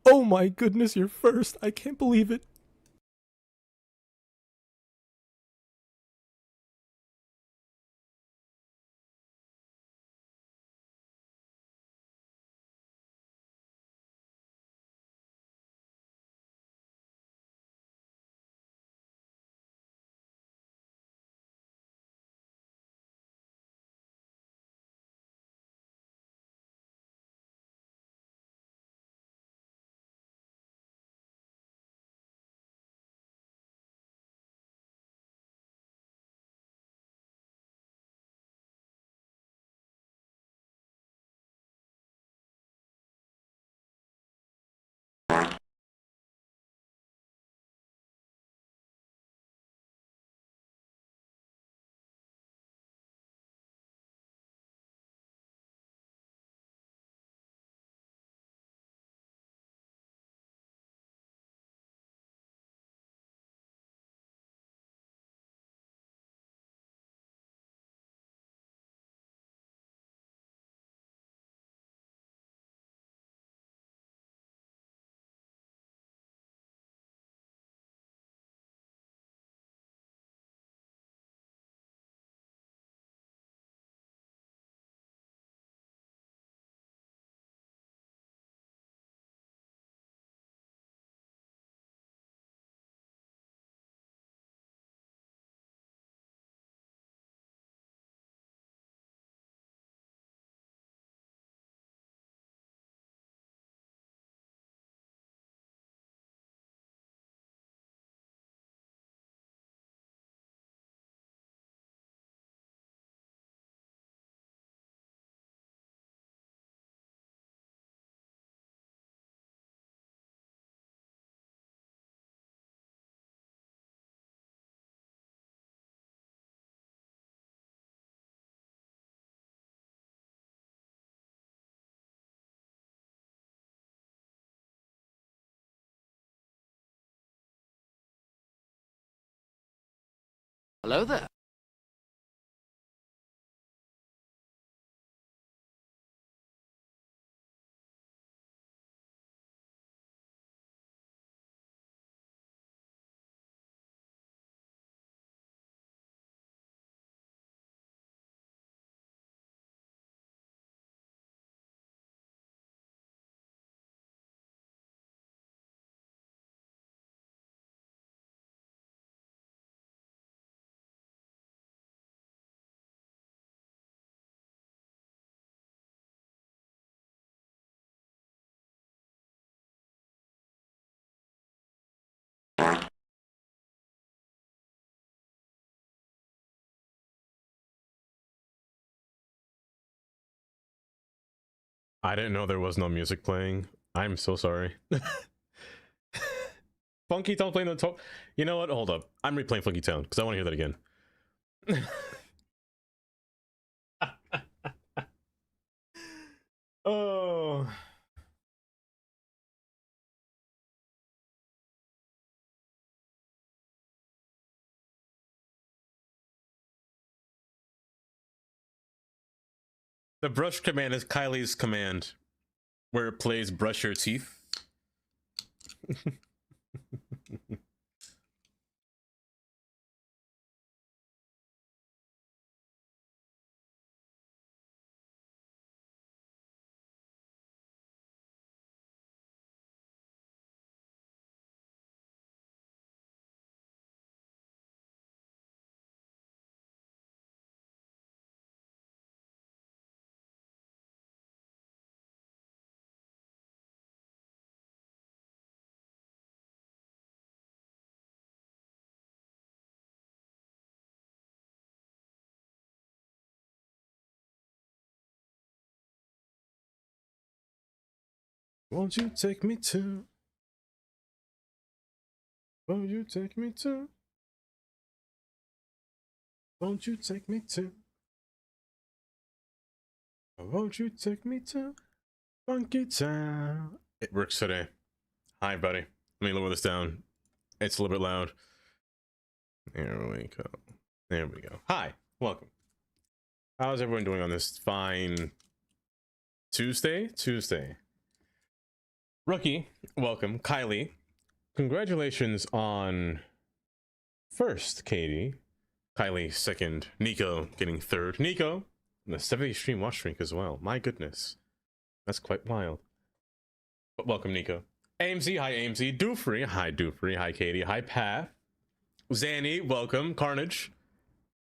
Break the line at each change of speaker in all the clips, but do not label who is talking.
Oh my goodness, you're first. I can't believe it.
Hello there.
I didn't know there was no music playing. I'm so sorry. Funky Town playing the top. You know what? Hold up. I'm replaying Funky Town because I want to hear that again. Oh. The brush command is Kylie's command, where it plays brush your teeth. Won't you take me to? Won't you take me to? Won't you take me to? Won't you take me to Funky Town? It works today. Hi, buddy. Let me lower this down. It's a little bit loud. There we go. There we go. Hi, welcome. How's everyone doing on this fine Tuesday? Tuesday. Rookie, welcome. Kylie, congratulations on first, Katie. Kylie second. Nico getting third. Nico, the 70 stream watch streak as well. My goodness, that's quite wild. But welcome, Nico. AMZ, hi AMZ. Doofree, hi Doofree. Hi Katie. Hi Path. Zanny, welcome. Carnage,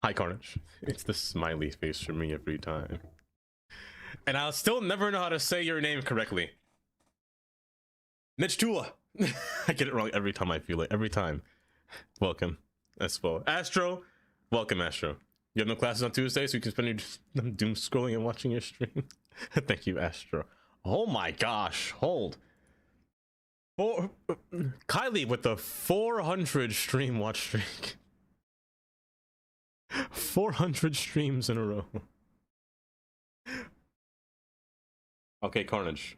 hi Carnage. It's the smiley face for me every time, and I'll still never know how to say your name correctly. Nichtula. I get it wrong every time I feel it. Every time. Welcome. As well. Astro. Welcome, Astro. You have no classes on Tuesday, so you can spend your doom scrolling and watching your stream. Thank you, Astro. Oh my gosh. Hold. Kylie with the 400 stream watch streak. 400 streams in a row. Okay, Carnage.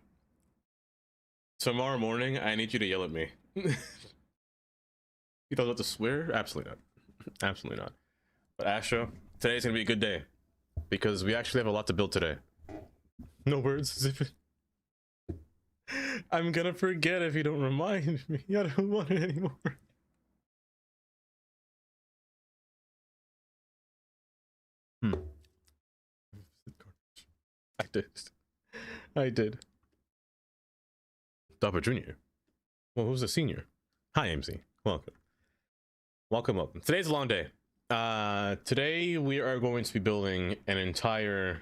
Tomorrow morning, I need you to yell at me. You thought I was about to swear? Absolutely not. Absolutely not. But Astro, today's gonna be a good day because we actually have a lot to build today. No words. I'm gonna forget if you don't remind me. I don't want it anymore. I did. Dapper Jr. Well, who's the senior? Hi, MC. Welcome. Welcome. Today's a long day. Today we are going to be building an entire...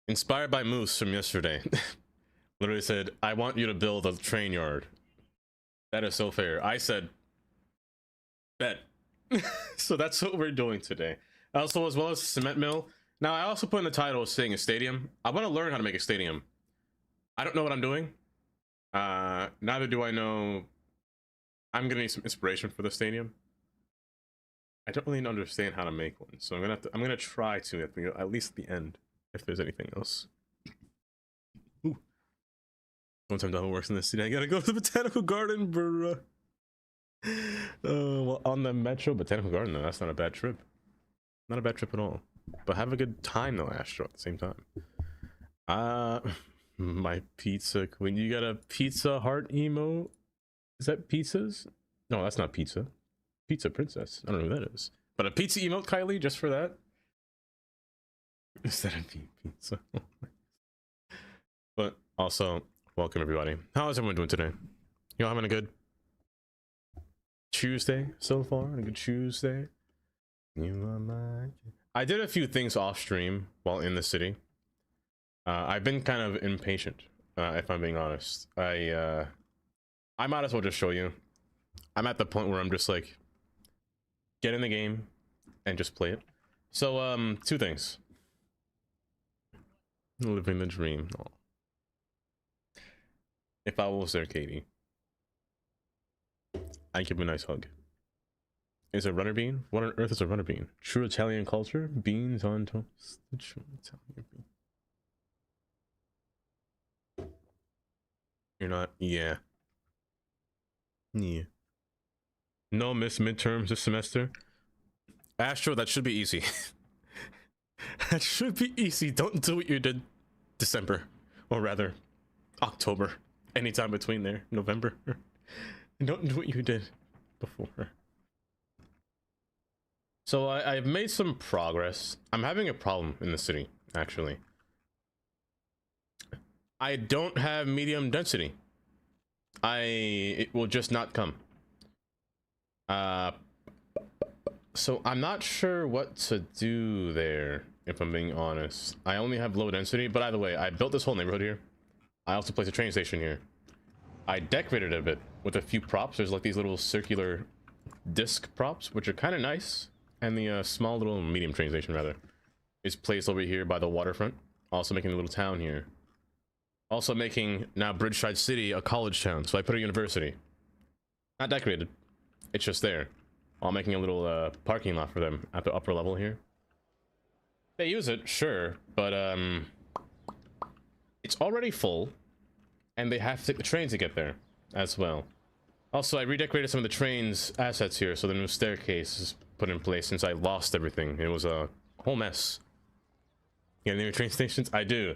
Inspired by Moose from yesterday. Literally said, I want you to build a train yard. That is so fair. I said, bet. So that's what we're doing today. Also, as well as a cement mill. Now, I also put in the title saying a stadium. I want to learn how to make a stadium. I don't know what I'm doing. Neither do I know. I'm gonna need some inspiration for the stadium. I don't really understand how to make one, so I'm gonna try to at least at the end, if there's anything else. Ooh. One time Double works in the city. I gotta go to the botanical garden, bruh. Well, on the Metro Botanical Garden, though, that's not a bad trip. Not a bad trip at all. But have a good time though, Astro, at the same time. My pizza queen. You got a pizza heart emo? Is that pizzas? No, that's not pizza. Pizza princess. I don't know who that is. But a pizza emote, Kylie, just for that? Is that a pizza? But also, welcome everybody. How is everyone doing today? You all having a good Tuesday so far? A good Tuesday? You are my... I did a few things off stream while in the city. I've been kind of impatient, if I'm being honest. I might as well just show you. I'm at the point where I'm just like, get in the game and just play it. So, two things. Living the dream. Oh. If I was there, Katie, I'd give him a nice hug. Is a runner bean? What on earth is a runner bean? True Italian culture? Beans on toast. The true Italian bean. You're not? Yeah. No miss midterms this semester. Astro, that should be easy. That should be easy. Don't do what you did December, or rather October, anytime between there, November. Don't do what you did before. So I've made some progress. I'm having a problem in the city, actually. I don't have medium density. It will just not come. So I'm not sure what to do there, if I'm being honest. I only have low density, but either way, I built this whole neighborhood here. I also placed a train station here. I decorated it a bit with a few props. There's like these little circular disc props, which are kind of nice. And the small little medium train station, rather, is placed over here by the waterfront. Also making a little town here. Also making now Bridgeside City a college town. So I put a university. Not decorated. It's just there. While making a little parking lot for them at the upper level here. They use it, sure, but it's already full. And they have to take the train to get there as well. Also, I redecorated some of the train's assets here, so the new staircase is put in place since I lost everything. It was a whole mess. You got any new train stations? I do.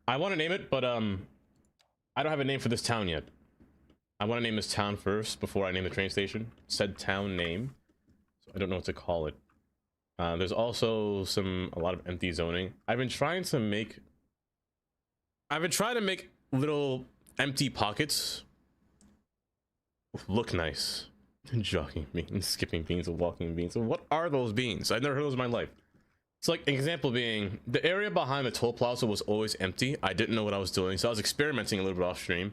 I want to name it, but I don't have a name for this town yet. I want to name this town first before I name the train station. Said town name. So I don't know what to call it. There's also a lot of empty zoning. I've been trying to make little empty pockets look nice. Jogging beans, skipping beans, and walking beans. What are those beans? I've never heard those in my life. It's like an example being the area behind the toll plaza was always empty. I didn't know what I was doing, so I was experimenting a little bit off stream.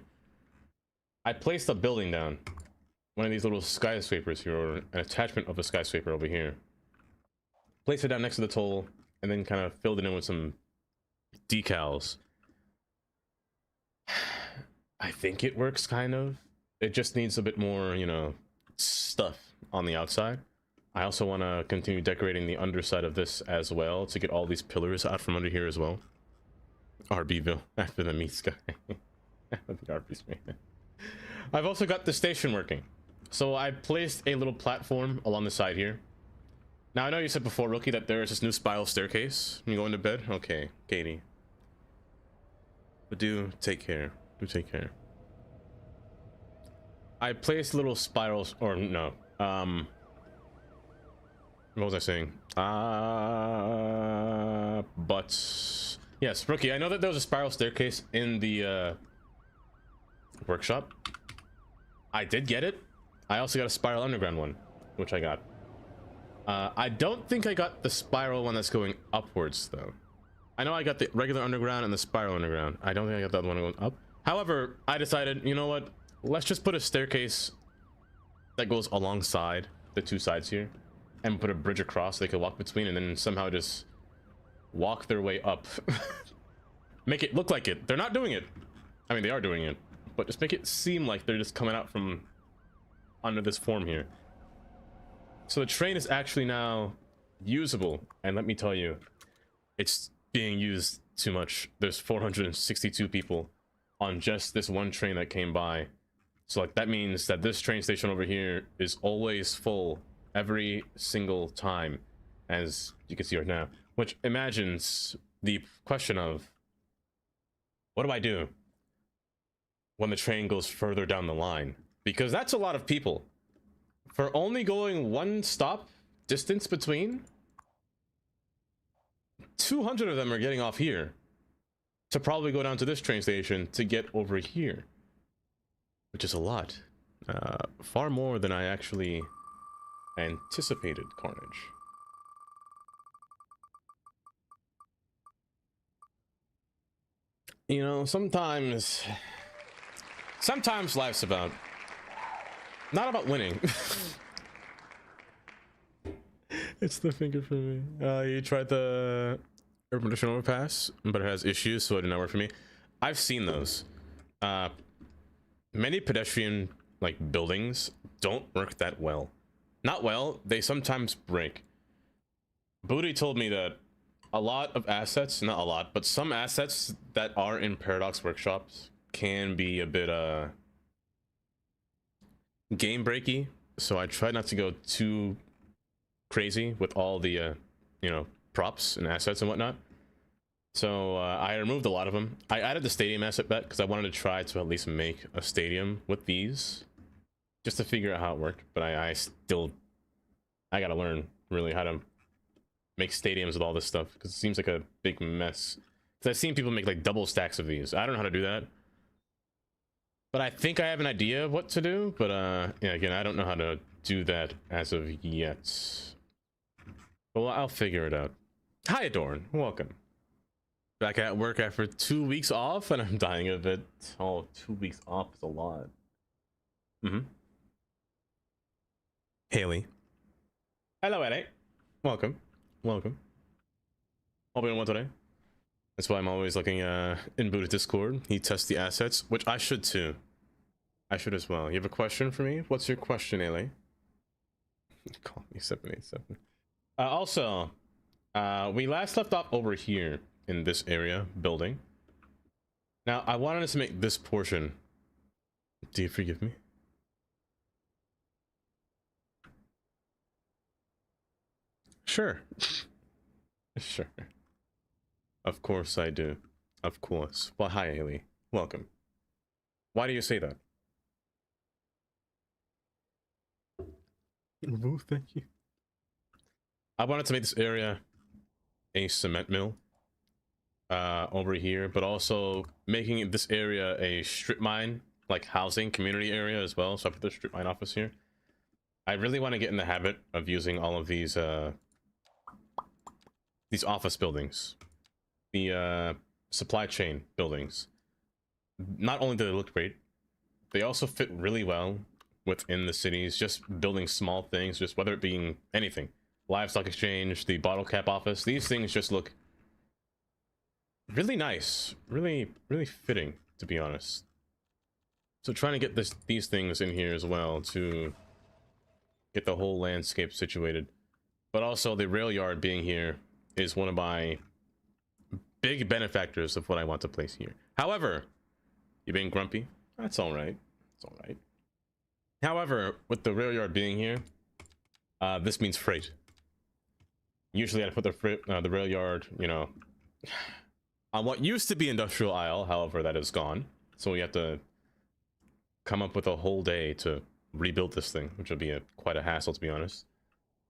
I placed a building down, one of these little skyscrapers here, or an attachment of a skyscraper over here. Placed it down next to the toll, and then kind of filled it in with some decals. I think it works, kind of. It just needs a bit more, you know, stuff on the outside. I also want to continue decorating the underside of this as well to get all these pillars out from under here as well. RBville after the meat sky. The RB's man. I've also got the station working. So I placed a little platform along the side here. Now I know you said before, Rookie, that there is this new spiral staircase when you go into bed. Okay, Katie. But do take care. Do take care. I placed little spirals, or no, what was I saying? But yes, Rookie, I know that there was a spiral staircase in the workshop. I did get it. I also got a spiral underground one, which I got. I don't think I got the spiral one that's going upwards though. I know I got the regular underground and the spiral underground. I don't think I got the other one going up. However, I decided, you know what? Let's just put a staircase that goes alongside the two sides here and put a bridge across so they could walk between, and then somehow just walk their way up. Make it look like it. They're not doing it. I mean, they are doing it, but just make it seem like they're just coming out from under this form here. So the train is actually now usable, and let me tell you, it's being used too much. There's 462 people on just this one train that came by. So like that means that this train station over here is always full every single time, as you can see right now, which imagines the question of, what do I do when the train goes further down the line? Because that's a lot of people for only going one stop distance between. 200 of them are getting off here to probably go down to this train station to get over here, which is a lot. Far more than I actually anticipated, Carnage. You know, sometimes life's about not about winning. It's the finger for me. You tried the urban edition overpass, but it has issues, so it did not work for me. I've seen those. Many pedestrian like buildings don't work that well. Not well, they sometimes break. Booty told me that a lot of assets, not a lot, but some assets that are in Paradox workshops can be a bit game breaky, so I try not to go too crazy with all the you know, props and assets and whatnot. So I removed a lot of them. I added the stadium asset back because I wanted to try to at least make a stadium with these, just to figure out how it worked. But I gotta learn really how to make stadiums with all this stuff, because it seems like a big mess. Because I've seen people make like double stacks of these. I don't know how to do that, but I think I have an idea of what to do. But yeah, again, I don't know how to do that as of yet. Well, I'll figure it out. Hi, Adorn. Welcome. Back at work after 2 weeks off, and I'm dying of it. Oh, 2 weeks off is a lot. Haley. Hello, Ellie. Welcome. Welcome. Hope you're doing well today. That's why I'm always looking in Buddha Discord. He tests the assets, which I should too. I should as well. You have a question for me? What's your question, Ellie? Call me 787. Also, we last left off over here in this area building. Now I wanted us to make this portion. Do you forgive me? Sure. Sure. Of course I do. Of course. Well, hi, Haley. Welcome. Why do you say that? Boo, thank you. I wanted to make this area a cement mill over here, but also making this area a strip mine, like housing community area as well. So I put the strip mine office here. I really want to get in the habit of using all of these office buildings, the supply chain buildings. Not only do they look great, they also fit really well within the cities. Just building small things, just whether it being anything, livestock exchange, the bottle cap office. These things just look really nice, really fitting, to be honest. So trying to get these things in here as well to get the whole landscape situated. But also the rail yard being here is one of my big benefactors of what I want to place here. However, you being grumpy? That's all right. It's all right. However, with the rail yard being here, this means freight. Usually I'd put the rail yard, you know, on what used to be industrial aisle. However, that is gone. So we have to come up with a whole day to rebuild this thing, which will be quite a hassle, to be honest.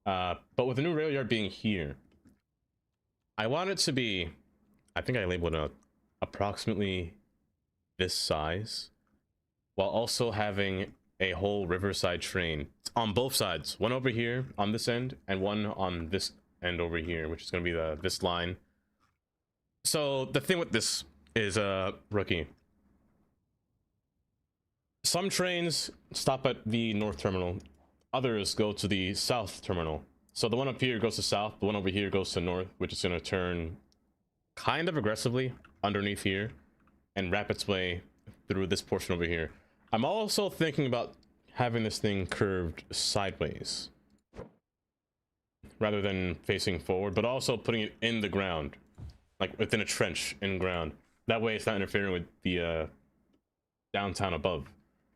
But with the new rail yard being here, I want it to be, I think I labeled it approximately this size, while also having a whole riverside train on both sides. One over here on this end, and one on this end over here, which is going to be this line. So the thing with this is, Rookie, some trains stop at the north terminal, others go to the south terminal. So the one up here goes to south, the one over here goes to north, which is going to turn kind of aggressively underneath here and wrap its way through this portion over here. I'm also thinking about having this thing curved sideways rather than facing forward, but also putting it in the ground, like within a trench in ground. That way it's not interfering with the downtown above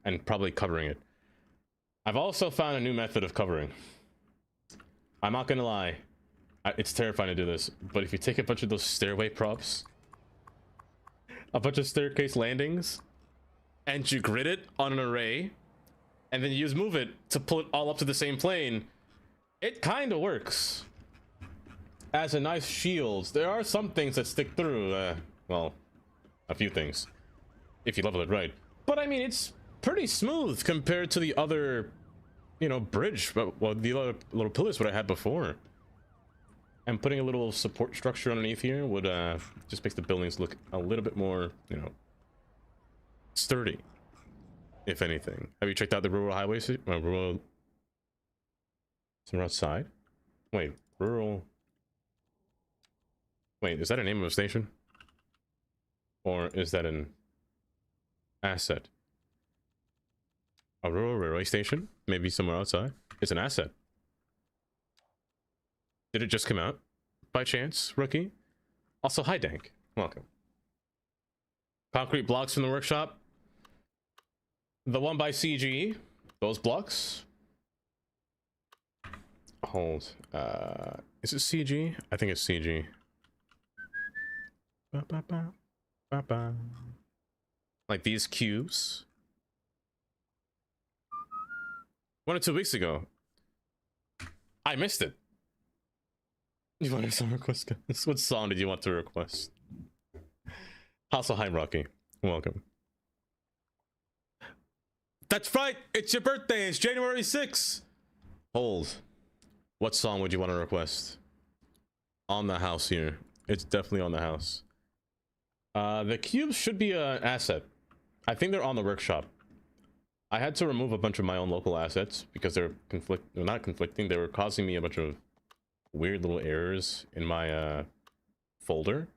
and probably covering it. I've also found a new method of covering. I'm not gonna lie, it's terrifying to do this, but if you take a bunch of those stairway props, a bunch of staircase landings, and you grid it on an array, and then you use move it to pull it all up to the same plane, it kind of works as a nice shield. There are some things that stick through, well, a few things, if you level it right. But I mean, it's pretty smooth compared to the other, you know, bridge, well, the other little pillars what I had before. And putting a little support structure underneath here would just makes the buildings look a little bit more, you know, sturdy, if anything. Have you checked out the rural highways? Rural... Somewhere outside? Wait, rural... Wait, is that a name of a station? Or is that an asset? A rural railway station? Maybe somewhere outside? It's an asset. Did it just come out? By chance, Rookie? Also, hi Dank. Welcome. Concrete blocks from the workshop. The one by CG. Those blocks. Hold. Is it CG? I think it's CG. Ba, ba, ba, ba, ba. Like these cubes. 1 or 2 weeks ago. I missed it. You wanted some request? What song did you want to request? Also, hi Rocky. Welcome. That's right! It's your birthday! It's January 6th! Hold. What song would you want to request? On the house here. It's definitely on the house. The cubes should be an asset. I think they're on the workshop. I had to remove a bunch of my own local assets because they're not conflicting. They were causing me a bunch of weird little errors in my folder,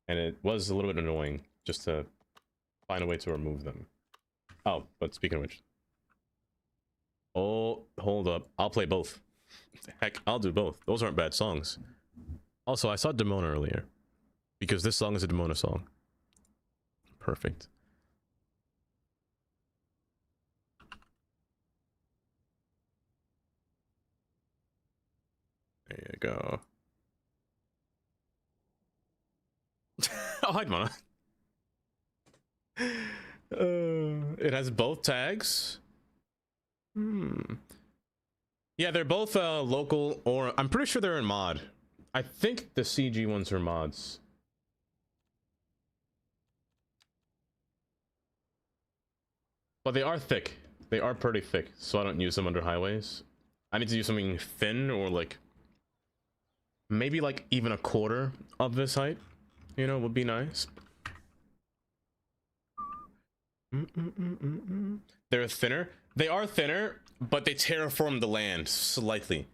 and it was a little bit annoying just to find a way to remove them. Oh, but speaking of which, oh, hold up, I'll play both. Heck, I'll do both. Those aren't bad songs. Also, I saw Demona earlier because this song is a Demona song. Perfect. There you go. Oh, hi, Demona. It has both tags. Yeah, they're both local, or I'm pretty sure they're in mod. I think the CG ones are mods. But they are thick. They are pretty thick, so I don't use them under highways. I need to use something thin, or like maybe like even a quarter of this height, you know, would be nice. They're thinner. They are thinner, but they terraform the land slightly.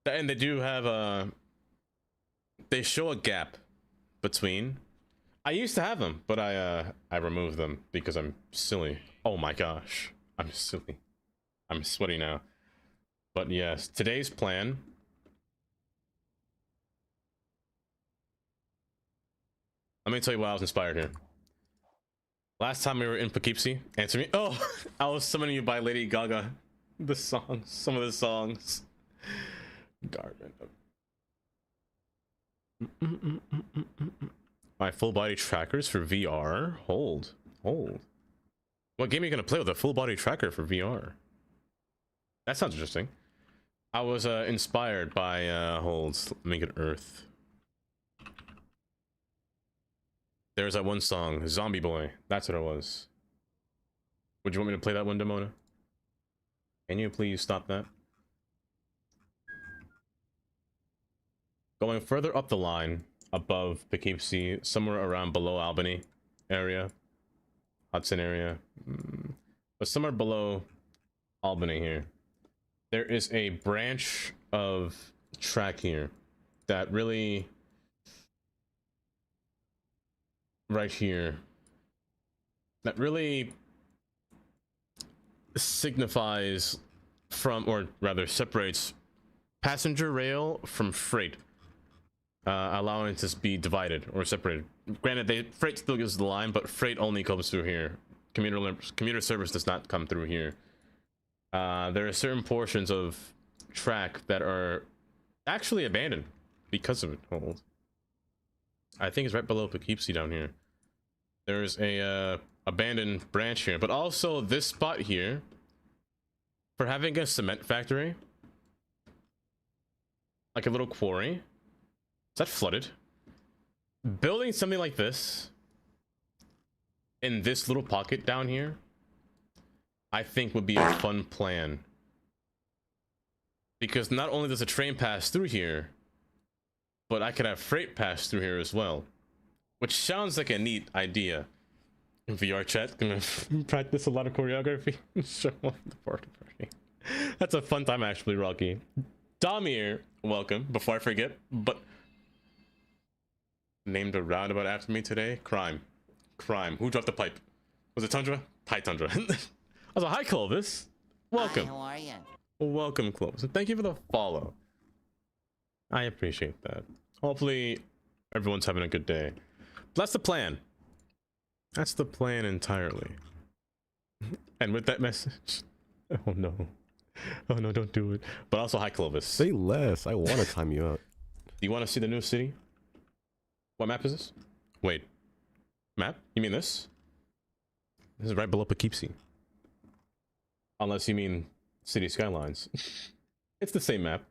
And they do have a... They show a gap between. I used to have them, but I removed them because I'm silly. Oh my gosh. I'm silly. I'm sweaty now. But yes, today's plan... Let me tell you why I was inspired here. Last time we were in Poughkeepsie, answer me. Oh, I was summoning you by Lady Gaga. The songs, some of the songs. Garden. My full body trackers for VR. Hold. What game are you gonna play with a full body tracker for VR? That sounds interesting. I was inspired by holds. Let me get Earth. There's that one song, Zombie Boy. That's what it was. Would you want me to play that one, Demona? Can you please stop that? Going further up the line, above Poughkeepsie, somewhere around below Albany area, Hudson area, but somewhere below Albany here, there is a branch of track here that really... right here, that really signifies from, or rather separates passenger rail from freight, allowing it to be divided or separated. Granted, freight still gives the line, but freight only comes through here. Commuter service does not come through here. There are certain portions of track that are actually abandoned because of it. Hold. I think it's right below Poughkeepsie down here. There's a abandoned branch here, but also this spot here, for having a cement factory, like a little quarry. Is that flooded? Building something like this in this little pocket down here, I think would be a fun plan. Because not only does a train pass through here, but I could have freight pass through here as well, which sounds like a neat idea. In VR chat, gonna practice a lot of choreography. Show off the party. That's a fun time, actually, Rocky. Damir, welcome. Before I forget, but named a roundabout after me today. Crime. Who dropped the pipe? Was it Tundra? Hi, Tundra. I was like, hi, Clovis. Welcome.
Hi, how are you?
Welcome, Clovis, and thank you for the follow. I appreciate that. Hopefully everyone's having a good day. But that's the plan. That's the plan entirely. And with that message, oh no, don't do it. But also, hi Clovis.
Say less. I want to time you out.
Do you want to see the new city? What map is this? Wait, map? You mean this? This is right below Poughkeepsie. Unless you mean City Skylines. It's the same map.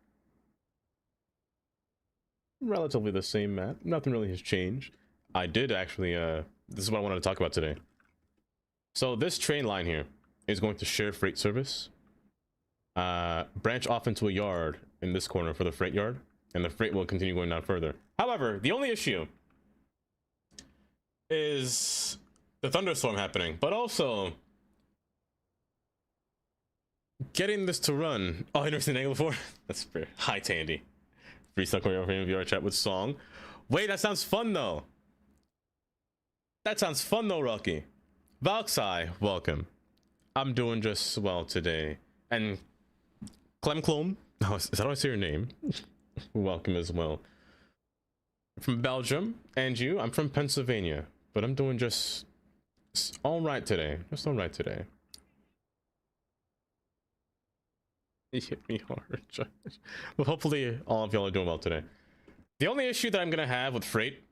Relatively the same map. Nothing really has changed. I did actually, this is what I wanted to talk about today. So this train line here is going to share freight service. Branch off into a yard in this corner for the freight yard, and the freight will continue going down further. However, the only issue is the thunderstorm happening, but also getting this to run. Oh, you never seen an angle before? That's fair. Hi, Tandy. Freestyle choreography in VR chat with song. Wait, that sounds fun though. That sounds fun though, Rocky. Valksai, welcome. I'm doing just well today. And Clem, oh, is that how I say your name? Welcome as well. From Belgium, and you? I'm from Pennsylvania, but I'm doing just all right today. Just all right today. You hit me hard. Well, hopefully all of y'all are doing well today. The only issue that I'm gonna have with freight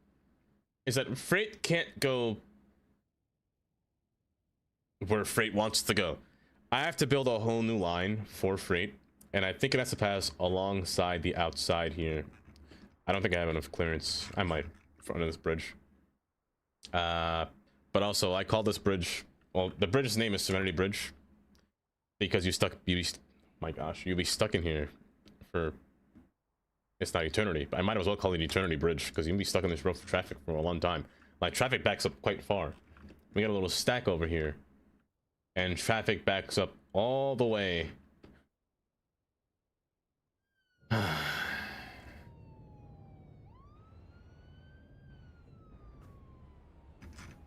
is that freight can't go where freight wants to go. I have to build a whole new line for freight, and I think it has to pass alongside the outside here. I don't think I have enough clearance. I might in front of this bridge. But also I call this bridge, well, the bridge's name is Serenity Bridge because my gosh, you'll be stuck in here for, it's not eternity, but I might as well call it Eternity Bridge because you'll be stuck in this road for traffic for a long time. Like, traffic backs up quite far. We got a little stack over here, and traffic backs up all the way.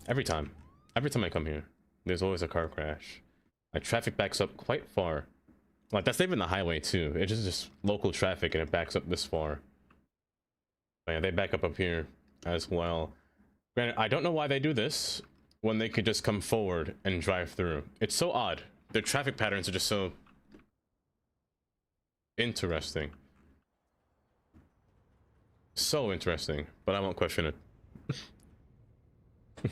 Every time I come here, there's always a car crash. Like, traffic backs up quite far. Like, that's not even the highway too. It's just local traffic, and it backs up this far. But yeah, they back up here as well. Granted, I don't know why they do this when they could just come forward and drive through. It's so odd. Their traffic patterns are just so interesting. So interesting, but I won't question it.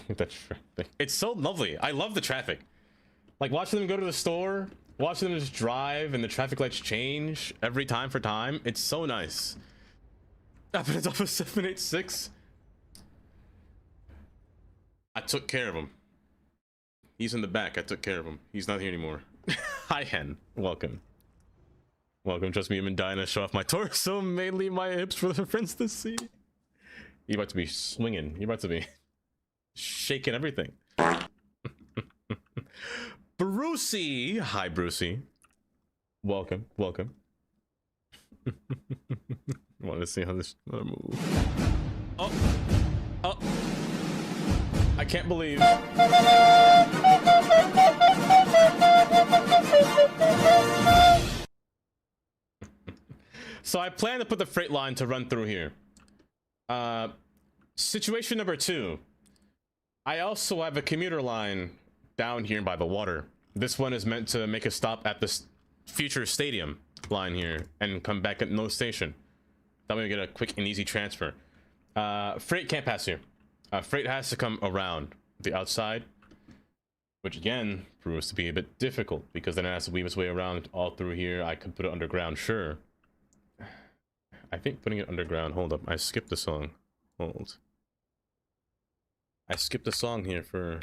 That's traffic. It's so lovely. I love the traffic. Like, watching them go to the store, watching them just drive, and the traffic lights change every time for time. It's so nice. But it's off of 786. I took care of him. He's in the back. I took care of him. He's not here anymore. Hi, Hen. Welcome. Welcome. Trust me, I'm in dying to show off my torso, mainly my hips, for the friends to see. You're about to be swinging. You're about to be shaking everything. Brucey. Hi, Brucey. Welcome. Welcome. Want to see how this move. Oh. Oh. I can't believe. So I plan to put the freight line to run through here. Situation number 2. I also have a commuter line down here by the water. This one is meant to make a stop at this future stadium line here and come back at no station. That way we get a quick and easy transfer. Freight can't pass here. Freight has to come around the outside, which again proves to be a bit difficult because then it has to weave its way around all through here. I could put it underground, sure. I think putting it underground, hold up, I skipped the song. Hold. I skipped the song here for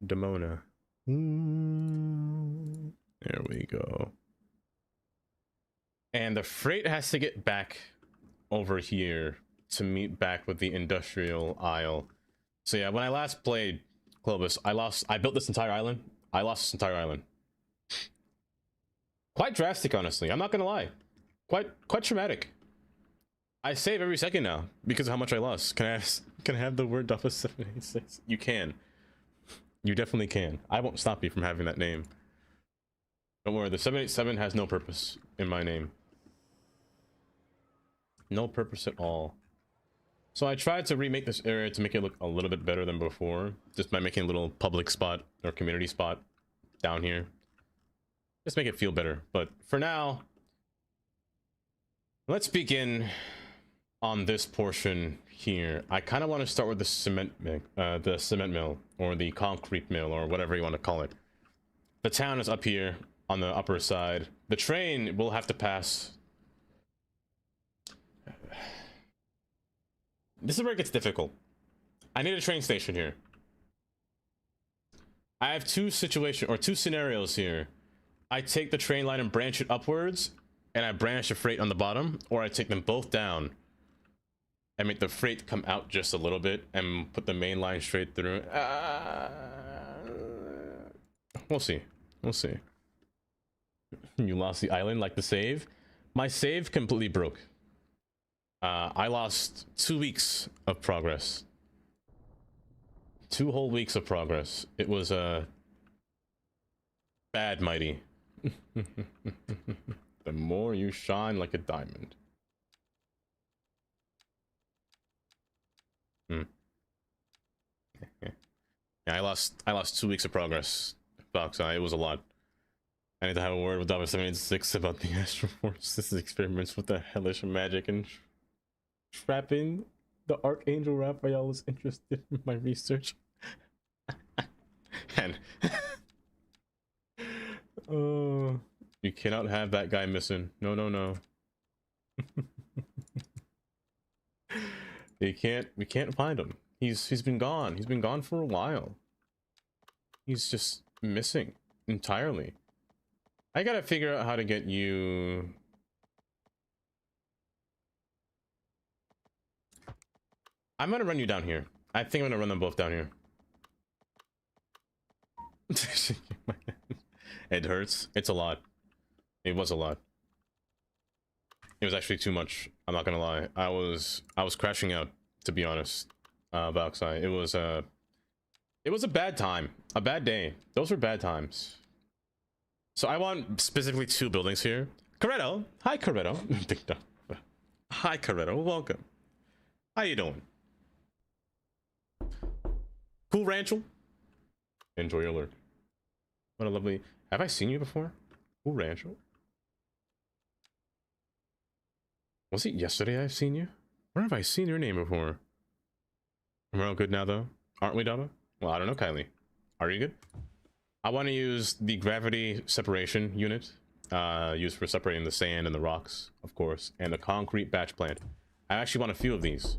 Demona. There we go. And the freight has to get back over here to meet back with the industrial aisle. So yeah, when I last played Clovis, I built this entire island. I lost this entire island. Quite drastic, honestly. I'm not gonna lie. Quite traumatic. I save every second now because of how much I lost. Can I have the word Duffa 786? You can. You definitely can. I won't stop you from having that name. Don't worry, the 787 has no purpose in my name. No purpose at all. So I tried to remake this area to make it look a little bit better than before, just by making a little public spot or community spot down here. Just make it feel better. But for now, let's begin on this portion here. I kind of want to start with the cement mill or the concrete mill or whatever you want to call it. The town is up here on the upper side. The train will have to pass. This is where it gets difficult. I need a train station here. I have two scenarios here. I take the train line and branch it upwards, and I branch the freight on the bottom, or I take them both down and make the freight come out just a little bit and put the main line straight through. We'll see. We'll see. You lost the island like the save? My save completely broke. I lost 2 weeks of progress. 2 whole weeks of progress. It was bad, mighty. The more you shine like a diamond. Yeah, I lost 2 weeks of progress. Fox, it was a lot. I need to have a word with Dava 786 about the Astral Force's experiments with the hellish magic and trapping the Archangel Raphael is interested in my research. man. Oh, you cannot have that guy missing. No, no, no. We can't find him. He's been gone. He's been gone for a while. He's just missing entirely. I gotta figure out how to get you. I'm gonna run you down here. I think I'm gonna run them both down here. It hurts. It's a lot. It was a lot. It was actually too much. I'm not gonna lie. I was crashing out, to be honest. Valksai. It was a bad time. A bad day. Those were bad times. So I want specifically 2 buildings here. Coretto. Hi, Coretto. Hi, Coretto. Welcome. How you doing? Cool Ranchel. Enjoy your lurk. What a lovely... Have I seen you before? Cool Ranchel. Was it yesterday I've seen you? Where have I seen your name before? We're all good now, though. Aren't we, Dama? Well, I don't know, Kylie. Are you good? I want to use the gravity separation unit. Used for separating the sand and the rocks, of course. And the concrete batch plant. I actually want a few of these.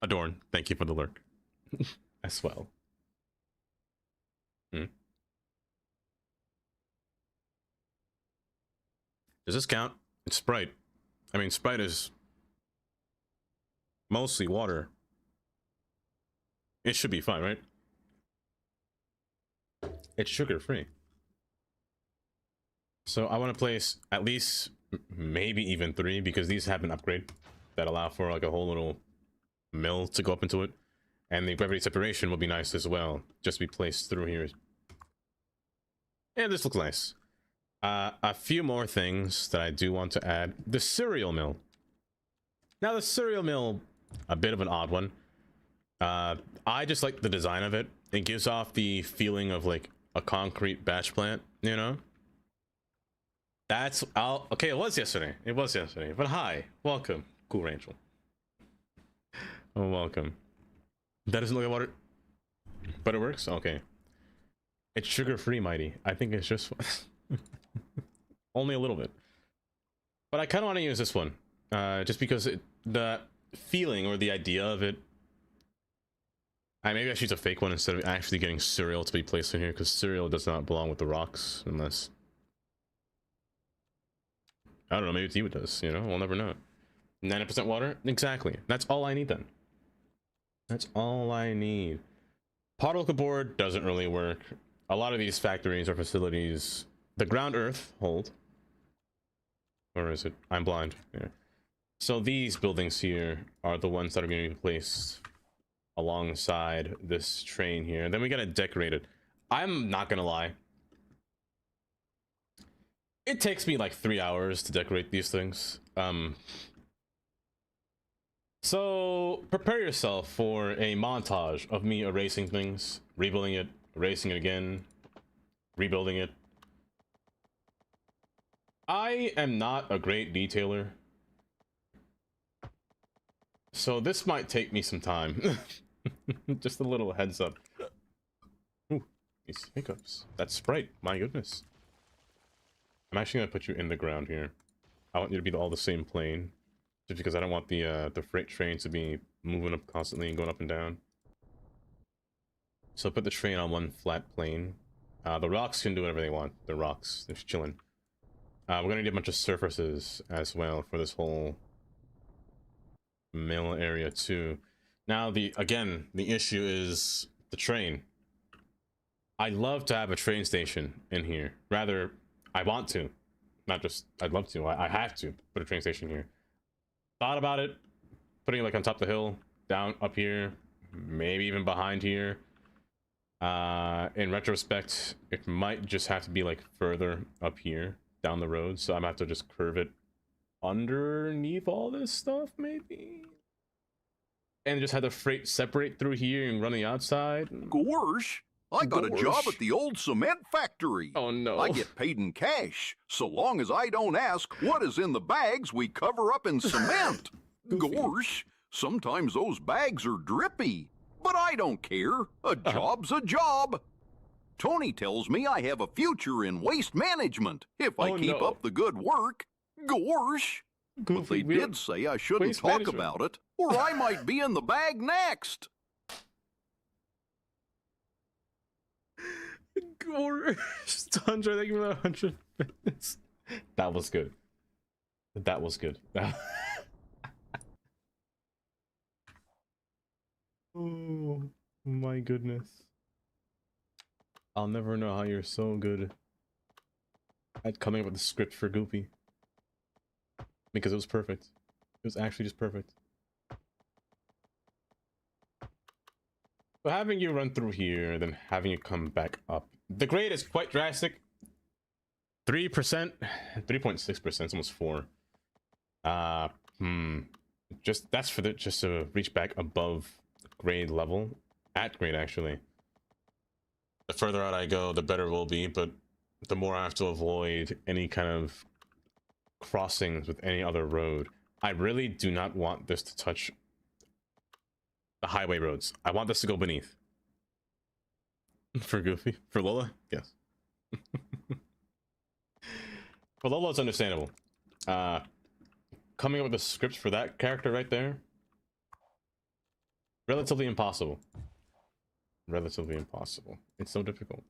Adorn, thank you for the lurk. As well. Does this count? It's Sprite. I mean, Sprite is mostly water. It should be fine, right? It's sugar-free. So I want to place at least, maybe even 3, because these have an upgrade that allow for like a whole little mill to go up into it. And the gravity separation will be nice as well, just be placed through here. Yeah, this looks nice. A few more things that I do want to add. The cereal mill. Now the cereal mill, a bit of an odd one. I just like the design of it. It gives off the feeling of like a concrete batch plant, you know? That's, okay, it was yesterday. It was yesterday, but hi, welcome, Cool Ranchel. Oh, welcome. That doesn't look like water, but it works? Okay. It's sugar-free, Mighty. I think it's just only a little bit. But I kind of want to use this one, just because the feeling or the idea of it. Maybe I should use a fake one instead of actually getting cereal to be placed in here, because cereal does not belong with the rocks, unless... I don't know, maybe it's you it does, you know? We'll never know. 90% water? Exactly. That's all I need then. That's all I need. Particle board doesn't really work. A lot of these factories or facilities... The ground earth, hold. Or is it? I'm blind. Yeah. So these buildings here are the ones that are going to be placed alongside this train here. And then we gotta decorate it. I'm not gonna lie. It takes me like 3 hours to decorate these things. So prepare yourself for a montage of me erasing things, rebuilding it, erasing it again, rebuilding it. I am not a great detailer, so this might take me some time. Just a little heads up. Ooh, these hiccups. That's Sprite, my goodness. I'm actually gonna put you in the ground here. I want you to be all the same plane, just because I don't want the freight train to be moving up constantly and going up and down. So put the train on one flat plane. The rocks can do whatever they want. They're rocks. They're just chilling. We're gonna need a bunch of surfaces as well for this whole mill area too. Now again, the issue is the train. I'd love to have a train station in here. Rather, I want to. Not just, I'd love to. I have to put a train station here. Thought about it. Putting it like on top of the hill. Down, up here. Maybe even behind here. In retrospect, it might just have to be like further up here. Down the road. So I'm gonna have to just curve it underneath all this stuff, maybe? And just have the freight separate through here and run the outside.
Gorsh, I got a job at the old cement factory.
Oh no.
I get paid in cash, so long as I don't ask what is in the bags we cover up in cement. Gorsh, sometimes those bags are drippy. But I don't care. A job's a job. Tony tells me I have a future in waste management if I keep up the good work. Gorsh. But they did say I shouldn't talk about it, or I might be in the bag next.
Gorsh. 100, thank you for the 100 minutes. That was good. That was good. Oh my goodness. I'll never know how you're so good at coming up with the script for Goofy. Because it was perfect. It was actually just perfect. So having you run through here, then having you come back up. The grade is quite drastic. 3%, 3.6%, almost 4. Just that's for the just to reach back above grade level. At grade, actually. The further out I go, the better it will be, but the more I have to avoid any kind of crossings with any other road. I really do not want this to touch the highway roads. I want this to go beneath. For Goofy? For Lola? Yes. For Lola, it's understandable. Coming up with a script for that character right there, relatively impossible. Relatively impossible. It's so difficult.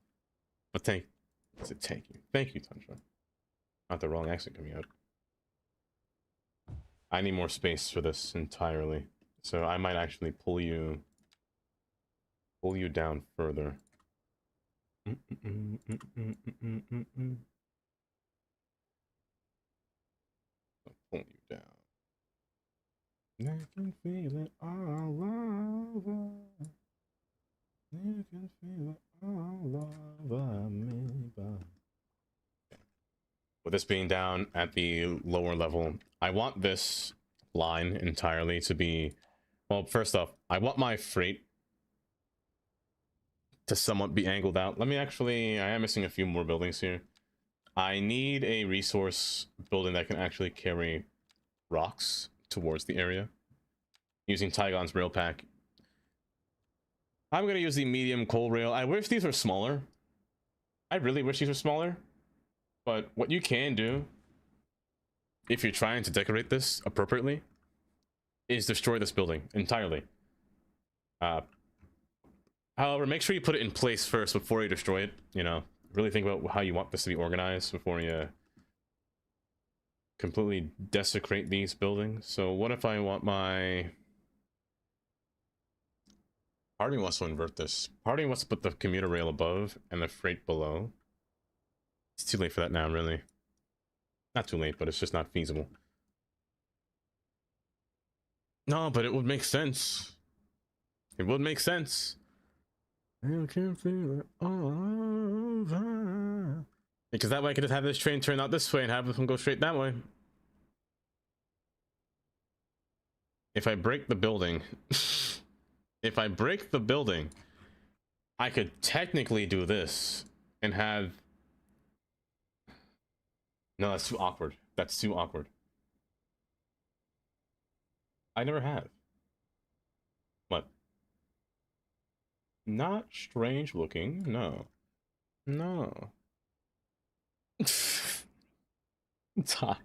But thank you. Thank you, Tantra. Not the wrong accent coming out. I need more space for this entirely. So I might actually pull you down further. I'll pull you down. I can feel it all over. You can feel it all over me. With this being down at the lower level, I want this line entirely to be, well, first off, I want my freight to somewhat be angled out. Let me actually, I am missing a few more buildings here. I need a resource building that can actually carry rocks towards the area using Tygon's rail pack. I'm going to use the medium coal rail. I wish these were smaller. I really wish these were smaller. But what you can do, if you're trying to decorate this appropriately, is destroy this building entirely. However, make sure you put it in place first before you destroy it. You know, really think about how you want this to be organized before you completely desecrate these buildings. So what if I want my... Part of me wants to invert this. Part of me wants to put the commuter rail above and the freight below. It's too late for that now, really. Not too late, but it's just not feasible. No, but it would make sense. It would make sense. I can feel it all over. Because that way I could just have this train turn out this way and have this one go straight that way. If I break the building... If I break the building, I could technically do this and have... No, that's too awkward. That's too awkward. I never have. What? Not strange looking. No. No. Ty.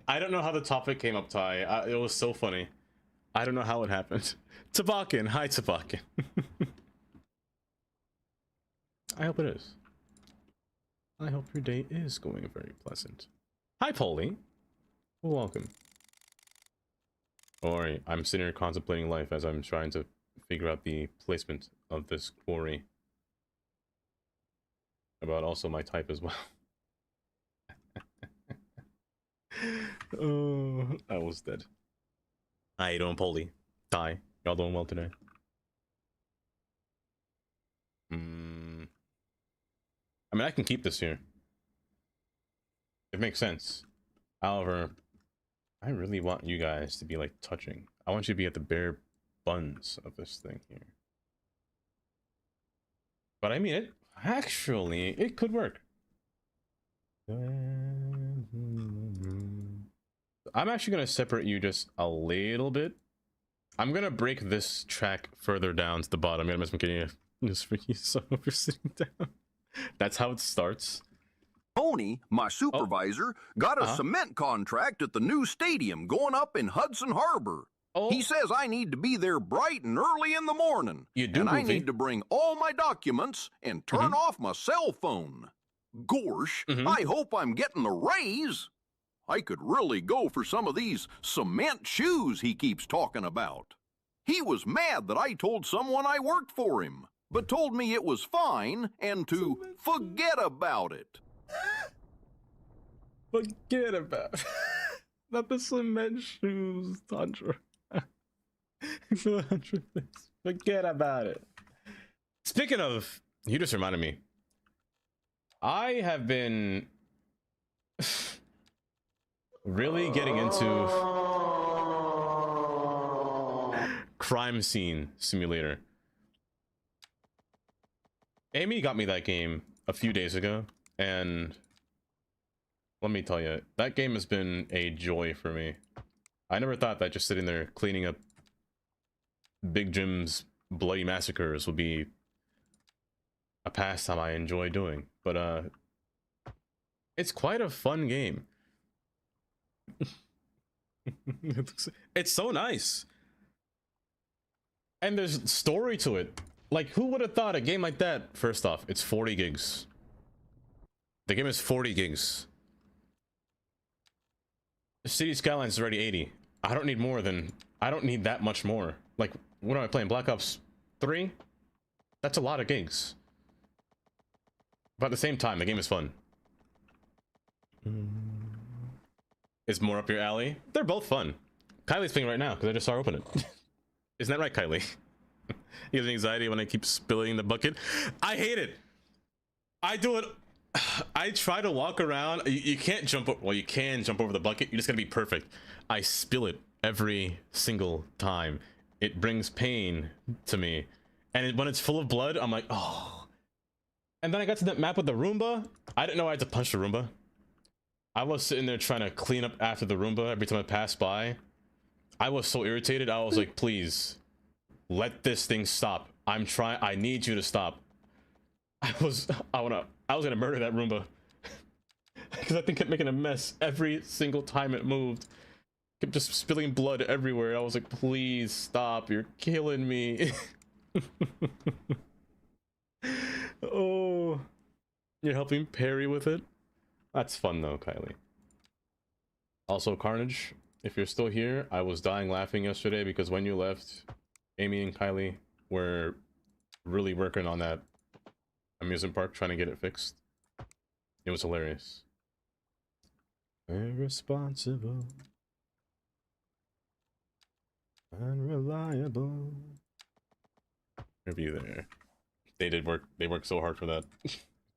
I don't know how the topic came up, Ty. It was so funny. I don't know how it happened. Tabakin. Hi, Tabakin. I hope it is. I hope your day is going very pleasant. Hi, Polly. Welcome. Don't worry, I'm sitting here contemplating life as I'm trying to figure out the placement of this quarry. About also my type as well. Oh, I was dead. How you doing, Polly? Ty, y'all doing well today? I mean, I can keep this here. It makes sense. However, I really want you guys to be like touching. I want you to be at the bare buns of this thing here. But I mean, it could work. I'm actually going to separate you just a little bit I'm gonna break this track further down to the bottom. I'm gonna miss getting this freaky son of you're sitting down. That's how it starts.
Tony, my supervisor, got a cement contract at the new stadium going up in Hudson Harbor. He says I need to be there bright and early in the morning.
You do,
and I
Goofy.
need to bring all my documents and turn off my cell phone. Gorsh, I hope I'm getting a raise. I could really go for some of these cement shoes he keeps talking about. He was mad that I told someone I worked for him, but told me it was fine and to forget about it.
Forget about not the cement shoes, Tundra. Forget about it. Speaking of, you just reminded me. I have been really getting into crime scene simulator. Amy got me that game a few days ago, and let me tell you, that game has been a joy for me. I never thought that just sitting there cleaning up Big Jim's bloody massacres would be a pastime I enjoy doing, but it's quite a fun game. It's so nice, and there's story to it. Like, who would have thought a game like that? First off, it's 40 gigs. The game is 40 gigs. City Skylines is already 80. I don't need more than, I don't need that much more. Like, what am I playing? Black Ops 3? That's a lot of gigs. But at the same time, the game is fun. Is more up your alley? They're both fun. Kylie's playing right now because I just saw her open it. Isn't that right, Kylie? You have anxiety when I keep spilling the bucket. I hate it. I do it. I try to walk around. You can't jump. Well, you can jump over the bucket. You just gotta be perfect. I spill it every single time. It brings pain to me. And when it's full of blood, I'm like, oh. And then I got to that map with the Roomba. I didn't know I had to punch the Roomba. I was sitting there trying to clean up after the Roomba every time I passed by. I was so irritated. I was like, please, let this thing stop. I'm trying. I need you to stop. I was gonna murder that Roomba because that thing kept making a mess every single time it moved. Kept just spilling blood everywhere. I was like, please stop. You're killing me. Oh, you're helping parry with it. That's fun though, Kylie. Also, Carnage, if you're still here, I was dying laughing yesterday because when you left, Amy and Kylie were really working on that amusement park, trying to get it fixed. It was hilarious. Irresponsible, unreliable. Review there. They did work. They worked so hard for that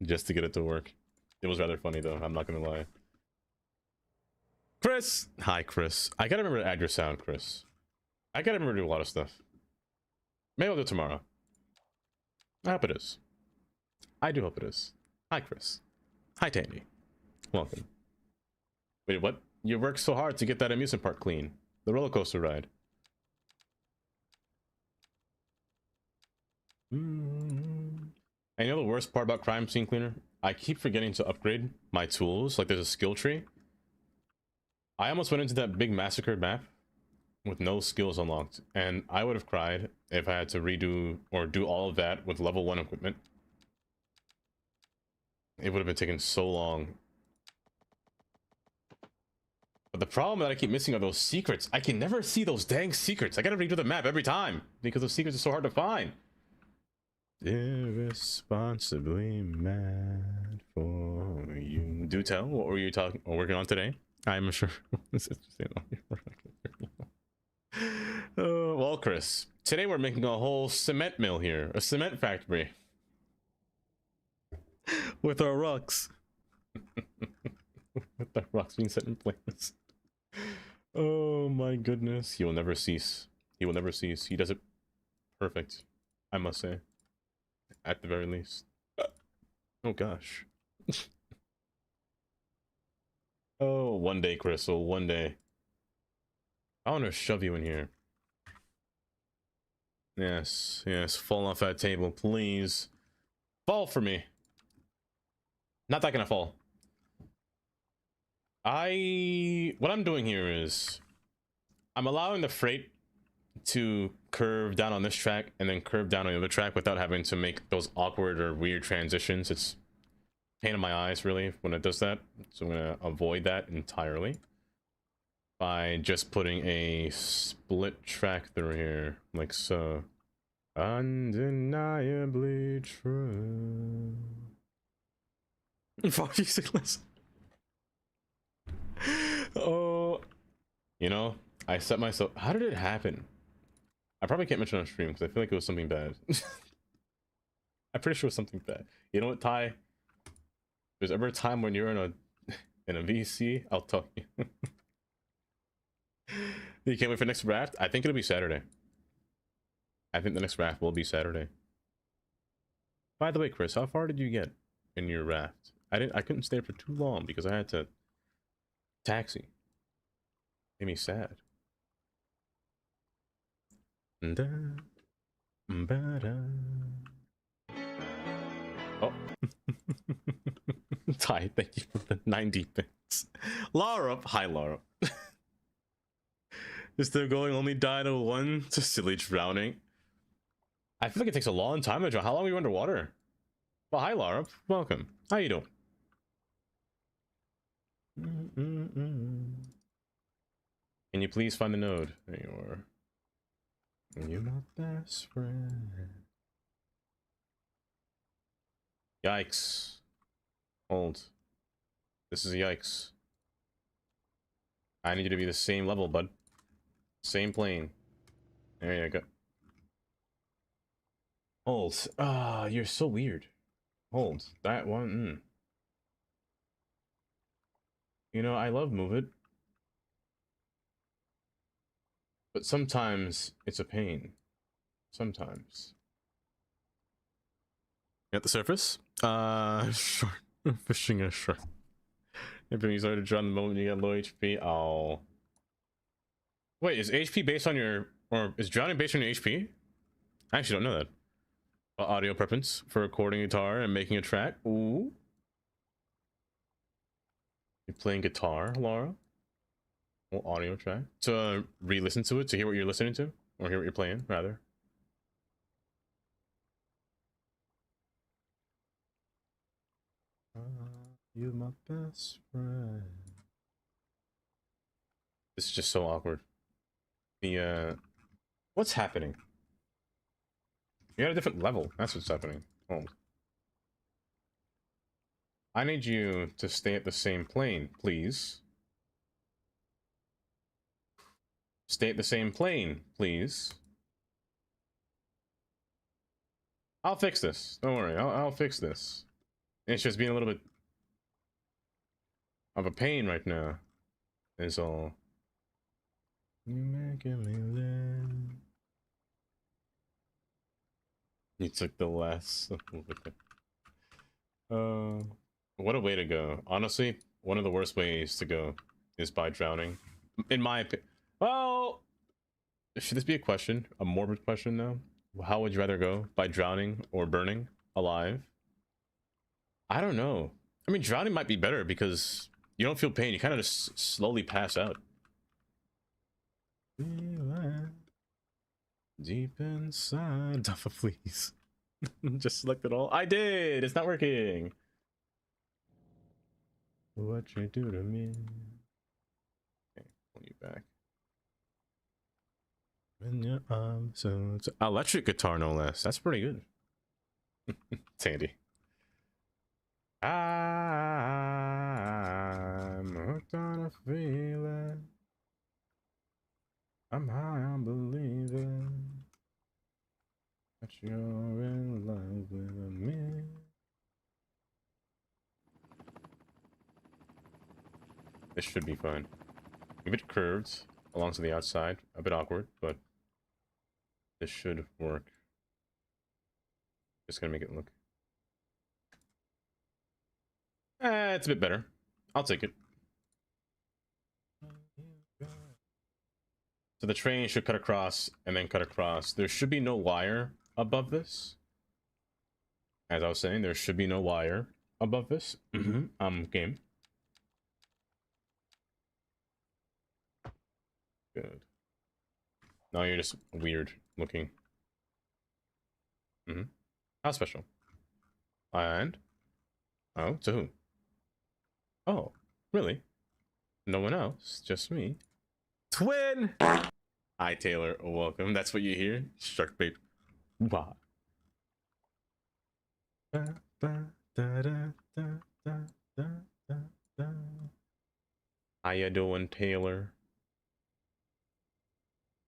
just to get it to work. It was rather funny though, I'm not gonna lie. Chris! Hi, Chris. I gotta remember to add your sound, Chris. I gotta remember to do a lot of stuff. Maybe I'll do it tomorrow. I hope it is. I do hope it is. Hi, Chris. Hi, Tandy. Welcome. Wait, what? You worked so hard to get that amusement park clean. The roller coaster ride. I know the worst part about Crime Scene Cleaner? I keep forgetting to upgrade my tools. Like, there's a skill tree. I almost went into that big massacred map with no skills unlocked, and I would have cried if I had to redo or do all of that with level 1 equipment. It would have been taking so long. But the problem that I keep missing are those secrets. I can never see those dang secrets. I gotta redo the map every time because those secrets are so hard to find. Irresponsibly mad for you. Do tell, what were you talking or working on today? I'm sure. Well, Chris, today we're making a whole cement mill here, a cement factory with our rocks. With the rocks being set in place. Oh my goodness, he will never cease. He will never cease. He does it perfect, I must say. At the very least. Oh gosh. Oh, one day, Crystal, one day. I want to shove you in here. Yes, yes, fall off that table, please. Fall for me. Not that gonna fall. What I'm doing here is I'm allowing the freight to curve down on this track and then curve down on the other track without having to make those awkward or weird transitions. It's pain in my eyes, really, when it does that. So I'm gonna avoid that entirely by just putting a split track through here, like so. Undeniably true. Fuck you, Sickness. Oh, you know, I set myself. How did it happen? I probably can't mention on stream because I feel like it was something bad. I'm pretty sure it was something bad. You know what, Ty? If there's ever a time when you're in a VC, I'll tell you. You can't wait for next raft? I think it'll be Saturday. I think the next raft will be Saturday. By the way, Chris, how far did you get in your raft? I couldn't stay for too long because I had to taxi. Made me sad. Oh. Ty, thank you for the 90 bits. Laura, hi Laura. Is still going only Dino 1 to silly drowning? I feel like it takes a long time to drown. How long are you underwater? Well, hi Laura, welcome. How you doing? Can you please find the node? There you are. You're my best friend. Yikes. Hold. This is yikes. I need you to be the same level, bud. Same plane. There you go. Hold. Ah, you're so weird. Hold. That one. You know, I love Move It. But sometimes it's a pain. Sometimes. At the surface? Sure. Fishing a shark. If you started to drown the moment you get low HP, oh. Wait, is HP based on your, or is drowning based on your HP? I actually don't know that. Audio preference for recording guitar and making a track. Ooh. You're playing guitar, Laura? Well, audio track. To re-listen to it, to hear what you're listening to? Or hear what you're playing, rather. You're my best friend. This is just so awkward. What's happening? You're at a different level. That's what's happening. Oh. I need you to stay at the same plane, please. Stay at the same plane, please. I'll fix this. Don't worry. I'll fix this. It's just being a little bit of a pain right now. Is all. You making me live. You took the last. What a way to go. Honestly, one of the worst ways to go is by drowning. In my opinion. Well, should this be a question? A morbid question now? How would you rather go? By drowning or burning alive? I don't know. I mean, drowning might be better because you don't feel pain. You kind of just slowly pass out. Deep inside. Duffa, please. Just select it all. I did! It's not working! What you do to me? Okay, pull you back. In your arms, so it's electric guitar, no less. That's pretty good. Tandy. I'm hooked on a feeling. I'm high on believing that you're in love with me. This should be fine. A bit curved along to the outside, a bit awkward, but this should work. Just gonna make it look. It's a bit better. I'll take it. So the train should cut across and then cut across. There should be no wire above this. As I was saying, there should be no wire above this. Game. Good. No, you're just weird looking. How special? And? Oh, to whom? Oh, really? No one else? Just me? Twin! Hi, Taylor. Welcome. That's what you hear? Shark bait. Wow. How you doing, Taylor?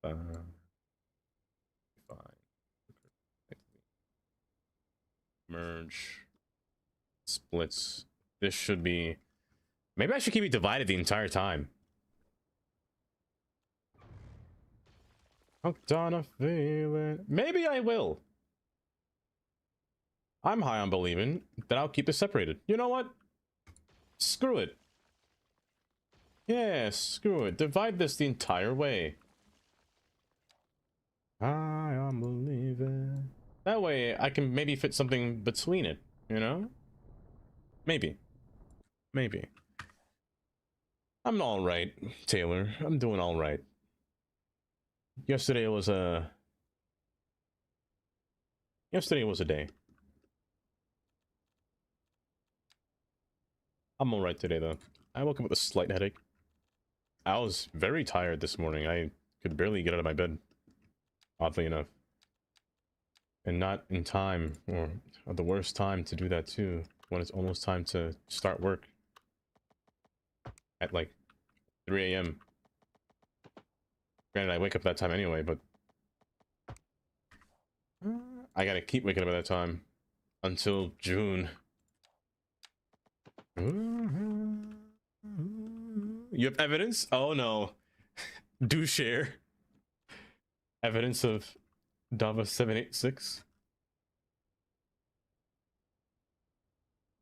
Fine. Merge. Splits. This should be... Maybe I should keep it divided the entire time. Hooked on a feeling. Maybe I will. I'm high on believing that I'll keep it separated. You know what? Screw it. Yeah, screw it. Divide this the entire way. High on believing. That way I can maybe fit something between it, you know? Maybe. Maybe. I'm all right, Taylor. I'm doing all right. Yesterday was a day. I'm all right today, though. I woke up with a slight headache. I was very tired this morning. I could barely get out of my bed, oddly enough. And not in time, or at the worst time to do that, too, when it's almost time to start work. At, like, 3 a.m. Granted, I wake up that time anyway, but... I gotta keep waking up at that time. Until June. You have evidence? Oh no. Do share. Evidence of Dava 786.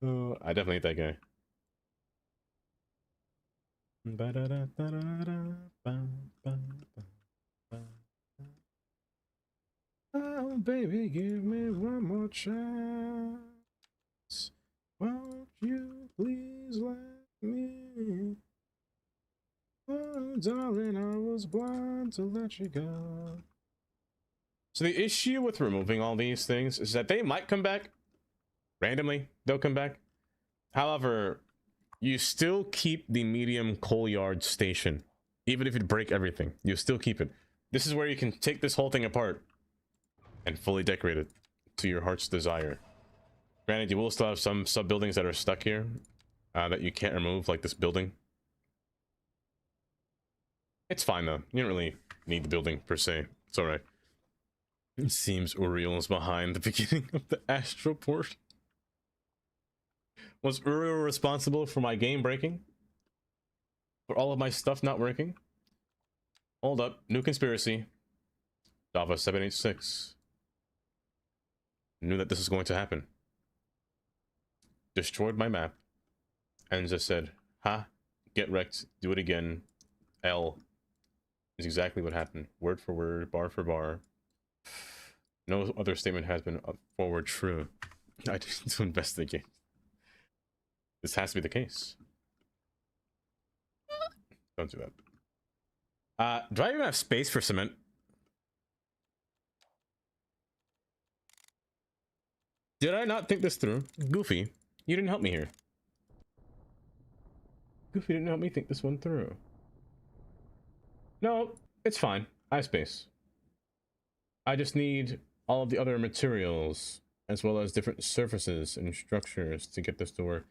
Oh, I definitely hate that guy. Oh, baby, give me one more chance. Won't you please let me? Oh, darling, I was blind to let you go. So the issue with removing all these things is that they might come back. Randomly, they'll come back. However, you still keep the medium coal yard station. Even if you break everything, you still keep it. This is where you can take this whole thing apart and fully decorate it to your heart's desire. Granted, you will still have some sub-buildings that are stuck here that you can't remove, like this building. It's fine, though. You don't really need the building, per se. It's alright. It seems Uriel is behind the beginning of the Astroport. Was Uriel responsible for my game breaking? For all of my stuff not working? Hold up. New conspiracy. Dava 786. Knew that this was going to happen. Destroyed my map. And just said, ha, get wrecked, do it again. L is exactly what happened. Word for word, bar for bar. No other statement has been forward true. I need to investigate. This has to be the case. Don't do that. Do I even have space for cement? Did I not think this through? Goofy, you didn't help me here. Goofy didn't help me think this one through. No, it's fine. I have space. I just need all of the other materials, as well as different surfaces and structures to get this to work.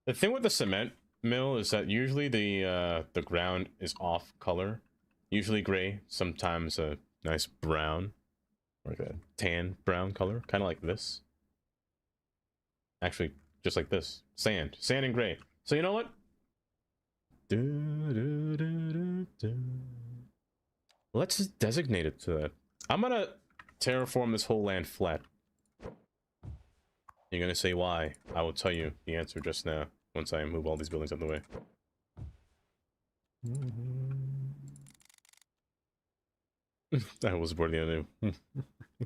The thing with the cement mill is that usually the ground is off color. Usually gray, sometimes a nice brown, or like a tan brown color, kind of like this. Actually, just like this. Sand and gray. So you know what? Let's just designate it to that. I'm gonna terraform this whole land flat. You're gonna say why? I will tell you the answer just now, once I move all these buildings out of the way. I was bored the other day.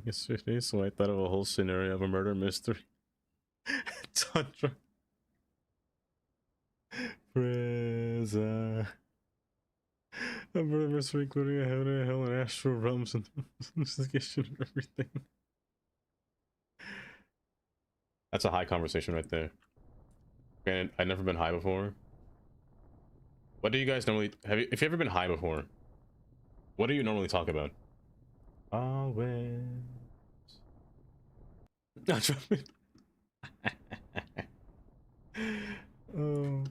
Yesterday, so I thought of a whole scenario of a murder mystery. Tundra. Preza. A murder mystery including a heaven and a hell and astral realms and investigation and everything. That's a high conversation right there. Granted, I've never been high before. What do you guys normally if you ever been high before? What do you normally talk about? Always. Oh.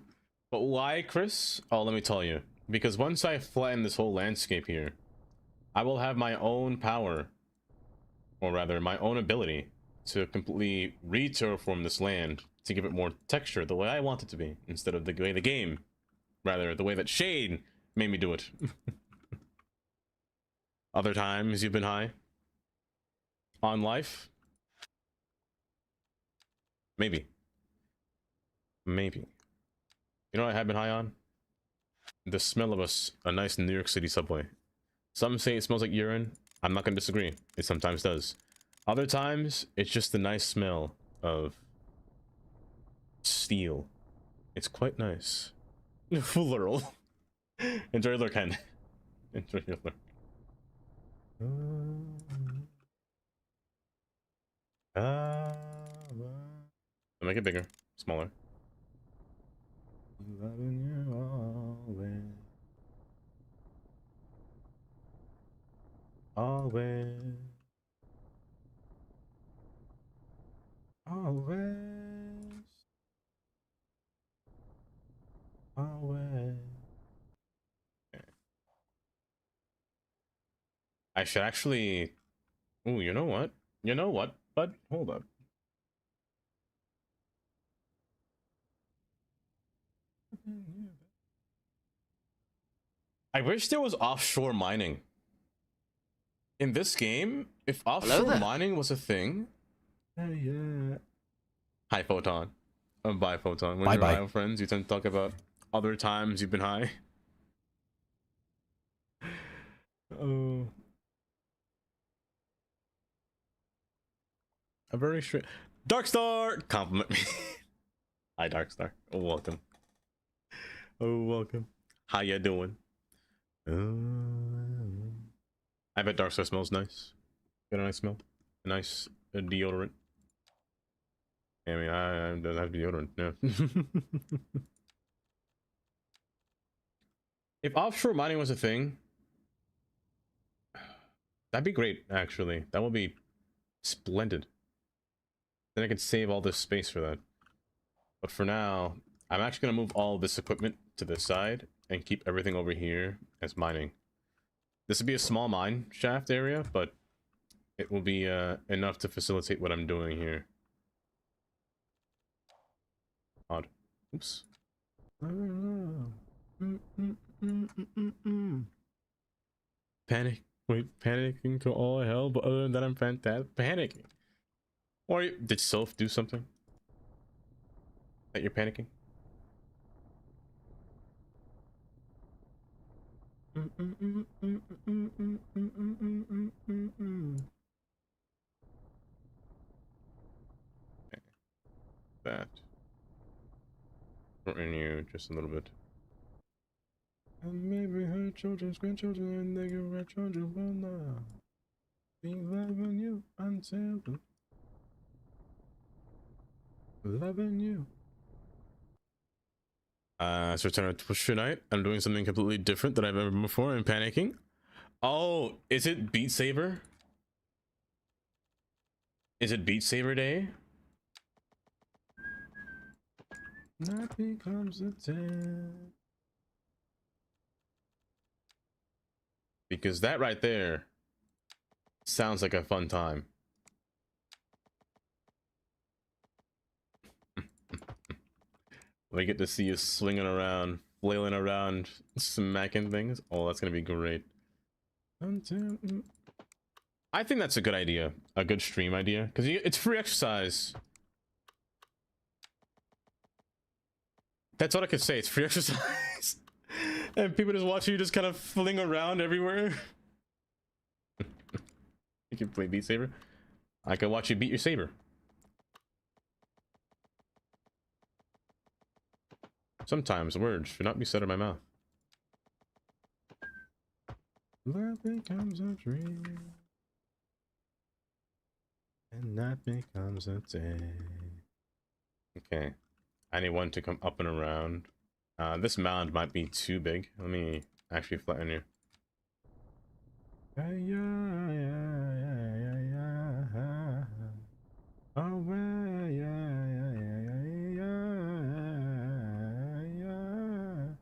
But why, Chris? Oh, let me tell you. Because once I flatten this whole landscape here, I will have my own power, or rather, my own ability to completely re-terraform this land to give it more texture the way I want it to be, instead of the way the game, rather, the way that Shade made me do it. Other times you've been high on life? Maybe. Maybe. You know what I have been high on? The smell of a nice New York City subway. Some say it smells like urine. I'm not gonna disagree. It sometimes does. Other times, it's just the nice smell of steel. It's quite nice. Plural. Enjoy your Ken. Enjoy your lurk. I'll make it bigger, smaller. Loving you always. Always. Always. Always. Okay. I should actually... Ooh, you know what? You know what? But hold up. I wish there was offshore mining. In this game, if offshore mining was a thing... yeah. Hi, Photon. Bye, Photon. When you're high with friends, you tend to talk about other times you've been high. Oh. A very straight... Darkstar! Compliment me. Hi, Darkstar. Oh, welcome. Oh, welcome. How ya doing? I bet Darkstar smells nice. Got a nice smell. A nice deodorant. I mean, I don't have deodorant, yeah. If offshore mining was a thing, that'd be great, actually. That would be splendid. Then I could save all this space for that. But for now, I'm actually going to move all this equipment to the side and keep everything over here as mining. This would be a small mine shaft area, but it will be enough to facilitate what I'm doing here. Odd. Oops. Panic. Wait, panicking to all hell, but other than that, I'm fantastic. Panicking. Or did Soph do something that you're panicking? Okay. That. Shorten you just a little bit. And maybe her children's grandchildren and their grandchildren will not be loving you until loving you. So return to Twitch tonight. I'm doing something completely different than I've ever been before. I'm panicking. Oh, is it Beat Saber? Is it Beat Saber Day? That becomes a 10. Because that right there sounds like a fun time. We get to see you swinging around, flailing around, smacking things. Oh, that's gonna be great. I think that's a good idea, a good stream idea, because it's free exercise. That's all I could say. It's free exercise, and people just watching you just kind of fling around everywhere. You can play Beat Saber. I can watch you beat your saber. Sometimes words should not be said in my mouth. Love becomes a dream, and night becomes a day. Okay, I need one to come up and around. This mound might be too big. Let me actually flatten you. Yeah, yeah, yeah, yeah, yeah, yeah. Oh, yeah, yeah, yeah, yeah, yeah, yeah.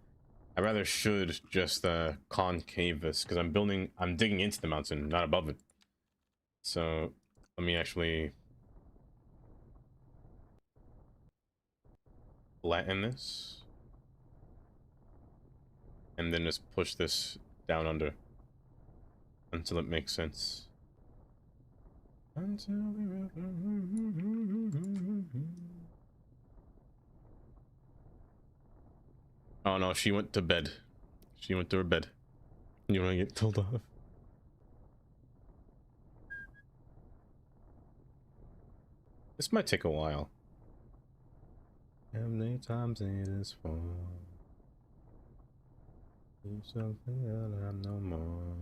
I rather should just concave this because I'm digging into the mountain, not above it. So let me actually flatten this and then just push this down under until it makes sense. Until we... Oh no, she went to bed. She went to her bed. You want to get told off? This might take a while. How many times it is for? Do something that I'm no more.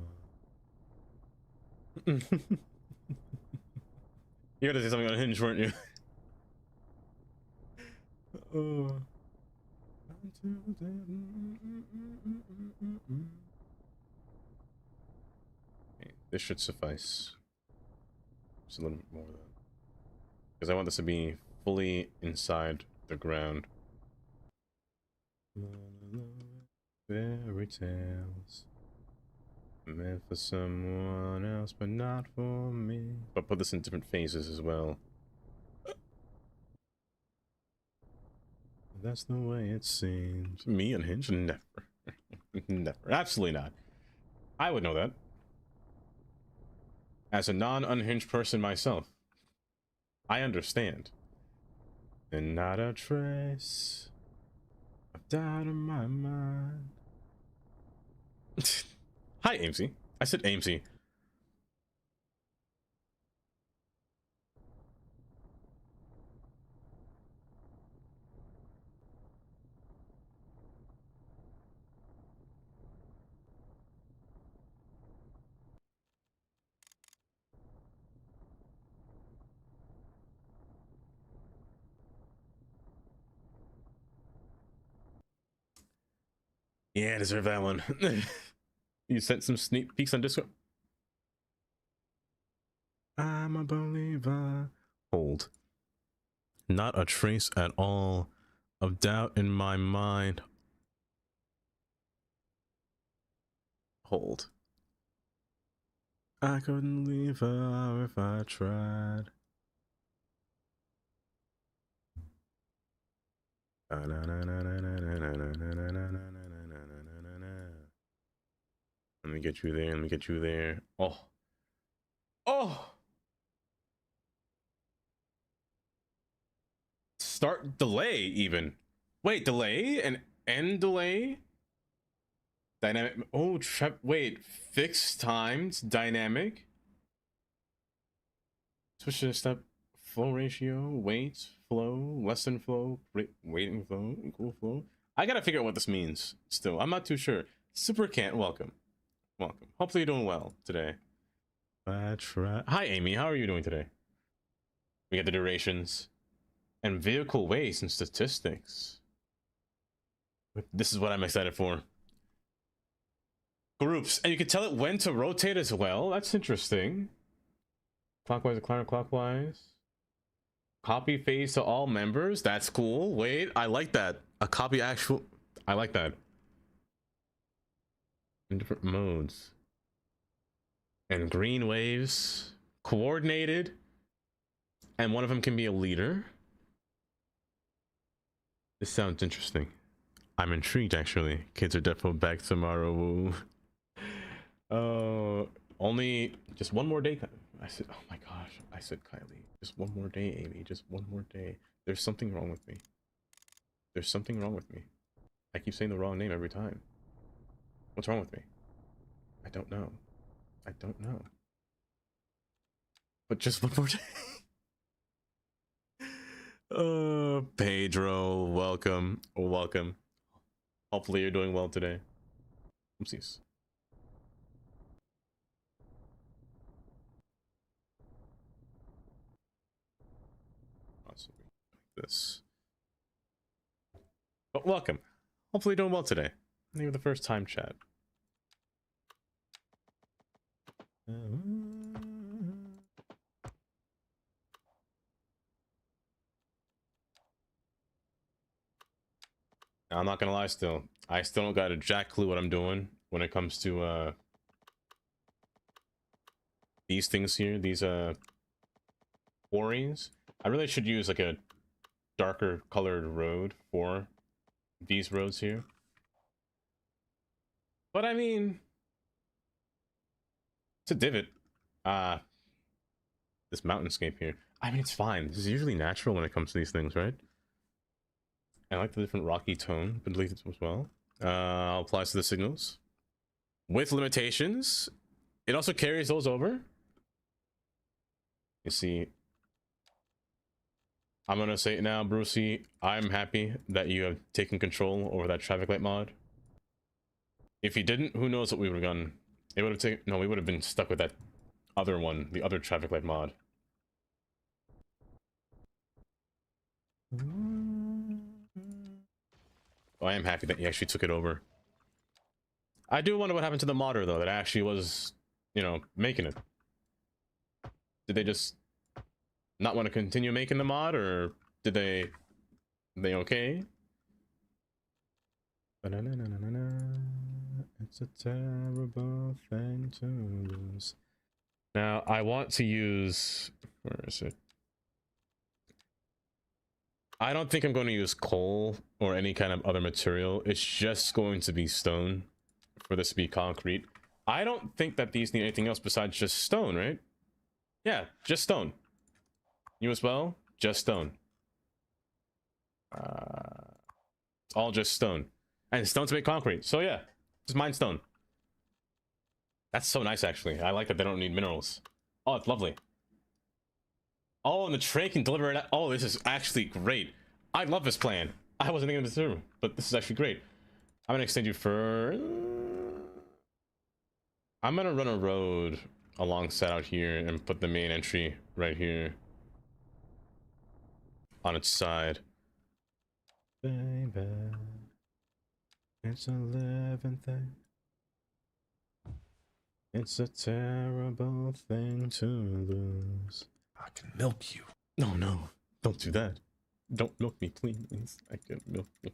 You gotta say something unhinged, weren't you? Oh. Okay, this should suffice. Just a little bit more of that. Because I want this to be fully inside the ground. Fairy tales meant for someone else, but not for me. But put this in different phases as well. That's the way it seems. Me unhinged? Never. Never. Absolutely not. I would know that. As a non-unhinged person myself, I understand. And not a trace of doubt in my mind. Hi, Amesy. I said Amesy. Yeah, I deserve that one. You sent some sneak peeks on Discord. I'm a believer. Hold. Not a trace at all of doubt in my mind. Hold. I couldn't leave her if I tried. Let me get you there. Let me get you there. Oh. Oh! Start delay, even. Wait, delay? And end delay? Dynamic. Oh, wait. Fixed times. Dynamic. Switch to step. Flow ratio. Wait. Flow. Less than flow. Waiting flow. Equal flow. I gotta figure out what this means still. I'm not too sure. Super Can't, welcome. Welcome. Hopefully you're doing well today. Hi, Amy. How are you doing today? We got the durations and vehicle weights and statistics. This is what I'm excited for. Groups, and you can tell it when to rotate as well. That's interesting. Clockwise or counterclockwise. Copy phase to all members. That's cool. Wait, I like that. A copy actual. I like that. In different modes. And green waves. Coordinated. And one of them can be a leader. This sounds interesting. I'm intrigued, actually. Kids are definitely back tomorrow. Only just one more day. I said, oh my gosh. I said, Kylie, just one more day, Amy. Just one more day. There's something wrong with me. There's something wrong with me. I keep saying the wrong name every time. What's wrong with me? I don't know. I don't know. but just one more day. Pedro, welcome. Welcome. Hopefully you're doing well today. Oopsies. Awesome. This. But welcome. Hopefully you're doing well today. I think for the first time, chat. I'm not gonna lie, I still don't got a jack clue what I'm doing when it comes to these things here, these quarries. I really should use like a darker colored road for these roads here. But I mean, it's a divot. This mountainscape here. I mean, it's fine. This is usually natural when it comes to these things, right? I like the different rocky tone beneath it as well. Applies to the signals. With limitations. It also carries those over. You see, I'm gonna say it now, Brucey. I'm happy that you have taken control over that traffic light mod. If you didn't, who knows what we would have done. It would have taken, no, we would have been stuck with that other one, the other traffic light mod. Oh, I am happy that you actually took it over. I do wonder what happened to the modder, though, that actually was, you know, making it. Did they just not want to continue making the mod, or did they okay? It's a terrible thing to lose. Now, I want to use... Where is it? I don't think I'm going to use coal or any kind of other material. It's just going to be stone for this to be concrete. I don't think that these need anything else besides just stone, right? Yeah, just stone. You as well? Just stone. It's all just stone. And stone to make concrete. So yeah, just mine stone. That's so nice, actually. I like that they don't need minerals. Oh, it's lovely. Oh, and the tray can deliver it. Oh, this is actually great. I love this plan. I wasn't thinking of this through, but this is actually great. I'm gonna extend you for... I'm gonna run a road alongside out here and put the main entry right here on its side. Baby, it's a living thing. It's a terrible thing to lose.
I can milk you.
No, no, don't do that. Don't milk me, please. I can't milk you.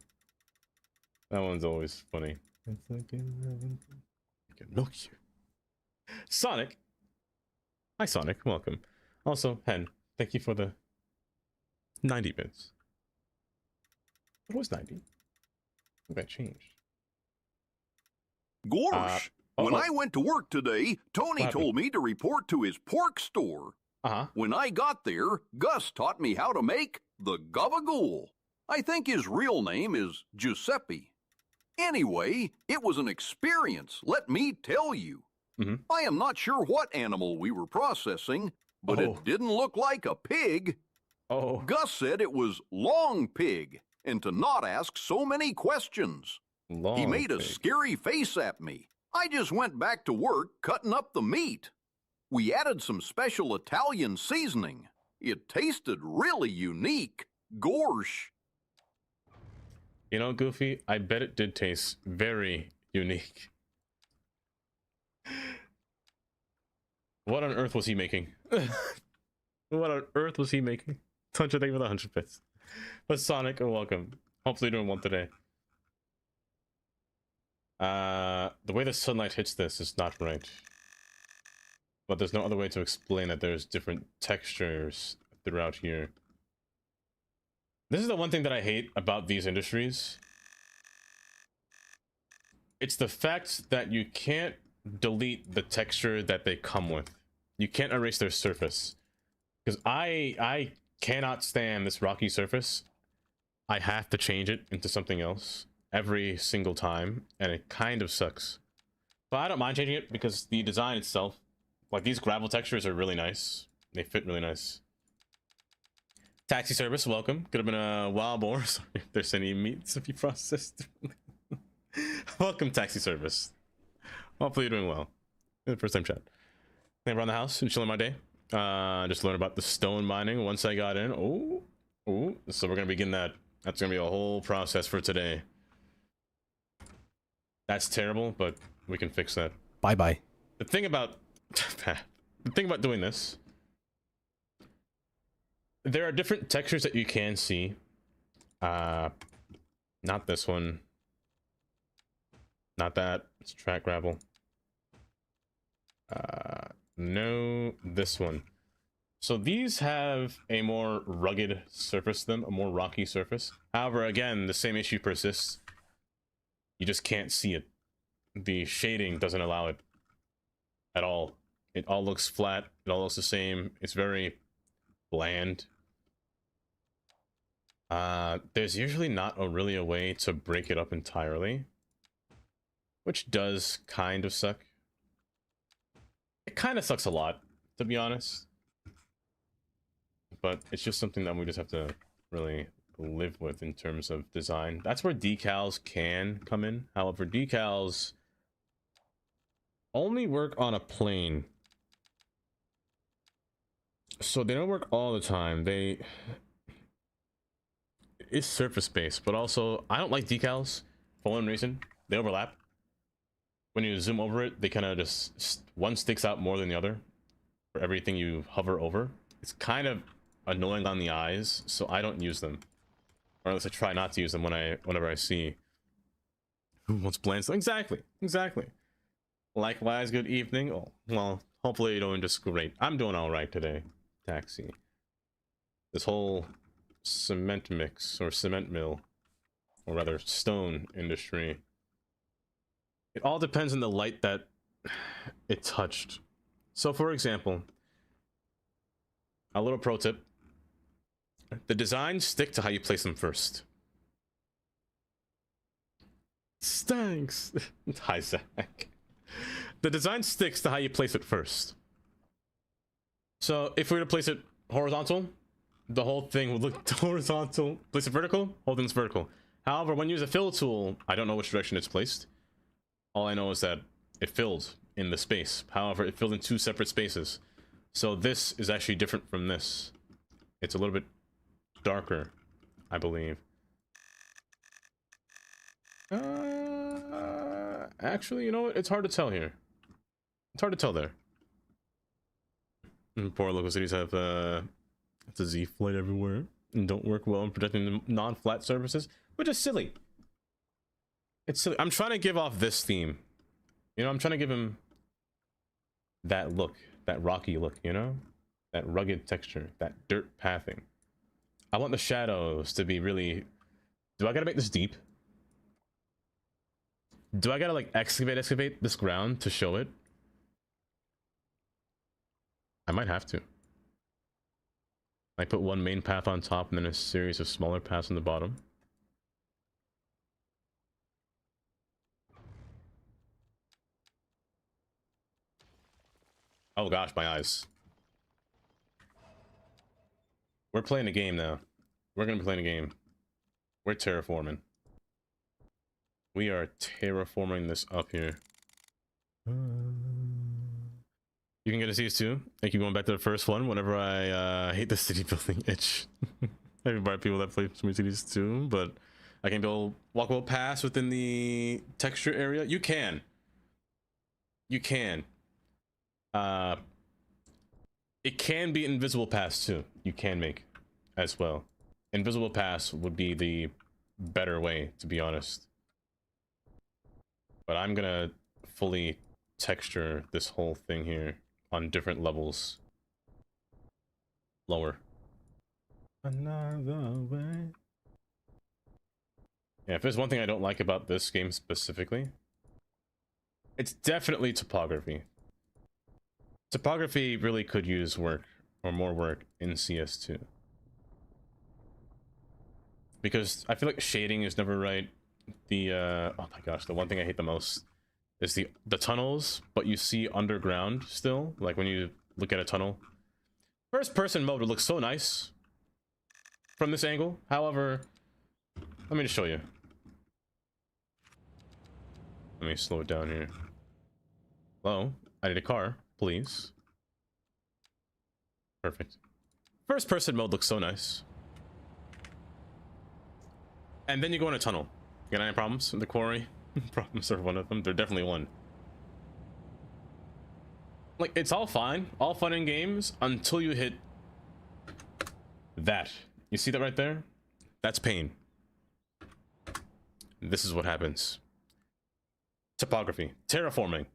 That one's always funny. It's like I can milk you. Sonic. Hi, Sonic. Welcome. Also, Hen, thank you for the 90 bits. What was 90? I got changed.
Gorsh, when I went to work today, Tony told me to report to his pork store. When I got there, Gus taught me how to make the gabagool. I think his real name is Giuseppe. Anyway, it was an experience, let me tell you. I am not sure what animal we were processing, but it didn't look like a pig. Gus said it was long pig, and to not ask so many questions. He made a scary face at me. I just went back to work cutting up the meat. We added some special Italian seasoning. It tasted really unique. Gorsh.
You know, Goofy, I bet it did taste very unique. What on earth was he making? What on earth was he making? Tuncha, thank you for the 100 bits. But Sonic, welcome. Hopefully you're doing well today. The way the sunlight hits this is not right. But there's no other way to explain that there's different textures throughout here. This is the one thing that I hate about these industries. It's the fact that you can't delete the texture that they come with. You can't erase their surface. Because I cannot stand this rocky surface. I have to change it into something else every single time, and it kind of sucks. But I don't mind changing it because the design itself, like these gravel textures are really nice. They fit really nice. Taxi service, welcome. Could have been a wild boar. Sorry if there's any meats if you processed. Welcome, taxi service. Hopefully you're doing well. First time chat. I'm around the house and chilling my day. Just learned about the stone mining once I got in. Oh, so we're gonna begin that. That's gonna be a whole process for today. That's terrible, but we can fix that.
Bye bye.
The thing about doing this, there are different textures that you can see. Not this one. Not that. It's track gravel. No, this one. So these have a more rugged surface to them, a more rocky surface. However, again, the same issue persists. You just can't see it. The shading doesn't allow it at all. It all looks flat. It all looks the same. It's very bland. There's usually not really a way to break it up entirely, which does kind of suck. It kind of sucks a lot, to be honest. But it's just something that we just have to really live with in terms of design. That's where decals can come in. However, decals only work on a plane. So they don't work all the time. It's surface based, but also I don't like decals for one reason. They overlap. When you zoom over it, they kind of just, one sticks out more than the other for everything you hover over. It's kind of annoying on the eyes, so I don't use them. Or at least I try not to use them whenever I see who wants bland stuff. Exactly. Likewise, good evening. Oh, well, hopefully you're doing just great. I'm doing all right today, Taxi. This whole cement mix, or cement mill, or rather stone industry, it all depends on the light that it touched. So for example, a little pro tip: the designs stick to how you place them first. Thanks. Hi, Zach. The design sticks to how you place it first. So if we were to place it horizontal, the whole thing would look horizontal. Place it vertical, whole thing's vertical. However, when you use a fill tool, I don't know which direction it's placed. All I know is that it filled in the space. However, it filled in two separate spaces. So this is actually different from this. It's a little bit darker, I believe. Actually, you know what? It's hard to tell here. It's hard to tell there. Poor local cities have it's a Z flight everywhere and don't work well in protecting the non-flat surfaces, which is silly. It's silly. I'm trying to give off this theme. You know, I'm trying to give him that look, that rocky look, you know? That rugged texture, that dirt pathing. I want the shadows to be really... Do I gotta make this deep? Do I gotta like excavate this ground to show it? I might have to. I put one main path on top and then a series of smaller paths on the bottom. Oh gosh, my eyes. We're playing a game now. We're gonna be playing a game. We're terraforming. We are terraforming this up here. You can get a CS too. I keep going back to the first one whenever I hate the city building itch. Everybody, people that play some cities too, but I can build walkable paths within the texture area. You can. You can. It can be invisible paths too. You can make as well. Invisible paths would be the better way, to be honest. But I'm gonna fully texture this whole thing here on different levels. Lower. Another way. Yeah, if there's one thing I don't like about this game specifically, it's definitely topography. Topography really could use work, or more work, in CS2. Because I feel like shading is never right. The oh my gosh, the one thing I hate the most is the tunnels, but you see underground still, like when you look at a tunnel. First person mode would look so nice from this angle. However, let me just show you. Let me slow it down here. Hello, I need a car, please. Perfect. First person mode looks so nice. And then you go in a tunnel. You got any problems with the quarry? Problems are one of them. They're definitely one. Like, it's all fine, all fun in games until you hit that. You see that right there? That's pain. This is what happens. Topography, terraforming.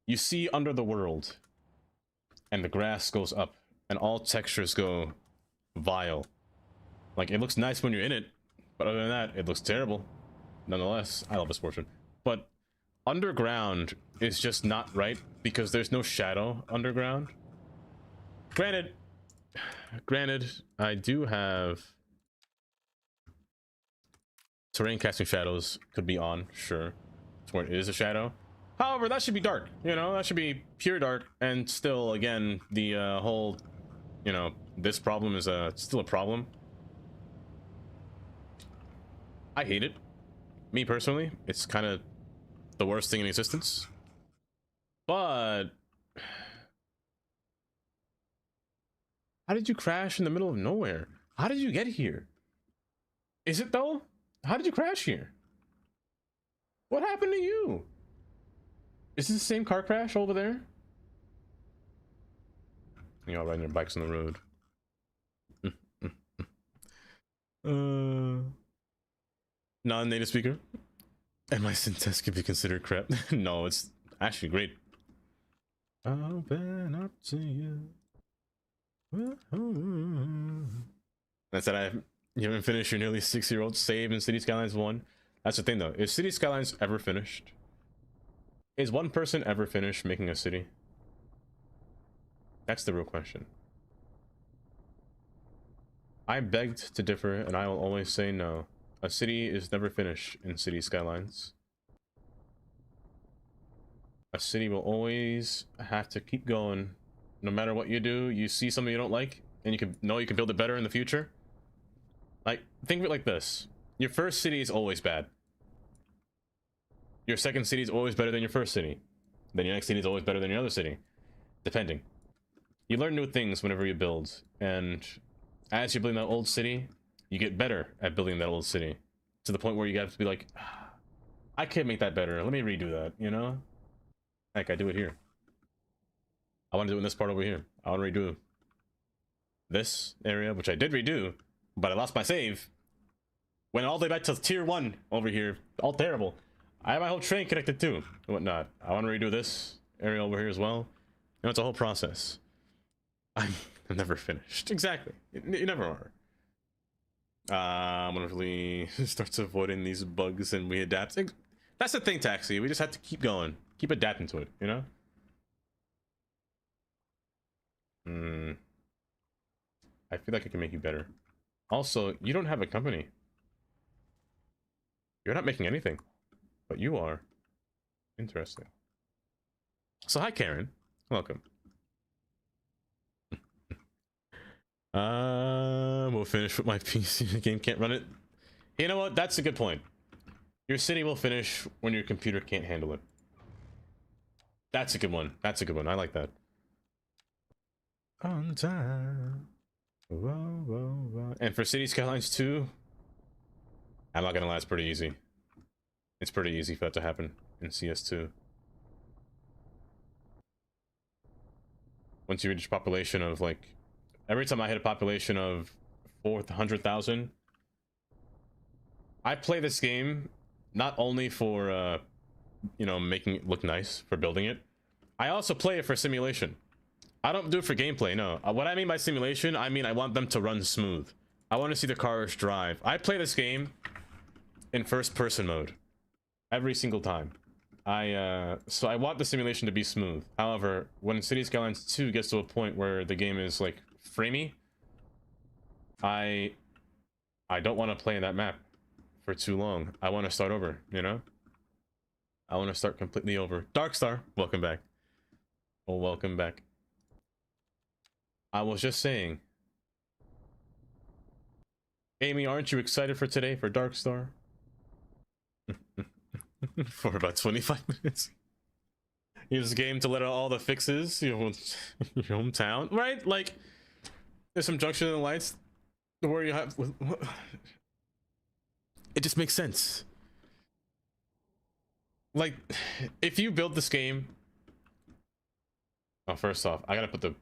You see under the world, and the grass goes up, and all textures go vile. Like, it looks nice when you're in it, but other than that, it looks terrible. Nonetheless, I love this portion. But underground is just not right because there's no shadow underground. Granted, I do have terrain casting shadows could be on, sure. It's where it is a shadow. However, that should be dark, you know, that should be pure dark. And still, again, the whole, you know, this problem is still a problem. I hate it. Me personally, it's kind of the worst thing in existence. But how did you crash in the middle of nowhere? How did you get here? Is it though? How did you crash here? What happened to you? Is this the same car crash over there? Y'all riding your bikes on the road. Non-native speaker. And my syntax could be considered crap. No, it's actually great. Open up to you. That's that you haven't finished your nearly 6-year-old save in City Skylines 1. That's the thing though. Is City Skylines ever finished? Is one person ever finished making a city? That's the real question. I begged to differ, and I will always say no. A city is never finished in City Skylines. A city will always have to keep going. No matter what you do, you see something you don't like, and you can know you can build it better in the future. Like, think of it like this. Your first city is always bad. Your second city is always better than your first city. Then your next city is always better than your other city. Depending. You learn new things whenever you build, and as you're building that old city, you get better at building that old city. To the point where you have to be like, I can make that better. Let me redo that, you know? Heck, I do it here. I want to do it in this part over here. I want to redo this area, which I did redo, but I lost my save. Went all the way back to tier 1 over here. All terrible. I have my whole train connected too, and whatnot. I want to redo this area over here as well. You know, it's a whole process. I'm never finished. Exactly. You never are. Wonderfully starts avoiding these bugs and we adapt. That's the thing, Taxi. We just have to keep going. Keep adapting to it, you know? I feel like I can make you better. Also, you don't have a company. You're not making anything. But you are. Interesting. So hi, Karen. Welcome. We'll finish with my PC. The game can't run it. You know what? That's a good point. Your city will finish when your computer can't handle it. That's a good one. That's a good one. I like that. On time. Whoa, whoa, whoa. And for City Skylines 2, I'm not gonna lie, it's pretty easy. It's pretty easy for that to happen in CS2. Once you reach a population of like, every time I hit a population of 400,000, I play this game not only for you know, making it look nice, for building it. I also play it for simulation. I don't do it for gameplay, no. What I mean by simulation, I mean I want them to run smooth. I want to see the cars drive. I play this game in first person mode every single time. So I want the simulation to be smooth. However, when City Skylines 2 gets to a point where the game is like framey, I don't want to play that map for too long. I want to start over, you know? I want to start completely over. Darkstar, welcome back. Well, welcome back. I was just saying. Amy, aren't you excited for today for Darkstar? For about 25 minutes. Use the game to let out all the fixes, your hometown, right? Like, there's some junction in the lights where you have. It just makes sense. Like, if you build this game. Oh, first off, I gotta put the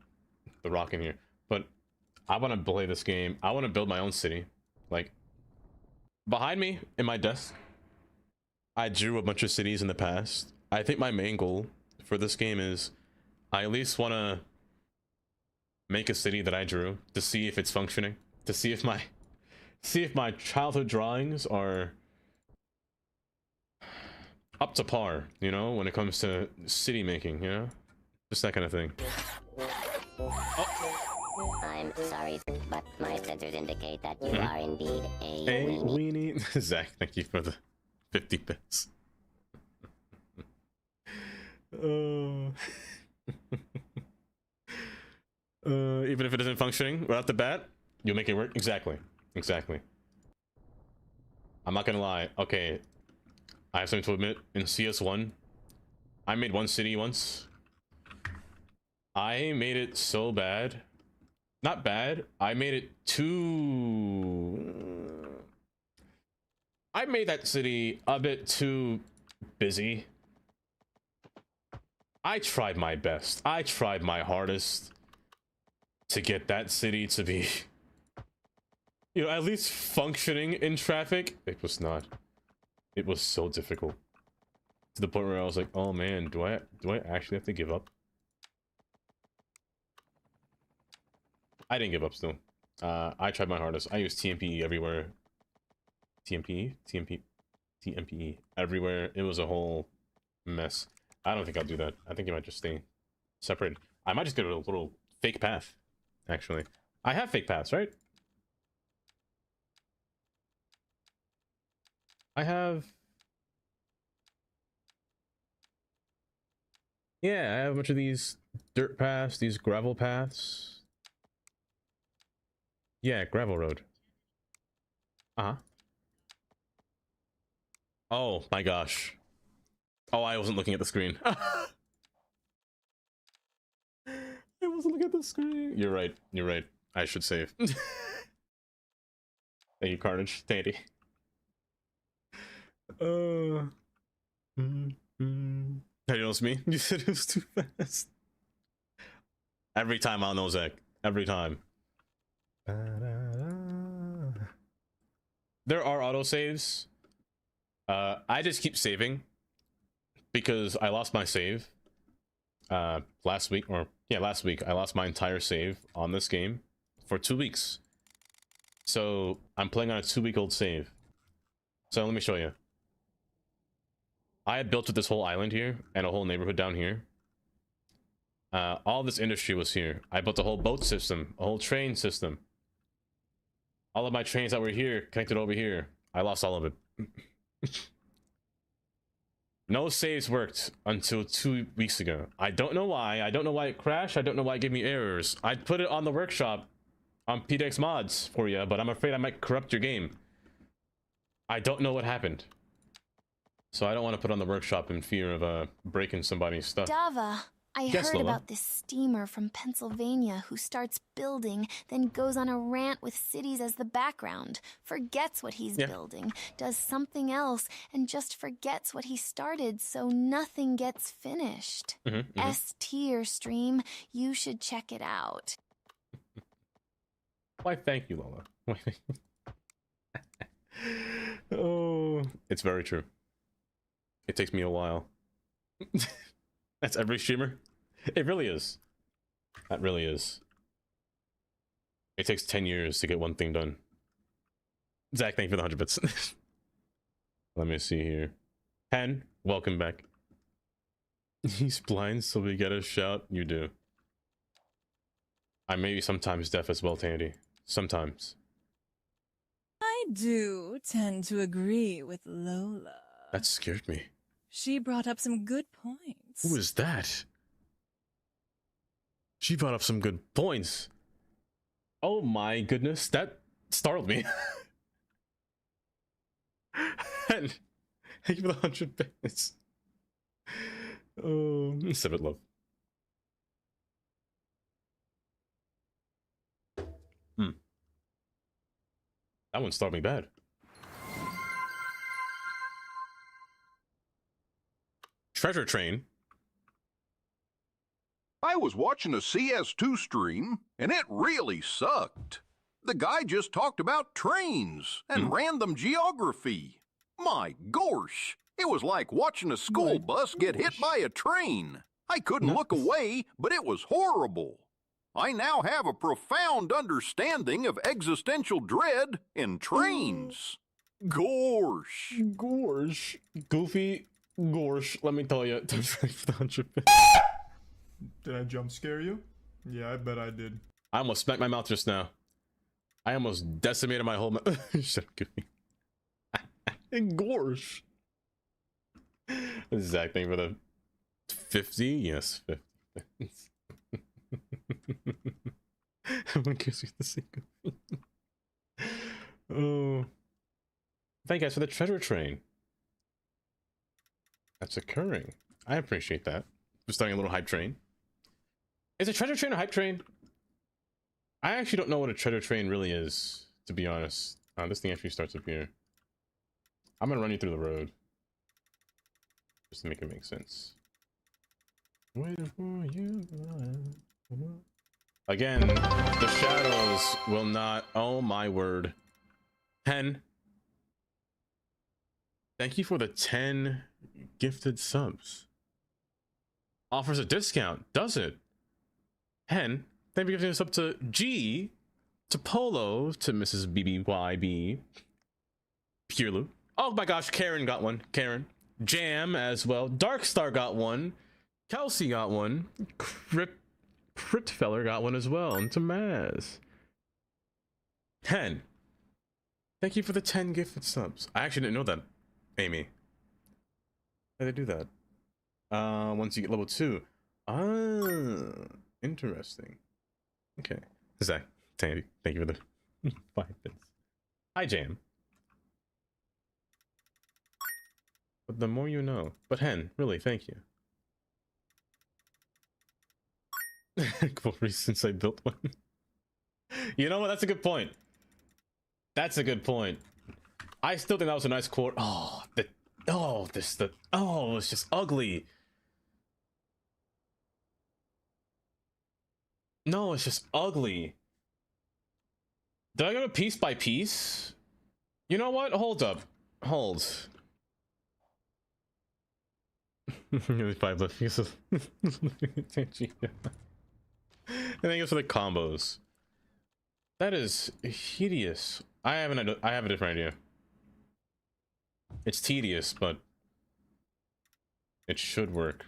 rock in here. But I want to play this game. I want to build my own city. Like, behind me in my desk, I drew a bunch of cities in the past. I think my main goal for this game is I at least want to make a city that I drew to see if it's functioning, to see if my childhood drawings are up to par, you know, when it comes to city making, you know, just that kind of thing.
I'm sorry, but my sensors indicate that you are indeed a
weenie. Zach, thank you for the 50 bits. Even if it isn't functioning right off the bat, you'll make it work. Exactly. I'm not gonna lie. Okay, I have something to admit. In CS1, I made one city once. I made it so bad. Not bad. I made it too... I made that city a bit too busy. I tried my best. I tried my hardest to get that city to be, you know, at least functioning in traffic. It was not. It was so difficult. To the point where I was like, oh man, do I actually have to give up? I didn't give up still. I tried my hardest. I used TMPE everywhere. TMPE everywhere. It was a whole mess. I don't think I'll do that. I think it might just stay separated. I might just get a little fake path, actually. I have fake paths, right? I have... Yeah, I have a bunch of these dirt paths, these gravel paths. Yeah, gravel road. Uh-huh. Oh my gosh. Oh, I wasn't looking at the screen. I wasn't looking at the screen. You're right. I should save. Thank you, Carnage. Thank you. How do you know it's me? You said it was too fast. Every time I'll know, Zach. Every time. There are autosaves. I just keep saving because I lost my save last week I lost my entire save on this game for 2 weeks. So I'm playing on a 2-week-old save. So let me show you. I had built with this whole island here and a whole neighborhood down here. All this industry was here. I built a whole boat system, a whole train system. All of my trains that were here connected over here. I lost all of it. No saves worked until 2 weeks ago. I don't know why. I don't know why it crashed. I don't know why it gave me errors. I'd put it on the workshop on PDX mods for you, but I'm afraid I might corrupt your game. I don't know what happened. So I don't want to put on the workshop in fear of breaking somebody's stuff.
Dava, I
Yes,
heard
Lola.
about this steamer from Pennsylvania who starts building, then goes on a rant with cities as the background, forgets what he's building, does something else, and just forgets what he started so nothing gets finished. S-tier stream, you should check it out.
Why, thank you, Lola. Oh, it's very true. It takes me a while. That's every streamer. It really is. That really is. It takes 10 years to get one thing done. Zach, thank you for the 100 bits. Let me see here. Pen, welcome back. He's blind, so we get a shout. You do. I may be sometimes deaf as well, Tandy. Sometimes.
I do tend to agree with Lola.
That scared me.
She brought up some good points.
Who is that? She brought up some good points. Oh my goodness, that startled me. And thank you for the 100 bits. Oh, sip it, love. That one startled me bad. Treasure Train.
I was watching a CS2 stream, and it really sucked. The guy just talked about trains and random geography. My gosh, it was like watching a school bus get hit by a train. I couldn't look away, but it was horrible. I now have a profound understanding of existential dread in trains. Gorsh.
Gorsh. Goofy. Gorsh. Let me tell you.
Did I jump scare you? Yeah, I bet I did.
I almost smacked my mouth just now. I almost decimated my whole mouth. Shut up, Goofy. Gorsh. Exact thing for the 50? Yes, 50. Everyone gives you the same Goofy. Oh. Thank you guys for the treasure train. That's occurring. I appreciate that. We're starting a little hype train. Is a treasure train a hype train? I actually don't know what a treasure train really is, to be honest. This thing actually starts up here. I'm gonna run you through the road. Just to make it make sense. Waiting for you. Again, the shadows will not. Oh my word. 10. Thank you for the 10 gifted subs. Offers a discount, does it? 10. Thank you for giving us up to G, to Polo, to Mrs. BBYB, Purelu. Oh my gosh, Karen got one. Karen. Jam as well. Darkstar got one. Kelsey got one. Cryptfeller got one as well. And to Maz. 10. Thank you for the 10 gifted subs. I actually didn't know that, Amy. How did they do that? Once you get level 2. Ah, interesting. Okay. Zach, Tandy, thank you for the 5 bits. Hi, Jam. But the more you know. But Hen, really, thank you. Since I built one. You know what? That's a good point. That's a good point. I still think that was a nice quote. Oh, it's just ugly. No, it's just ugly. Did I go piece by piece? You know what? Hold up. Hold. Only 5 left. And then goes for the combos. That is hideous. I have a different idea. It's tedious, but it should work.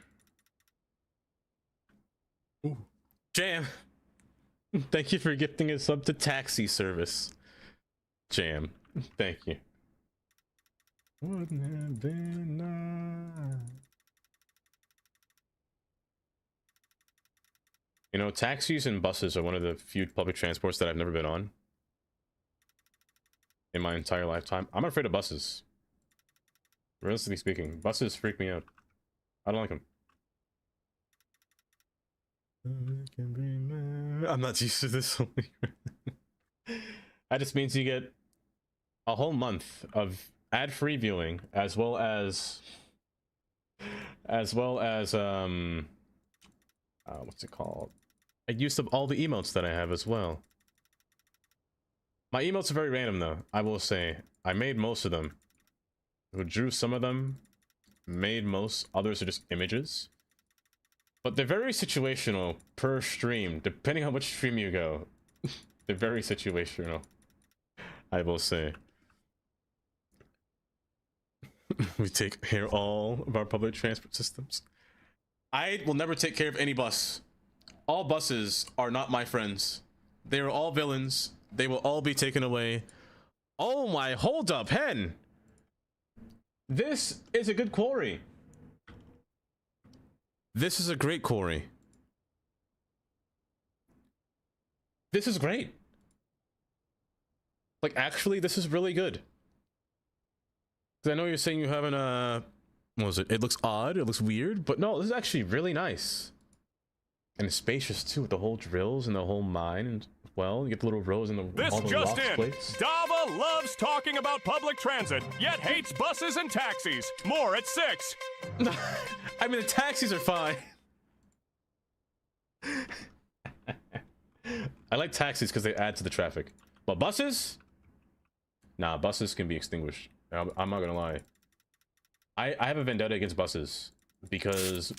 Ooh. Jam! Thank you for gifting us up to taxi service. Jam. Thank you. Wouldn't have been nice. You know, taxis and buses are one of the few public transports that I've never been on in my entire lifetime. I'm afraid of buses. Realistically speaking, buses freak me out. I don't like them. I'm not used to this. That just means you get a whole month of ad-free viewing, as well as what's it called? A use of all the emotes that I have as well. My emotes are very random though, I will say. I made most of them. Who drew some of them, made most, others are just images. But they're very situational per stream, depending on which stream you go. They're very situational, I will say. We take care of all of our public transport systems. I will never take care of any bus. All buses are not my friends. They are all villains. They will all be taken away. Oh my, hold up, Hen! This is a good quarry. This is a great quarry. This is great. Like, actually, this is really good. Because I know you're saying you haven't, what was it? It looks odd, it looks weird, but no, this is actually really nice. And it's spacious, too, with the whole drills and the whole mine, and, well, you get the little rows and all the
just
rocks
in.
plates.
Dava loves talking about public transit, yet hates buses and taxis. More at 6.
I mean, the taxis are fine. I like taxis because they add to the traffic. But buses? Nah, buses can be extinguished. I'm not gonna lie. I have a vendetta against buses because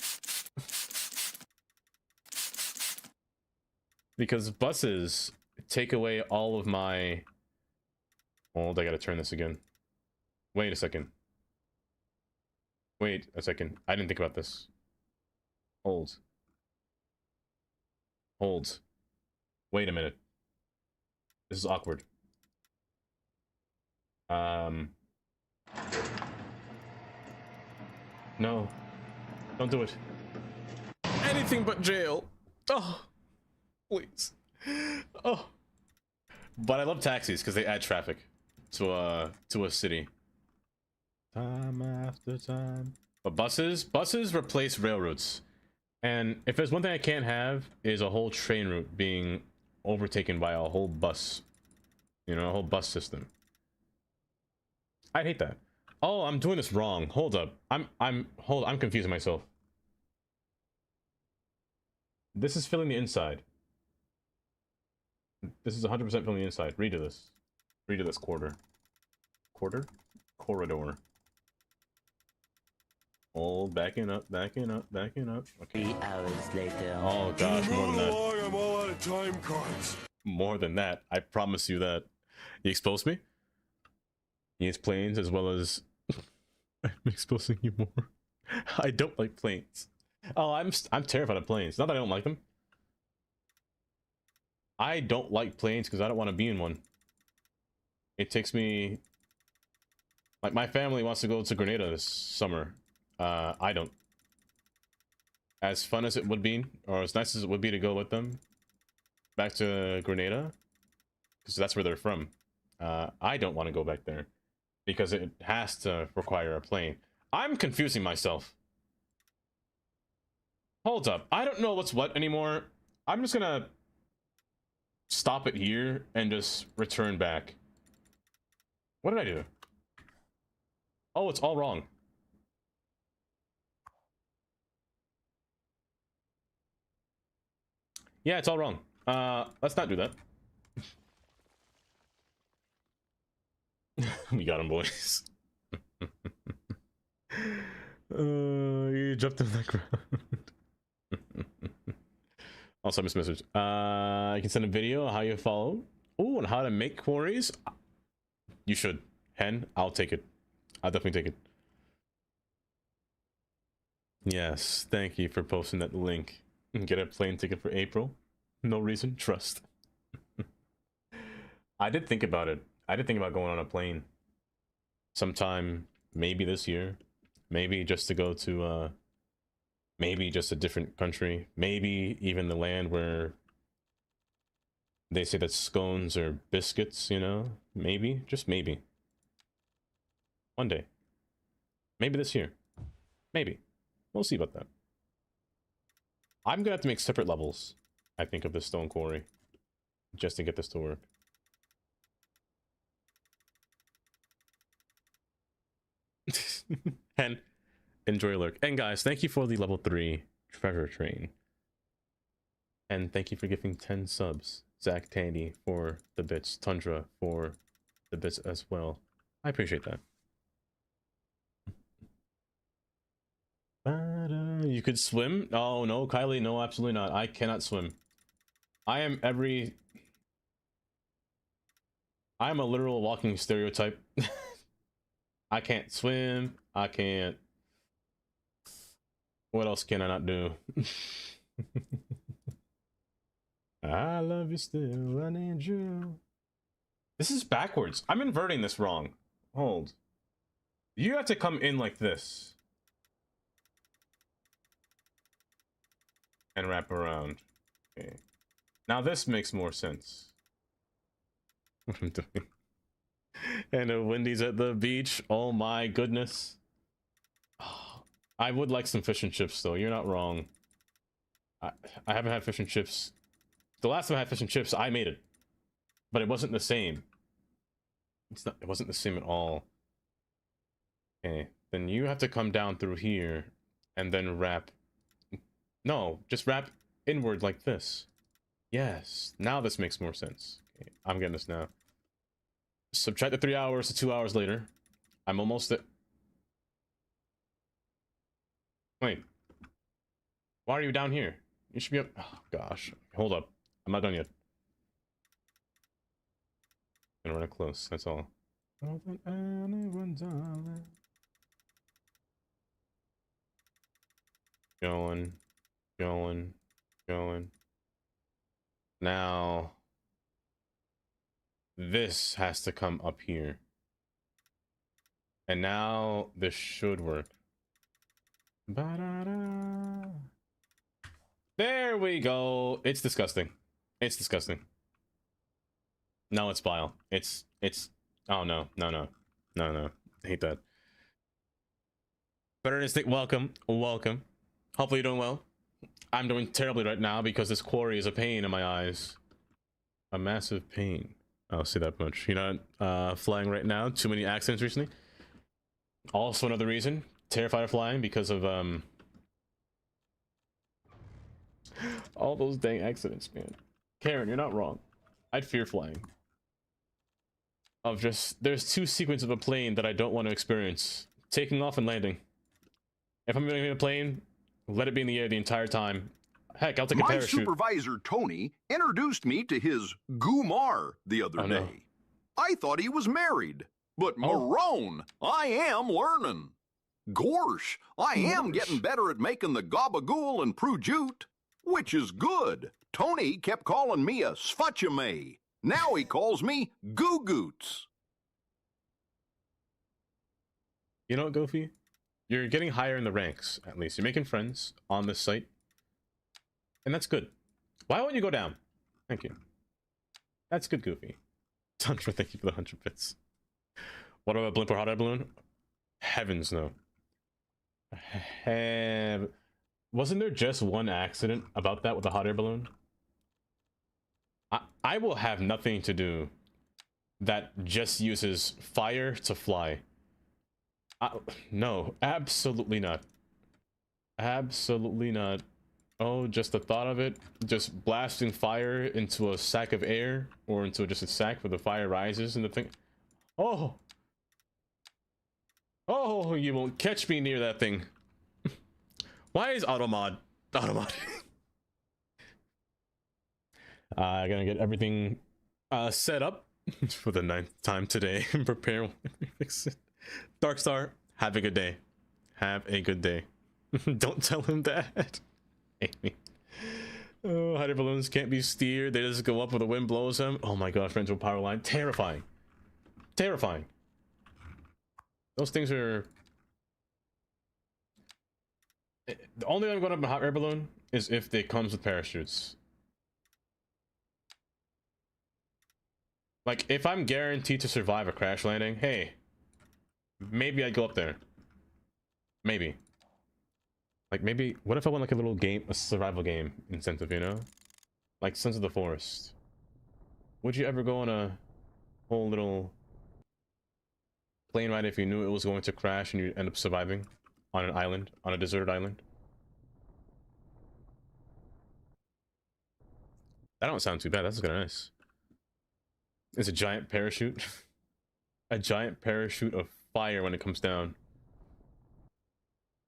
buses take away all of my. Hold, I gotta turn this again. Wait a second. Wait a second. I didn't think about this. Hold. Hold. Wait a minute. This is awkward. No. Don't do it. Anything but jail. Oh. Please. Oh. But I love taxis because they add traffic to a city. Time after time. But buses replace railroads. And if there's one thing I can't have is a whole train route being overtaken by a whole bus. You know, a whole bus system. I'd hate that. Oh, I'm doing this wrong. Hold up. I'm confusing myself. This is filling the inside. This is 100% filling the inside. Redo this. Redo this quarter. Quarter? Corridor. Oh, backing up, backing up, backing up. Okay.
3 hours later.
Oh gosh, more than that.
I'm all out of time cards.
More than that. I promise you that. You exposed me? He has planes as well as I'm exposing you more. I don't like planes. Oh, I'm terrified of planes. Not that I don't like them. I don't like planes because I don't want to be in one. It takes me. Like, my family wants to go to Grenada this summer. I don't. As fun as it would be, or as nice as it would be to go with them back to Grenada, because that's where they're from. I don't want to go back there because it has to require a plane. I'm confusing myself. Hold up. I don't know what's what anymore. I'm just gonna stop it here and just return back. What did I do? Oh, it's all wrong. Yeah, it's all wrong. Let's not do that. We got him, boys. You jumped in the ground. Also, I missed a message. You can send a video how you follow. Ooh, and how to make quarries. You should. Hen, I'll take it. I'll definitely take it. Yes, thank you for posting that link. Get a plane ticket for April. No reason, trust. I did think about it. I did think about going on a plane sometime, maybe this year. Maybe just to go to, maybe just a different country. Maybe even the land where they say that scones are biscuits, you know? Maybe, just maybe. One day. Maybe this year. Maybe. We'll see about that. I'm gonna have to make separate levels, I think, of this stone quarry, just to get this to work. And enjoy your lurk. And guys, thank you for the level 3 treasure train. And thank you for giving 10 subs. Zach Tandy for the bits. Tundra for the bits as well. I appreciate that. You could swim? Oh no, Kylie, no, absolutely not. I cannot swim. I am a literal walking stereotype. I can't swim. I can't. What else can I not do? I love you still, I need you. This is backwards. I'm inverting this wrong. Hold. You have to come in like this. And wrap around. Okay. Now this makes more sense. What I'm doing. And a Wendy's at the beach. Oh my goodness. I would like some fish and chips though. You're not wrong. I haven't had fish and chips. The last time I had fish and chips, I made it, but it wasn't the same. It wasn't the same at all. Okay, then you have to come down through here and then wrap. No, just wrap inward like this. Yes, now this makes more sense. Okay, I'm getting this now. Subtract the 3 hours to 2 hours later. I'm almost at. Wait. Why are you down here? You should be up. Oh, gosh. Hold up. I'm not done yet. I'm gonna run it close. That's all. Going. Going. Going. Now. This has to come up here. And now this should work. Ba-da-da. There we go. It's disgusting. It's disgusting. No, it's vile. It's oh no. No. I hate that. Better Instinct, welcome. Hopefully you're doing well. I'm doing terribly right now because this quarry is a pain in my eyes. A massive pain. I'll say that much. You're not flying right now. Too many accidents recently. Also another reason. Terrified of flying because of all those dang accidents, man. Karen, you're not wrong. I'd fear flying. There's two sequences of a plane that I don't want to experience. Taking off and landing. If I'm getting in a plane, let it be in the air the entire time. Heck, I'll take a parachute.
My supervisor, Tony, introduced me to his Gumar the other day.
No.
I thought he was married. But Marone, I am learning. Gorsh, I am getting better at making the gabagool and prosciutto, which is good. Tony kept calling me a sfutchame. Now he calls me Goo-Goots.
You know what, Goofy? You're getting higher in the ranks, at least. You're making friends on this site. And that's good. Why won't you go down? Thank you. That's good, Goofy. Tundra, thank you for the 100 bits. What about Blimp or Hot Air Balloon? Heavens no. Wasn't there just one accident about that with the hot air balloon? I will have nothing to do that just uses fire to fly. No, absolutely not. Absolutely not. Oh, just the thought of it, just blasting fire into a sack of air or into just a sack where the fire rises and the thing. Oh, you won't catch me near that thing. Why is automod? I'm gonna get everything set up for the 9th time today and prepare when we fix it. Darkstar, have a good day. Have a good day. Don't tell him that. Amy. Oh, hot air balloons can't be steered. They just go up when the wind blows them. Oh my god, friends with power line. Terrifying. Terrifying. Those things are... The only way I'm going up in a hot air balloon is if it comes with parachutes. Like, if I'm guaranteed to survive a crash landing, hey, maybe I'd go up there. Maybe. Like, maybe, what if I want like a little game, a survival game incentive, you know? Like Sons of the Forest. Would you ever go on a whole little plane ride if you knew it was going to crash and you end up surviving on an island, on a deserted island? That don't sound too bad. That's kind of nice. It's a giant parachute. A giant parachute of fire when it comes down.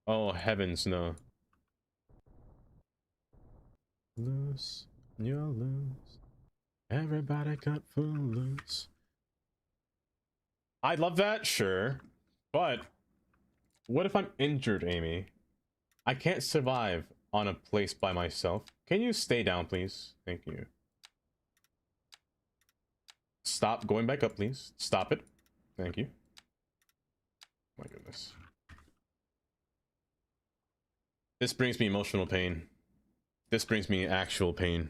Oh heavens, no. Loose, you're loose. Everybody got full loose. I love that, sure. But what if I'm injured, Amy? I can't survive on a place by myself. Can you stay down, please? Thank you. Stop going back up, please. Stop it. Thank you. My goodness. This brings me emotional pain. This brings me actual pain.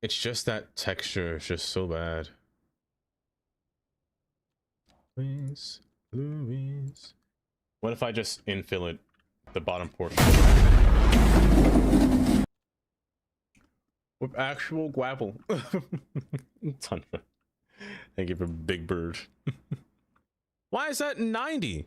It's just that texture is just so bad. Louise, Louise. What if I just infill it, the bottom portion? With actual gravel. Tundra. Thank you for Big Bird. Why is that 90?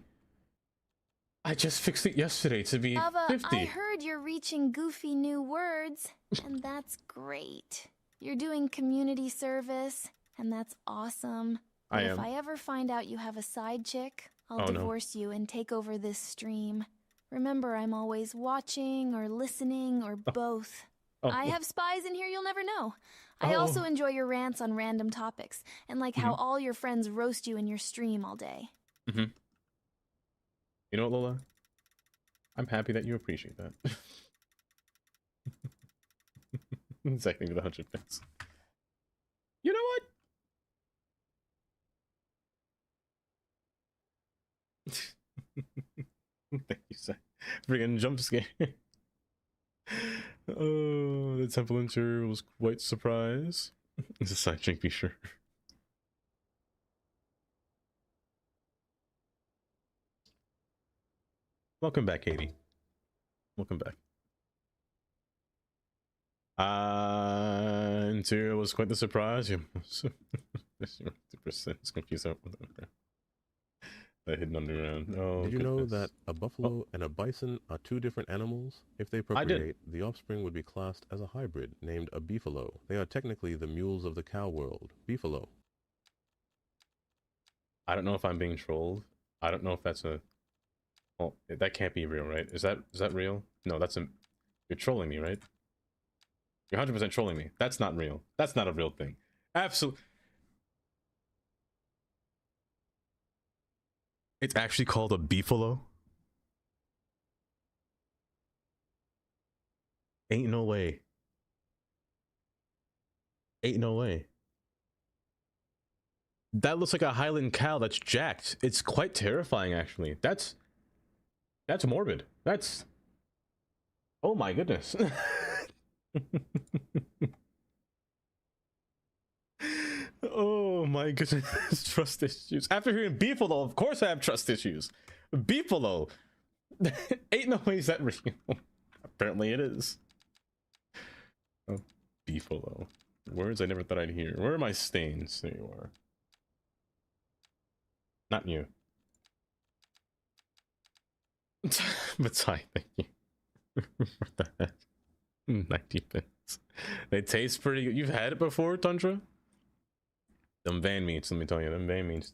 I just fixed it yesterday to be
Ava,
50.
I heard you're reaching goofy new words, and that's great. You're doing community service, and that's awesome. But if I ever find out you have a side chick, I'll divorce you and take over this stream. Remember, I'm always watching or listening or both. I have spies in here you'll never know. I also enjoy your rants on random topics, and like how all your friends roast you in your stream all day.
You know what, Lola? I'm happy that you appreciate that. Exactly with 100 bits. You know what? Thank you, sir. Friggin' jump scare. Oh, the temple interior was quite surprise. It's a side chick, be sure. Welcome back, Katie. Welcome back. Interior was quite the surprise. You 50% is confused out with that hidden underground. Oh,
did you know that a buffalo and a bison are two different animals? If they procreate, the offspring would be classed as a hybrid named a beefalo. They are technically the mules of the cow world. Beefalo.
I don't know if I'm being trolled. I don't know if that's a... Well, that can't be real, right? Is that real? No, that's a... You're trolling me, right? You're 100% trolling me. That's not real. That's not a real thing. Absolutely. It's actually called a beefalo? Ain't no way. Ain't no way. That looks like a Highland cow that's jacked. It's quite terrifying, actually. That's morbid. That's... Oh my goodness. Oh my goodness. Trust issues. After hearing beefalo, of course I have trust issues. Beefalo. Ain't no way is that real. Apparently it is. Oh, beefalo. Words I never thought I'd hear. Where are my stains? There you are. Not you. But hi, thank you. For that. 90 pence. They taste pretty good. You've had it before, Tundra? Them van meats, let me tell you, them van meats.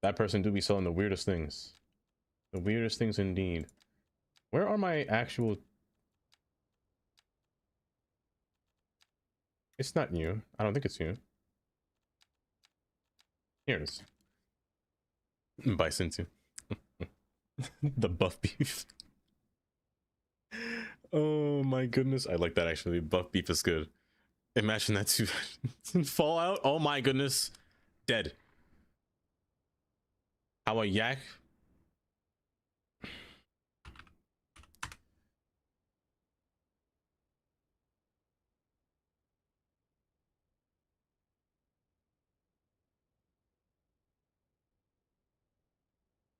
That person do be selling the weirdest things. The weirdest things indeed. Where are my actual... It's not you. I don't think it's you. Here it is. Bison too. The buff beef. Oh my goodness. I like that actually. Buff beef is good. Imagine that too. Fallout. Oh my goodness. Dead. How a yak?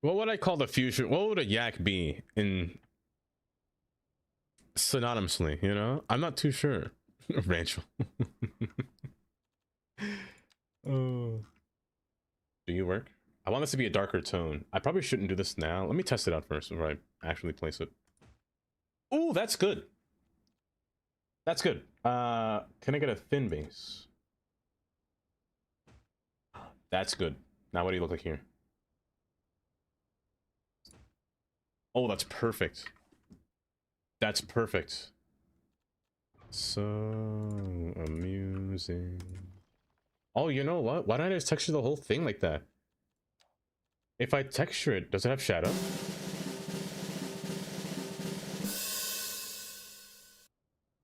What would I call the future? What would a yak be in synonymously, you know? I'm not too sure. Rancho. Oh. Do you work? I want this to be a darker tone. I probably shouldn't do this now. Let me test it out first before I actually place it. Ooh, that's good. That's good. Can I get a thin base? That's good. Now what do you look like here? Oh, that's perfect. That's perfect. So amusing. Oh, you know what? Why don't I just texture the whole thing like that? If I texture it, does it have shadow?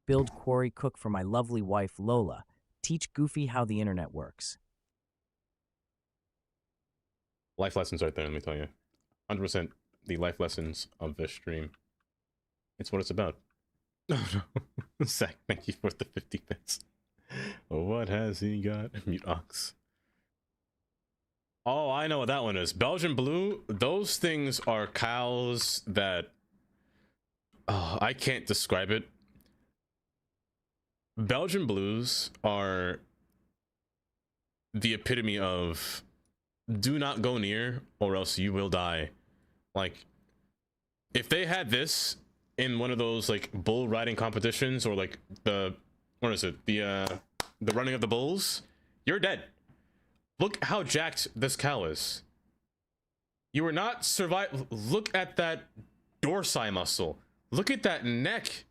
Build, quarry, cook for my lovely wife, Lola. Teach Goofy how the internet works.
Life lessons right there, let me tell you. 100% the life lessons of this stream. It's what it's about. Oh no. Zach, thank you for the 50 bits. What has he got? Mute ox. Oh, I know what that one is. Belgian blue, those things are cows that... Oh, I can't describe it. Belgian blues are the epitome of do not go near or else you will die. Like, if they had this in one of those like bull riding competitions or like the, what is it, the running of the bulls, you're dead. Look how jacked this cow is. You are not survive. Look at that dorsi muscle. Look at that neck.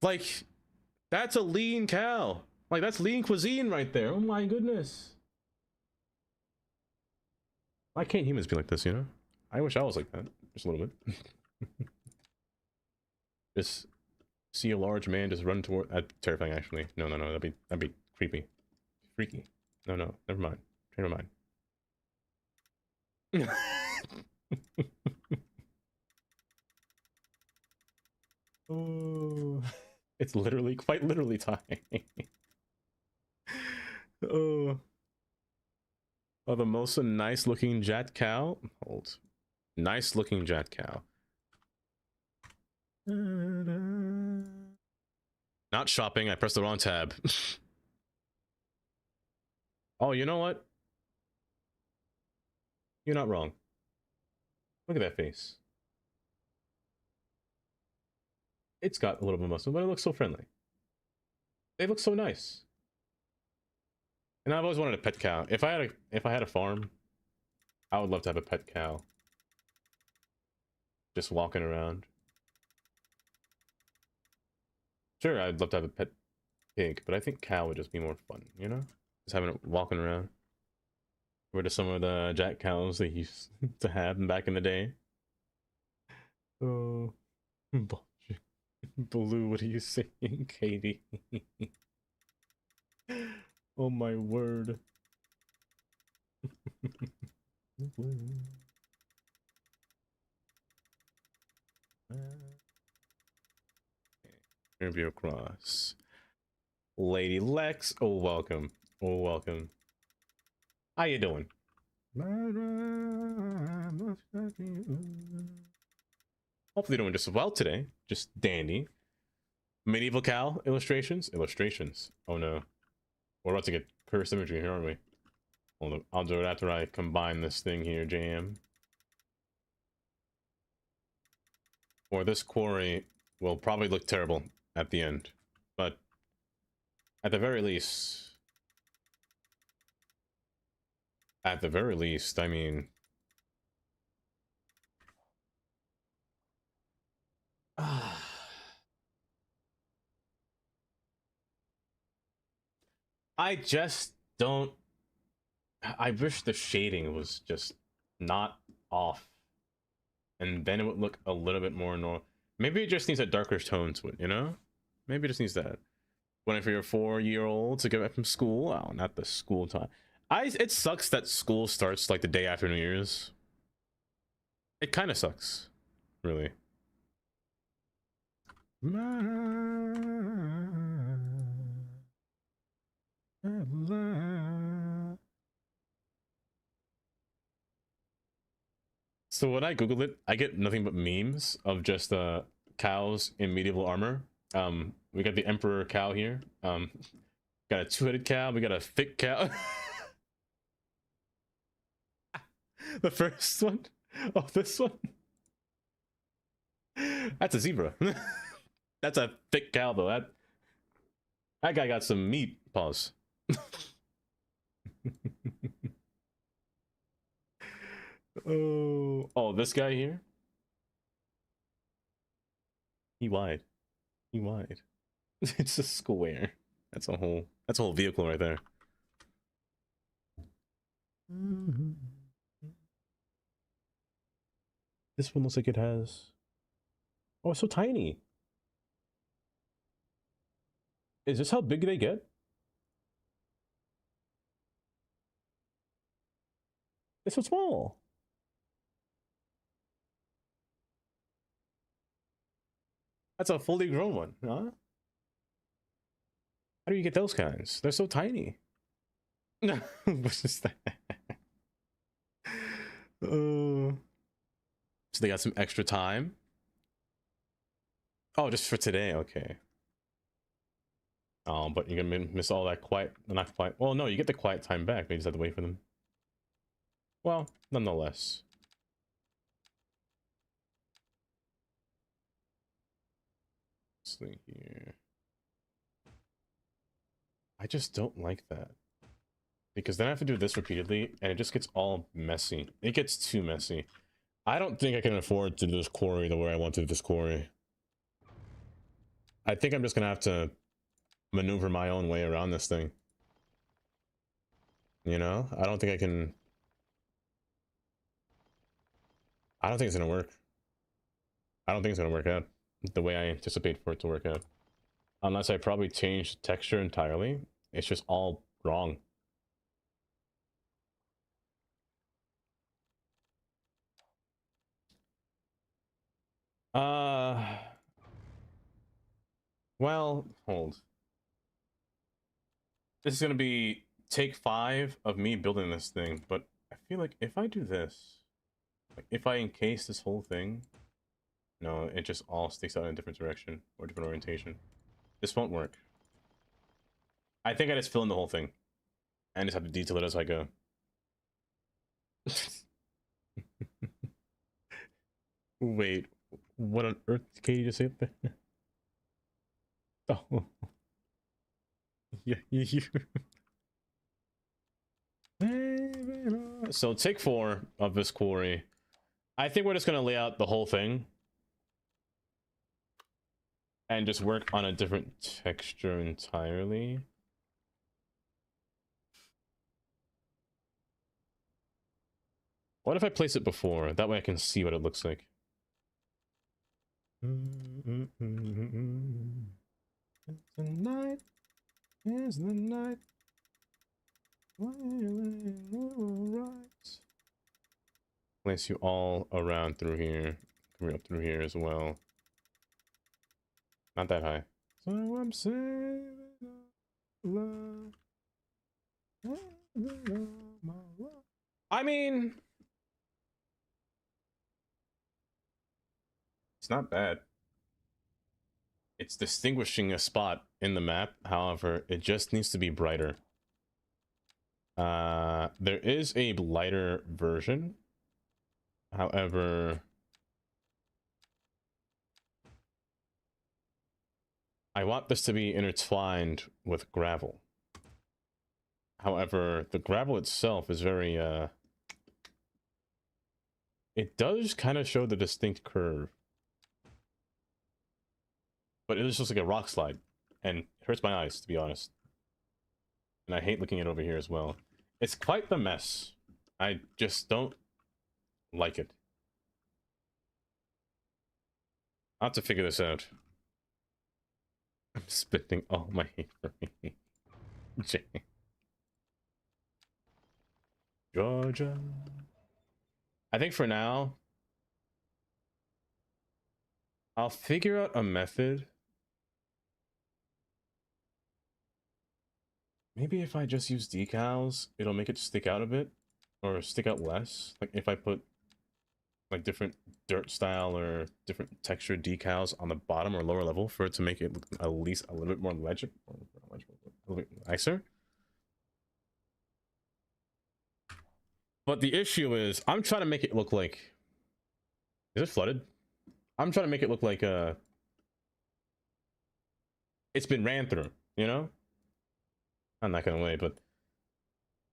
Like, that's a lean cow. Like, that's lean cuisine right there. Oh my goodness. Why can't humans be like this, you know? I wish I was like that. Just a little bit. Just see a large man just run toward... terrifying, actually. No, no, no. That'd be creepy. Freaky. No, no. Never mind. Never mind. Oh, it's literally, quite literally time. Oh, the most nice looking jet cow. Hold, nice looking jet cow. Not shopping. I pressed the wrong tab. Oh, you know what? You're not wrong. Look at that face. It's got a little bit of muscle, but it looks so friendly. They look so nice. And I've always wanted a pet cow. If I had a farm, I would love to have a pet cow. Just walking around. Sure, I'd love to have a pet pig, but I think cow would just be more fun, you know? Just having it walking around. Where to some of the jack cows they used to have back in the day. Oh, Blue, what are you saying, Katie? Oh my word. Interview across. Lady Lex, oh welcome. Oh welcome. How you doing? Hopefully doing just well today. Just dandy. Medieval cow illustrations? Illustrations. Oh no. We're about to get cursed imagery here, aren't we? Hold up. I'll do it after I combine this thing here, jam. Or this quarry will probably look terrible at the end. But at the very least... At the very least, I mean... I just don't... I wish the shading was just not off. And then it would look a little bit more normal. Maybe it just needs a darker tone to it, you know? Maybe it just needs that. Waiting for your 4-year-old to get back from school. Oh, not the school time. It sucks that school starts like the day after New Year's. It kind of sucks, really. So when I Googled it, I get nothing but memes of just cows in medieval armor. We got the emperor cow here. Got a 2-headed cow. We got a thick cow. The first one. Oh, this one. That's a zebra. That's a thick cow, though. That guy got some meat. Pause. Oh, this guy here. He wide. It's a square. That's a whole vehicle right there. This one looks like it has... Oh, it's so tiny. Is this how big they get? It's so small. That's a fully grown one, huh? How do you get those kinds? They're so tiny. No, what's just that? So they got some extra time. Oh, just for today, okay. Oh, but you're gonna miss all that quiet, not quiet. Well, no, you get the quiet time back. You just have to wait for them. Well, nonetheless. Let's see here. I just don't like that. Because then I have to do this repeatedly, and it just gets all messy. It gets too messy. I don't think I can afford to do this quarry the way I want to do this quarry. I think I'm just gonna have to maneuver my own way around this thing. You know? I don't think I can... I don't think it's gonna work. I don't think it's gonna work out the way I anticipate for it to work out. Unless I probably change the texture entirely. It's just all wrong. Well, hold. This is gonna be take 5 of me building this thing, but I feel like if I do this, like if I encase this whole thing, no, it just all sticks out in a different direction or different orientation. This won't work. I think I just fill in the whole thing and just have to detail it as I go. Wait, what on earth did Katie just say up there? Oh. Yeah, you. So take 4 of this quarry. I think we're just gonna lay out the whole thing and just work on a different texture entirely. What if I place it before? That way I can see what it looks like. The night is the night. Place you all around through here. Come up through here as well. Not that high. So I'm saving love. I mean, it's not bad. It's distinguishing a spot in the map. However, it just needs to be brighter. There is a lighter version. However, I want this to be intertwined with gravel. However, the gravel itself is very, it does kind of show the distinct curve. But it just looks like a rock slide. And it hurts my eyes, to be honest. And I hate looking at it over here as well. It's quite the mess. I just don't like it. I'll have to figure this out. I'm spitting all my hate for me. Georgia. I think for now, I'll figure out a method. Maybe if I just use decals, it'll make it stick out a bit, or stick out less. Like if I put like different dirt style or different texture decals on the bottom or lower level for it to make it look at least a little bit more legible, a little bit nicer. But the issue is, I'm trying to make it look like... Is it flooded? I'm trying to make it look like it's been ran through, you know? I'm not gonna wait, but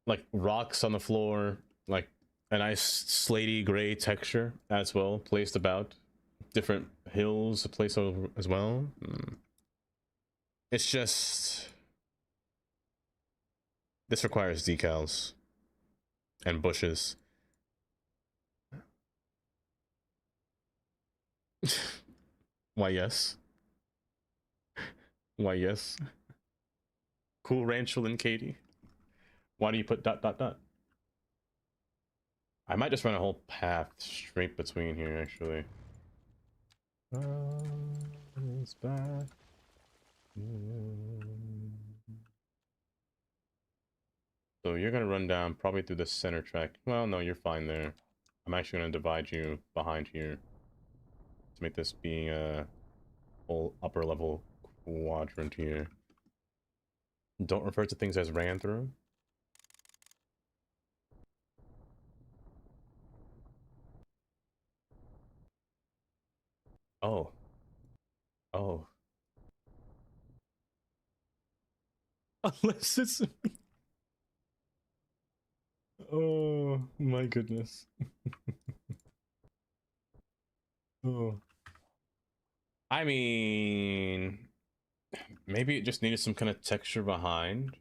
like rocks on the floor, like a nice slatey gray texture as well, placed about different hills placed over as well. It's just this requires decals and bushes. Why yes? Why yes? Cool Ranchel and Katie. Why do you put ... I might just run a whole path straight between here, actually. It's back. So you're gonna run down probably through the center track. Well, no, you're fine there. I'm actually gonna divide you behind here to make this being a whole upper level quadrant here. Don't refer to things as ran through. Oh. Oh. Unless it's... Oh my goodness. Oh. I mean... Maybe it just needed some kind of texture behind.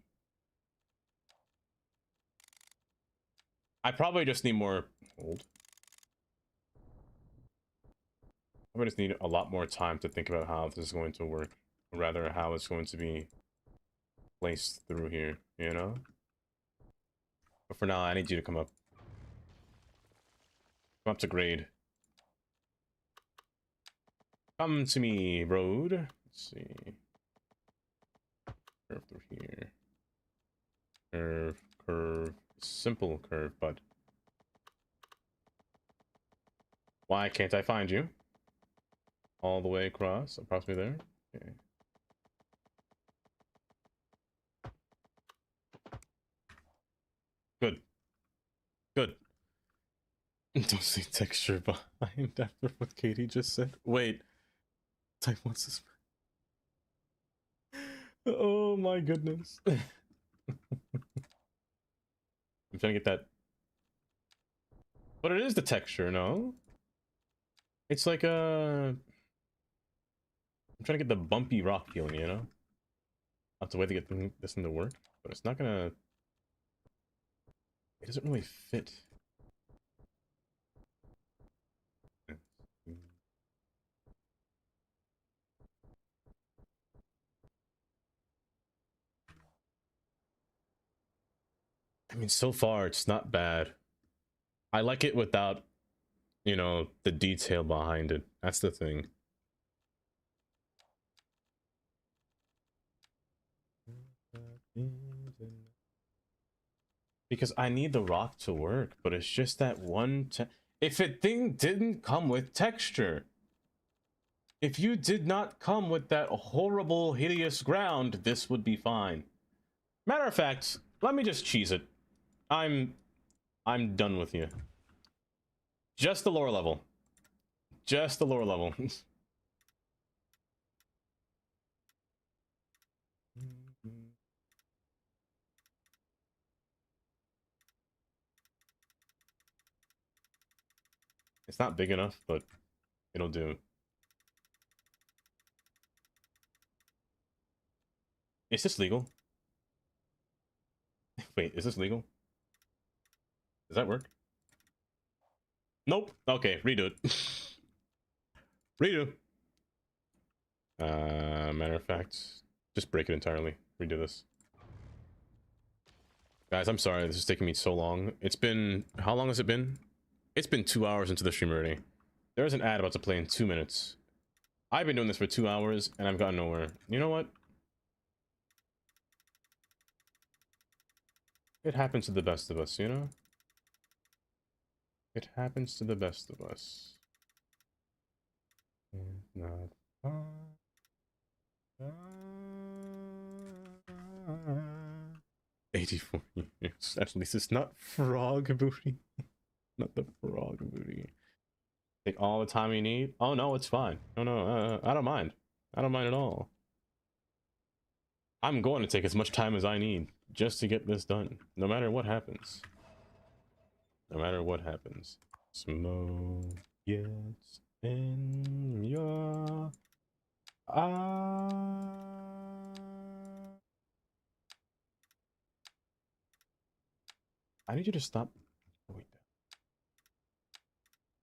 I probably just need more... Hold. I just need a lot more time to think about how this is going to work. Or rather, how it's going to be placed through here, you know? But for now, I need you to come up. Come up to grade. Come to me, road. Let's see. Curve through here. Curve, curve. Simple curve, but... Why can't I find you? All the way across, approximately there. Okay. Good. Good. Don't see texture behind after what Katie just said. Wait. Type what's this? Oh my goodness. I'm trying to get that. But it is the texture, no? It's like a... I'm trying to get the bumpy rock feeling, you know? That's the way to get this thing to work, but it's not gonna... It doesn't really fit. I mean, so far, it's not bad. I like it without, you know, the detail behind it. That's the thing. Because I need the rock to work, but it's just that one... If it thing didn't come with texture... If you did not come with that horrible, hideous ground, this would be fine. Matter of fact, let me just cheese it. I'm done with you. Just the lower level. Just the lower level. It's not big enough, but it'll do. Is this legal? Wait, is this legal? Does that work? Nope. Okay, redo it. Redo. Matter of fact, just break it entirely. Redo this. Guys, I'm sorry this is taking me so long. It's been... How long has it been? It's been 2 hours into the stream already. There's an ad about to play in 2 minutes. I've been doing this for 2 hours, and I've gotten nowhere. You know what? It happens to the best of us, you know? It happens to the best of us. It's not fun. 84 years. At least it's not frog booty. Not the frog booty. Take all the time you need. Oh no, it's fine. No, no, I don't mind. I don't mind at all. I'm going to take as much time as I need just to get this done. No matter what happens. No matter what happens. Smoke gets in your eye. I need you to stop. Wait.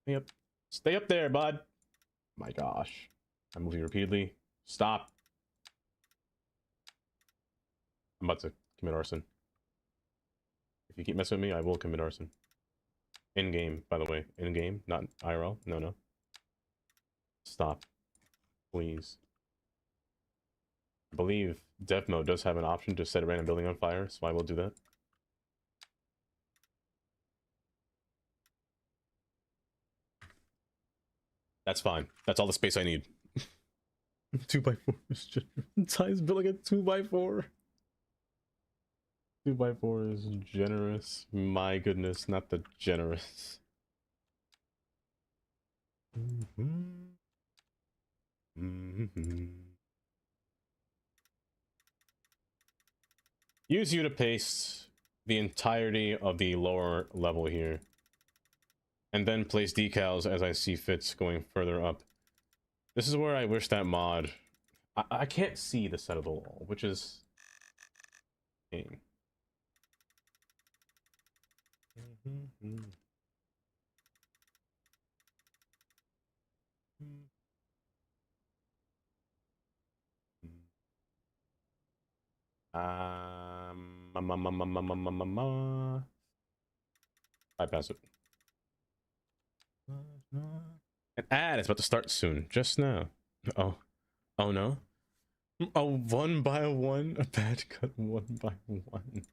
Stay up. Stay up there, bud. My gosh. I'm moving repeatedly. Stop. I'm about to commit arson. If you keep messing with me, I will commit arson. In-game, by the way. In-game, not IRL. No, no. Stop. Please. I believe dev mode does have an option to set a random building on fire, so I will do that. That's fine. That's all the space I need. 2x4 is generous. Ty's building a 2x4. 2x4 is generous. My goodness, not the generous. Use you to paste the entirety of the lower level here. And then place decals as I see fits going further up. This is where I wish that mod... I can't see the side of the wall, which is... pain. Bypass it. An ad is about to start soon, just now. Oh. Oh no? A 1x1? A bad cut 1x1.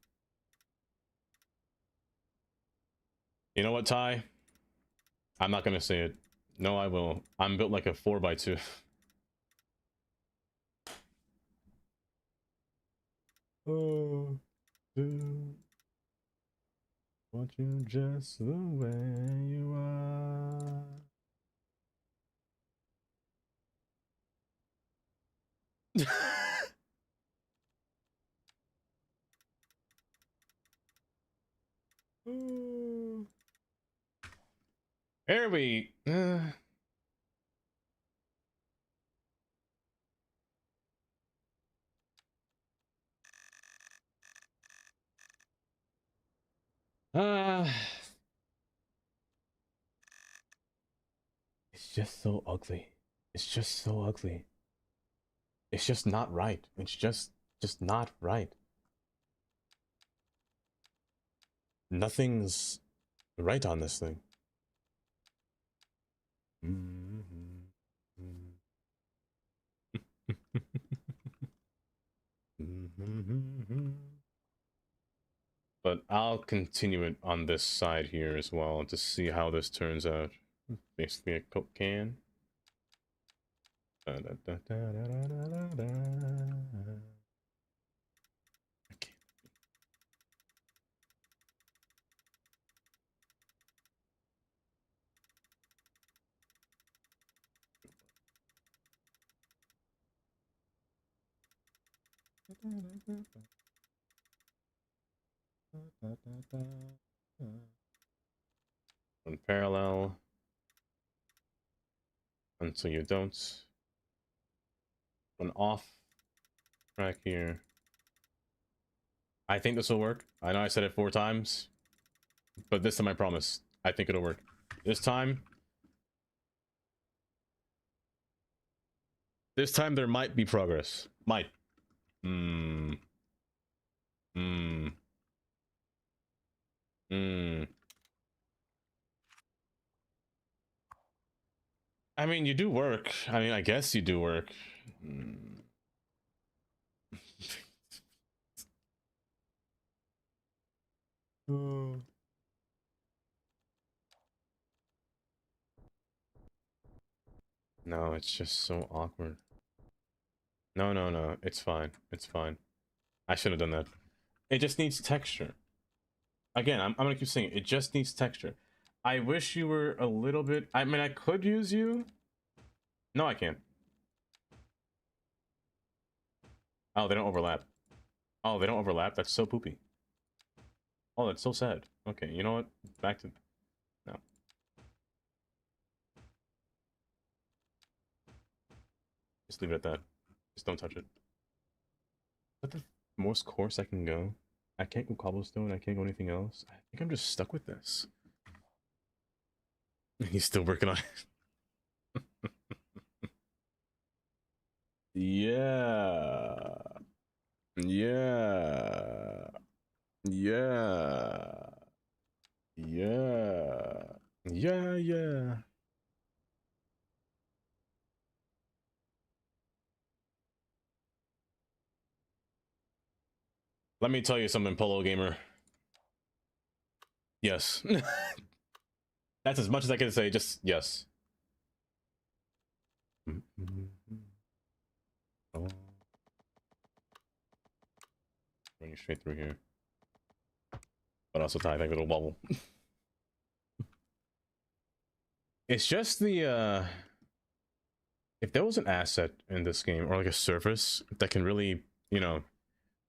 You know what, Ty? I'm not gonna say it. No, I will. I'm built like a 4x2. Oh, dude. Want you just the way you are. Here we... It's just so ugly. It's just so ugly. It's just not right. It's just not right. Nothing's right on this thing. But I'll continue it on this side here as well to see how this turns out. Basically a Coke can. One parallel until you don't. One off track here. I think this will work. I know I said it 4 times, but this time I promise. I think it'll work. This time there might be progress. Might. I mean, you do work. I mean, I guess you do work. No, it's just so awkward. No, no, no. It's fine. It's fine. I should have done that. It just needs texture. Again, I'm gonna keep saying it. It just needs texture. I wish you were a little bit... I mean, I could use you. No, I can't. Oh, they don't overlap. Oh, they don't overlap? That's so poopy. Oh, that's so sad. Okay, you know what? Back to... No. Just leave it at that. Just don't touch it. Is that the most coarse I can go? I can't go cobblestone, I can't go anything else. I think I'm just stuck with this. And he's still working on it. Yeah. Yeah. Yeah. Yeah. Yeah, yeah. Let me tell you something, Polo Gamer. Yes. That's as much as I can say, just yes. Oh. Running straight through here. But also tie that little bubble. It's just the if there was an asset in this game or like a surface that can really, you know,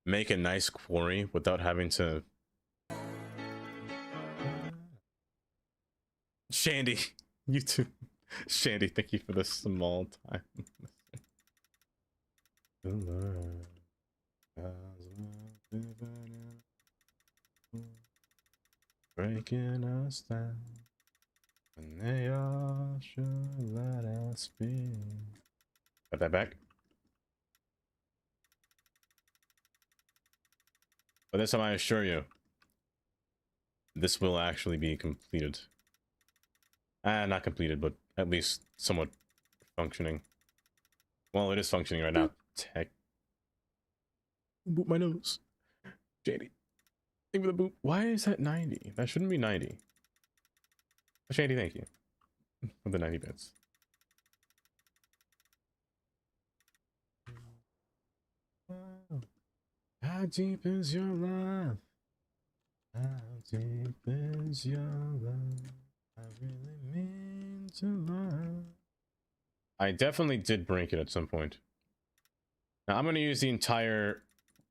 make a nice quarry without having to Shandy, you too. Shandy, thank you for the small time. Breaking us down, and they all should let us be. Got that back. But this time I assure you, this will actually be completed. Not completed, but at least somewhat functioning. Well, it is functioning right now. Tech. Boop my nose. Shandy. Think with the boop. Why is that 90? That shouldn't be 90. Shandy, thank you. For the 90 bits. How deep is your love? How deep is your love? I really mean to love. I definitely did break it at some point. Now I'm going to use the entire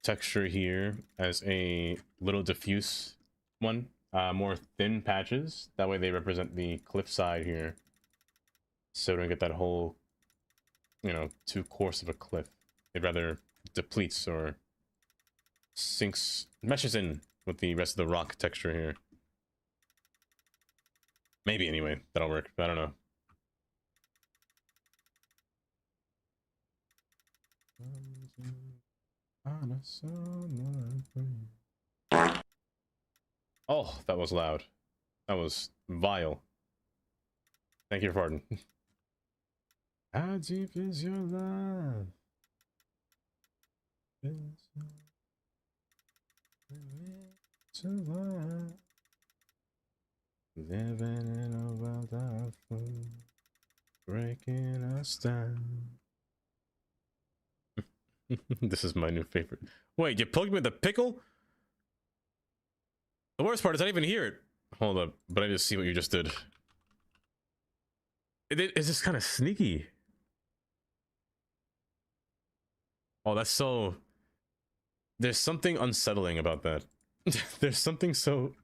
texture here as a little diffuse one. More thin patches. That way they represent the cliffside here. So we don't get that whole, you know, too coarse of a cliff. It rather depletes or sinks, meshes in with the rest of the rock texture here. Maybe anyway, that'll work, but I don't know. Oh, that was loud. That was vile. Thank you for pardon. How deep is your love? Living in a world of food, breaking us down. This is my new favorite. Wait, you plugged me with a pickle? The worst part is I didn't even hear it. Hold up, but I just see what you just did. It's just kind of sneaky. Oh, that's so... There's something unsettling about that. There's something so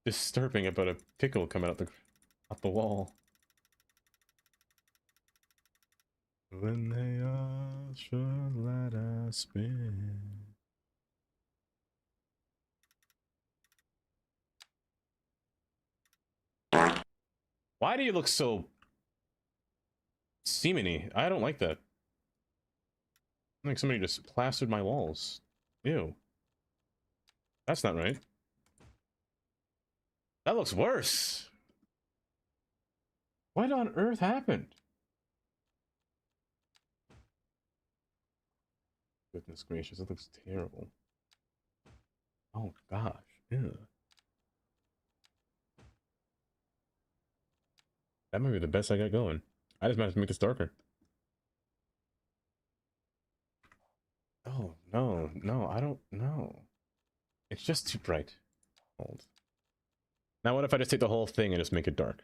disturbing about a pickle coming out the wall. When they all should let us be. Why do you look so semen-y? I don't like that. I think somebody just plastered my walls. Ew. That's not right. That looks worse. What on earth happened? Goodness gracious, that looks terrible. Oh gosh, ew. That might be the best I got going. I just might have to make this darker. Oh, no, no, I don't know. It's just too bright. Hold. Now what if I just take the whole thing and just make it dark?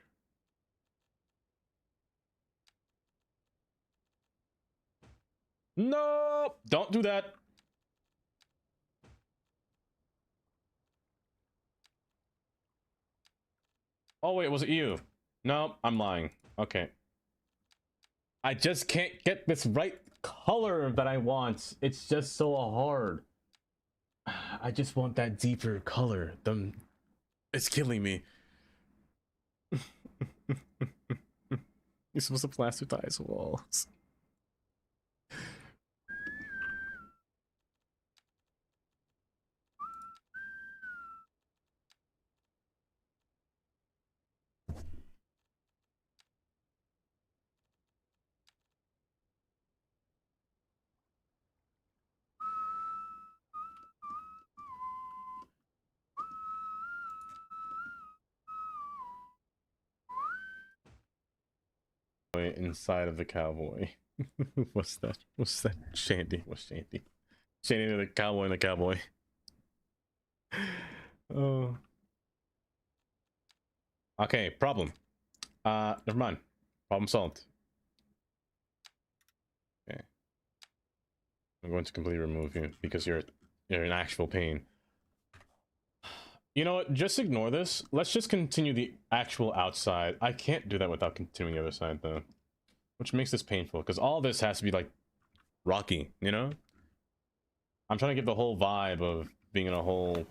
No! Don't do that! Oh wait, was it you? No, I'm lying. Okay. I just can't get this right color that I want. It's just so hard. I just want that deeper color. It's killing me. You're supposed to plastertize walls. inside of the cowboy. What's that? What's that? Shandy. What's Shandy? Shandy the cowboy and the cowboy. Oh. Okay, problem. Never mind. Problem solved. Okay. I'm going to completely remove you because you're in actual pain. You know what? Just ignore this. Let's just continue the actual outside. I can't do that without continuing the other side, though. Which makes this painful, because all this has to be, like, rocky, you know? I'm trying to get the whole vibe of being in a whole...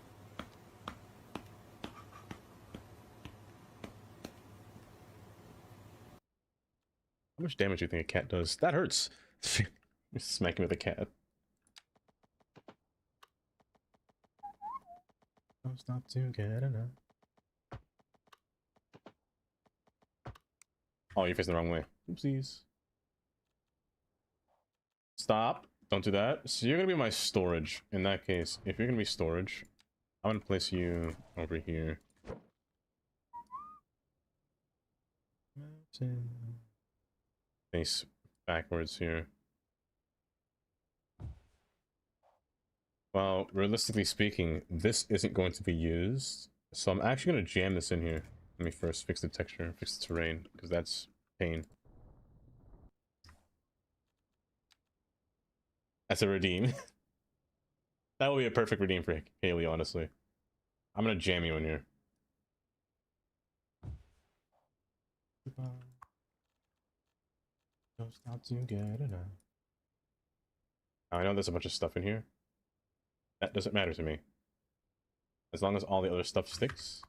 How much damage do you think a cat does? That hurts! Smacking with a cat. Don't stop to get enough. Oh, you're facing the wrong way. Oopsies. Stop. Don't do that. So you're gonna be my storage. In that case, if you're gonna be storage, I'm gonna place you over here. Face backwards here. Well, realistically speaking, this isn't going to be used. So I'm actually going to jam this in here. Let me first fix the texture, fix the terrain, because that's pain. That's a redeem. That will be a perfect redeem for Haley, honestly. I'm going to jam you in here. Don't stop to get enough. I know there's a bunch of stuff in here. That doesn't matter to me. As long as all the other stuff sticks,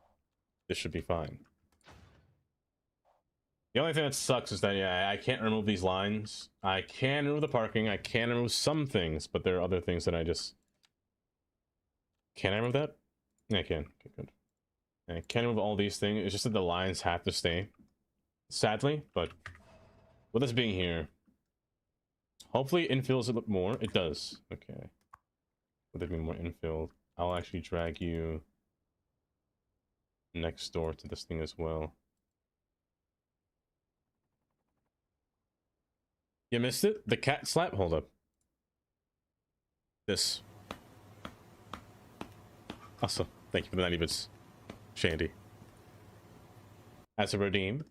this should be fine. The only thing that sucks is that, yeah, I can't remove these lines. I can remove the parking. I can remove some things, but there are other things that I just... Can I remove that? Yeah, I can. Okay, good. I can remove all these things. It's just that the lines have to stay. Sadly, but with this being here, hopefully it infills it more. It does. Okay. With it being more infilled, I'll actually drag you next door to this thing as well. You missed it? The cat slap? Hold up. This. Awesome. Thank you for the 90 bits, Shandy. As a redeem.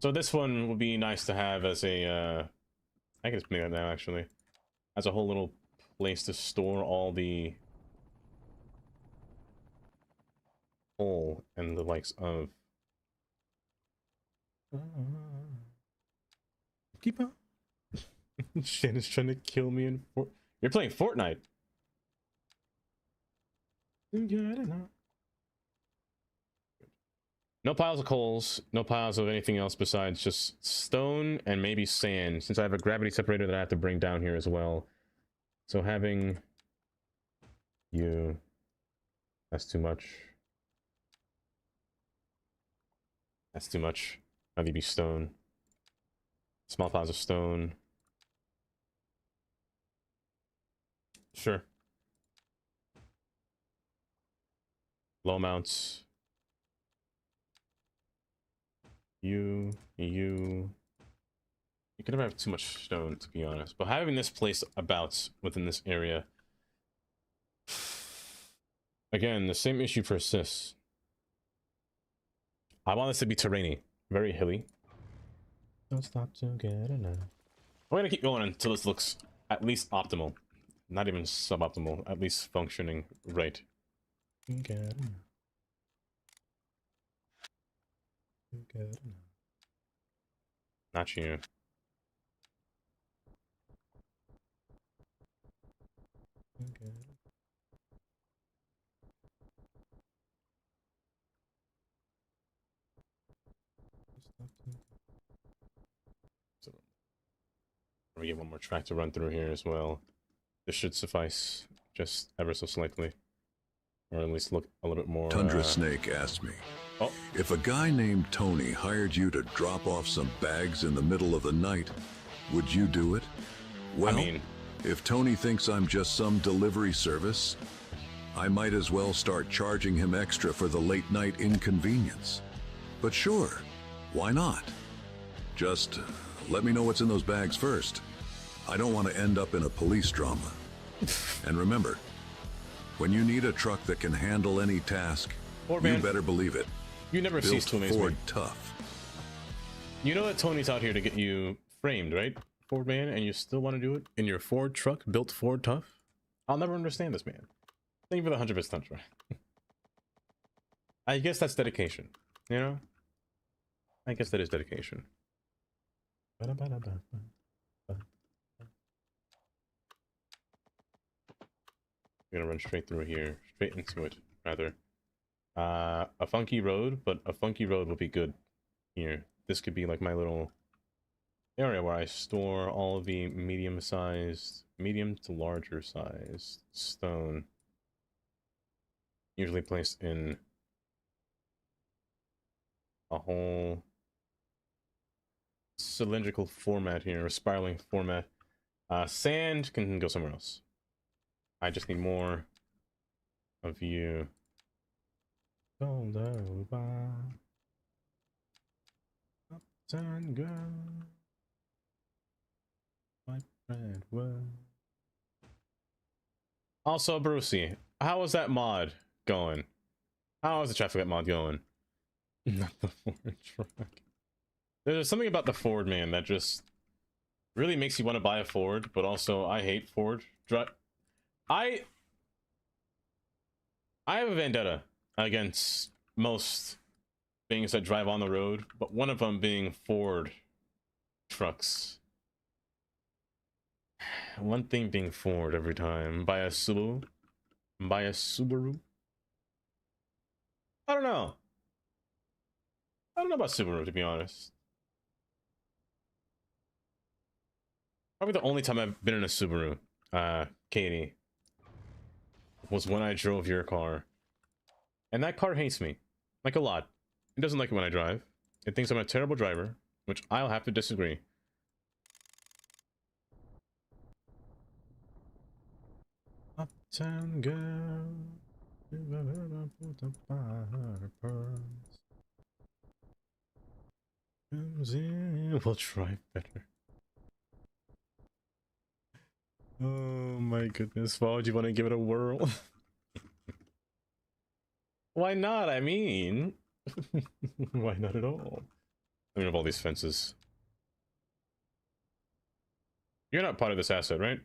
So this one will be nice to have as a, I can just make that now, actually. As a whole little place to store all the coal and the likes of. Keep on. Shannon's trying to kill me in You're playing Fortnite. No piles of coals, no piles of anything else besides just stone and maybe sand, since I have a gravity separator that I have to bring down here as well. So having you, that's too much. That's too much. Have you be stone. Small piles of stone. Sure. Low amounts. You could never have too much stone, to be honest. But having this place about within this area, again, the same issue persists. I want this to be terrainy, very hilly. Don't stop to get enough. We're gonna keep going until this looks at least optimal, not even suboptimal, at least functioning right. Get enough. Not you. Okay. So, we get one more track to run through here as well. This should suffice, just ever so slightly, or at least look a little bit more.
Tundra Snake asked me, if a guy named Tony hired you to drop off some bags in the middle of the night, would you do it? Well, I mean, if Tony thinks I'm just some delivery service, I might as well start charging him extra for the late night inconvenience. But sure, why not? Just let me know what's in those bags first. I don't want to end up in a police drama. And remember, when you need a truck that can handle any task, you better believe it.
You never cease to amaze me.
Ford tough.
You know that Tony's out here to get you framed, right? Ford man, and you still want to do it in your Ford truck built Ford tough? I'll never understand this man. Thank you for the 100% try. I guess that's dedication, you know? I guess that is dedication. We're gonna run straight through here, straight into it, rather. A funky road, but a funky road will be good here. This could be like my little area where I store all of the medium to larger sized stone. Usually placed in a whole cylindrical format here, a spiraling format. Sand can go somewhere else. I just need more of you. Uptown girl, my friend was. Also, Brucey, how was that mod going? How was the traffic light mod going? Not the Ford truck. There's something about the Ford, man, that just really makes you want to buy a Ford, but also I hate Ford. I have a vendetta against most things that drive on the road, but one of them being Ford trucks. One thing being Ford every time. Buy a Subaru. Buy a Subaru. I don't know. I don't know about Subaru, to be honest. Probably the only time I've been in a Subaru, Katie, was when I drove your car. And that car hates me. Like, a lot. It doesn't like it when I drive. It thinks I'm a terrible driver, which I'll have to disagree. Uptown girl, we'll try better. Oh my goodness, why would you want to give it a whirl? Why not? I mean, why not at all? I mean, of all these fences. You're not part of this asset, right?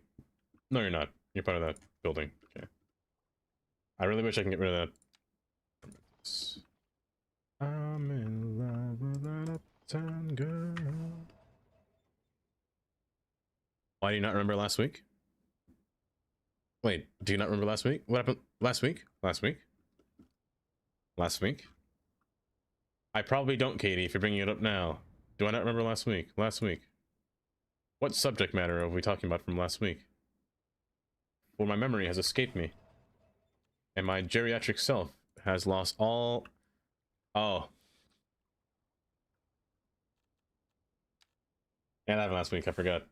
No, you're not. You're part of that building. Okay. I really wish I can get rid of that. I'm in love with an uptown girl. Why do you not remember last week? Wait, do you not remember last week? What happened last week? Last week? Last week? I probably don't, Katie, if you're bringing it up now. Do I not remember last week? Last week. What subject matter are we talking about from last week? Well, my memory has escaped me. And my geriatric self has lost all... Oh. Yeah, that happened last week, I forgot.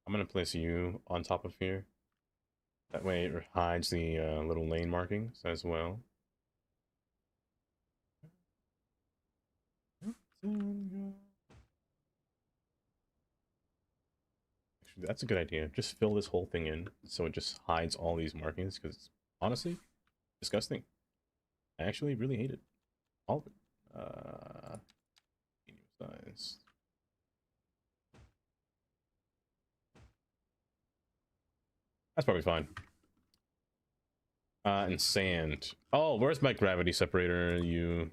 I'm gonna place you on top of here. That way it hides the little lane markings as well. Actually, that's a good idea. Just fill this whole thing in so it just hides all these markings, because it's honestly disgusting. I actually really hate it. All of it. Size. That's probably fine. And sand. Oh, where's my gravity separator? You.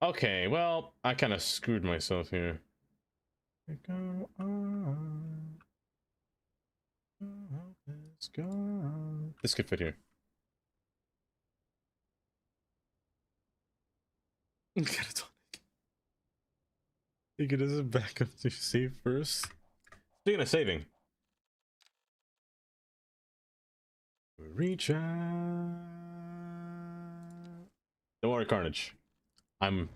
Okay, well, I kind of screwed myself here. Go on. Let's go on. This could fit here. Take it as a backup to save first. Speaking of saving. Reach out. Don't worry, Carnage. I'm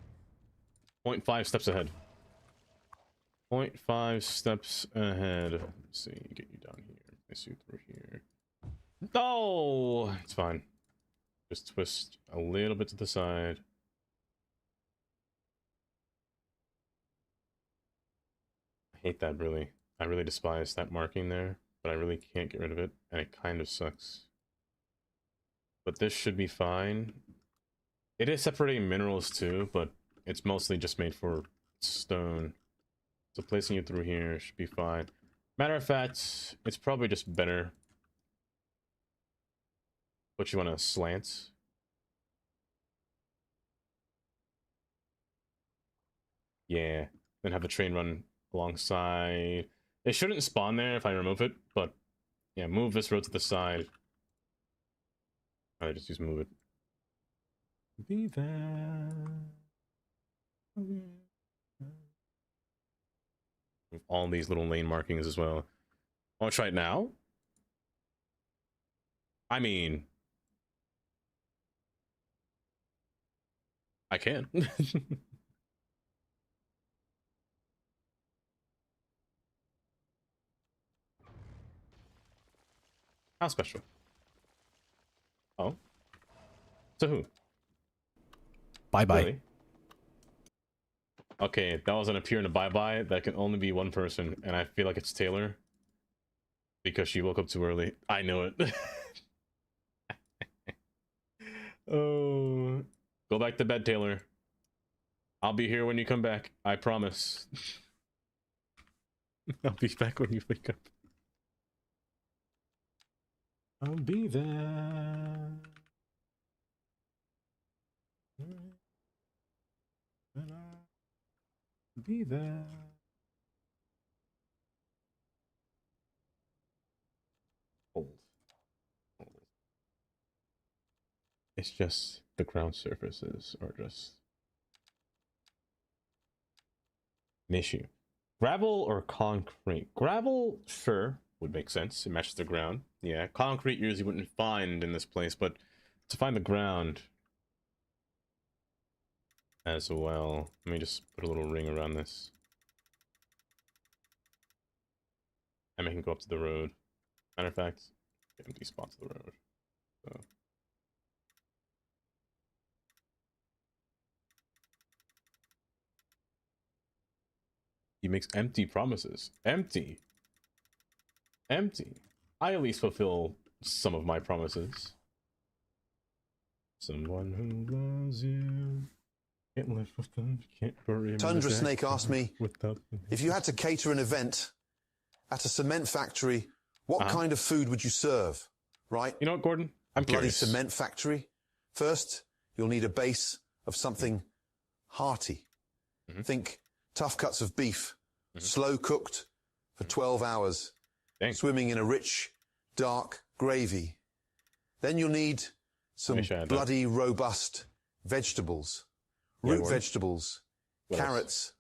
0.5 steps ahead. 0.5 steps ahead. Let's see, get you down here. Place you through here. No, it's fine. Just twist a little bit to the side. I hate that, really. I really despise that marking there, but I really can't get rid of it, and it kind of sucks. But this should be fine. It is separating minerals too, but it's mostly just made for stone. So placing it through here should be fine. Matter of fact, it's probably just better. Put you on a slant. Yeah, then have the train run alongside. It shouldn't spawn there if I remove it, but yeah, move this road to the side. I just use move it. Be there. With all these little lane markings as well. Want to try it now? I mean, I can. How special? Oh. To who?
Bye-bye.
Really? Okay, that was an appear in a bye-bye. That can only be one person, and I feel like it's Taylor. Because she woke up too early. I know it. Oh. Go back to bed, Taylor. I'll be here when you come back. I promise. I'll be back when you wake up. I'll be there. And I'll be there. Hold. It's just the ground surfaces are just an issue. Gravel or concrete? Gravel, sure, would make sense. It matches the ground. Yeah, concrete usually wouldn't find in this place, but to find the ground as well. Let me just put a little ring around this. And make it go up to the road. Matter of fact, empty spots of the road. So. He makes empty promises. Empty. Empty. I at least fulfill some of my promises. Someone who loves you. Can't live with them. Can't bury him.
Tundra Snake asked me, if you had to cater an event at a cement factory, what kind of food would you serve? Right?
You know what, Gordon? I'm
bloody
curious.
Cement factory. First, you'll need a base of something hearty. Think tough cuts of beef, slow cooked for 12 hours, swimming in a rich, dark gravy. Then you'll need some bloody robust vegetables, root vegetables, carrots,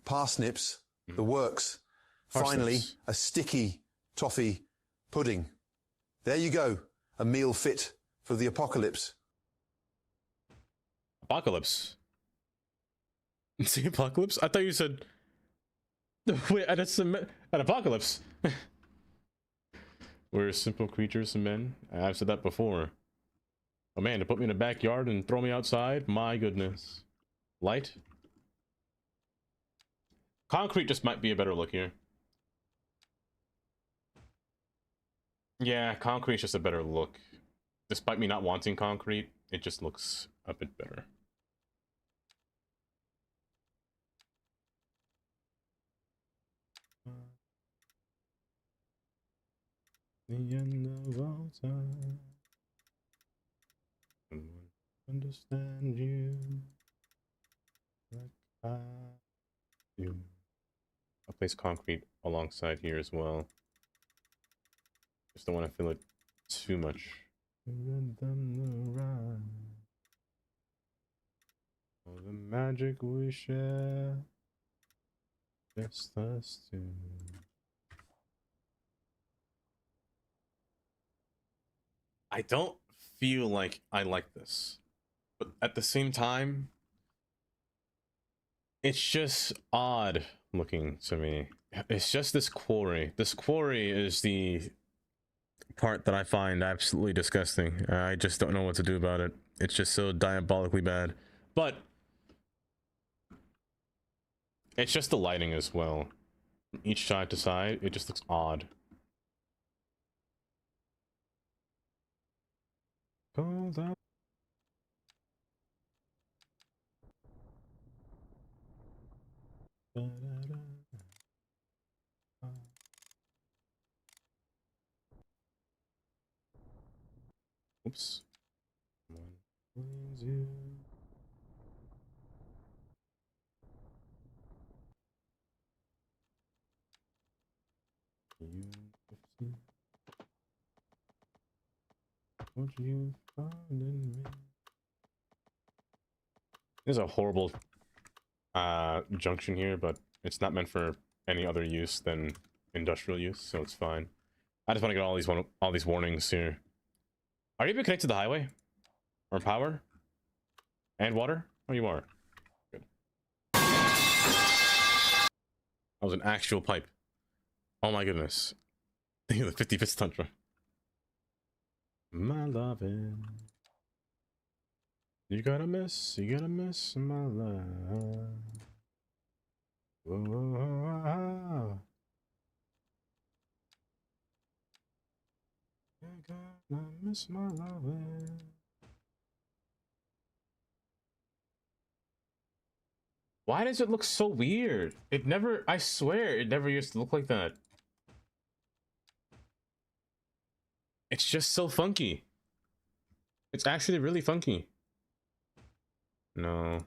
parsnips, the works. Finally, a sticky toffee pudding. There you go, a meal fit for the apocalypse.
Apocalypse? It's the apocalypse? I thought you said... Wait, an apocalypse? We're simple creatures and men. I've said that before. Oh man, to put me in a backyard and throw me outside? My goodness. Light? Concrete just might be a better look here. Yeah, concrete's just a better look. Despite me not wanting concrete, it just looks a bit better. The end of all time. Understand you like I do. I'll place concrete alongside here as well. Just don't want to fill it too much. Oh, the magic we share, just us two. I don't feel like I like this, but at the same time, It's just odd looking to me. It's just this quarry. This quarry is the part that I find absolutely disgusting. I just don't know what to do about it. It's just so diabolically bad. But it's just the lighting as well. From each side to side, it just looks odd. Goes out. Oops. What you find in me? There's a horrible junction here, but it's not meant for any other use than industrial use, so it's fine. I just want to get all these warnings here. Are you even connected to the highway? Or power? And water? Oh, you are. Good. That was an actual pipe. Oh my goodness. Think of the 55th Tundra. My lovin'. You gotta miss my love. Whoa, whoa, whoa, whoa. You gotta miss my lovin'. Why does it look so weird? It never, I swear, it never used to look like that. It's just so funky. It's actually really funky. No.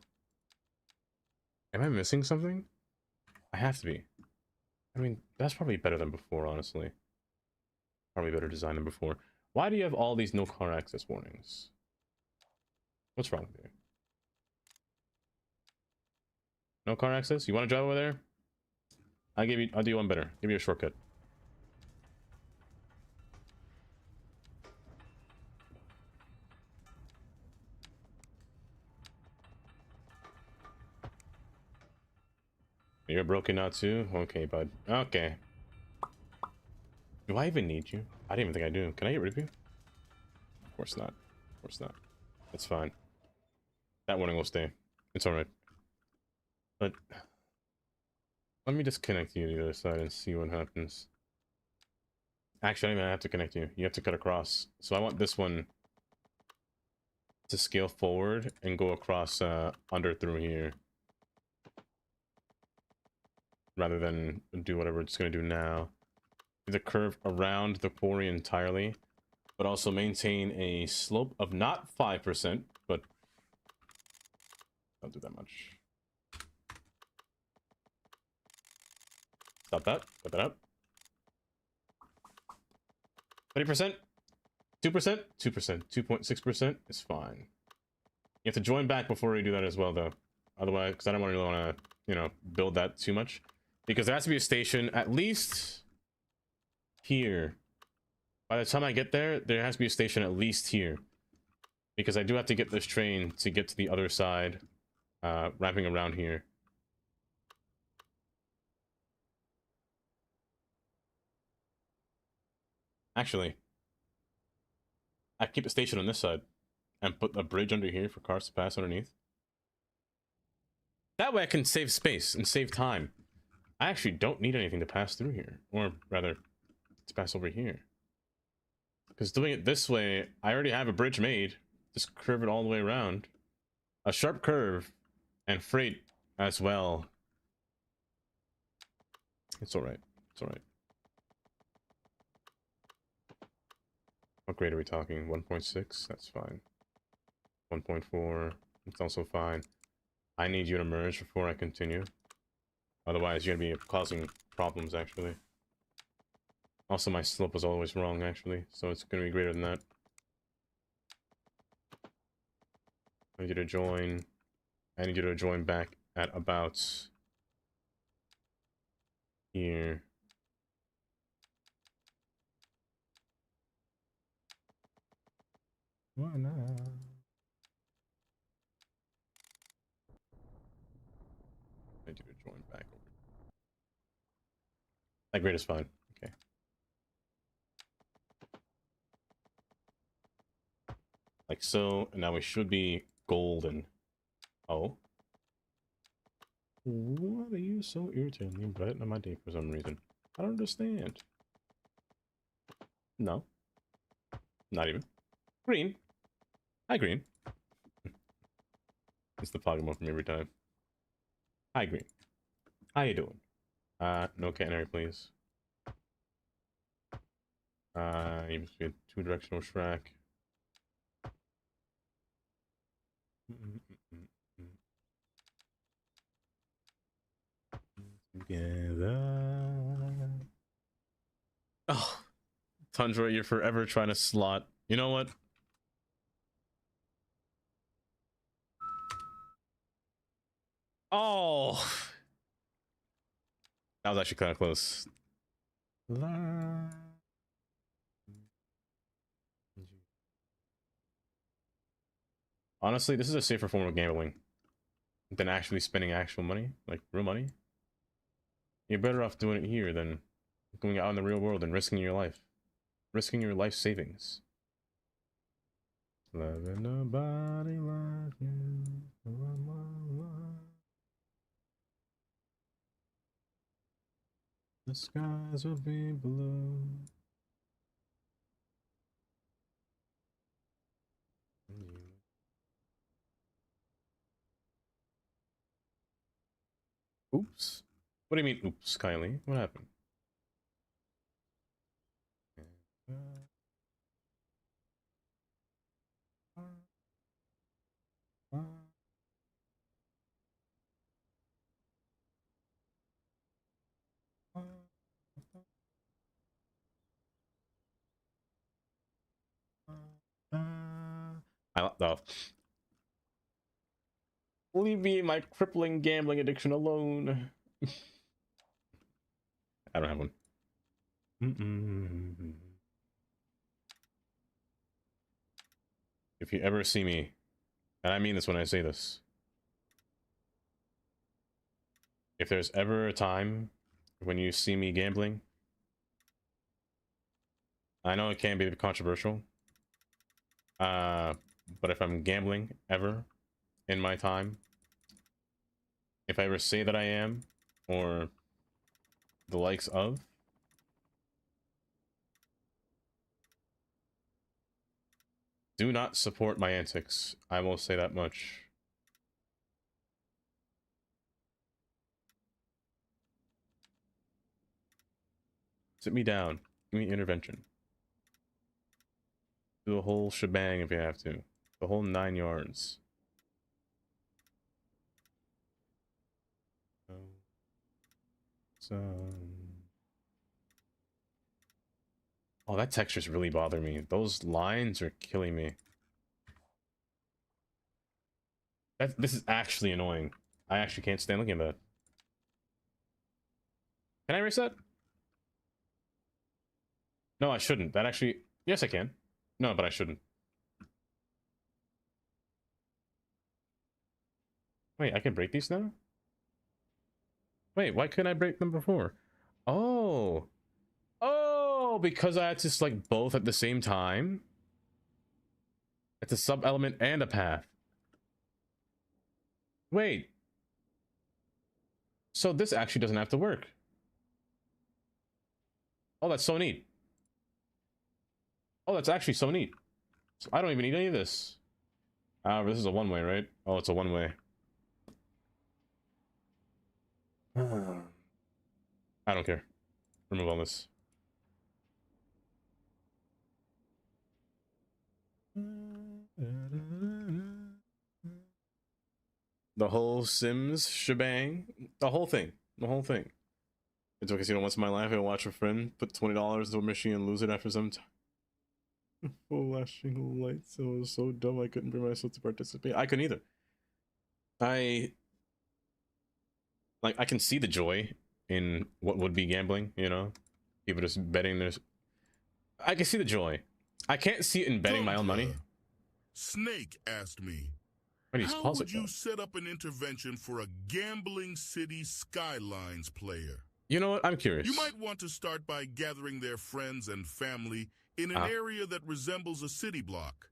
Am I missing something? I have to be. I mean, that's probably better than before, honestly. Probably better design than before. Why do you have all these no car access warnings? What's wrong with you? No car access? You want to drive over there? I'll do you one better. Give you a shortcut. You're broken now too? Okay, bud. Okay. Do I even need you? I didn't even think I do. Can I get rid of you? Of course not. Of course not. It's fine. That warning will stay. It's alright. But let me just connect you to the other side and see what happens. Actually, I don't even have to connect you. You have to cut across. So I want this one to scale forward and go across under through here. Rather than do whatever it's going to do now. The curve around the quarry entirely, but also maintain a slope of not 5%, but don't do that much. Stop that. Cut that out. 20%, 2%, 2%, 2.6% is fine. You have to join back before you do that as well, though. Otherwise, because I don't really want to, you know, build that too much. Because there has to be a station at least here. By the time I get there, there has to be a station at least here. Because I do have to get this train to get to the other side, wrapping around here. Actually, I keep a station on this side and put a bridge under here for cars to pass underneath. That way I can save space and save time. I actually don't need anything to pass through here, or rather, to pass over here. Because doing it this way, I already have a bridge made. Just curve it all the way around. A sharp curve and freight as well. It's alright. It's alright. What grade are we talking? 1.6? That's fine. 1.4. It's also fine. I need you to merge before I continue. Otherwise, you're going to be causing problems, actually. Also, my slope was always wrong, actually. So it's going to be greater than that. I need you to join. I need you to join back at about here. Why not? That grade is fine. Okay. Like so, and now we should be golden. Oh. What are you so irritatingly bright on my day for some reason? I don't understand. No. Not even. Green. Hi, Green. It's the Pokemon from every time. Hi, Green. How you doing? No canary, please. You must be a two-directional Shrek. Together. Oh, Tundra, you're forever trying to slot. You know what? Oh, that was actually kind of close. Honestly, this is a safer form of gambling than actually spending actual money, like real money. You're better off doing it here than going out in the real world and risking your life savings. Loving nobody like you. The skies will be blue. Oops. What do you mean, oops, Kylie? What happened? Leave me and my crippling gambling addiction alone. I don't have one. If you ever see me, and I mean this when I say this, if there's ever a time when you see me gambling, I know it can be controversial, but if I'm gambling ever in my time, if I ever say that I am, or the likes of, do not support my antics. I will say that much. Sit me down. Give me intervention. Do the whole shebang if you have to. The whole 9 yards. Oh, that texture's really bothering me. Those lines are killing me. This is actually annoying. I actually can't stand looking at that. Can I reset? No, I shouldn't. That actually... Yes, I can. No, but I shouldn't. Wait, I can break these now? Wait, why couldn't I break them before? Oh! Oh, because I had to select both at the same time? It's a sub-element and a path. Wait. So this actually doesn't have to work. Oh, that's so neat. Oh, that's actually so neat. So I don't even need any of this. This is a one-way, right? Oh, it's a one-way. I don't care. Remove all this. The whole Sims shebang. The whole thing. The whole thing. It's okay, casino once in my life. I watch a friend put $20 into a machine and lose it after some time. Flashing lights. It was so dumb I couldn't bring myself to participate. I couldn't either. I can see the joy in what would be gambling, you know? People just betting there's... I can see the joy. I can't see it in betting my own money.
Snake asked me,
how
would you set up an intervention for a gambling city Skylines player?
You know what? I'm curious.
You might want to start by gathering their friends and family in an area that resembles a city block.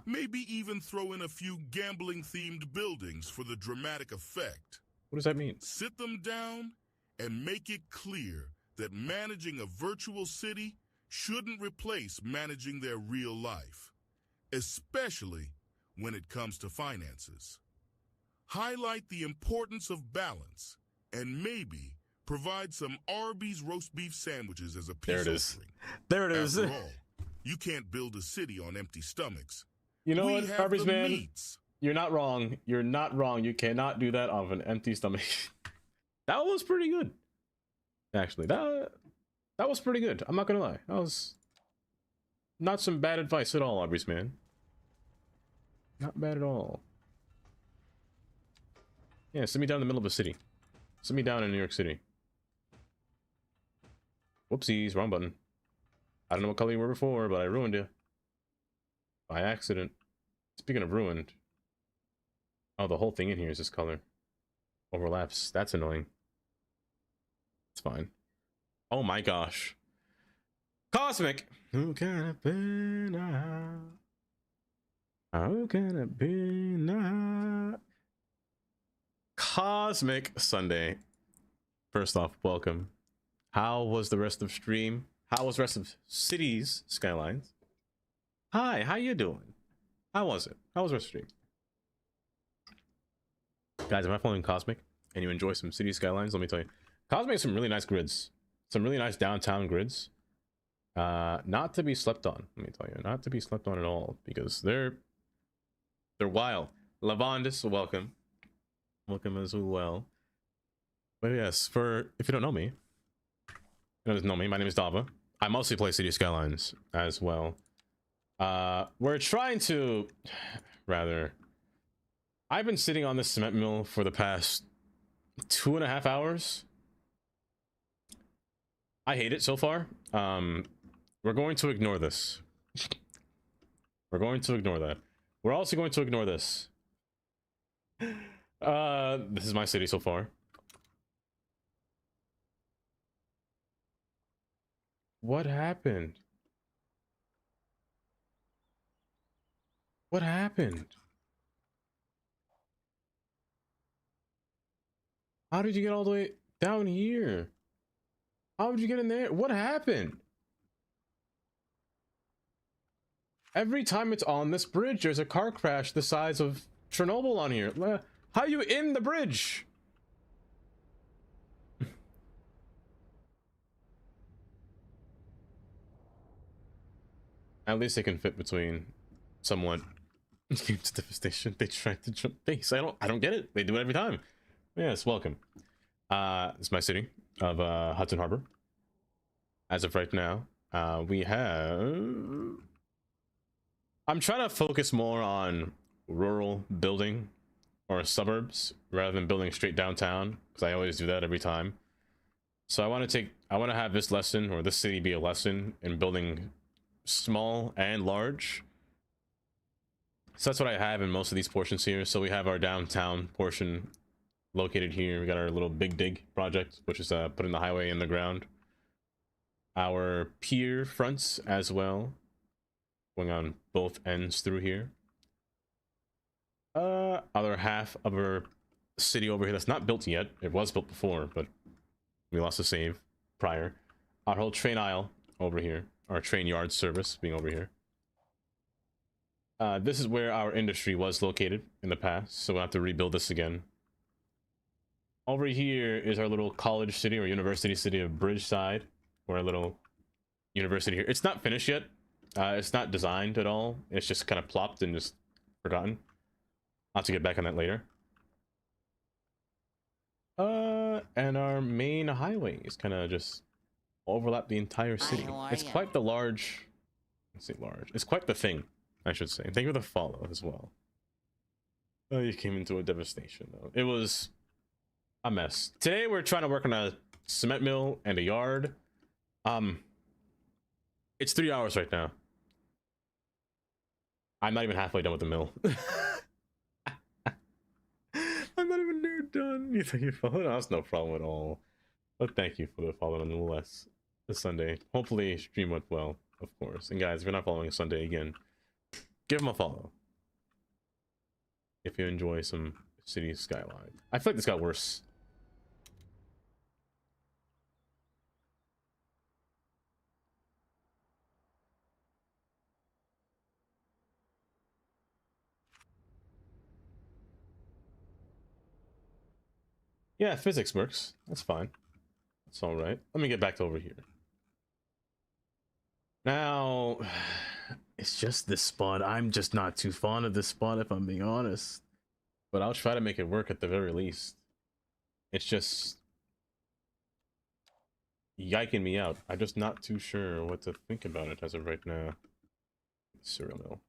Maybe even throw in a few gambling-themed buildings for the dramatic effect.
What does that mean?
Sit them down and make it clear that managing a virtual city shouldn't replace managing their real life, especially when it comes to finances. Highlight the importance of balance and maybe provide some Arby's roast beef sandwiches as a peace offering.
There it is.
After all, you can't build a city on empty stomachs.
You know what, Arby's man? You're not wrong. You're not wrong. You cannot do that off an empty stomach. That was pretty good. Actually, that was pretty good. I'm not gonna lie. That was not some bad advice at all, Arby's man. Not bad at all. Yeah, sit me down in the middle of a city. Sit me down in New York City. Whoopsies, wrong button. I don't know what color you were before, but I ruined you. By accident. Speaking of ruined. Oh, the whole thing in here is this color. Overlaps. That's annoying. It's fine. Oh my gosh. Cosmic! Who can it be now? How can it be now? Cosmic Sunday. First off, welcome. How was the rest of stream? How was the rest of Cities Skylines? Hi, how you doing? How was it? How was the rest of stream? Guys, if I'm following Cosmic and you enjoy some Cities Skylines, let me tell you. Cosmic has some really nice grids. Some really nice downtown grids. Not to be slept on, let me tell you. Not to be slept on at all, because they're wild. Lavandis, welcome. Welcome as well. But yes, if you don't know me, my name is Dava. I mostly play City Skylines as well. We're trying to, I've been sitting on this cement mill for the past 2.5 hours. I hate it so far. We're going to ignore this. We're going to ignore that. We're also going to ignore this. This is my city so far. What happened? What happened? How did you get all the way down here? How did you get in there? What happened? Every time it's on this bridge, there's a car crash the size of Chernobyl on here. How are you in the bridge? At least they can fit between somewhat. Games devastation. They tried to jump base. I don't get it. They do it every time. Yes, welcome. It's my city of Hudson Harbor. As of right now, we have. I'm trying to focus more on rural building or suburbs rather than building straight downtown, because I always do that every time. So I want to have this lesson, or this city, be a lesson in building small and large. So that's what I have in most of these portions here. So we have our downtown portion located here. We got our little Big Dig project, which is putting the highway in the ground. Our pier fronts as well, going on both ends through here. Other half of our city over here that's not built yet. It was built before, but we lost a save prior. Our whole train aisle over here, our train yard service being over here. This is where our industry was located in the past, so we'll have to rebuild this again. Over here is our little college city or university city of Bridgeside, or a little university here. It's not finished yet. It's not designed at all. It's just kind of plopped and just forgotten. I'll have to get back on that later. And our main highway is kind of just overlap the entire city. It's quite the large. Let's say large. It's quite the thing, I should say. Thank you for the follow as well. Oh, you came into a devastation though. It was a mess. Today we're trying to work on a cement mill and a yard. It's 3 hours right now. I'm not even halfway done with the mill. I'm not even near done. You think you're following? That's no problem at all. But thank you for the follow nonetheless. This Sunday. Hopefully stream went well, of course. And guys, if you're not following Sunday again, give him a follow. If you enjoy some City Skyline. I feel like this got worse. Yeah, physics works. That's fine. That's all right. Let me get back to over here. Now, it's just this spot. I'm just not too fond of this spot, if I'm being honest. But I'll try to make it work at the very least. It's just yiking me out. I'm just not too sure what to think about it as of right now. Cereal mill.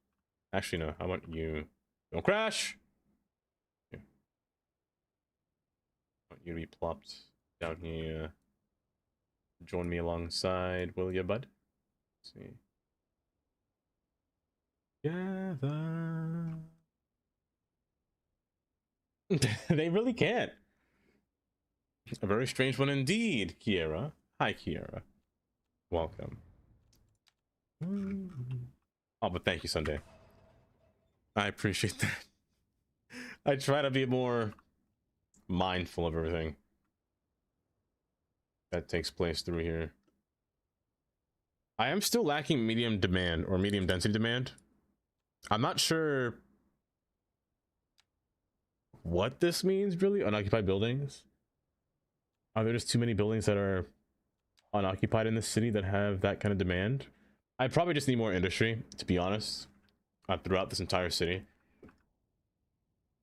Actually, no. How about you? Don't crash! Yeah. I want you to be plopped down here. Join me alongside, will you, bud? Let's see. Gather. They really can't. A very strange one indeed, Kiera. Hi, Kiera. Welcome. Oh, but thank you, Sunday. I appreciate that. I try to be more mindful of everything that takes place through here. I am still lacking medium demand or medium density demand. I'm not sure what this means really. Unoccupied buildings. Are there just too many buildings that are unoccupied in this city that have that kind of demand? I probably just need more industry, to be honest, throughout this entire city.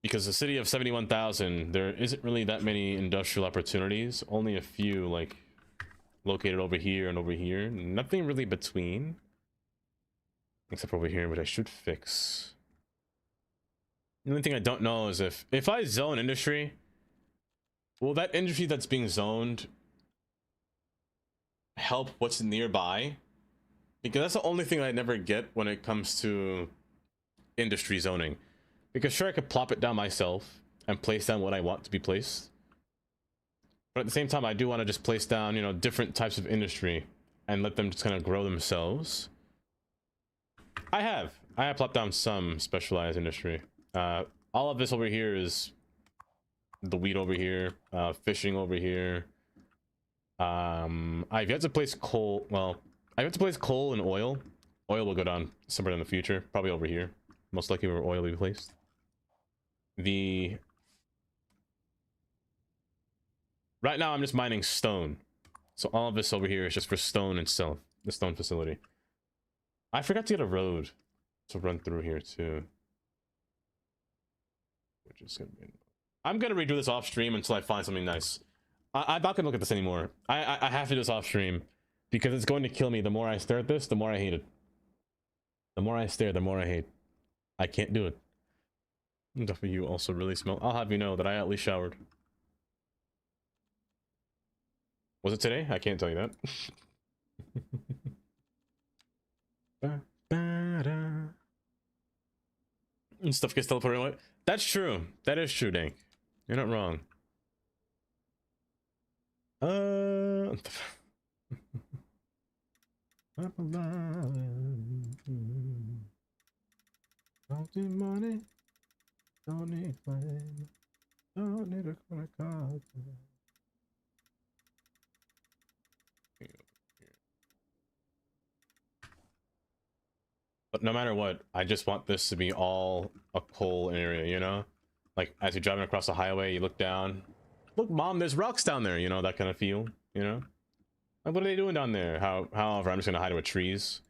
Because the city of 71,000, there isn't really that many industrial opportunities. Only a few, like, located over here and over here. Nothing really between. Except for over here, which I should fix. The only thing I don't know is if I zone industry, will that industry that's being zoned help what's nearby? Because that's the only thing I never get when it comes to industry zoning. Because sure, I could plop it down myself and place down what I want to be placed. But at the same time, I do want to just place down, you know, different types of industry and let them just kind of grow themselves. I have plopped down some specialized industry. All of this over here is the wheat over here, fishing over here. I've yet to place coal. Well, I've yet to place coal and oil. Oil will go down somewhere in the future, probably over here. Most likely where oil will be placed. Right now I'm just mining stone. So all of this over here is just for stone itself. The stone facility. I forgot to get a road to run through here too. Which is gonna be... I'm gonna redo this off stream until I find something nice. I'm not gonna look at this anymore. I have to do this off stream because it's going to kill me. The more I stare at this, the more I hate it. The more I stare, the more I hate. I can't do it. You also really smell. I'll have you know that I at least showered. Was it today? I can't tell you that. And stuff gets teleported away. That's true. That is true, Dank. You're not wrong. I'm alive. Don't need money. Don't need fame. Don't need a credit card. But no matter what, I just want this to be all a coal area, you know? Like, as you're driving across the highway, you look down. Look, Mom, there's rocks down there, you know? That kind of feel, you know? Like, what are they doing down there? However, I'm just gonna hide with trees.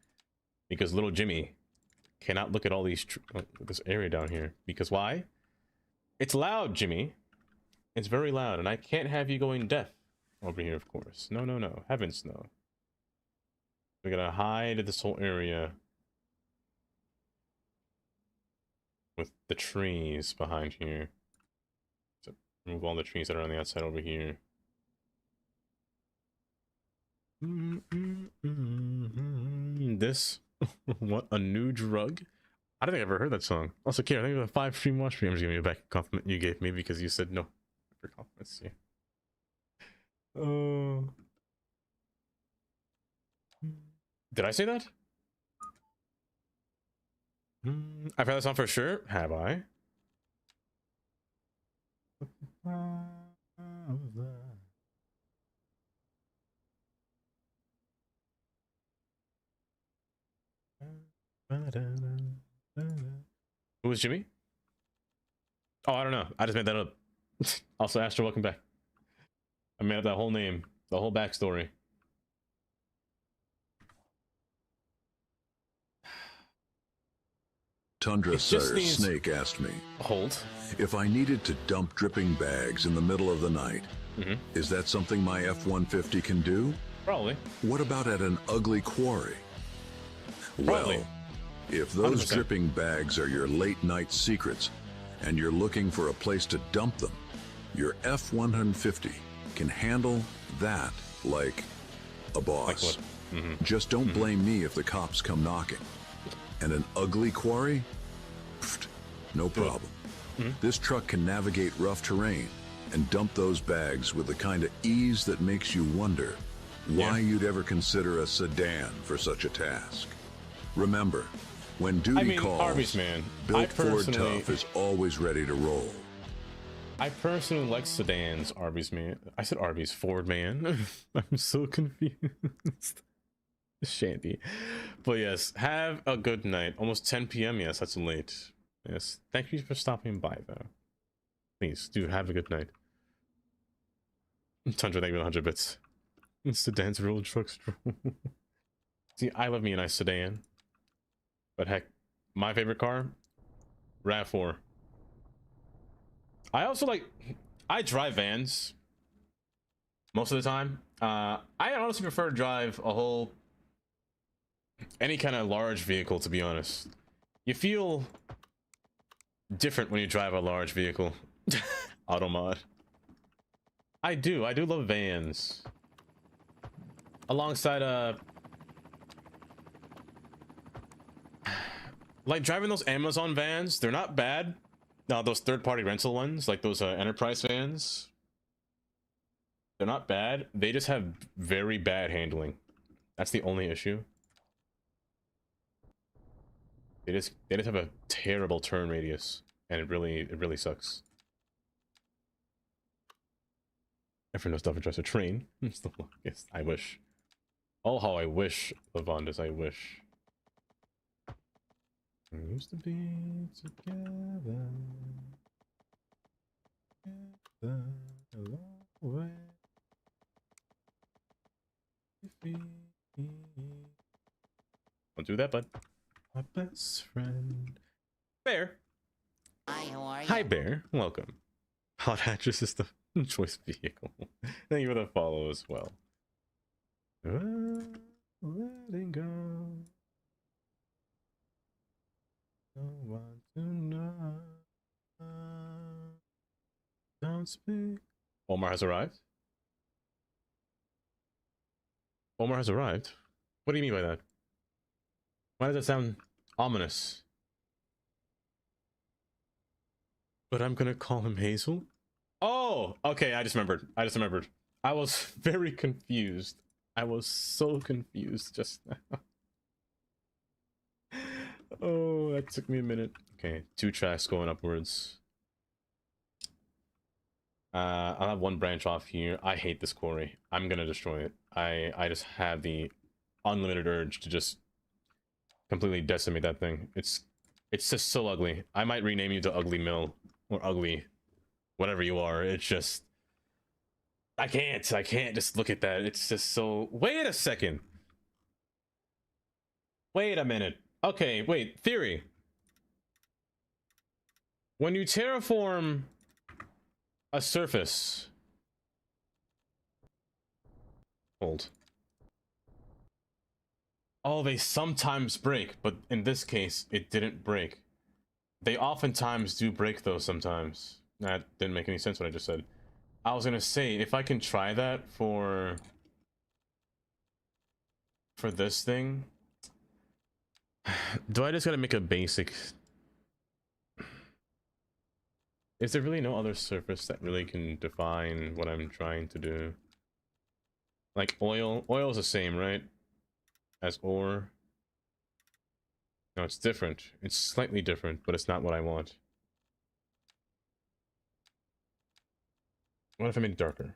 Because little Jimmy cannot look at all these this area down here. Because why? It's loud, Jimmy. It's very loud, and I can't have you going deaf over here, of course. No, no, no. Heavens, no. We're gonna hide this whole area with the trees behind here. So remove all the trees that are on the outside over here. This, what a new drug. I don't think I've ever heard that song. Also, Kira, I think it was a 5 stream watch stream. I'm just giving you back a compliment you gave me because you said no for compliments. Yeah. Did I say that? I've had that song for sure. Have I? Who was Jimmy? Oh, I don't know. I just made that up. Also, Astro, welcome back. I made up that whole name, the whole backstory.
Tundra Sire Snake asked me, if I needed to dump dripping bags in the middle of the night, is that something my F-150 can do?
Probably.
What about at an ugly quarry?
Probably.
Well, if those
100%.
dripping bags are your late night secrets and you're looking for a place to dump them, your F-150 can handle that like a boss. Just don't blame me if the cops come knocking. And an ugly quarry? Pfft, no problem. This truck can navigate rough terrain and dump those bags with the kind of ease that makes you wonder why you'd ever consider a sedan for such a task. Remember, when duty calls,
Arby's, man.
Built Ford Tough is always ready to roll.
I personally like sedans, Arby's, man. I said Arby's, Ford, man. I'm so confused. Shandy. But yes, have a good night. Almost 10 p.m. Yes, that's late. Yes, thank you for stopping by, though. Please, do have a good night. Tundra, thank you for 100 bits. Sedans rule trucks. See, I love me a nice sedan. But heck, my favorite car? RAV4. I also I drive vans. Most of the time. I honestly prefer to drive any kind of large vehicle, to be honest. You feel different when you drive a large vehicle. Automod. I do love vans. Alongside like driving those Amazon vans, they're not bad. No, those third-party rental ones, like those enterprise vans, they're not bad. They just have very bad handling. That's the only issue. They just have a terrible turn radius, and it really sucks. Everyone knows Duffy drives a train. Yes, I wish. Oh, how I wish, Lavondas, I wish. We used to be together. A long way. Don't do that, bud. My best friend. Bear.
Hi, how are you?
Hi, Bear. Welcome. Hot Hatches is the choice vehicle. Thank you for the follow as well. Letting go. No one to know. Don't speak. Omar has arrived. Omar has arrived? What do you mean by that? Why does that sound ominous? But I'm gonna call him Hazel? Oh, okay, I just remembered. I was very confused. I was so confused just now. Oh, that took me a minute. Okay, 2 tracks going upwards. I'll have 1 branch off here. I hate this quarry. I'm gonna destroy it. I just have the unlimited urge to just completely decimate that thing. It's just so ugly. I might rename you to Ugly Mill or Ugly, whatever you are. It's just I can't just look at that. It's just so. Wait a second. Wait a minute. Okay, wait. Theory. When you terraform a surface. Hold. Oh, they sometimes break, but in this case, it didn't break. They oftentimes do break, though, sometimes. That didn't make any sense what I just said. I was gonna say, if I can try that for this thing, do I just gotta make a basic? Is there really no other surface that really can define what I'm trying to do? like oil. Oil is the same, right? As ore. No, it's different. It's slightly different, but it's not what I want. What if I made it darker?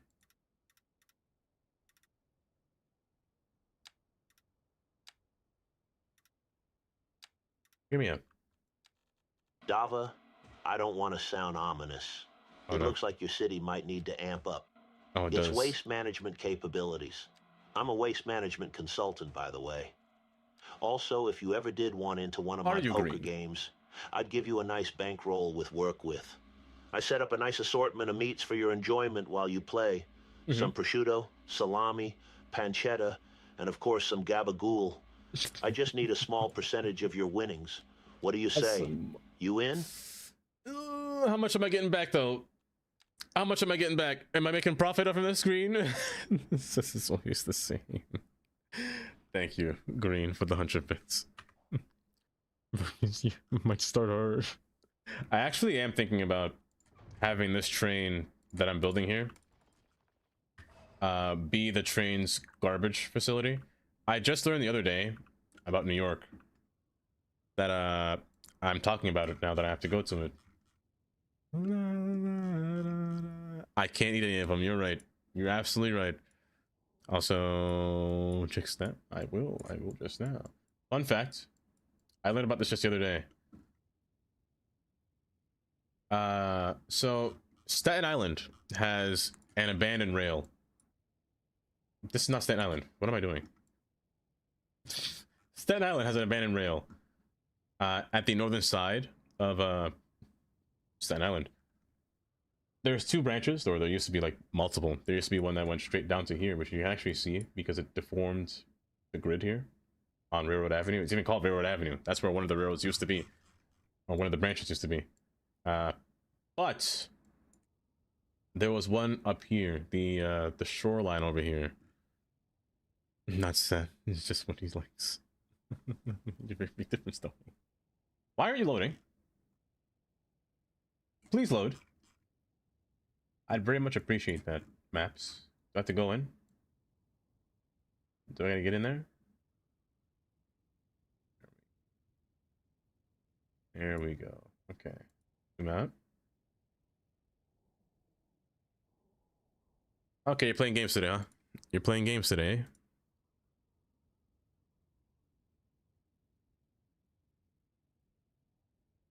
Hear me out.
Dava, I don't want to sound ominous.
Oh,
it
no.
looks like your city might need to amp up
it
its
does.
waste management capabilities. I'm a waste management consultant, by the way. Also, if you ever did want into one of my poker games, I'd give you a nice bankroll with work with. I set up a nice assortment of meats for your enjoyment while you play. Some prosciutto, salami, pancetta, and of course some gabagool. I just need a small percentage of your winnings. What do you say? You in?
How much am I getting back, though? How much am I getting back? Am I making profit off of this, Green? This is always the same. Thank you, Green, for the 100 bits. You might start hard. I actually am thinking about having this train that I'm building here be the train's garbage facility. I just learned the other day about New York that I'm talking about it now that I have to go to it. I can't eat any of them. You're right. You're absolutely right. Also, just that I will just now. Fun fact, I learned about this just the other day. So Staten Island has an abandoned rail. This is not Staten Island. What am I doing? Staten Island has an abandoned rail at the northern side of Staten Island. There's two branches, or there used to be like multiple. There used to be one that went straight down to here, which you can actually see because it deformed the grid here on Railroad Avenue. It's even called Railroad Avenue. That's where one of the railroads used to be, or one of the branches used to be. But there was one up here, the shoreline over here. Not sad. It's just what he likes. Big difference though. Why are you loading? Please load. I'd very much appreciate that. Maps. Do I have to go in? Do I gotta get in there? There we go. Okay. Zoom out. Okay, you're playing games today, huh? You're playing games today.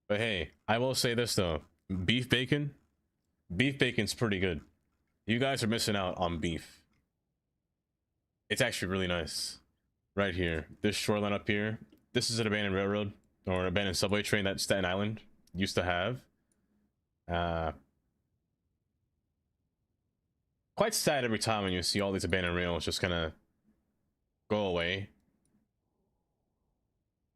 But hey, I will say this though. Beef bacon? Beef bacon's pretty good. You guys are missing out on beef. It's actually really nice. Right here. This shoreline up here. This is an abandoned railroad or an abandoned subway train that Staten Island used to have. Quite sad every time when you see all these abandoned rails just kind of go away.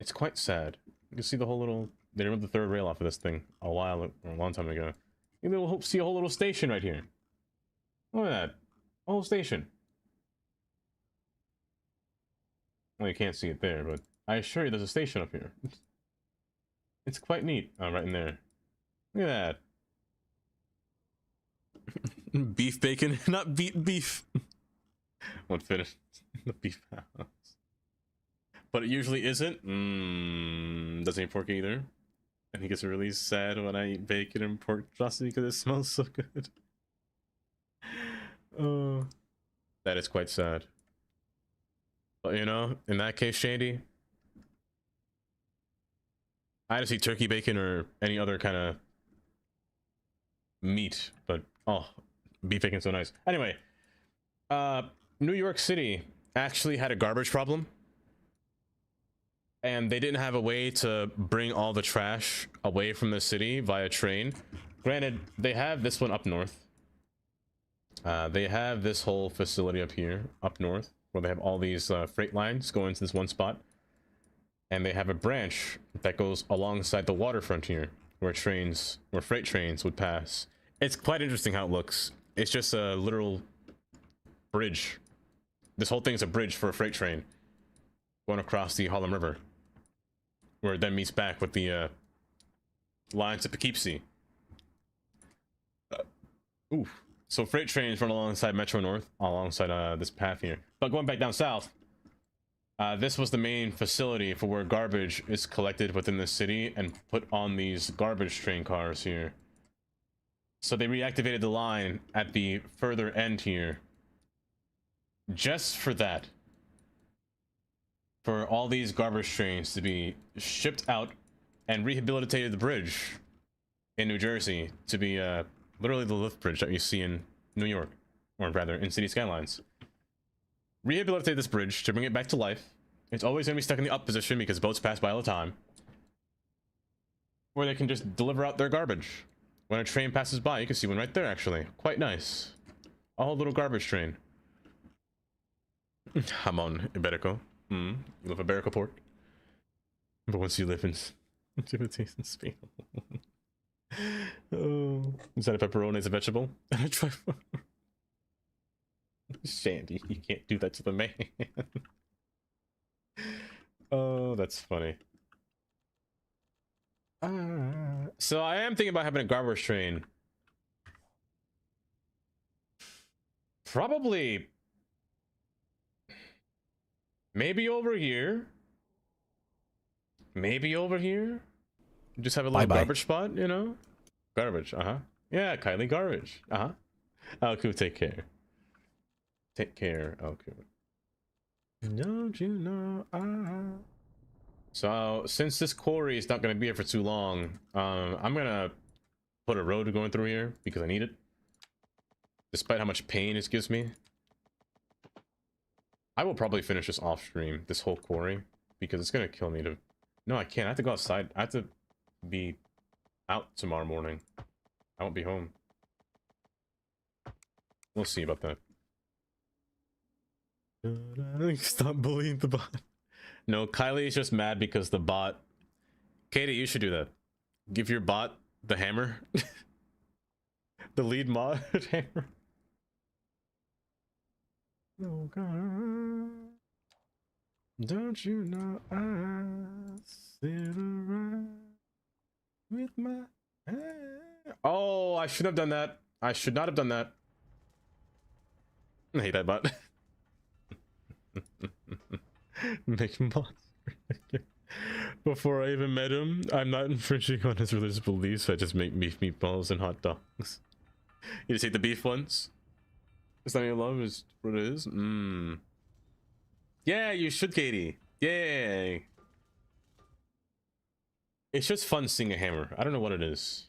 It's quite sad. You can see the whole little... They removed the third rail off of this thing a long time ago. You see a whole little station right here. Look at that. A whole station. Well, you can't see it there, but I assure you there's a station up here. It's quite neat. Oh, right in there. Look at that. Beef bacon, not beef. Won't fit the beef house. But it usually isn't. Doesn't eat pork either. And he gets really sad when I eat bacon and pork just because it smells so good. Oh, that is quite sad. But you know, in that case, Shandy, I just eat turkey bacon or any other kind of meat. But oh, beef bacon's so nice. Anyway, New York City actually had a garbage problem. And they didn't have a way to bring all the trash away from the city via train. Granted, they have this one up north. They have this whole facility up here, up north, where they have all these freight lines going to this one spot. And they have a branch that goes alongside the waterfront here, where freight trains would pass. It's quite interesting how it looks. It's just a literal bridge. This whole thing's a bridge for a freight train going across the Harlem River, where it then meets back with the lines to Poughkeepsie. Oof. So freight trains run alongside Metro North, alongside this path here. But going back down south, this was the main facility for where garbage is collected within the city and put on these garbage train cars here. So they reactivated the line at the further end here. Just for that. For all these garbage trains to be shipped out and rehabilitated the bridge in New Jersey to be literally the lift bridge that you see in New York, or rather in City Skylines. Rehabilitate this bridge to bring it back to life. It's always going to be stuck in the up position because boats pass by all the time, where they can just deliver out their garbage. When a train passes by, you can see one right there actually. Quite nice. A whole little garbage train. I'm on Iberico. You live in Iberico port. But once you live in Spain. Oh, is that a pepperoni as a vegetable? Shandy, you can't do that to the man. Oh, that's funny. So I am thinking about having a garbage train. Probably. Maybe over here. Maybe over here. Just have a little garbage spot, you know? Garbage, Yeah, Kylie, garbage. Oh, cool, take care. Take care, oh, cool. Don't you know So, since this quarry is not going to be here for too long, I'm going to put a road going through here because I need it. Despite how much pain it gives me. I will probably finish this off stream, this whole quarry, because it's going to kill me to... No, I can't. I have to go outside. I have to be out tomorrow morning. I won't be home. We'll see about that. Stop bullying the bot. No, Kylie is just mad because the bot... Katie, you should do that. Give your bot the hammer. The lead mod hammer. Oh God. Don't you know I sit around with my hand. Oh, I should have done that. I should not have done that. I hate that bot. Make monster. Before I even met him, I'm not infringing on his religious beliefs. I just make beef meatballs and hot dogs. You just hate the beef ones? Is that your love? Is what it is? Yeah, you should, Katie. Yay. It's just fun seeing a hammer. I don't know what it is.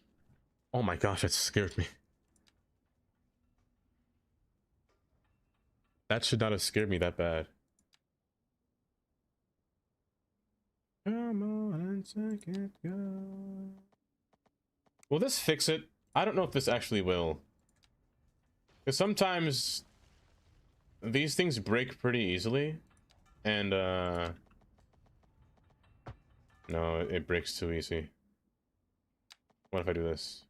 Oh my gosh, that scared me. That should not have scared me that bad. Come on and take it, go. Will this fix it? I don't know if this actually will. Because sometimes these things break pretty easily. And, no, it breaks too easy. What if I do this?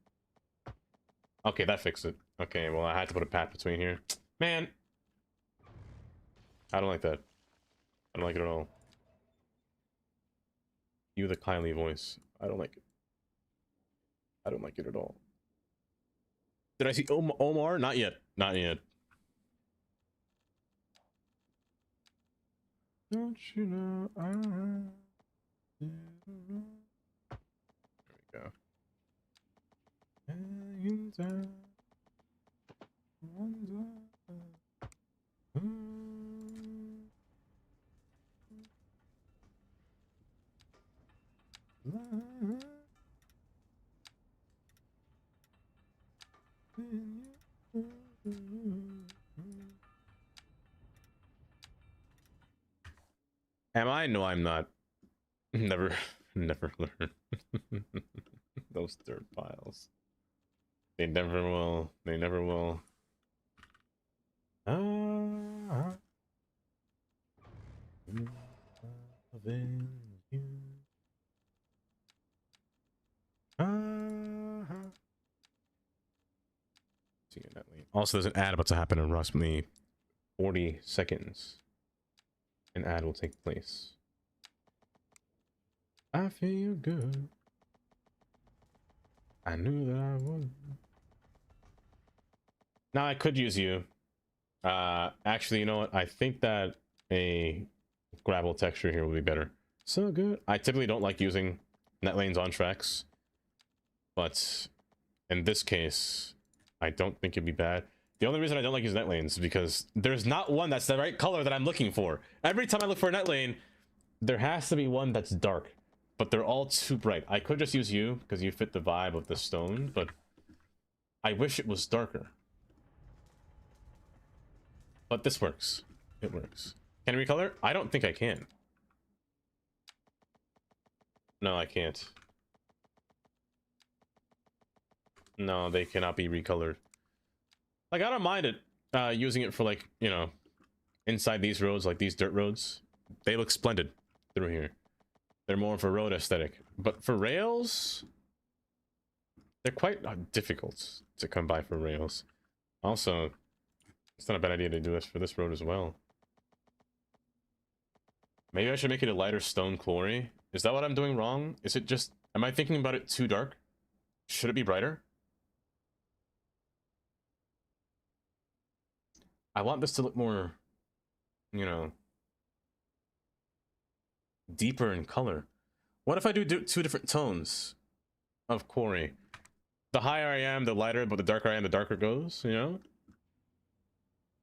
Okay, that fixed it. Okay, well, I had to put a path between here. Man! I don't like that. I don't like it at all. You, the Kylie voice. I don't like it. I don't like it at all. Did I see Omar? Not yet. Not yet. Don't you know I... There we go. Am I? No, I'm not. Never learn. Those dirt piles. They never will. They never will. Also, there's an ad about to happen in approximately 40 seconds. An ad will take place. I feel good. I knew that I would. Now I could use you. Actually, you know what? I think that a gravel texture here will be better. So good. I typically don't like using net lanes on tracks, but in this case, I don't think it'd be bad. The only reason I don't like using net lanes is because there's not one that's the right color that I'm looking for. Every time I look for a net lane, there has to be one that's dark, but they're all too bright. I could just use you because you fit the vibe of the stone, but I wish it was darker. But this works. It works. Can I recolor? I don't think I can. No, I can't. No, they cannot be recolored. Like, I don't mind it using it for, like, you know, inside these roads, like these dirt roads. They look splendid through here. They're more of a road aesthetic. But for rails, they're quite difficult to come by for rails. Also, it's not a bad idea to do this for this road as well. Maybe I should make it a lighter stone quarry. Is that what I'm doing wrong? Is it just... Am I thinking about it too dark? Should it be brighter? I want this to look more, you know, deeper in color. What if I do two different tones of quarry? The higher I am, the lighter, but the darker I am, the darker it goes, you know?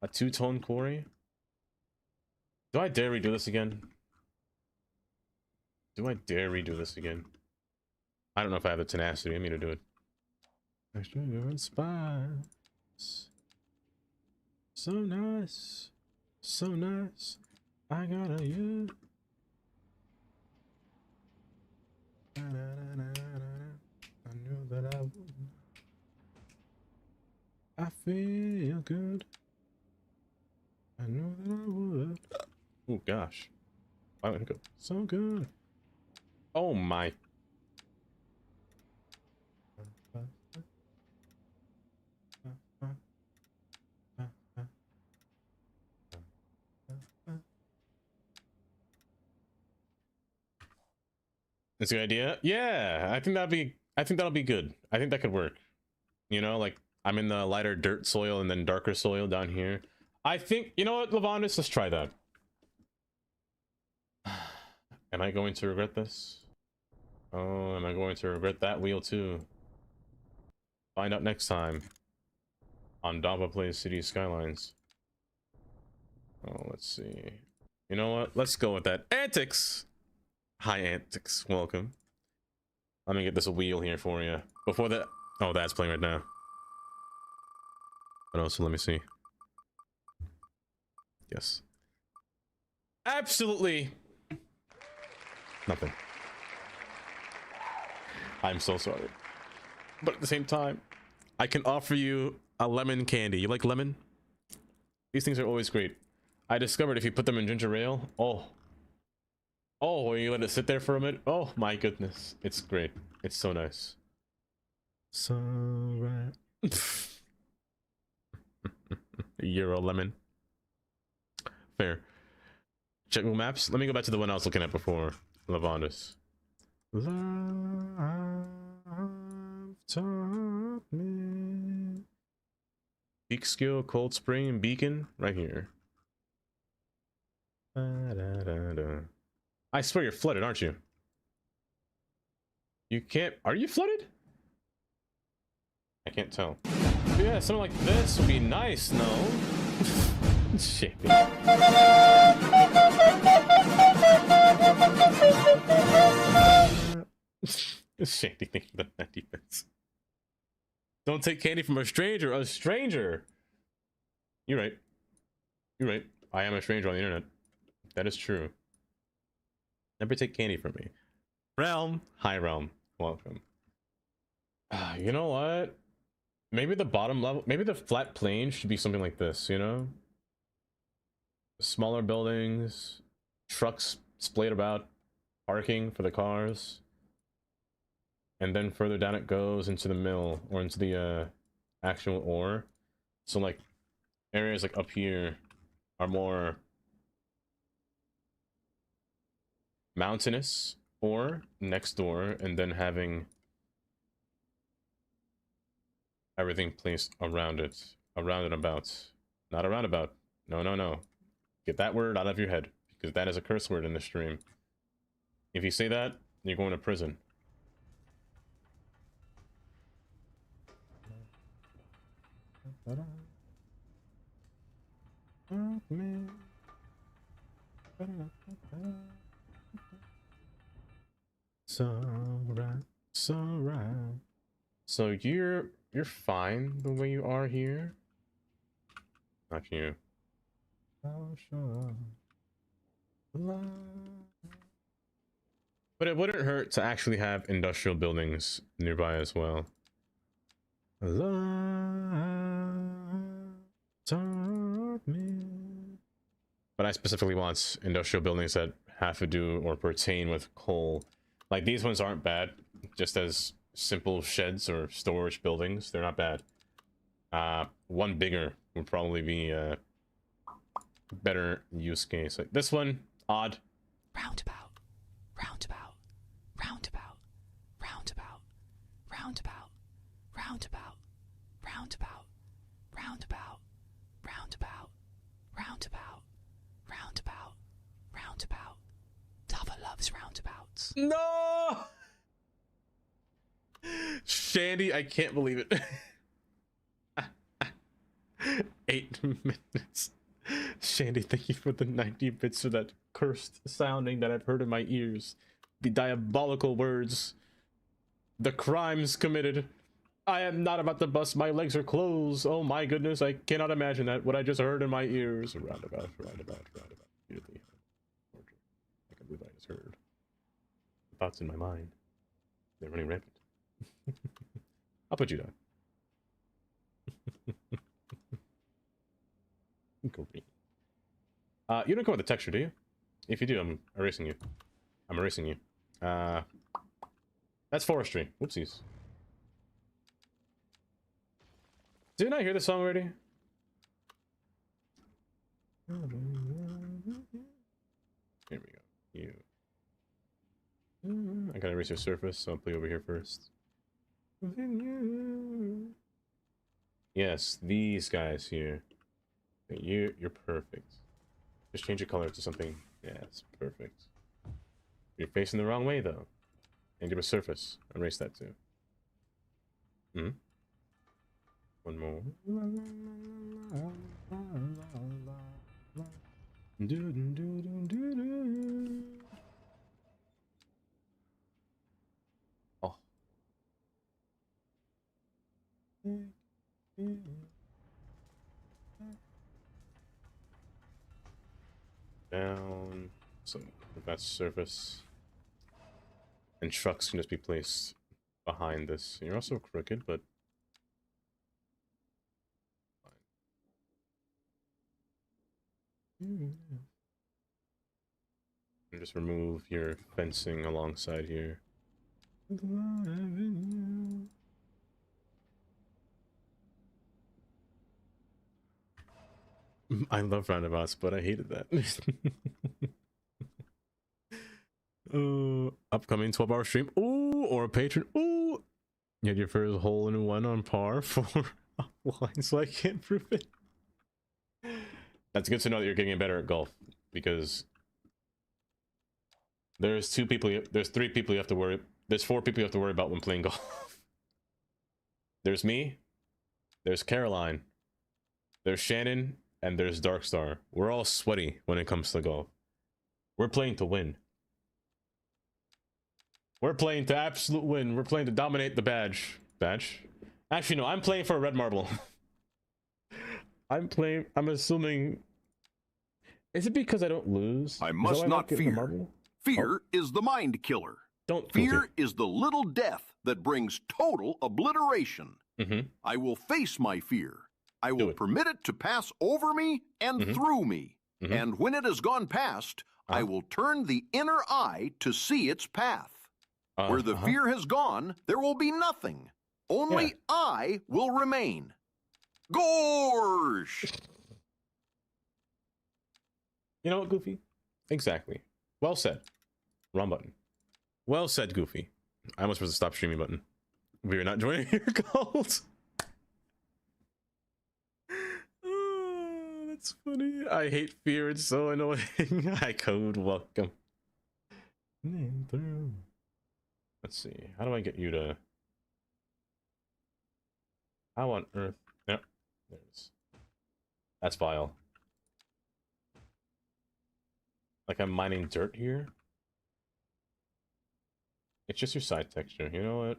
A two-tone quarry? Do I dare redo this again? Do I dare redo this again? I don't know if I have the tenacity in me to do it. Extra spice. So nice. So nice. I got a you. I knew that I would. I feel good. I knew that I would. Oh gosh. Why would it go so good? Oh my. That's a good idea. Yeah, I think that'll be good. I think that could work. You know, like I'm in the lighter dirt soil and then darker soil down here. I think, you know what, Lavandus, let's try that. Am I going to regret this? Oh, am I going to regret that wheel too? Find out next time on Dava Plays City Skylines. Oh, let's see. You know what? Let's go with that. Antics! Hi, Antics. Welcome. Let me get this wheel here for you. Before that... Oh, that's playing right now. But also, let me see. Yes. Absolutely nothing. I'm so sorry. But at the same time, I can offer you a lemon candy. You like lemon? These things are always great. I discovered if you put them in ginger ale, oh, when you let it sit there for a minute, oh my goodness, it's great. It's so nice. So right. Euro lemon. Fair. Check Google Maps. Let me go back to the one I was looking at before. Lavandus. Love taught me. Peekskill, Cold Spring, and Beacon, right here. I swear you're flooded, aren't you? You can't... Are you flooded? I can't tell. But yeah, something like this would be nice, no? Shit. Shanty thinking about that defense. Don't take candy from a stranger. A stranger! You're right. You're right. I am a stranger on the internet. That is true. Never take candy from me. Realm. Hi, Realm. Welcome. You know what? Maybe the bottom level, maybe the flat plane should be something like this, you know? Smaller buildings, trucks splayed about, parking for the cars. And then further down it goes into the mill, or into the actual ore. So like, areas like up here are more mountainous, or next door, and then having everything placed around it. A roundabout. Not a roundabout. No, no, no. Get that word out of your head, because that is a curse word in this stream. If you say that, you're going to prison. So right. So you're fine the way you are here. Not you. Oh, sure. But it wouldn't hurt to actually have industrial buildings nearby as well. But I specifically want industrial buildings that have to do or pertain with coal. Like, these ones aren't bad, just as simple sheds or storage buildings. They're not bad. One bigger would probably be a better use case. Like this one, odd.
Roundabout, roundabout, roundabout, roundabout, roundabout, roundabout, roundabout, roundabout, roundabout, roundabout, roundabout, roundabout. Tava loves roundabouts.
No! Shandy, I can't believe it. 8 minutes. Shandy, thank you for the 90 bits of that cursed sounding that I've heard in my ears. The diabolical words. The crimes committed. I am not about to bust, my legs are closed. Oh my goodness, I cannot imagine that. What I just heard in my ears. Roundabout, roundabout, roundabout. Beautifully. I can believe I just heard. The thoughts in my mind. They're running rampant. I'll put you down. Green. You don't come with the texture, do you? If you do, I'm erasing you. I'm erasing you. That's forestry. Whoopsies. Didn't I hear this song already? Here we go. You. I gotta erase your surface, so I'll play over here first. Yes, these guys here. You're perfect. Just change your color to something. Yeah, it's perfect. You're facing the wrong way though. And give a surface. Erase that too. One more. Oh. Down, so that surface, and trucks can just be placed behind this. You're also crooked, but fine. And just remove your fencing alongside here. I love roundabouts, but I hated that. Upcoming 12-hour stream. Ooh, or a patron. Ooh, you had your first hole in one on par for line, so I can't prove it. That's good to know that you're getting better at golf, because there's 3 people you have to worry. There's 4 people you have to worry about when playing golf. There's me. There's Caroline. There's Shannon. And there's Darkstar. We're all sweaty when it comes to golf. We're playing to win. We're playing to absolute win. We're playing to dominate the badge. Badge? Actually, no, I'm playing for a red marble. I'm assuming... Is it because I don't lose?
I must not fear. Fear is the mind killer. Fear is the little death that brings total obliteration. I will face my fear. I will permit it to pass over me and through me. And when it has gone past, I will turn the inner eye to see its path. Where the fear has gone, there will be nothing. Only I will remain. Gorsh!
You know what, Goofy? Exactly. Well said. Wrong button. Well said, Goofy. I almost pressed the stop streaming button. We are not joining your cult. It's funny. I hate fear. It's so annoying. Hi, Code. Welcome. Let's see. How do I get you to... How on earth? Yep. There it is. That's vile. Like I'm mining dirt here. It's just your side texture. You know what?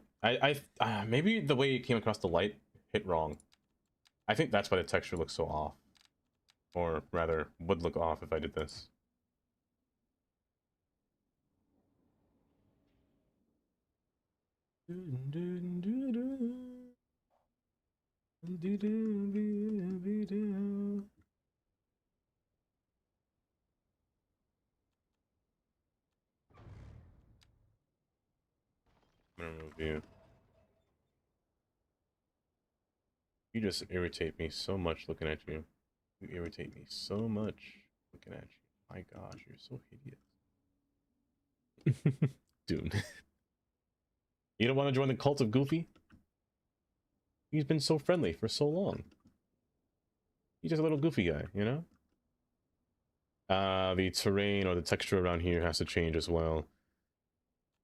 Maybe the way it came across the light hit wrong. I think that's why the texture looks so off. Or rather, would look off if I did this. I'm gonna remove you. You just irritate me so much looking at you. You irritate me so much looking at you. My gosh, you're so hideous. Dude. You don't want to join the cult of Goofy? He's been so friendly for so long. He's just a little goofy guy, you know? The terrain or the texture around here has to change as well.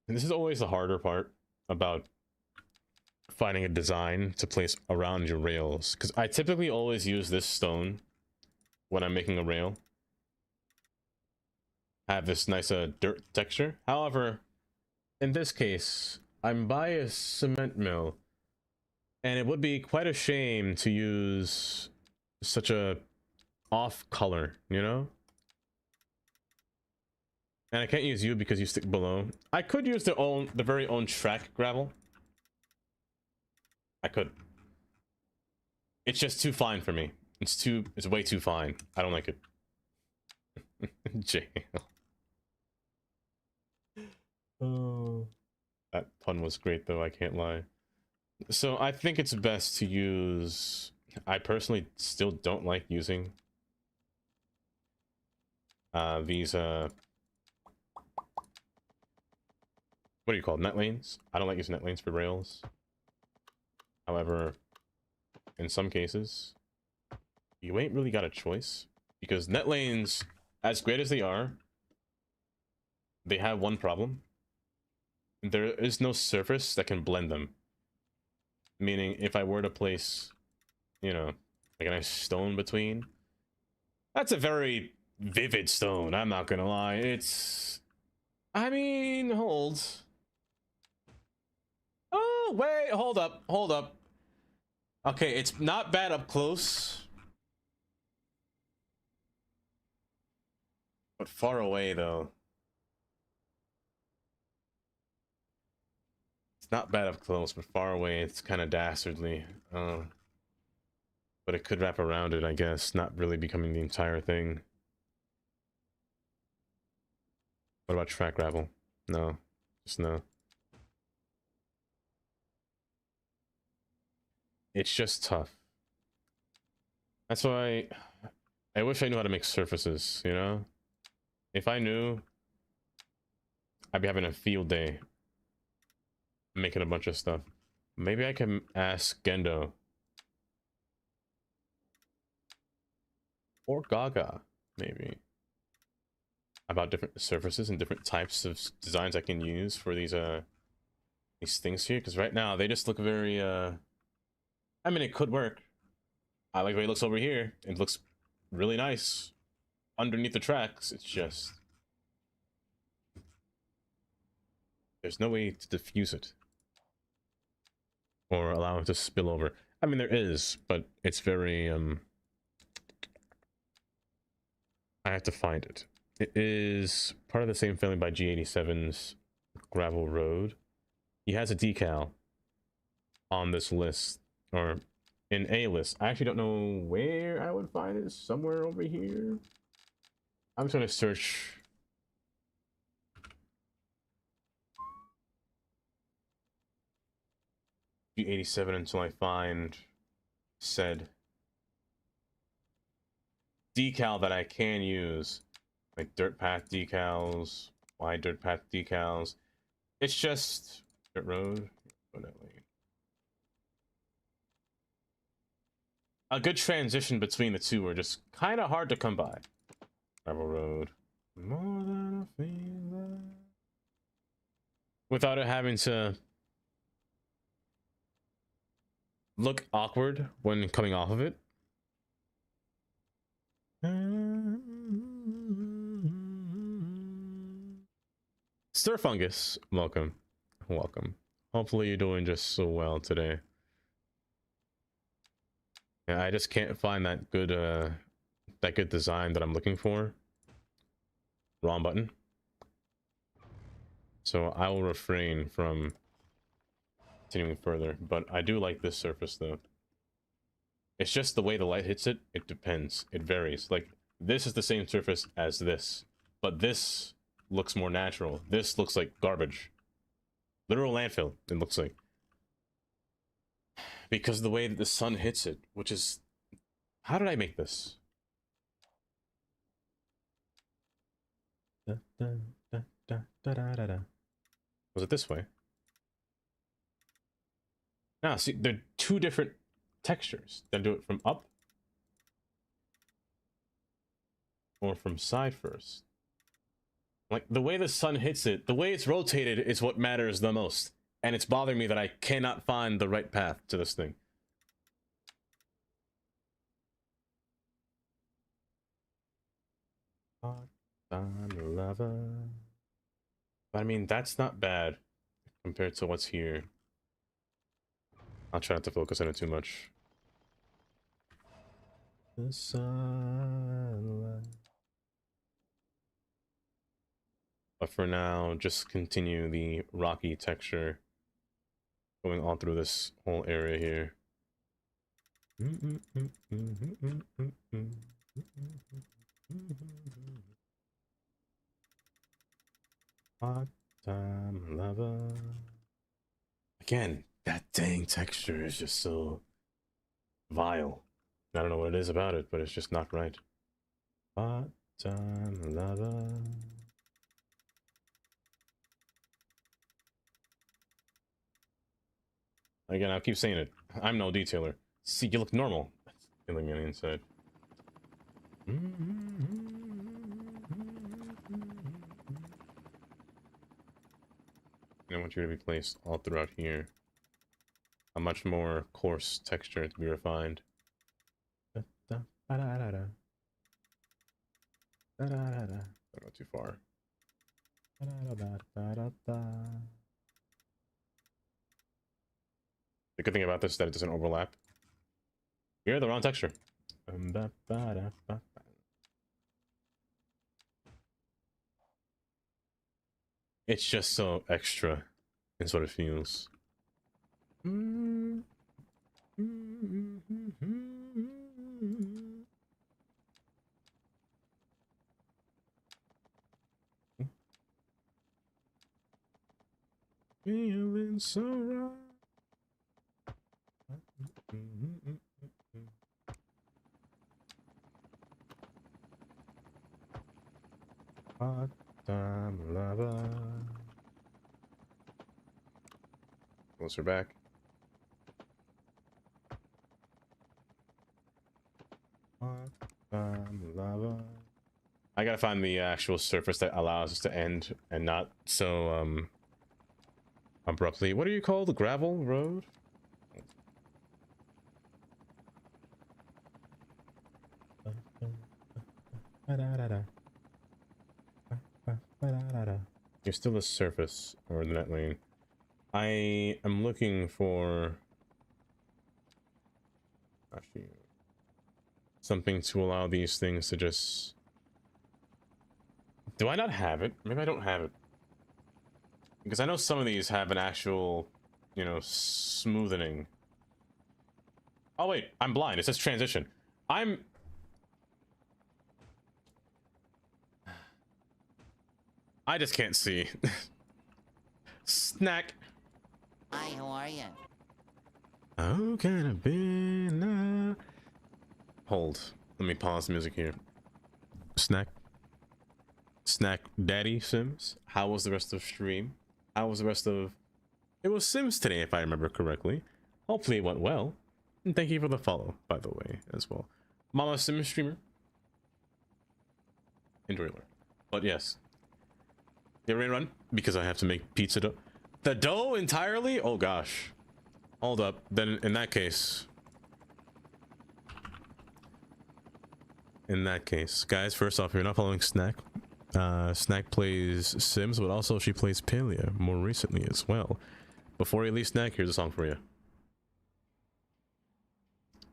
And this is always the harder part about finding a design to place around your rails. Because I typically always use this stone when I'm making a rail. I have this nice dirt texture. However, in this case, I'm by a cement mill. And it would be quite a shame to use such a off color, you know? And I can't use you because you stick below. I could use the very own track gravel. I could. It's just too fine for me. It's way too fine. I don't like it. Jail. Oh. That pun was great though, I can't lie. So I think it's best to use... I personally still don't like using these what do you call it? Net lanes? I don't like using net lanes for rails. However, in some cases, you ain't really got a choice, because net lanes, as great as they are, they have one problem. There is no surface that can blend them. Meaning, if I were to place, you know, like a nice stone between, that's a very vivid stone, I'm not gonna lie. It's... I mean, hold. Oh, wait, hold up, hold up. Okay, it's not bad up close. But far away, though. It's not bad up close, but far away, it's kind of dastardly. But it could wrap around it, I guess, not really becoming the entire thing. What about track gravel? No. Just no. It's just tough. That's why I wish I knew how to make surfaces, you know? If I knew, I'd be having a field day making a bunch of stuff. Maybe I can ask Gendo or Gaga, maybe, about different surfaces and different types of designs I can use for these things here, because right now they just look very I mean, it could work. I like the way it looks over here. It looks really nice underneath the tracks. It's just there's no way to diffuse it or allow it to spill over. I mean, there is, but it's very I have to find it. It is part of the same family by G87's Gravel Road. He has a decal on this list, or in a list. I actually don't know where I would find it. Somewhere over here. I'm just going to search. G87 until I find said decal that I can use. Like dirt path decals, wide dirt path decals. It's just dirt road. a good transition between the two are just kind of hard to come by. Gravel road. More than a feeling. Without it having to look awkward when coming off of it. Stir Fungus, welcome. Welcome. Hopefully you're doing just so well today. Yeah, I just can't find that good design that I'm looking for. Wrong button. So I will refrain from continuing further, but I do like this surface though. It's just the way the light hits it, it depends. It varies. Like, this is the same surface as this, but this looks more natural. This looks like garbage. Literal landfill, it looks like. Because of the way that the sun hits it, which is... How did I make this? Was it this way? Now, see, they're two different textures. Then do it from up or from side first. Like, the way the sun hits it, the way it's rotated is what matters the most. And it's bothering me that I cannot find the right path to this thing. But I mean, that's not bad compared to what's here. I'll try not to focus on it too much. The sunlight. But for now, just continue the rocky texture going all through this whole area here. Hot time lover. Again, that dang texture is just so vile. I don't know what it is about it, but it's just not right. Hot time lover. Again, I'll keep saying it. I'm no detailer. See, you look normal. That's killing me on the inside. I want you to be placed all throughout here. A much more coarse texture to be refined. Don't go too far. The good thing about this is that it doesn't overlap. You're the wrong texture. It's just so extra. It's what it feels. Feeling so right. Hot time lover. Closer back. Hot time lover. I gotta find the actual surface that allows us to end and not so abruptly. What do you call the gravel road? You're still the surface or the net lane. I am looking for actually something to allow these things to just... Do I not have it? Maybe I don't have it. Because I know some of these have an actual, you know, smoothing. Oh wait, I'm blind. It says transition. I just can't see. Snack.
Hi, how are you?
How can I be now? Hold. Let me pause the music here. Snack. Snack Daddy Sims. How was the rest of stream? How was the rest of... It was Sims today, if I remember correctly. Hopefully it went well. And thank you for the follow, by the way, as well. Mama Sim streamer. Enjoy your learn. But yes. Get ready to run? Because I have to make pizza dough. The dough entirely? Oh gosh. Hold up. Then in that case. Guys, first off, you're not following Snack. Snack plays Sims, but also she plays Palia more recently as well. Before you leave Snack, here's a song for you.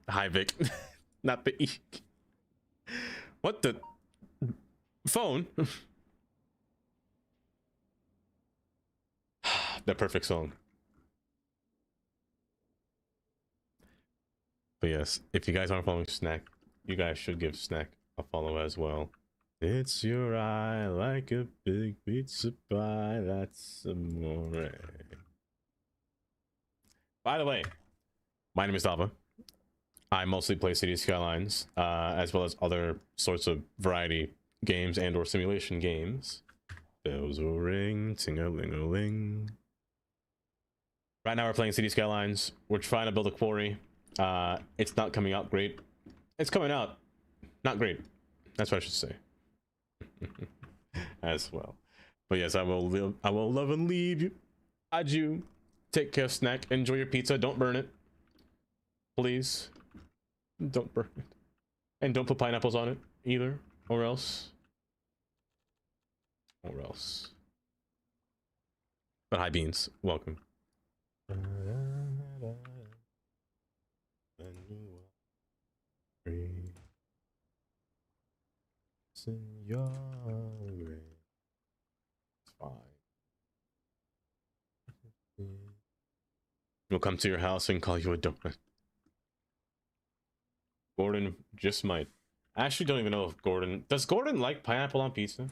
Hi, Vic. Not the What the phone? The perfect song. But yes, if you guys aren't following Snack, you guys should give Snack a follow as well. It's your eye like a big pizza pie. That's amore. By the way, my name is Dava. I mostly play City Skylines, as well as other sorts of variety games and or simulation games. Bells will ring, ting-a-ling-a-ling. Right now we're playing City Skylines. We're trying to build a quarry. It's not coming out great. It's coming out not great. That's what I should say. As well. But yes, I will love and leave you. Adieu. Take care, Snack. Enjoy your pizza. Don't burn it. Please. Don't burn it. And don't put pineapples on it either. Or else. But hi, Beans. Welcome. It's fine. We'll come to your house and call you a donut. Gordon just might. I actually don't even know if Gordon... Does Gordon like pineapple on pizza?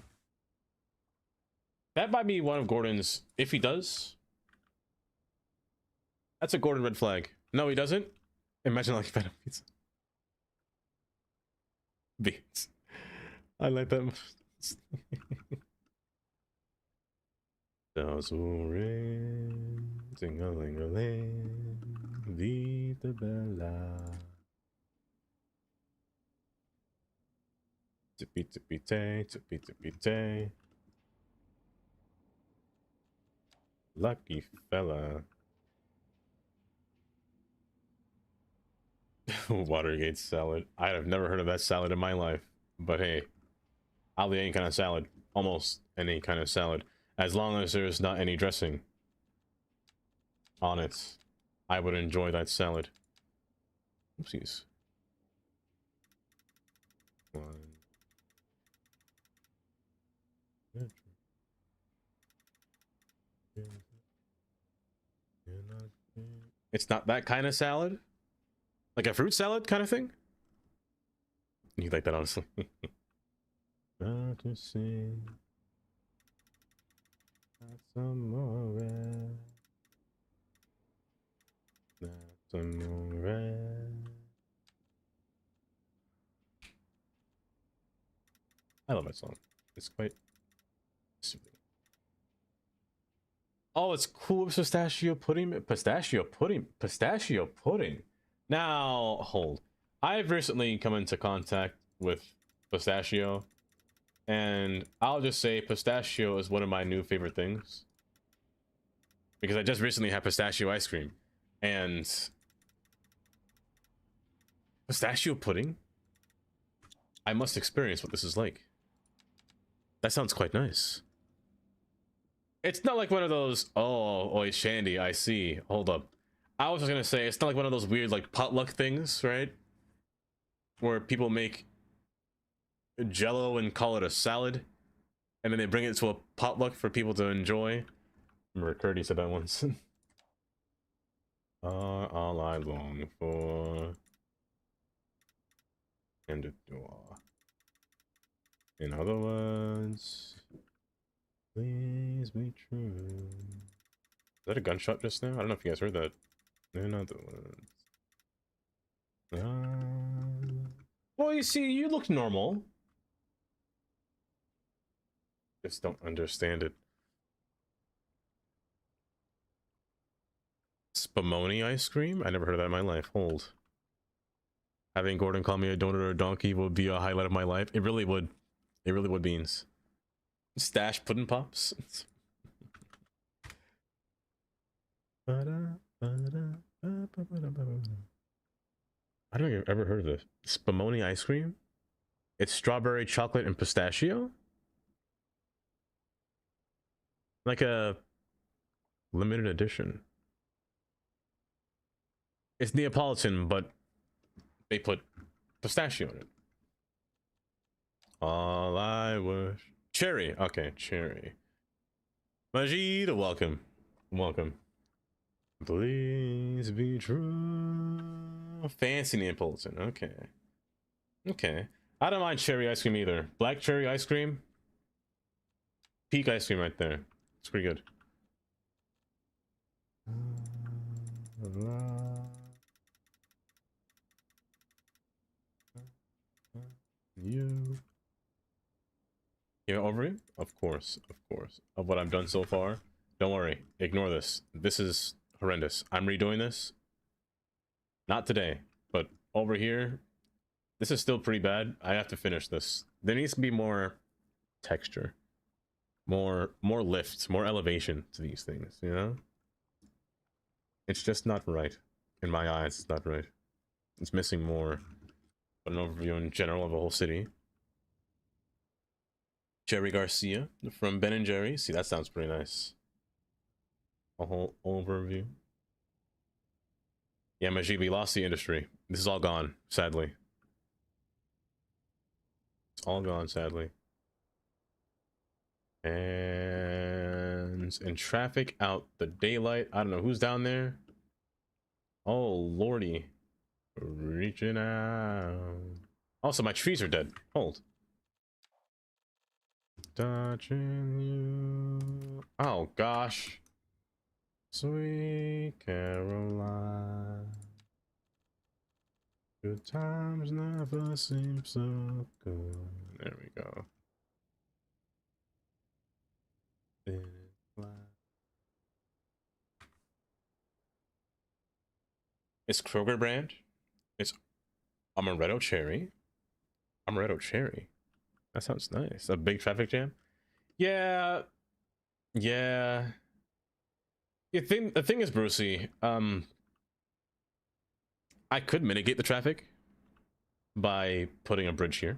That might be one of Gordon's... If he does... That's a Gordon red flag. No, he doesn't? Imagine liking pineapple pizza. Beans. I like that. Bells will ring, ding-a-ling-a-ling, Vita Bella. Tippy-tippy-tay, tippy-tippy-tay. Lucky fella. Watergate salad. I have never heard of that salad in my life. But hey, I'll eat any kind of salad. Almost any kind of salad. As long as there's not any dressing on it, I would enjoy that salad. Oopsies. It's not that kind of salad? Like a fruit salad kind of thing? You like that, honestly? To sing. Some more. I love that song. It's quite soothing. Oh, it's cool with pistachio pudding. Pistachio pudding. Now, hold. I've recently come into contact with pistachio, and I'll just say pistachio is one of my new favorite things. Because I just recently had pistachio ice cream, and pistachio pudding? I must experience what this is like. That sounds quite nice. It's not like one of those, oh, it's Shandy, I see. Hold up. I was just gonna say, it's not like one of those weird, like, potluck things, right? Where people make Jell-O and call it a salad, and then they bring it to a potluck for people to enjoy. I remember Curdy said that once. All I long for, and adore. In other words, please be true. Is that a gunshot just now? I don't know if you guys heard that. In other words. Well, you see, you look normal. Just don't understand it. Spumoni ice cream? I never heard of that in my life. Hold. Having Gordon call me a donut or a donkey would be a highlight of my life. It really would. It really would, Beans. Stash pudding pops. I don't think I've ever heard of this. Spumoni ice cream? It's strawberry, chocolate, and pistachio? Like a limited edition. It's Neapolitan, but they put pistachio in it. All I wish. Cherry. Okay, cherry. Majid, welcome. Welcome. Please be true. Fancy Neapolitan. Okay. Okay. I don't mind cherry ice cream either. Black cherry ice cream. Peak ice cream right there. It's pretty good. You. Overview? Of course. Of what I've done so far. Don't worry. Ignore this. This is horrendous. I'm redoing this. Not today, but over here. This is still pretty bad. I have to finish this. There needs to be more texture. More lift, more elevation to these things, you know? It's just not right. In my eyes, it's not right. It's missing more. But an overview in general of a whole city. Jerry Garcia from Ben & Jerry. See, that sounds pretty nice. A whole overview. Yeah, Majid, we lost the industry. This is all gone, sadly. It's all gone, sadly. And traffic out the daylight. I don't know who's down there. Oh, lordy. Reaching out. Also, my trees are dead. Hold. Touching you. Oh, gosh. Sweet Caroline. Good times never seem so good. There we go. It's Kroger brand. It's Amaretto Cherry. Amaretto Cherry. That sounds nice. A big traffic jam. Yeah. Yeah. The thing is, Brucey, I could mitigate the traffic by putting a bridge here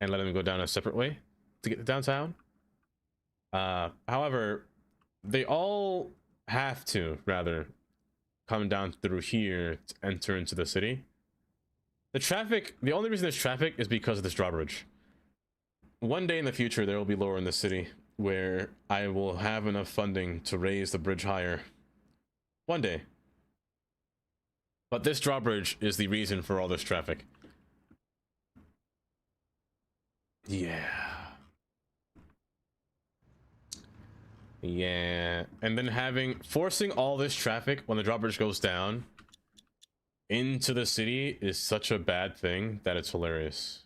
and letting them go down a separate way to get to downtown. However, they all have to rather come down through here to enter into the city. The traffic, the only reason there's traffic is because of this drawbridge. One day in the future, there will be lower in the city where I will have enough funding to raise the bridge higher. One day. But this drawbridge is the reason for all this traffic. Yeah. Yeah. And then forcing all this traffic when the drawbridge goes down into the city is such a bad thing that it's hilarious.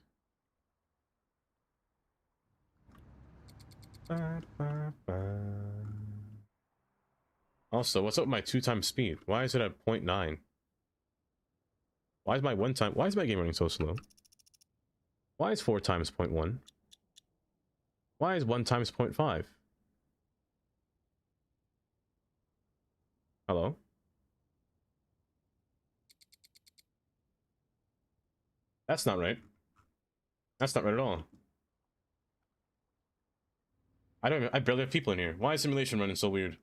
Also, what's up with my 2x speed? Why is it at 0.9? Why is my game running so slow? Why is 4 times 0.1? Why is 1 times 0.5? Hello? That's not right. That's not right at all. I barely have people in here. Why is simulation running so weird?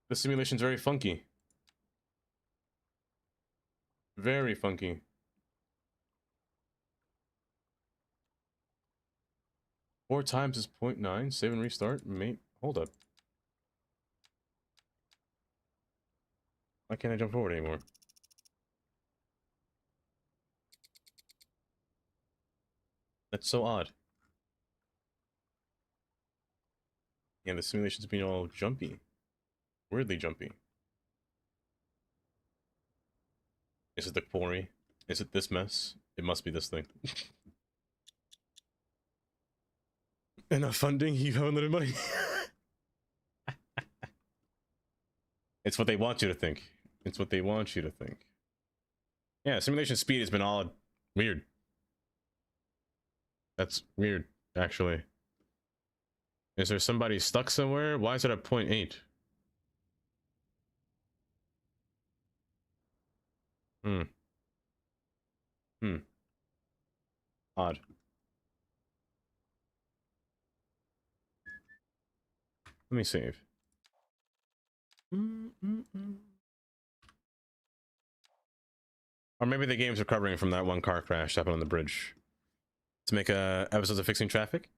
The simulation's very funky. Very funky. Four times is 0.9. Save and restart. Mate, hold up. Why can't I jump forward anymore? That's so odd. Yeah, the simulation's being all jumpy. Weirdly jumpy. Is it the quarry? Is it this mess? It must be this thing. Enough funding, you have unlimited money. It's what they want you to think. It's what they want you to think. Yeah, simulation speed has been all weird. That's weird, actually. Is there somebody stuck somewhere? Why is it at 0.8? Odd. Let me save. Or maybe the game's recovering from that one car crash that happened on the bridge. To make episodes of Fixing Traffic?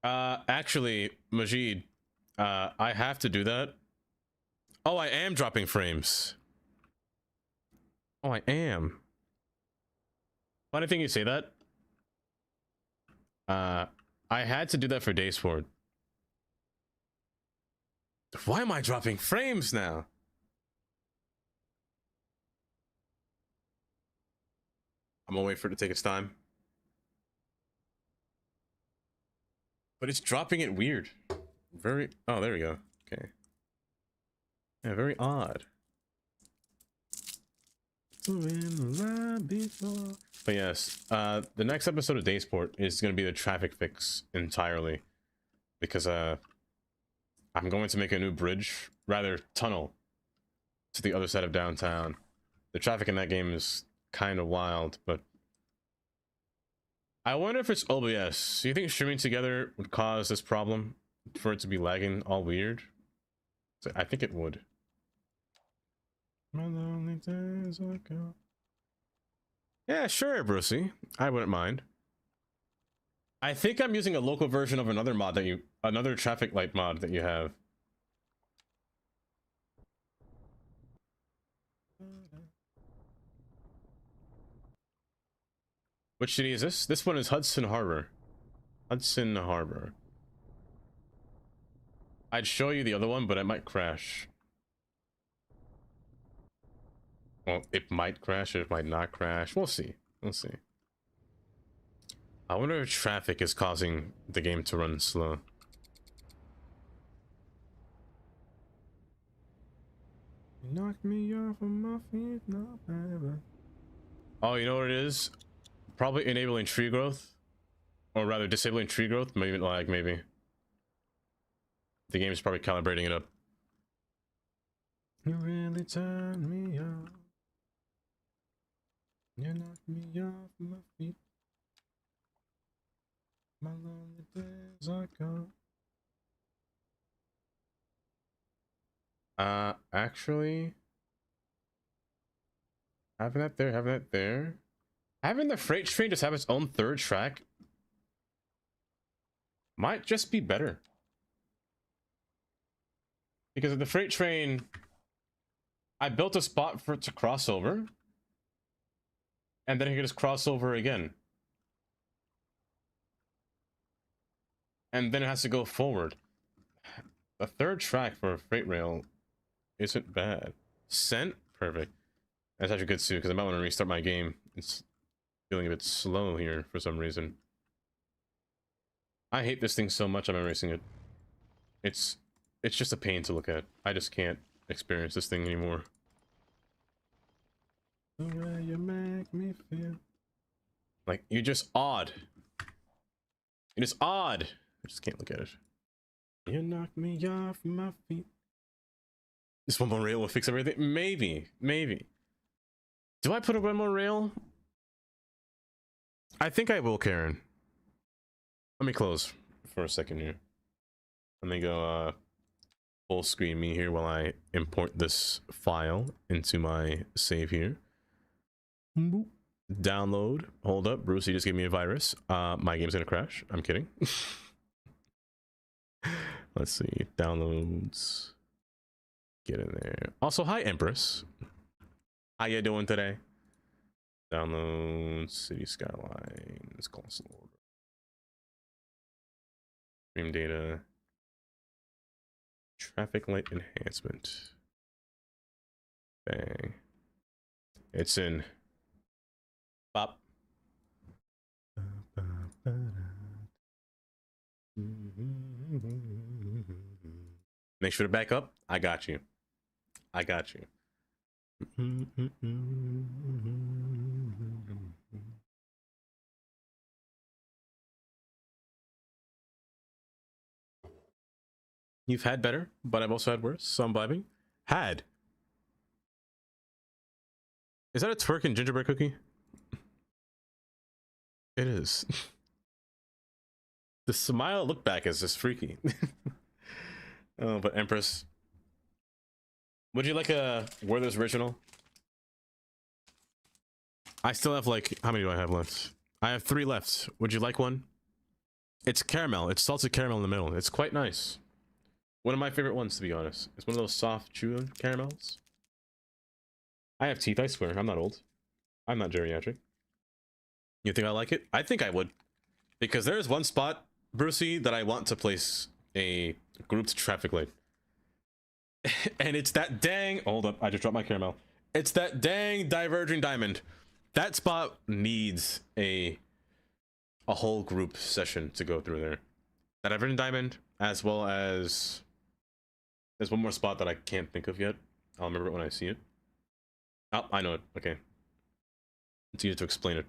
Actually, Majid, I have to do that. Oh, I am dropping frames. Oh, I am. Funny thing you say that. I had to do that for Daysport. Why am I dropping frames now? I'm gonna wait for it to take its time. But it's dropping it weird. Very... Oh, there we go. Okay. Yeah, very odd. But yes, the next episode of Daysport is going to be the traffic fix entirely. Because I'm going to make a new bridge, rather tunnel, to the other side of downtown. The traffic in that game is kind of wild, but... I wonder if it's OBS. Do you think streaming together would cause this problem? For it to be lagging all weird? I think it would. My lonely days are gone. Yeah, sure, Brucey. I wouldn't mind. I think I'm using a local version of another mod that you... Another traffic light mod that you have. Which city is this? This one is Hudson Harbor. Hudson Harbor. I'd show you the other one, but it might crash. Well, it might crash, or it might not crash. We'll see. We'll see. I wonder if traffic is causing the game to run slow. You knocked me off of my feet, no, baby. Oh, you know what it is? Probably enabling tree growth. Or rather, disabling tree growth. Maybe lag, maybe. The game is probably calibrating it up. You really turned me on. You knocked me off my feet. My lonely days are gone. Actually... Having that there, having that there. Having the freight train just have its own third track might just be better. Because of the freight train, I built a spot for it to cross over. And then it can just cross over again. And then it has to go forward. The third track for a freight rail isn't bad. Scent? Perfect. That's actually good too, because I might want to restart my game. It's feeling a bit slow here for some reason. I hate this thing so much I'm erasing it. It's just a pain to look at. I just can't experience this thing anymore. The way you make me feel. Like, you're just odd. It is odd. I just can't look at it. You knocked me off my feet. This one more rail will fix everything? Maybe. Maybe. Do I put a one more rail? I think I will, Karen. Let me close for a second here. Let me go full screen me here while I import this file into my save here. Boop. Download. Hold up. Brucey just gave me a virus. My game's gonna crash. I'm kidding. Let's see. Downloads. Get in there. Also, hi, Empress. How you doing today? Download City Skylines. Console order. Stream data. Traffic light enhancement. Bang. It's in. Bop. Make sure to back up. I got you. I got you. You've had better, but I've also had worse, so I'm vibing. Had. Is that a twerking gingerbread cookie? It is. The smile look back is just freaky. Oh, but Empress, would you like a Werther's original? I still have like, how many do I have left? I have 3 left. Would you like one? It's caramel. It's salted caramel in the middle. It's quite nice. One of my favorite ones, to be honest. It's one of those soft chewing caramels. I have teeth, I swear. I'm not old. I'm not geriatric. You think I like it? I think I would. Because there is one spot, Brucey, that I want to place a grouped traffic light. And it's that dang... Hold up, I just dropped my caramel. It's that dang diverging diamond. That spot needs a whole group session to go through there. That diverging diamond, as well as... There's one more spot that I can't think of yet. I'll remember it when I see it. Oh, I know it. Okay. It's easier to explain it.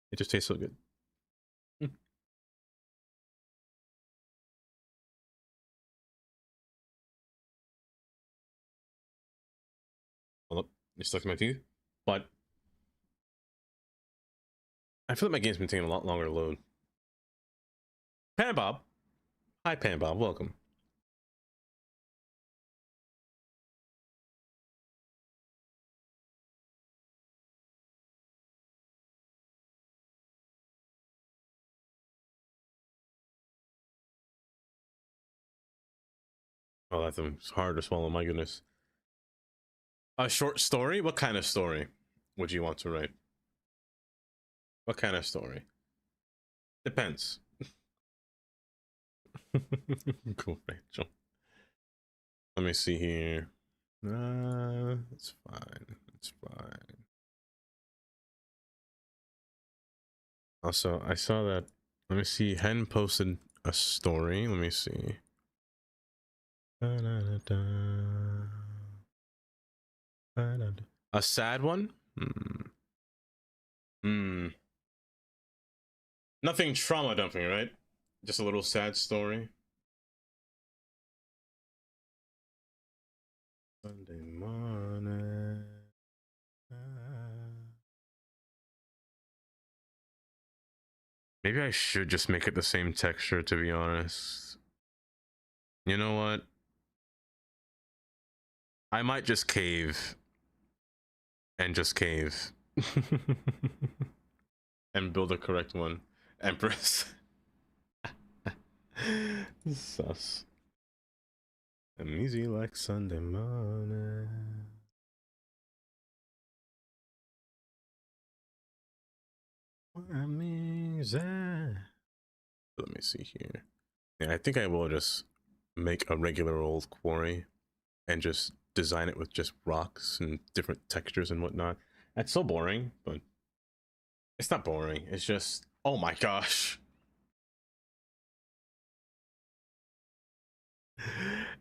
It just tastes so good. Hold up. It's stuck in my teeth. But I feel like my game's been taking a lot longer to load. Pan Bob. Hi, Pan Bob. Welcome. Oh, that's hard to swallow. My goodness. A short story? What kind of story would you want to write? What kind of story? Depends. Cool, Rachel. Let me see here. It's fine. It's fine. Also, I saw that. Let me see. Hen posted a story. Let me see. A sad one? Nothing trauma dumping, right? Just a little sad story. Sunday morning. Maybe I should just make it the same texture, to be honest. You know what? I might just cave. And just cave. And build a correct one. Empress. Sus. I'm easy like Sunday morning. I'm easy. Let me see here. Yeah, I think I will just make a regular old quarry and just design it with just rocks and different textures and whatnot. That's so boring, but it's not boring. It's just, oh my gosh.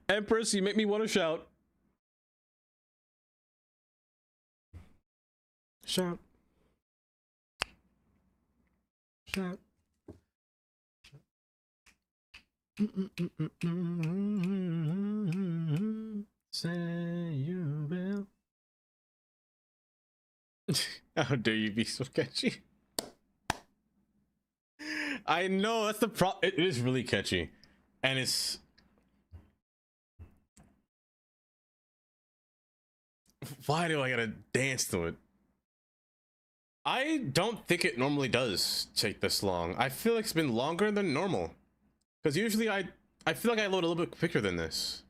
Empress, you make me want to shout. Shout. Shout. Say you will. How dare you be so catchy? I know, that's the problem. It is really catchy. And it's... Why do I gotta dance to it? I don't think it normally does take this long. I feel like it's been longer than normal. Because usually I feel like I load a little bit quicker than this.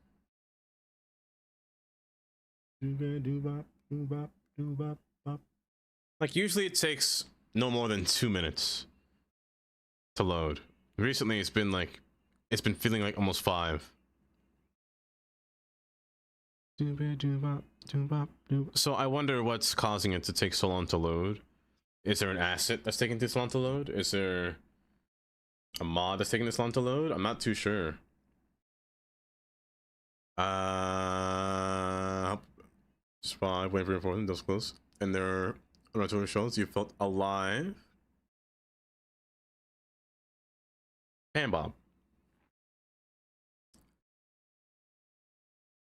Like usually it takes no more than 2 minutes to load. Recently it's been feeling like almost 5. So I wonder what's causing it to take so long to load. Is there an asset that's taking this long to load? Is there a mod that's taking this long to load? I'm not too sure. Spy, wait for reinforcement, those close. And there are two shows. You felt alive. Pan Bob.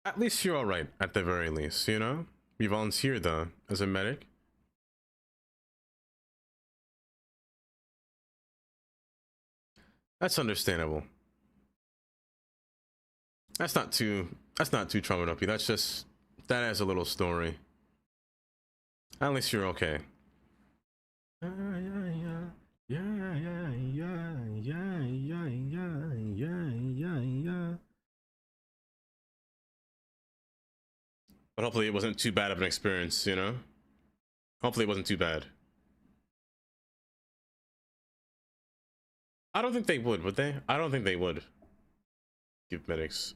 At least you're alright, at the very least, you know? You volunteered though, as a medic. That's understandable. That's not too trauma up you. That's just, that has a little story. At least you're okay. But hopefully it wasn't too bad of an experience, you know? Hopefully it wasn't too bad. I don't think they would they? I don't think they would give medics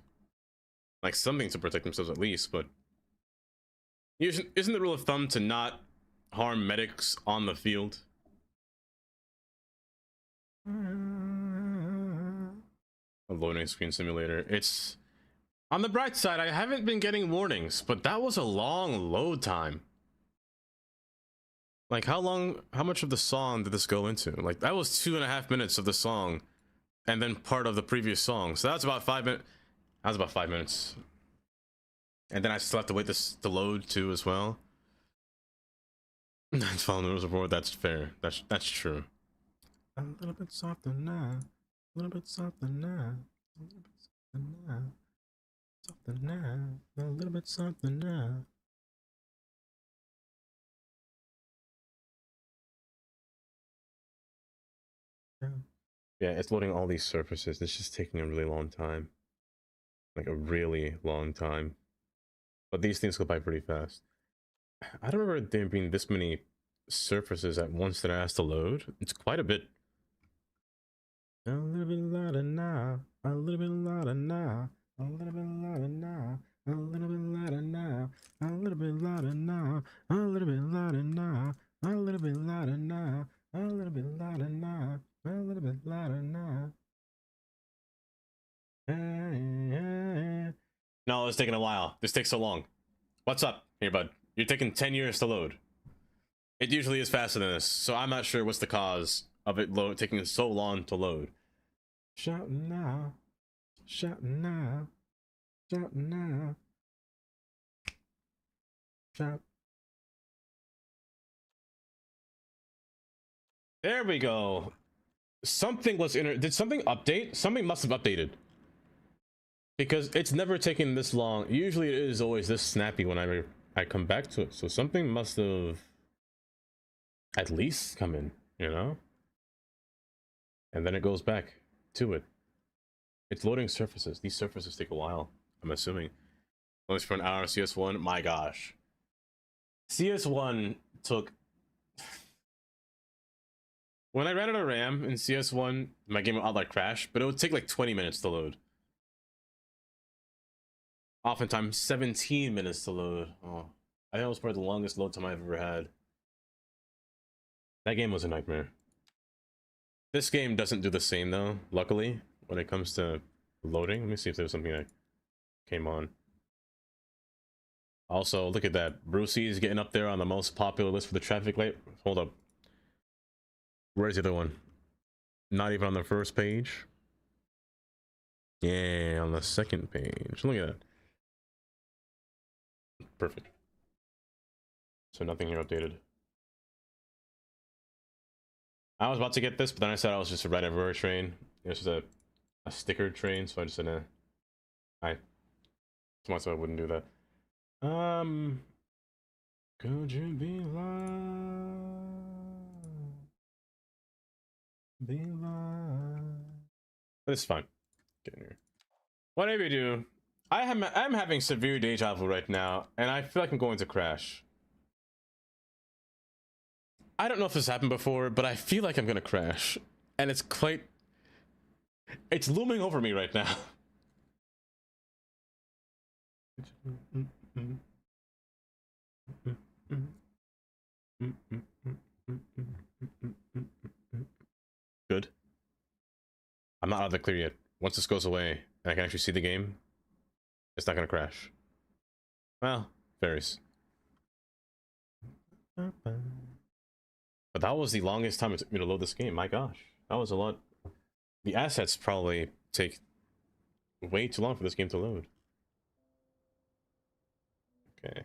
like something to protect themselves at least, but isn't the rule of thumb to not harm medics on the field? A loading screen simulator. It's on the bright side, I haven't been getting warnings, but that was a long load time. Like how much of the song did this go into? Like that was 2.5 minutes of the song and then part of the previous song. So that's about 5 minutes. That was about 5 minutes. And then I still have to wait to load too as well. That's following the rules of war. That's fair. That's true. A little bit softer now. A little bit softer now. A little bit softer now. Softer now. A little bit softer now. Yeah, it's loading all these surfaces. It's just taking a really long time. Like a really long time. But these things go by pretty fast. I don't remember there being this many surfaces at once that I asked to load. It's quite a bit. A little bit louder now. A little bit louder now. A little bit louder now. A little bit louder now. A little bit louder now. A little bit louder now. A little bit louder now. A little bit louder now. A little bit louder now. No, it's taking a while. This takes so long. What's up here, bud? You're taking 10 years to load. It usually is faster than this, so I'm not sure what's the cause of it taking so long to load. Shouting now. Shouting now. Shouting now. Shout. There we go. Something was did something update? Something must have updated. Because it's never taken this long. Usually it is always this snappy whenever I come back to it. So something must have at least come in, you know? And then it goes back to it. It's loading surfaces. These surfaces take a while, I'm assuming. At least for an hour. CS1, my gosh. CS1 took... When I ran out of RAM in CS1, my game would outright crash, but it would take like 20 minutes to load. Oftentimes 17 minutes to load. Oh, I think it was probably the longest load time I've ever had. That game was a nightmare. This game doesn't do the same though, luckily, when it comes to loading. Let me see if there's something that came on. Also, look at that. Brucey is getting up there on the most popular list for the traffic light. Hold up. Where's the other one? Not even on the first page. Yeah, on the second page. Look at that. Perfect. So nothing here updated. I was about to get this, but then I said I was just a ride everywhere train. It was just a stickered train, so I just said, I told myself I wouldn't do that. Could you be loved? Be loved. But it's fine. Get in here. Whatever you do, I'm having severe deja vu right now, and I feel like I'm going to crash. I don't know if this happened before, but I feel like I'm gonna crash, and it's looming over me right now. Good. I'm not out of the clear yet. Once this goes away and I can actually see the game, it's not gonna crash. Well, varies. But that was the longest time it took me to load this game. My gosh, that was a lot. The assets probably take way too long for this game to load. Okay.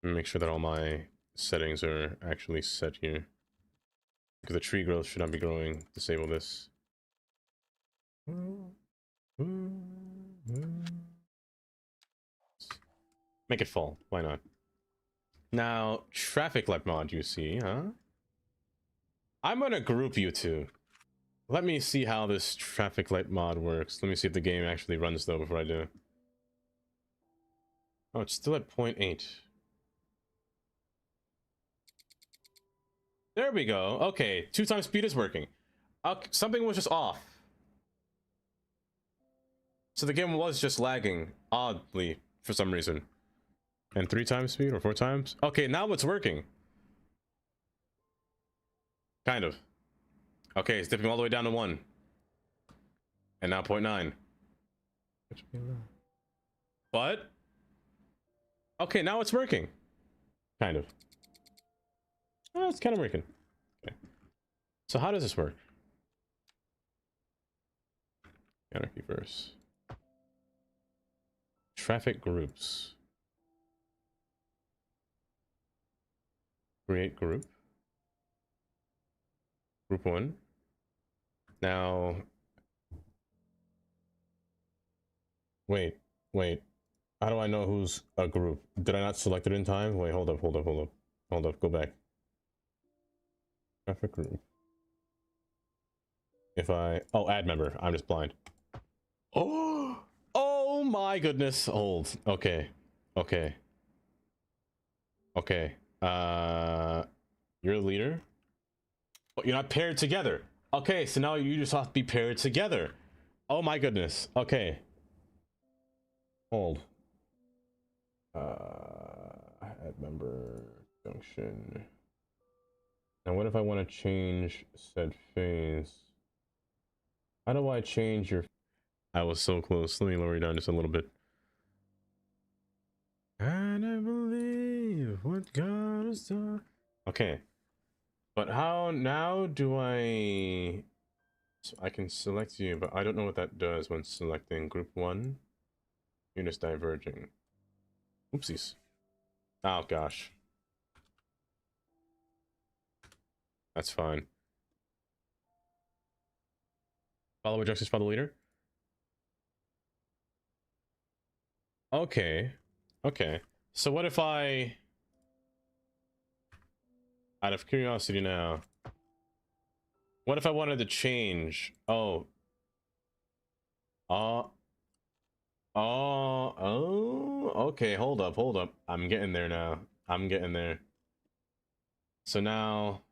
Make sure that all my settings are actually set here. Because the tree growth should not be growing. Disable this. Make it fall. Why not? Now, traffic light mod, you see, huh? I'm gonna group you two. Let me see how this traffic light mod works. Let me see if the game actually runs, though, before I do. Oh, it's still at 0.8. There we go. Okay, 2 times speed is working. Something was just off. So the game was just lagging, oddly, for some reason. And 3 times speed, or 4 times? Okay, now it's working. Kind of. Okay, it's dipping all the way down to 1. And now 0.9. But... okay, now it's working. Kind of. Oh, it's kind of working. Okay. So how does this work? Anarchy verse. Traffic groups. Create group. Group 1. Now... wait. How do I know who's a group? Did I not select it in time? Wait, hold up. Go back. Traffic group. If I... oh, add member. I'm just blind. Oh my goodness. Hold. Okay. You're the leader? But you're not paired together. Okay, so now you just have to be paired together. Oh my goodness. Okay. Hold. Add member junction. Now what if I want to change said phase? How do I change your... I was so close. Let me lower you down just a little bit. And I believe what God has done. Okay. But how now do I... so I can select you, but I don't know what that does when selecting group 1. You're just diverging. Oopsies. Oh gosh. That's fine. Follow objectives, follow leader. Okay. So what if I... out of curiosity now, what if I wanted to change... oh, okay, hold up. I'm getting there now. So now...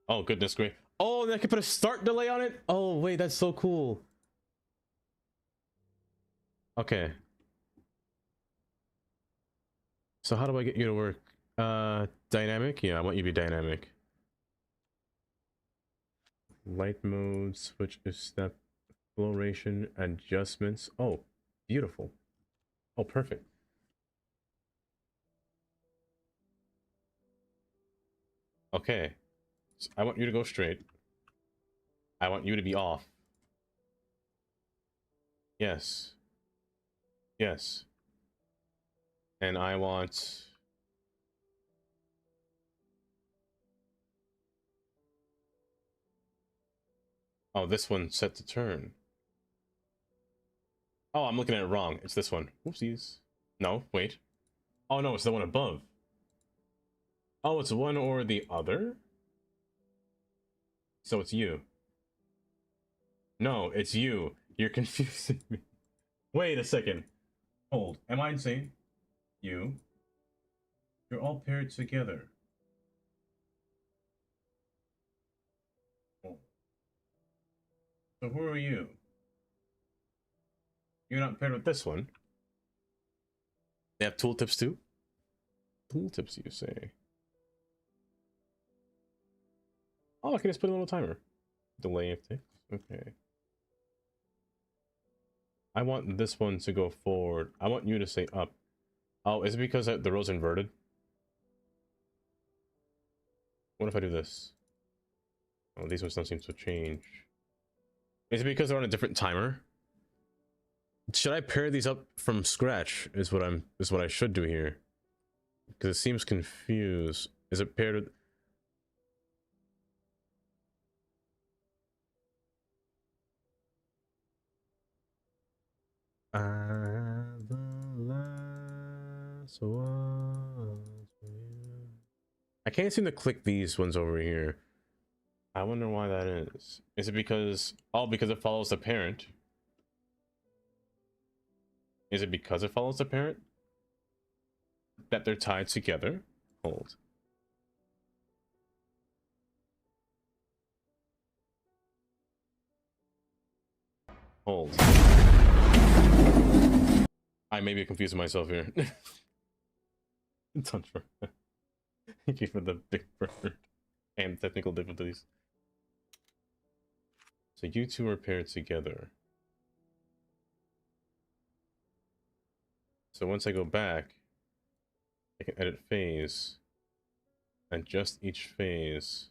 oh, goodness gracious. Oh, and I can put a start delay on it? Oh, wait, that's so cool. Okay. So how do I get you to work? Dynamic? Yeah, I want you to be dynamic. Light mode, switch to step, exploration, adjustments. Oh, beautiful. Oh, perfect. Okay. So I want you to go straight. I want you to be off. Yes. And I want... oh, this one's set to turn. Oh, I'm looking at it wrong. It's this one. Whoopsies. No, wait. Oh no, it's the one above. Oh, it's one or the other? So it's you. No, it's you. You're confusing me. Wait a second. Hold. Am I insane? You. You're all paired together. Oh. So who are you? You're not paired with this one. They have tooltips too? Tooltips, you say? Oh, I can just put a little timer. Delay of ticks. Okay. I want this one to go forward. I want you to say up. Oh, is it because the row's inverted? What if I do this? Oh, these ones don't seem to change. Is it because they're on a different timer? Should I pair these up from scratch? Is what I should do here. Because it seems confused. Is it paired with... I can't seem to click these ones over here. I wonder why that is. Is it because... Oh, because it follows the parent. Is it because it follows the parent? That they're tied together? Hold. Hold. I may be confusing myself here. Thank you for the big bird and technical difficulties. So you two are paired together. So once I go back, I can edit phase, adjust each phase.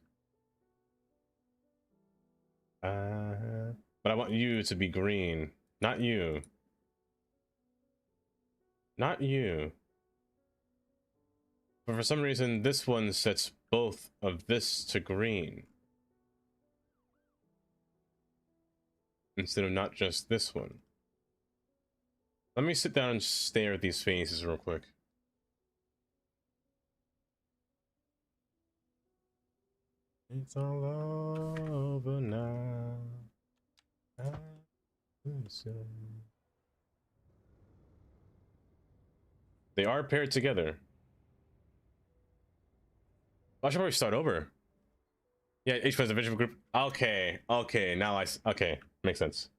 But I want you to be green, not you. Not you. But for some reason, this one sets both of this to green. Instead of not just this one. Let me sit down and stare at these phases real quick. It's all over now. They are paired together. I should probably start over. Yeah, each was a visual group. Okay, okay, now okay, makes sense.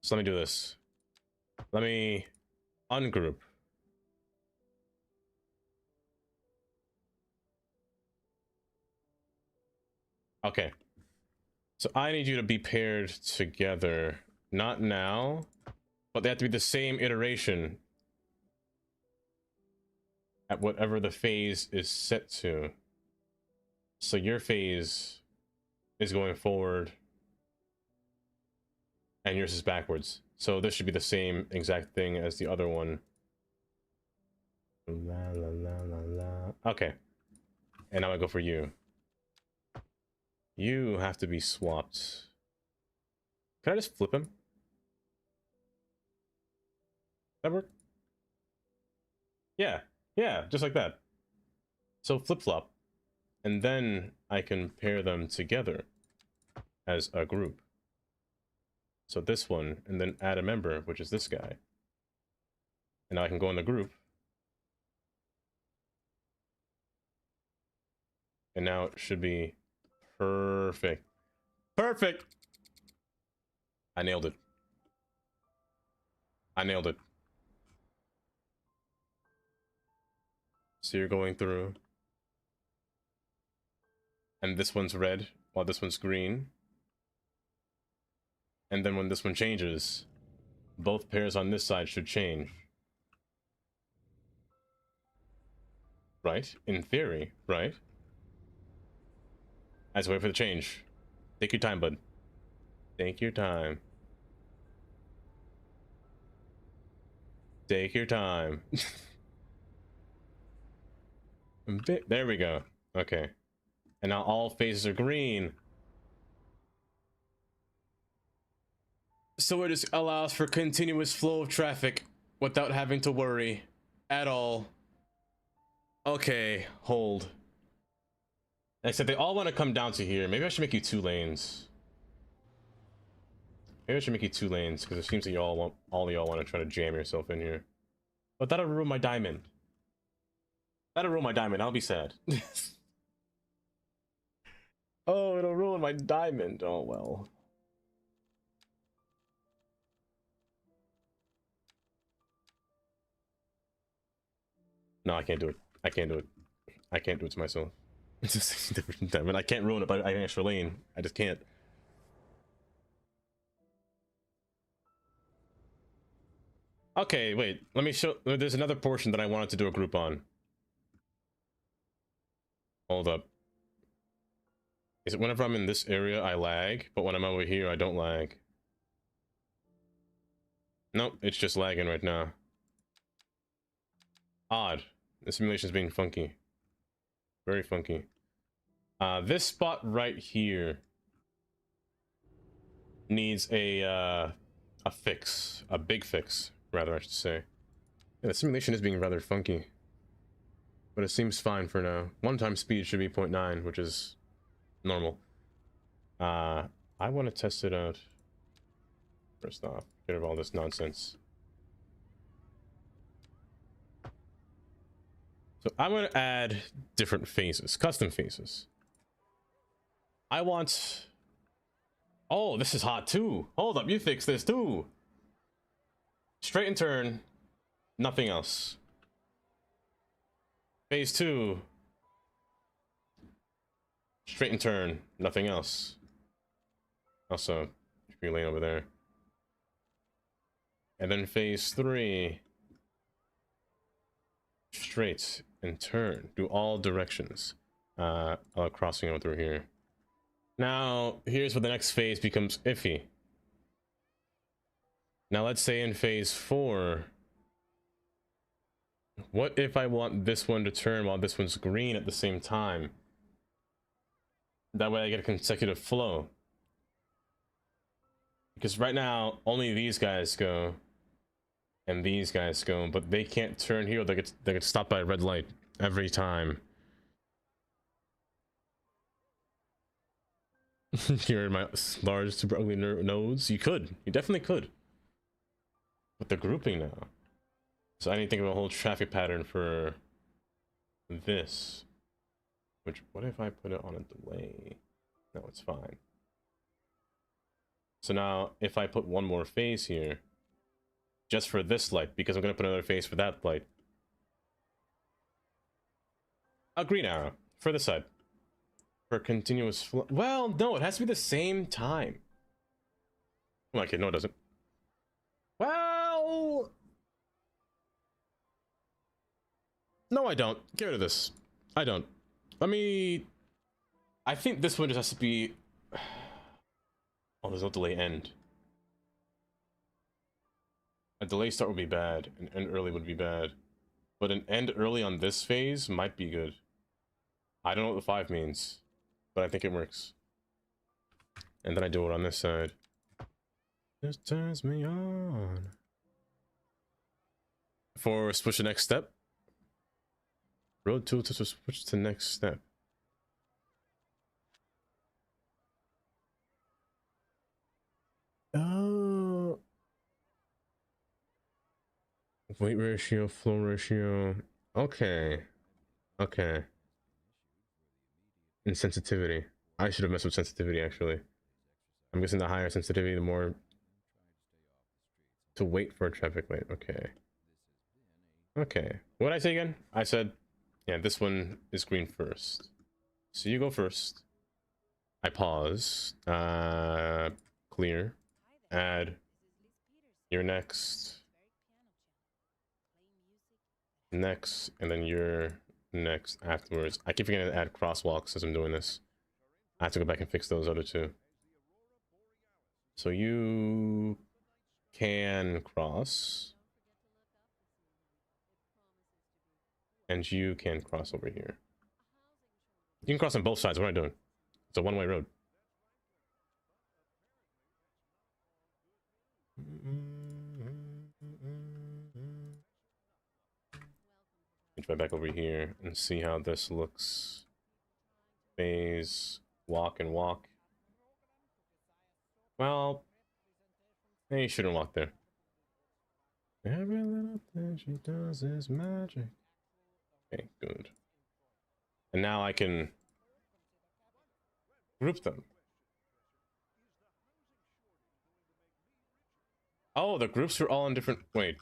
So let me do this. Let me ungroup. Okay. So I need you to be paired together. Not now, but they have to be the same iteration at whatever the phase is set to. So your phase is going forward and yours is backwards. So this should be the same exact thing as the other one. La, la, la, la, la. Okay. And now I go for you. You have to be swapped. Can I just flip him? That work? Yeah, yeah, just like that. So flip-flop. And then I can pair them together as a group. So this one, and then add a member, which is this guy. And now I can go in the group. And now it should be perfect. Perfect! I nailed it. I nailed it. So you're going through. And this one's red, while this one's green. And then when this one changes, both pairs on this side should change. Right? In theory, right? Let's wait for the change. Take your time, bud. Take your time. Take your time. There we go. Okay. And now all phases are green. So it just allows for continuous flow of traffic without having to worry at all. Okay, hold. Except they all want to come down to here. Maybe I should make you 2 lanes. Maybe I should make you 2 lanes because it seems that all of y'all want to try to jam yourself in here. But that'll ruin my diamond. That'll ruin my diamond. I'll be sad. Oh, it'll ruin my diamond. Oh well. No, I can't do it. I can't do it. I can't do it to myself. It's just different. I mean, I can't ruin it by an extra lane. I just can't. Okay, wait. Let me show. There's another portion that I wanted to do a group on. Hold up. Is it whenever I'm in this area I lag, but when I'm over here I don't lag? Nope, it's just lagging right now. Odd. The simulation's being funky. Very funky. This spot right here needs a fix. A big fix, rather, I should say. Yeah, the simulation is being rather funky. But it seems fine for now. One-time speed should be 0.9, which is normal. I want to test it out. First off, get rid of all this nonsense. So I'm going to add different phases, custom phases. I want... Oh, this is hot too. Hold up, you fix this too. Straight and turn, nothing else. Phase 2. Straight and turn, nothing else. Also, your lane over there. And then phase 3. Straight and turn. Do all directions. Crossing over through here. Now, here's where the next phase becomes iffy. Now, let's say in phase 4. What if I want this one to turn while this one's green at the same time? That way I get a consecutive flow. Because right now, only these guys go. And these guys go, but they can't turn here. They get stopped by a red light every time. Here in my large, super ugly nose. You could. You definitely could. But they're grouping now. So I need to think of a whole traffic pattern for this. Which, what if I put it on a delay? No, it's fine. So now, if I put one more phase here, just for this light, because I'm going to put another phase for that light. A green arrow, for this side. For continuous flow. Well, no, it has to be the same time. Okay, no it doesn't. Well... No, I don't. Get rid of this. I don't. Let me... I think this one just has to be... Oh, there's no delay end. A delay start would be bad. An end early would be bad. But an end early on this phase might be good. I don't know what the 5 means. But I think it works. And then I do it on this side. This turns me on. For switch the next step. Road tool to switch to next step. Oh. Weight ratio, flow ratio. Okay. Okay. And sensitivity. I should have messed with sensitivity actually. I'm guessing the higher sensitivity, the more to wait for a traffic light. Okay. Okay. What did I say again? I said, yeah, this one is green first. So you go first. I pause. Clear. Add. You're next. Next. And then you're next afterwards. I keep forgetting to add crosswalks as I'm doing this. I have to go back and fix those other two. So you can cross. And you can cross over here. You can cross on both sides. What am I doing? It's a one-way road. Try back over here and see how this looks. Phase, walk and walk. Well, you shouldn't walk there. Every little thing she does is magic. Okay, good. And now I can group them. Oh, the groups are all in different... Wait.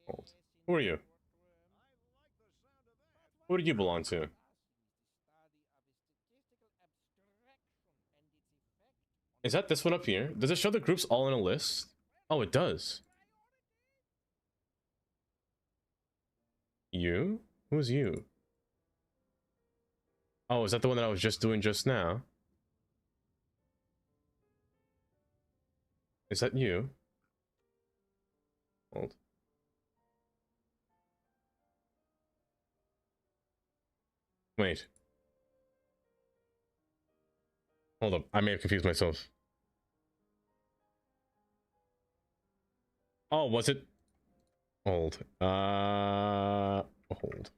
Hold. Who are you? Who do you belong to? Is that this one up here? Does it show the groups all in a list? Oh, it does. You? Who's you? Oh, is that the one that I was just doing just now? Is that you? Hold. Wait. Hold up. I may have confused myself. Oh, was it? Hold. Hold.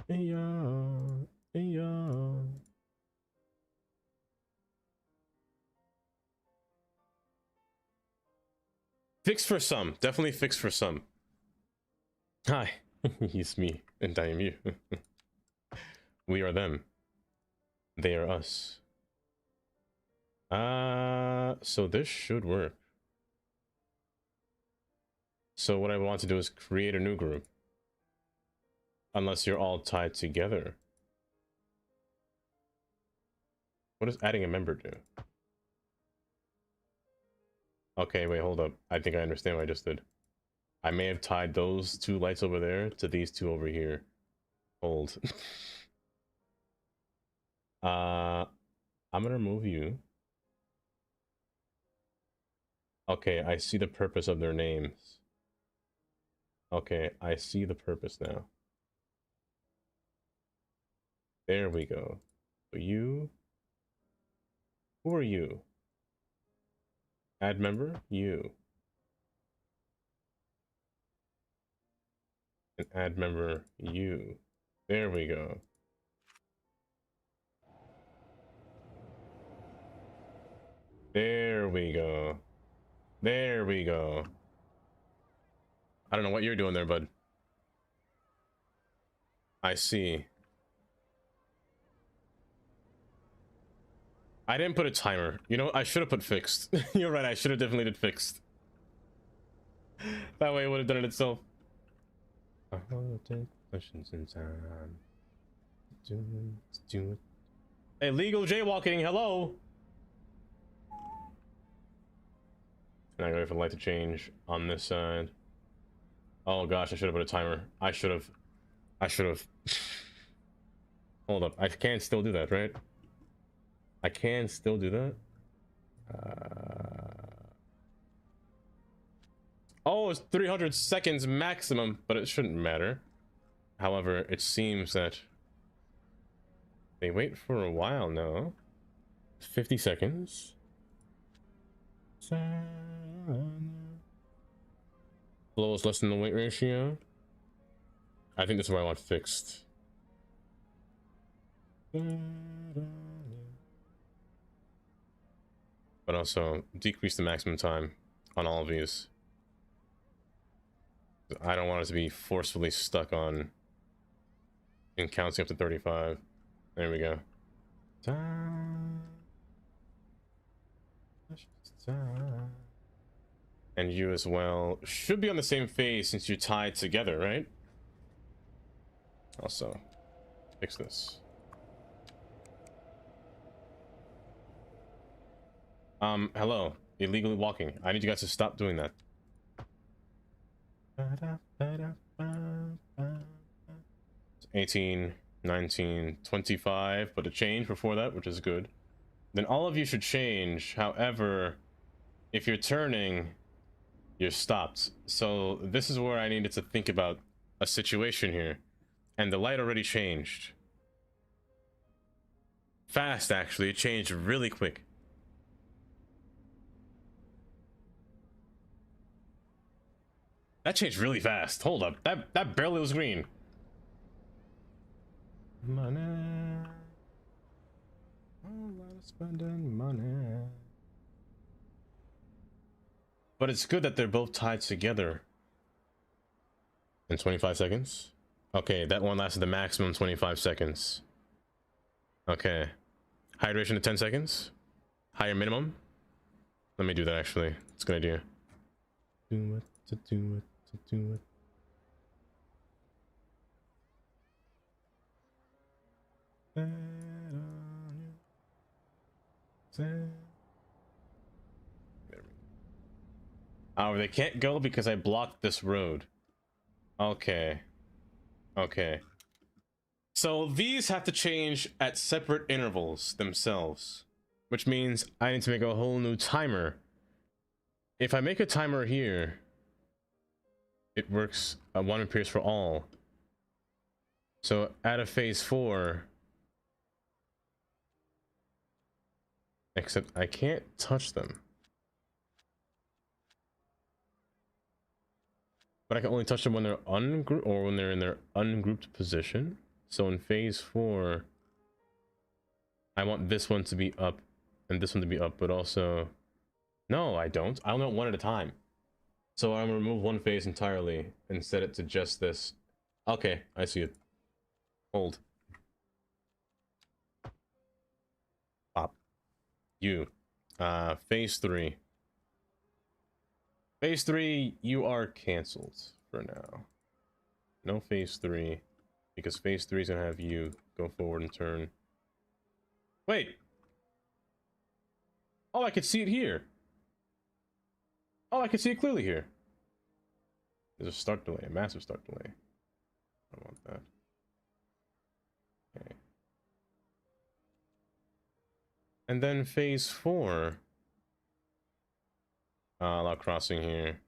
Yeah. Fix for some. Definitely fix for some. Hi. It's me, and I am you. We are them. They are us. So this should work. So what I want to do is create a new group. Unless you're all tied together. What does adding a member do? Okay, wait, hold up. I think I understand what I just did. I may have tied those two lights over there to these two over here. Hold. I'm gonna remove you. Okay, I see the purpose of their names. Okay, I see the purpose now. There we go. So you... Who are you? Add member? You. And add member, you. There we go. There we go. There we go. I don't know what you're doing there, bud. I see. I didn't put a timer. You know, I should have put fixed. You're right, I should have definitely did fixed. That way it would have done it itself. I wanna take questions in time. Do it. Illegal jaywalking, hello! Now I gotta wait for the light to change on this side. Oh gosh, I should have put a timer. I should have. Hold up, I can still do that, right? I can still do that? Oh, it's 300 seconds maximum, but it shouldn't matter. However, it seems that they wait for a while now. 50 seconds. Flow is less than the weight ratio. I think this is where I want fixed. But also decrease the maximum time on all of these. I don't want it to be forcefully stuck on and counting up to 35. There we go. And you as well should be on the same phase since you're tied together, right? Also, fix this. Hello, illegally walking. I need you guys to stop doing that. 18, 19, 25, but a change before that, which is good. Then all of you should change. However, if you're turning, you're stopped. So this is where I needed to think about a situation here. And the light already changed. Fast, actually. It changed really quick. That changed really fast. Hold up. That barely was green. Money. A lot of spending money. But it's good that they're both tied together. In 25 seconds? Okay, that one lasted the maximum 25 seconds. Okay. Hydration to 10 seconds? Higher minimum? Let me do that actually. It's a good idea. Do it, to do it, to do it. However, they can't go because I blocked this road. Okay. Okay. So these have to change at separate intervals themselves, which means I need to make a whole new timer. If I make a timer here, it works. One appears for all. So out of phase 4, except I can't touch them. But I can only touch them when they're ungrouped or when they're in their ungrouped position. So in phase 4, I want this one to be up and this one to be up, but also... No, I don't. I only want one at a time. So I'm gonna remove one phase entirely and set it to just this. Okay, I see it. Hold. Pop. You. Phase 3. Phase 3, you are cancelled for now. No phase 3, because phase 3 is gonna have you go forward and turn. Wait! Oh, I can see it here. Oh, I can see it clearly here. There's a start delay, a massive start delay. I don't want that. Okay. And then phase 4. Allow crossing here.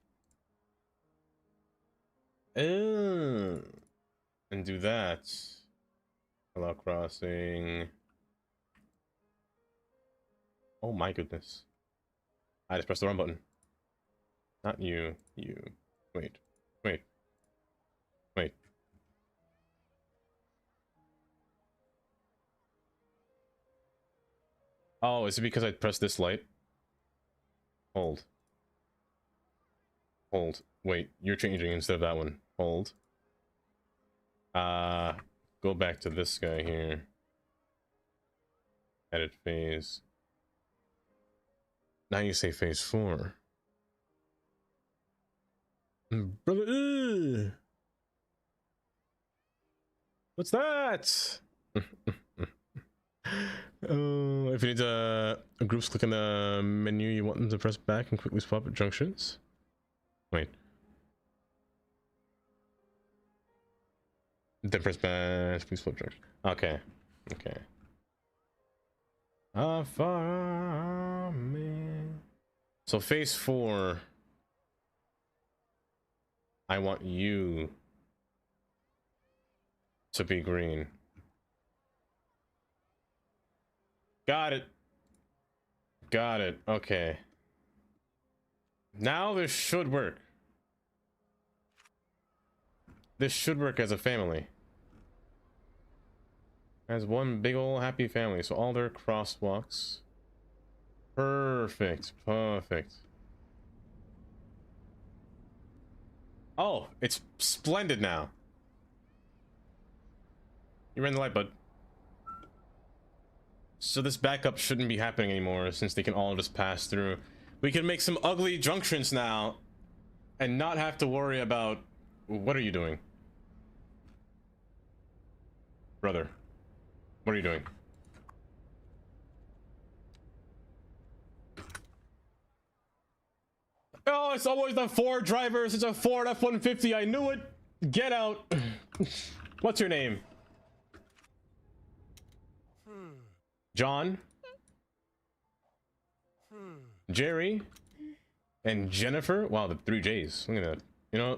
And do that. Allow crossing. Oh my goodness. I just pressed the wrong button. Not you. You. Wait. Wait. Wait. Oh, is it because I pressed this light? Hold. Hold. Wait, you're changing instead of that one. Hold. Go back to this guy here. Edit phase. Now you say phase 4. Brother, what's that? If you need groups, click on the menu you want them to press back and quickly swap at junctions. Wait. Then press back, please swap junction. Okay. Okay. Far me. So phase 4. I want you to be green. Got it. Got it. Okay. Now this should work. This should work as a family. As one big old happy family. So all their crosswalks. Perfect. Perfect. Oh, it's splendid now. You ran the light, bud. So this backup shouldn't be happening anymore since they can all just pass through. We can make some ugly junctions now and not have to worry about... What are you doing? Brother, what are you doing? Oh, it's always the Ford drivers. It's a Ford F-150. I knew it. Get out. What's your name? John? Jerry? And Jennifer? Wow, the 3 J's. Look at that. You know,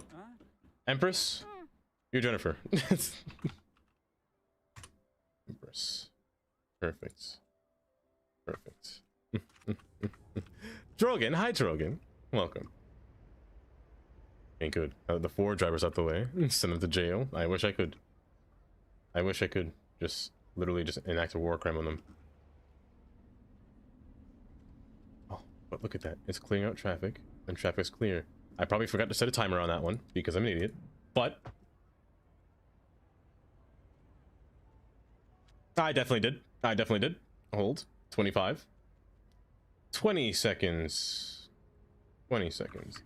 Empress? You're Jennifer. Empress. Perfect. Perfect. Drogan. Hi, Drogan. Welcome. Ain't good. The 4 drivers out the way. Send them to jail. I wish I could. I wish I could just literally just enact a war crime on them. Oh, but look at that. It's clearing out traffic, and traffic's clear. I probably forgot to set a timer on that one because I'm an idiot. But I definitely did. I definitely did. Hold. 25. 20 seconds. 20 seconds.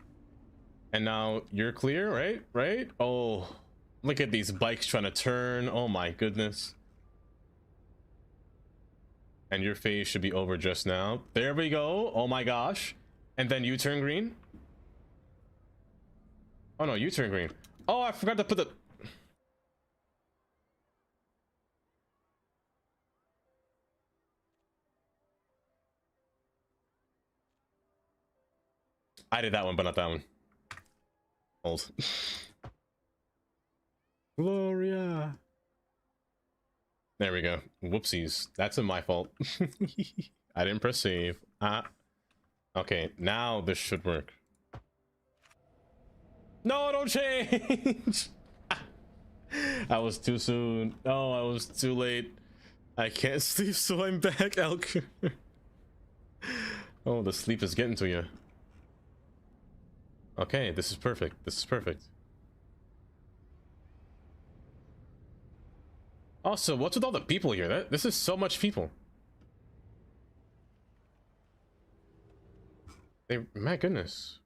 And now you're clear, right? Right? Oh, look at these bikes trying to turn. Oh my goodness. And your phase should be over just now. There we go. Oh my gosh. And then you turn green. Oh no, you turn green. Oh, I forgot to put the... I did that one, but not that one. Old. Gloria. There we go. Whoopsies. That's my fault. I didn't press save. Okay, now this should work. No, don't change! I was too soon. Oh, I was too late. I can't sleep, so I'm back, Elk. Oh, the sleep is getting to you. Okay, this is perfect. This is perfect. Also, what's with all the people here? This is so much people. My goodness.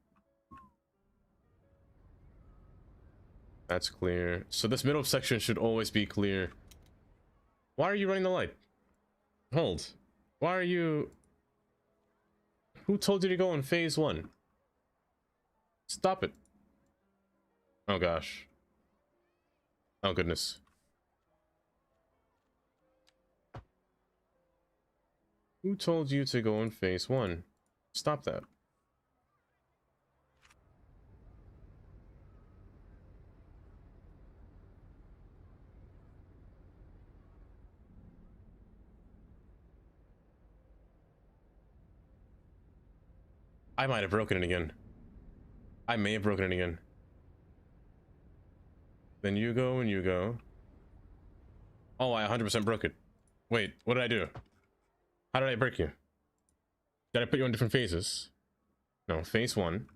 That's clear. So this middle section should always be clear. Why are you running the light? Hold. Why are you... Who told you to go in phase 1? Stop it. Oh gosh. Oh goodness. Who told you to go in phase 1? Stop that. I might have broken it again. I may have broken it again. Then you go and you go. Oh, I 100% broke it. Wait, what did I do? How did I break you? Did I put you in different phases? No, phase 1.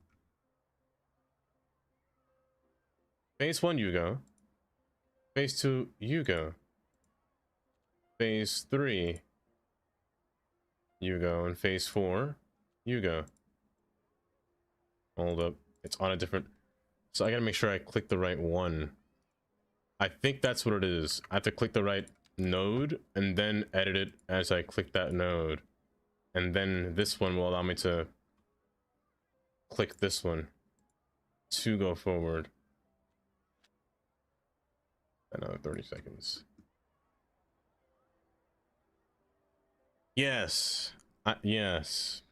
Phase 1, you go. Phase 2, you go. Phase 3, you go. And phase 4, you go. Hold up. It's on a different... So I gotta make sure I click the right one. I think that's what it is. I have to click the right node and then edit it as I click that node. And then this one will allow me to click this one to go forward. Another 30 seconds. Yes. Yes.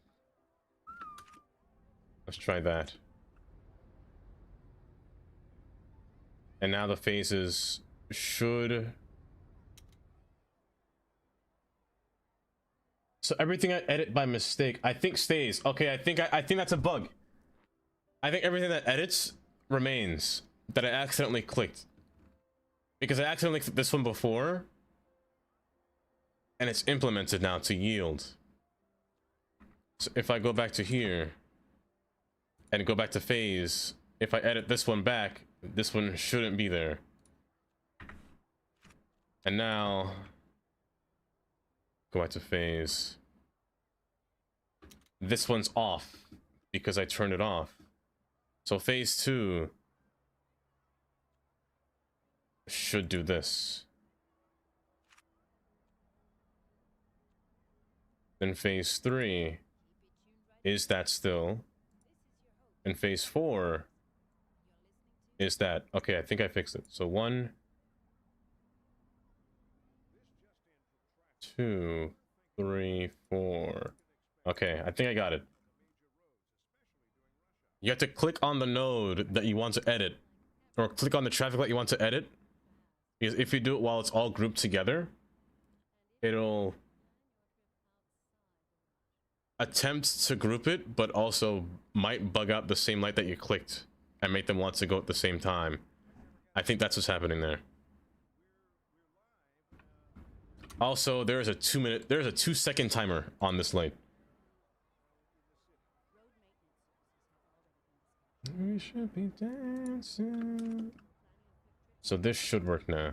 Let's try that. And now the phases should... So everything I edit by mistake, I think stays. Okay, I think that's a bug. I think everything that edits remains that I accidentally clicked. Because I accidentally clicked this one before. And it's implemented now to yield. So if I go back to here and go back to phase, if I edit this one back, this one shouldn't be there. And now go back to phase. This one's off because I turned it off. So phase 2 should do this. Then phase 3 is that still. And phase 4 is that. Okay, I think I fixed it. So 1, 2, 3, 4. Okay, I think I got it. You have to click on the node that you want to edit, or click on the traffic light you want to edit. Because if you do it while it's all grouped together, it'll attempt to group it, but also might bug out the same light that you clicked and make them want to go at the same time. I think that's what's happening there. Also, there's a 2-second timer on this light. We should be dancing. So this should work now.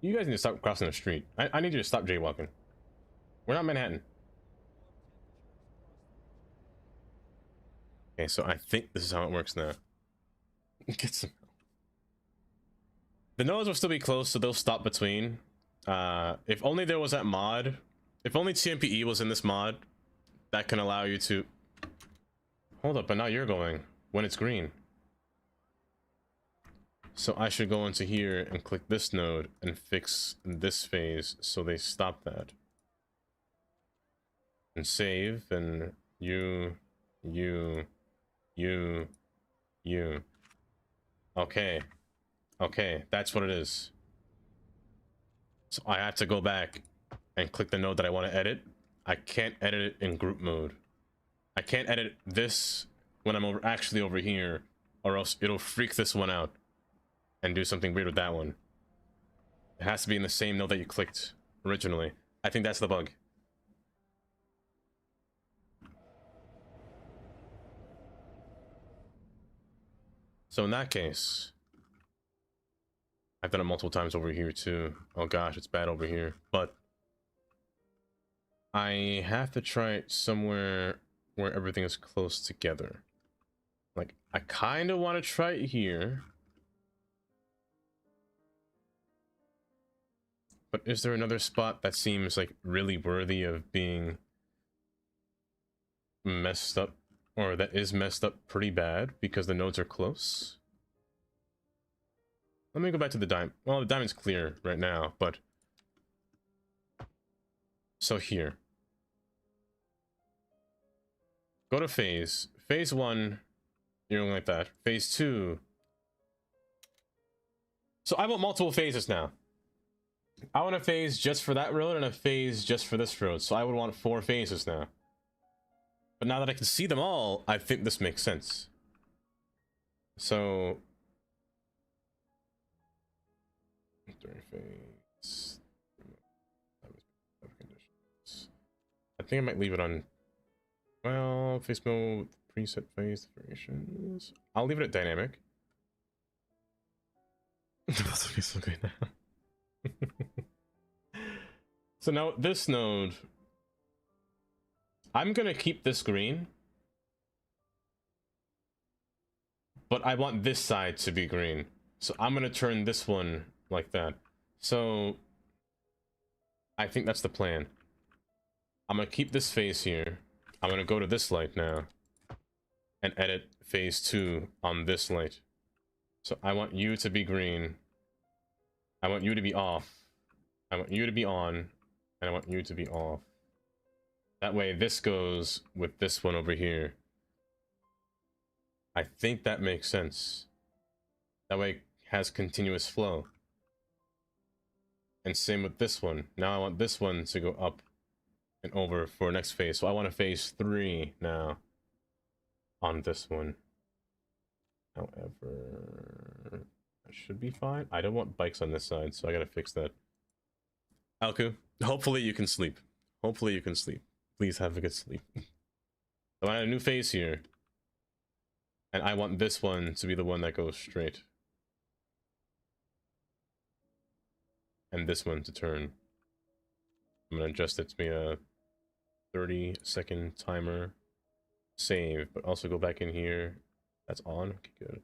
You guys need to stop crossing the street. I need you to stop jaywalking. We're not Manhattan. Okay, so I think this is how it works now. Get some. The nodes will still be close, so they'll stop between. If only there was that mod. If only TMPE was in this mod, that can allow you to... Hold up, but now you're going when it's green. So I should go into here and click this node and fix this phase so they stop that. And save, and you. Okay. Okay, that's what it is. So I have to go back and click the node that I want to edit. I can't edit it in group mode. I can't edit this when I'm actually over here, or else it'll freak this one out and do something weird with that one. It has to be in the same node that you clicked originally. I think that's the bug. So in that case, I've done it multiple times over here too. Oh gosh, it's bad over here. But I have to try it somewhere where everything is close together. Like, I kind of want to try it here. But is there another spot that seems like really worthy of being messed up? Or that is messed up pretty bad because the nodes are close? Let me go back to the diamond. Well, the diamond's clear right now, but... So here. Go to phase. Phase 1, you're going like that. Phase 2. So I want multiple phases now. I want a phase just for that road and a phase just for this road. So I would want 4 phases now. But now that I can see them all, I think this makes sense. So... phase. I think I might leave it on... Well, phase mode, preset phase variations. I'll leave it at dynamic. That's okay, so good now. So now this node, I'm gonna keep this green, but I want this side to be green. So I'm gonna turn this one like that. So I think that's the plan. I'm gonna keep this phase here. I'm gonna go to this light now and edit phase 2 on this light. So I want you to be green. I want you to be off. I want you to be on. And I want you to be off. That way this goes with this one over here. I think that makes sense. That way it has continuous flow. And same with this one. Now I want this one to go up and over for next phase. So I want a phase 3 now on this one. However, that should be fine. I don't want bikes on this side, so I gotta fix that. Alku, hopefully you can sleep. Hopefully you can sleep. Please have a good sleep. So I have a new phase here. And I want this one to be the one that goes straight. And this one to turn. I'm gonna adjust it to be a 30-second timer. Save, but also go back in here. That's on. Okay, good.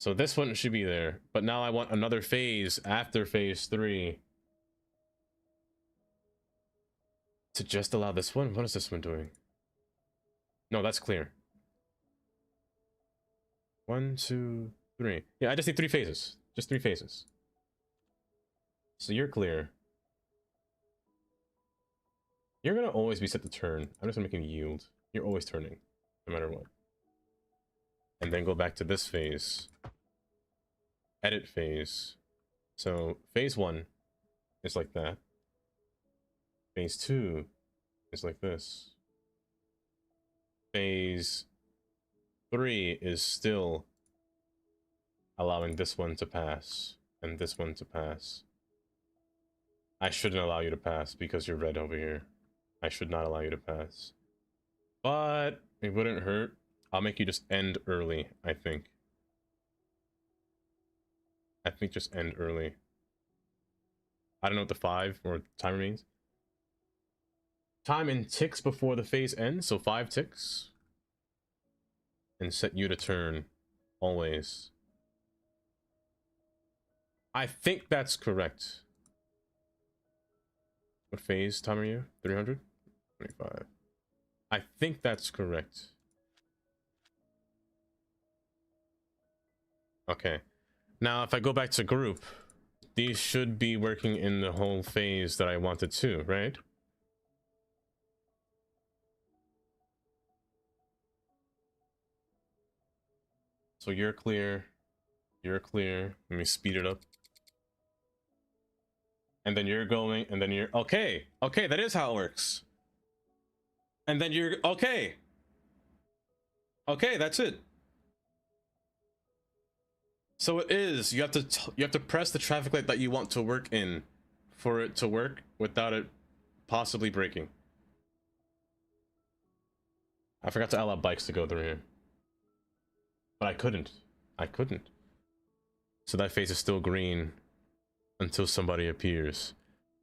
So this one should be there, but now I want another phase after phase 3 to just allow this one. What is this one doing? No, that's clear. 1, 2, 3. Yeah, I just need 3 phases. Just 3 phases. So you're clear. You're gonna always be set to turn. I'm just gonna make you yield. You're always turning, no matter what. And then go back to this phase. Edit phase. So phase 1 is like that. Phase 2 is like this. Phase 3 is still allowing this one to pass and this one to pass. I shouldn't allow you to pass because you're red over here. I should not allow you to pass. But it wouldn't hurt. I'll make you just end early, I think. I think just end early. I don't know what the 5 or timer means. Time in ticks before the phase ends, so 5 ticks. And set you to turn, always. I think that's correct. What phase time are you? 300? 25. I think that's correct. Okay. Now, if I go back to group, these should be working in the whole phase that I wanted to, right? So you're clear. You're clear. Let me speed it up. And then you're going, and then you're... Okay! Okay, that is how it works. And then you're... Okay! Okay, that's it. So it is. You have to press the traffic light that you want to work in for it to work without it possibly breaking. I forgot to allow bikes to go through here. But I couldn't. I couldn't. So that phase is still green until somebody appears.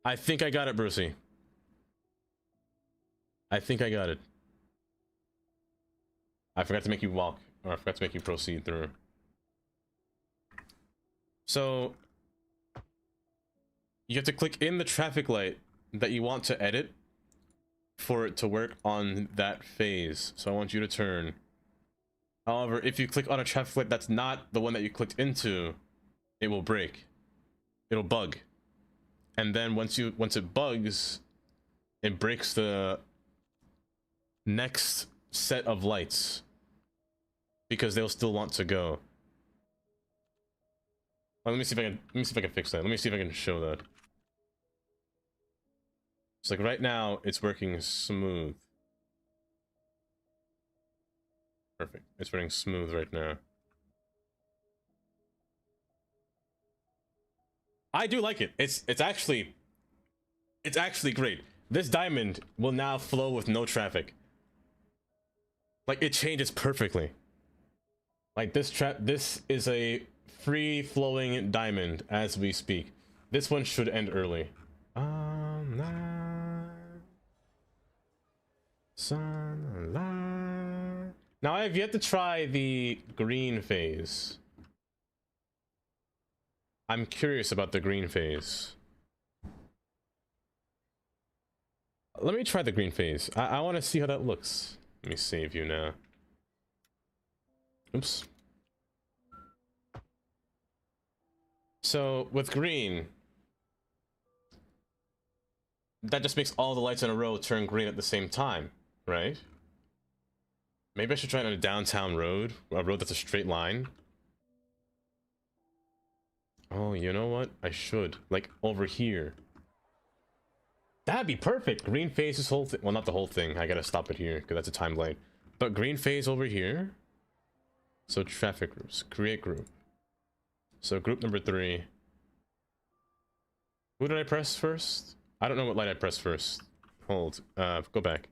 I think I got it, Brucey. I think I got it. I forgot to make you walk, or I forgot to make you proceed through. So you have to click in the traffic light that you want to edit for it to work on that phase. So I want you to turn. However, if you click on a traffic light that's not the one that you clicked into, it will break. It'll bug. And then once it bugs, it breaks the next set of lights because they'll still want to go. Well, let me see if I can fix that. Let me see if I can show that. It's like right now it's working smooth. Perfect. It's running smooth right now. I do like it. It's actually great. This diamond will now flow with no traffic. Like it changes perfectly. Like this is a free flowing diamond as we speak. This one should end early. Sunlight. Now I have yet to try the green phase. I'm curious about the green phase. Let me try the green phase. I want to see how that looks. Let me save you now. Oops. So with green, that just makes all the lights in a row turn green at the same time, right? Maybe I should try it on a downtown road, a road that's a straight line. Oh, you know what? I should. Like, over here. That'd be perfect! Green phase this whole thing. Well, not the whole thing. I gotta stop it here, because that's a time delay. But green phase over here. So, traffic groups. Create group. So, group number 3. Who did I press first? I don't know what light I pressed first. Hold. Go back.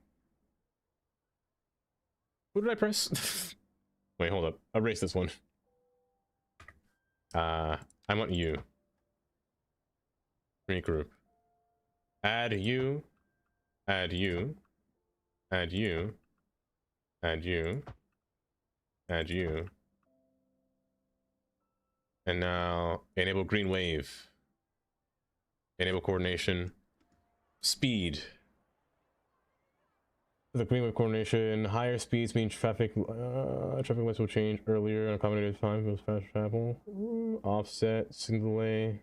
Who did I press? Wait, hold up. Erase this one. I want you. Create group. Add you. Add you. Add you. Add you. Add you. And now enable green wave. Enable coordination. Speed. The green wave coordination. Higher speeds mean traffic lights will change earlier on accommodated time for fast travel. Offset, signal delay.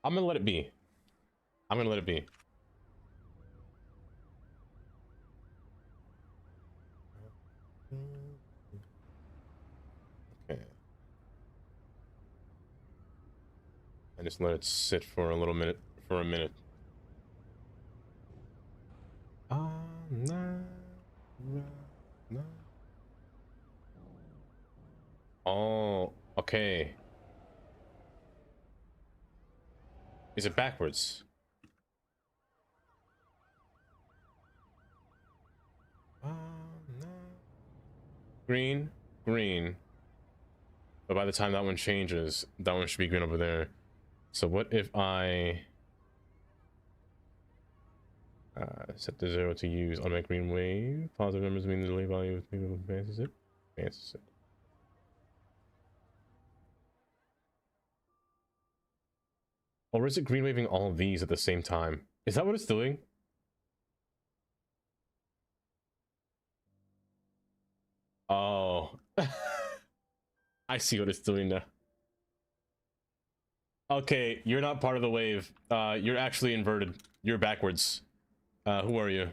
I'm gonna let it be. I'm gonna let it be. Okay. I just let it sit for a little minute, for a minute. Oh, okay. Is it backwards? Green, green. But by the time that one changes, that one should be green over there. So what if I set the 0 to use automatic green wave? Positive numbers mean the delay value advances it. Advances it. Or is it green waving all of these at the same time? Is that what it's doing? Oh. I see what it's doing now. Okay, you're not part of the wave. You're actually inverted. You're backwards. Who are you?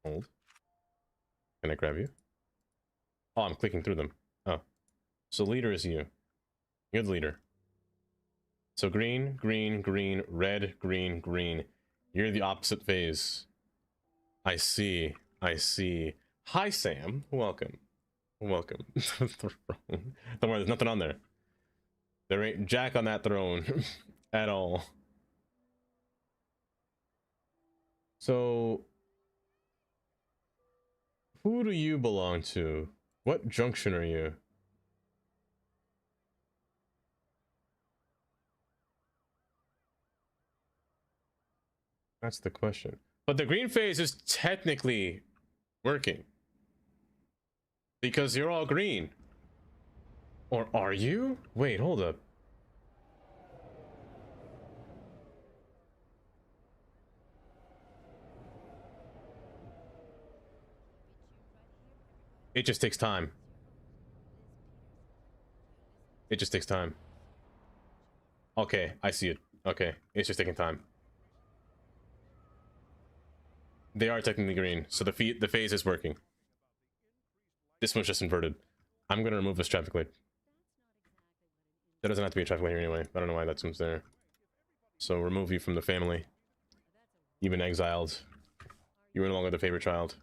Hold. Can I grab you? Oh, I'm clicking through them. Oh. So leader is you. You're the leader. So green, green, green, red, green, green. You're the opposite phase. I see. I see. Hi, Sam. Welcome. Welcome. Don't worry, there's nothing on there. There ain't jack on that throne at all. So, who do you belong to? What junction are you? That's the question. But the green phase is technically working. Because you're all green. Or are you? Wait, hold up. It just takes time. It just takes time. Okay, I see it. Okay, it's just taking time. They are technically green, so the phase is working. This one's just inverted. I'm gonna remove this traffic light. There doesn't have to be a traffic light here anyway. I don't know why that one's there. So remove you from the family. You've been exiled. You are no longer the favorite child.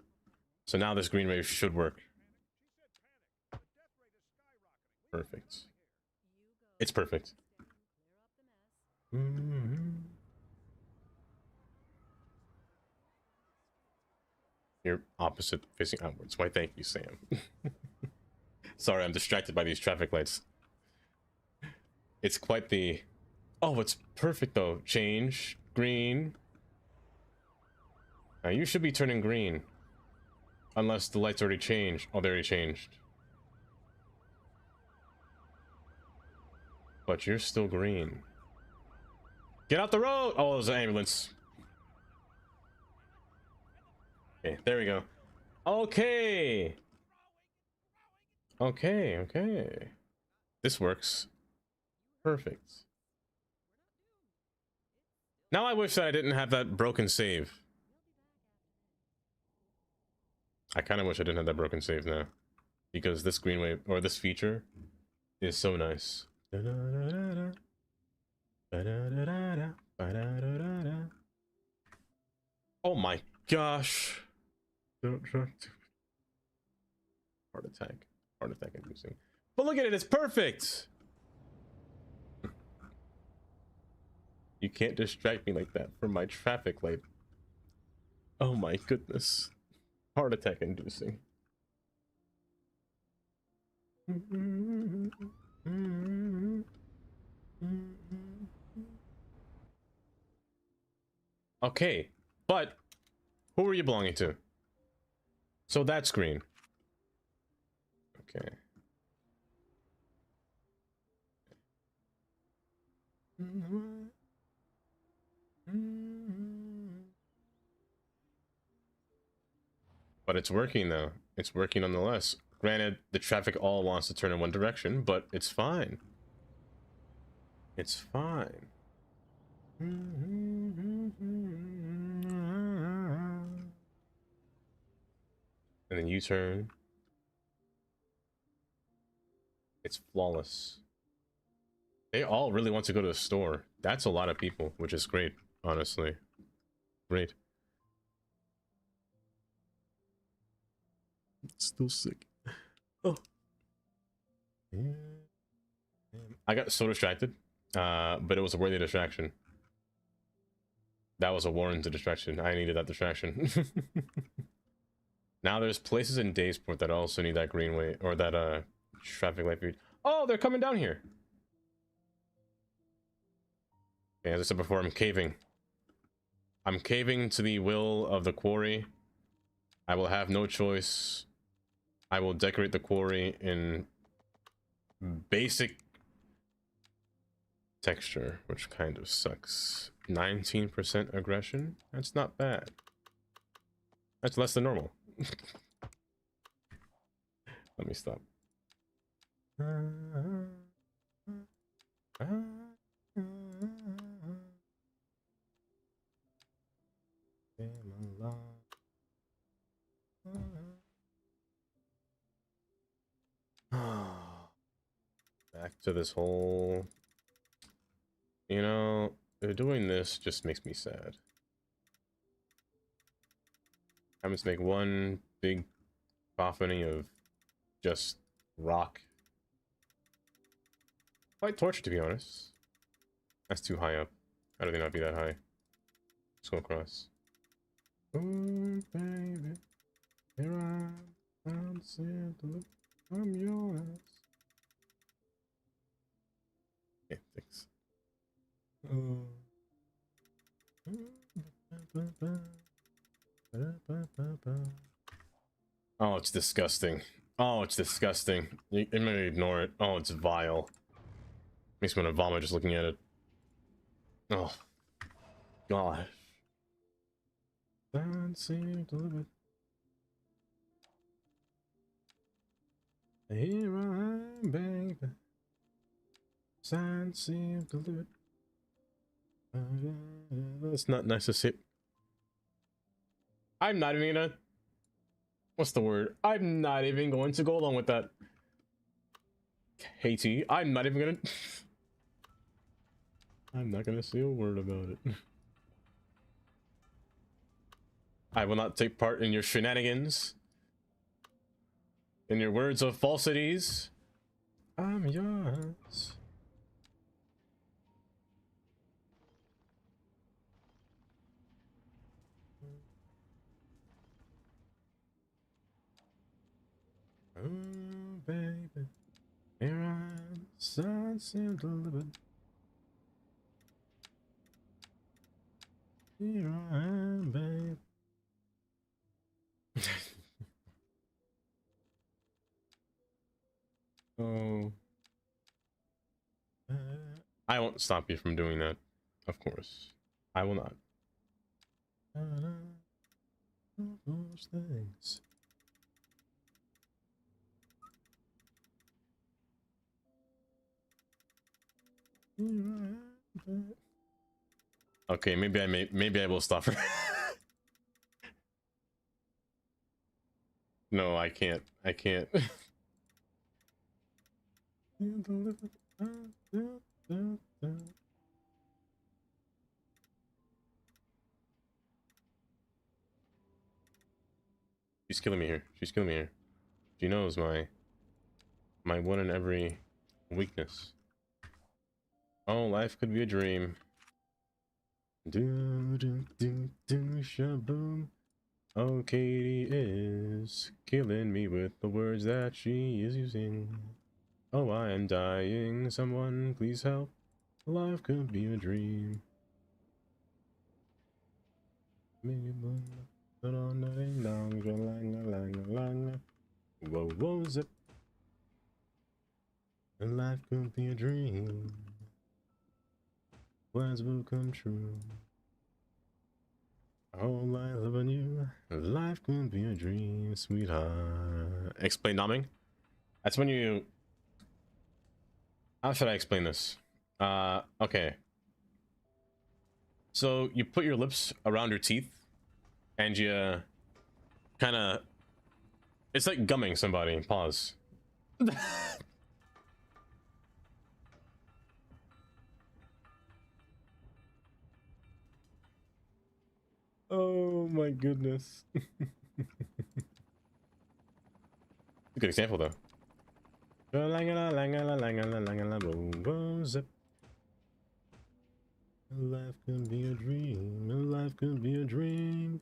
So now this green wave should work. Perfect. It's perfect. You're opposite facing outwards. Why, thank you, Sam. Sorry, I'm distracted by these traffic lights. It's quite the... Oh, it's perfect, though. Change. Green. Now, you should be turning green. Unless the lights already changed. Oh, they already changed. But you're still green. Get out the road! Oh, there's an ambulance. Okay, there we go. Okay! Okay, okay. This works. Perfect. Now I wish that I didn't have that broken save. I kind of wish I didn't have that broken save now. Because this green wave, or this feature, is so nice. Oh my gosh. Don't try to. Heart attack. Heart attack inducing. But look at it, it's perfect! You can't distract me like that from my traffic light. Oh my goodness. Heart attack inducing. Okay, but who are you belonging to? So that's green. Okay. But it's working though. It's working nonetheless. Granted, the traffic all wants to turn in one direction, but it's fine. It's fine. And then you turn. It's flawless. They all really want to go to the store. That's a lot of people, which is great, honestly. Great. Still sick. Oh. I got so distracted, but it was a worthy distraction. That was a warranted distraction. I needed that distraction. Now there's places in Daysport that also need that green way, or that traffic light feed. Oh, they're coming down here. Okay, as I said before, I'm caving. I'm caving to the will of the quarry. I will have no choice I will decorate the quarry in basic texture, which kind of sucks. 19% aggression? That's not bad. That's less than normal. Let me stop. Back to this whole, you know, doing this just makes me sad. I'm just make one big cacophony of just rock. Quite torture, to be honest. That's too high up. How do they not be that high? Let's go across. Oh, baby, here I am, I'm yours. Okay, thanks. Oh, it's disgusting. Oh, it's disgusting. I'm gonna ignore it. Oh, it's vile. Makes me want to vomit just looking at it. Oh, gosh. Here I am, baby. Sign sealed, delivered. That's not nice to see. I'm not even gonna. What's the word? I'm not even going to go along with that. Katie, I'm not even gonna. I'm not gonna say a word about it. I will not take part in your shenanigans. In your words of falsities. I'm yours. Oh, baby, here I am, signed, sealed, delivered. Here I am, babe. Oh. I won't stop you from doing that, of course. I will not. Those things. Okay, maybe I will stop her. No, I can't. I can't. She's killing me here. She's killing me here. She knows my one and every weakness. Oh, life could be a dream. Do do do do shaboom. Oh, Katie is killing me with the words that she is using. Oh, I am dying. Someone please help. Life could be a dream. Whoa, whoa, zip. And life could be a dream. Plans will come true. All I love on you. Life could be a dream, sweetheart. Explain numbing? That's when you... How should I explain this? Okay. So you put your lips around your teeth and you kind of... It's like gumming somebody. Pause. Oh my goodness. A good example though. Life could be a dream. Life could be a dream.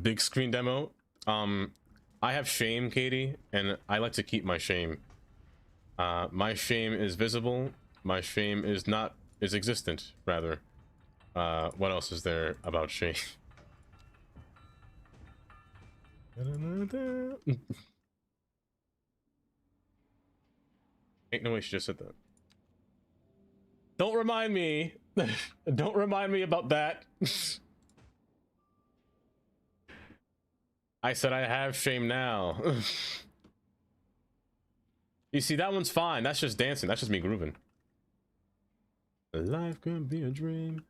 Big screen demo. I have shame, Katie, and I like to keep my shame. My shame is visible. My shame is existent, rather. What else is there about shame? Ain't no way she just said that. Don't remind me. Don't remind me about that. I said I have shame now. You see, that one's fine. That's just dancing. That's just me grooving. Life could be a dream.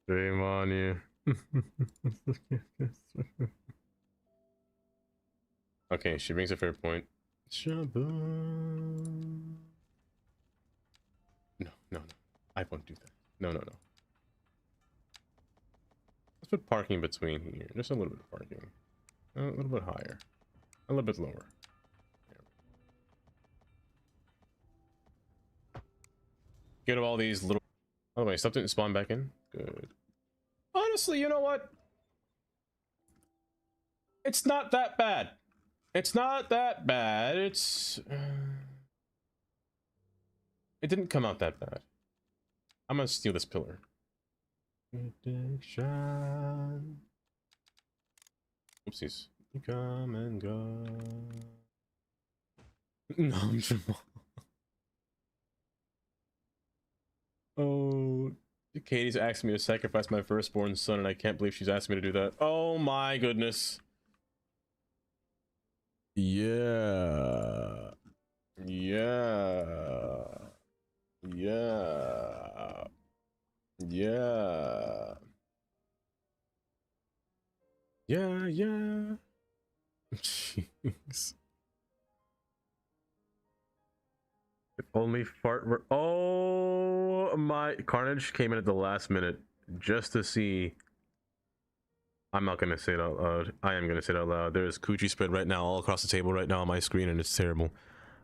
Shame on you. Okay, she brings a fair point. No. I won't do that. No. Let's put parking between here. Just a little bit of parking. A little bit higher. A little bit lower. Get all these little... Oh, wait, stuff didn't spawn back in? Good. Honestly, you know what? It's not that bad. It's not that bad. It's... It didn't come out that bad. I'm gonna steal this pillar. Addiction. Oopsies. You come and go. No, I'm Jamal. Oh, Katie's asking me to sacrifice my firstborn son, and I can't believe she's asking me to do that. Oh my goodness. Yeah. Jeez. If only fart were... Oh my... Carnage came in at the last minute just to see... I'm not gonna say it out loud. I am gonna say it out loud. There's coochie spread right now all across the table right now on my screen, and it's terrible.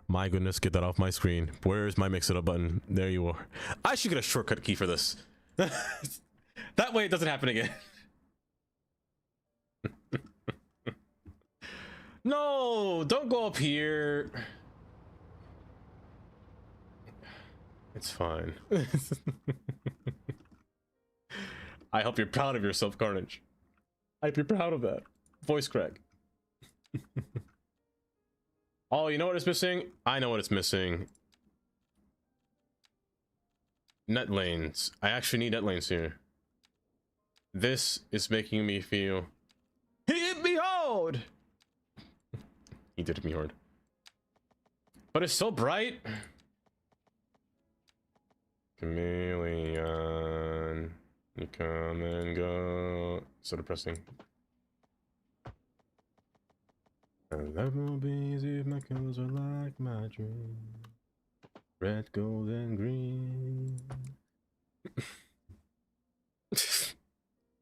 My goodness, get that off my screen. Where's my mix it up button? There you are. I should get a shortcut key for this. That way it doesn't happen again. No, don't go up here. It's fine. I hope you're proud of yourself, Carnage. I hope you're proud of that. Voice crack. Oh, you know what it's missing? I know what it's missing. Net lanes. I actually need net lanes here. This is making me feel... He hit me hard! He did hit me hard. But it's so bright. Chameleon. You come and go. So depressing. And that will be easy if my colors are like my dream. Red, gold, and green.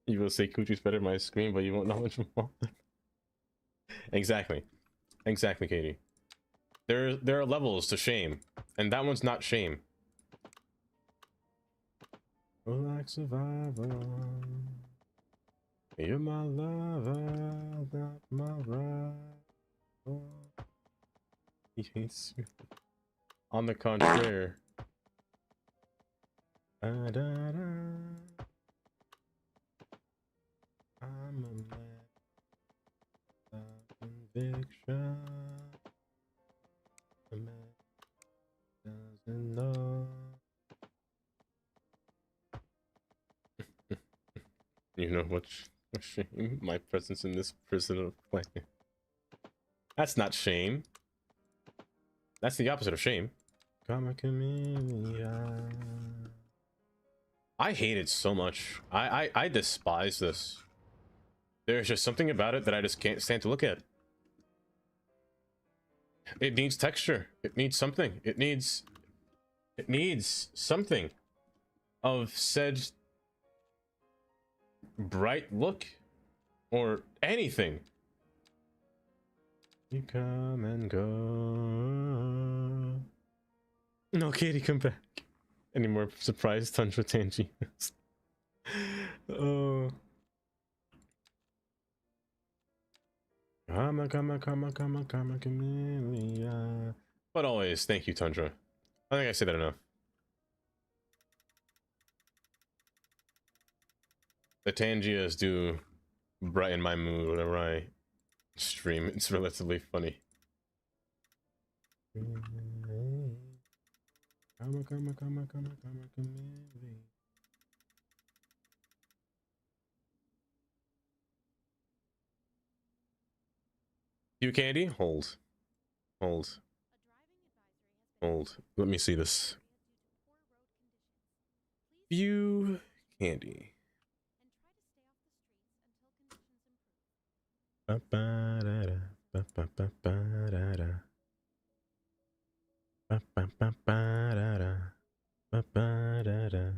You will say Coochie's better than my screen, but you won't know which one. Exactly. Exactly, Katie. There are levels to shame, and that one's not shame. Like survival. You're my lover, not my rival. He hates you. On the contrary. I'm a man of conviction. A man doesn't know. You know what's shame? My presence in this prison of flame. That's not shame. That's the opposite of shame. I hate it so much. I despise this. There's just something about it that I just can't stand to look at. It needs texture. It needs something. It needs something of said bright look or anything. You come and go. No, Katie, come back. Any more surprise Tundra Tangiers? Oh. Karma, chameleon. But always, thank you, Tundra. I think I said that enough. The Tangiers do brighten my mood whenever I stream. It's relatively funny. You candy? Hold. Hold. Hold. Let me see this. View candy. Ba-ba-da-da, ba-ba-ba-ba-da-da. Ba-ba-ba-ba-da-da, ba-ba-da-da.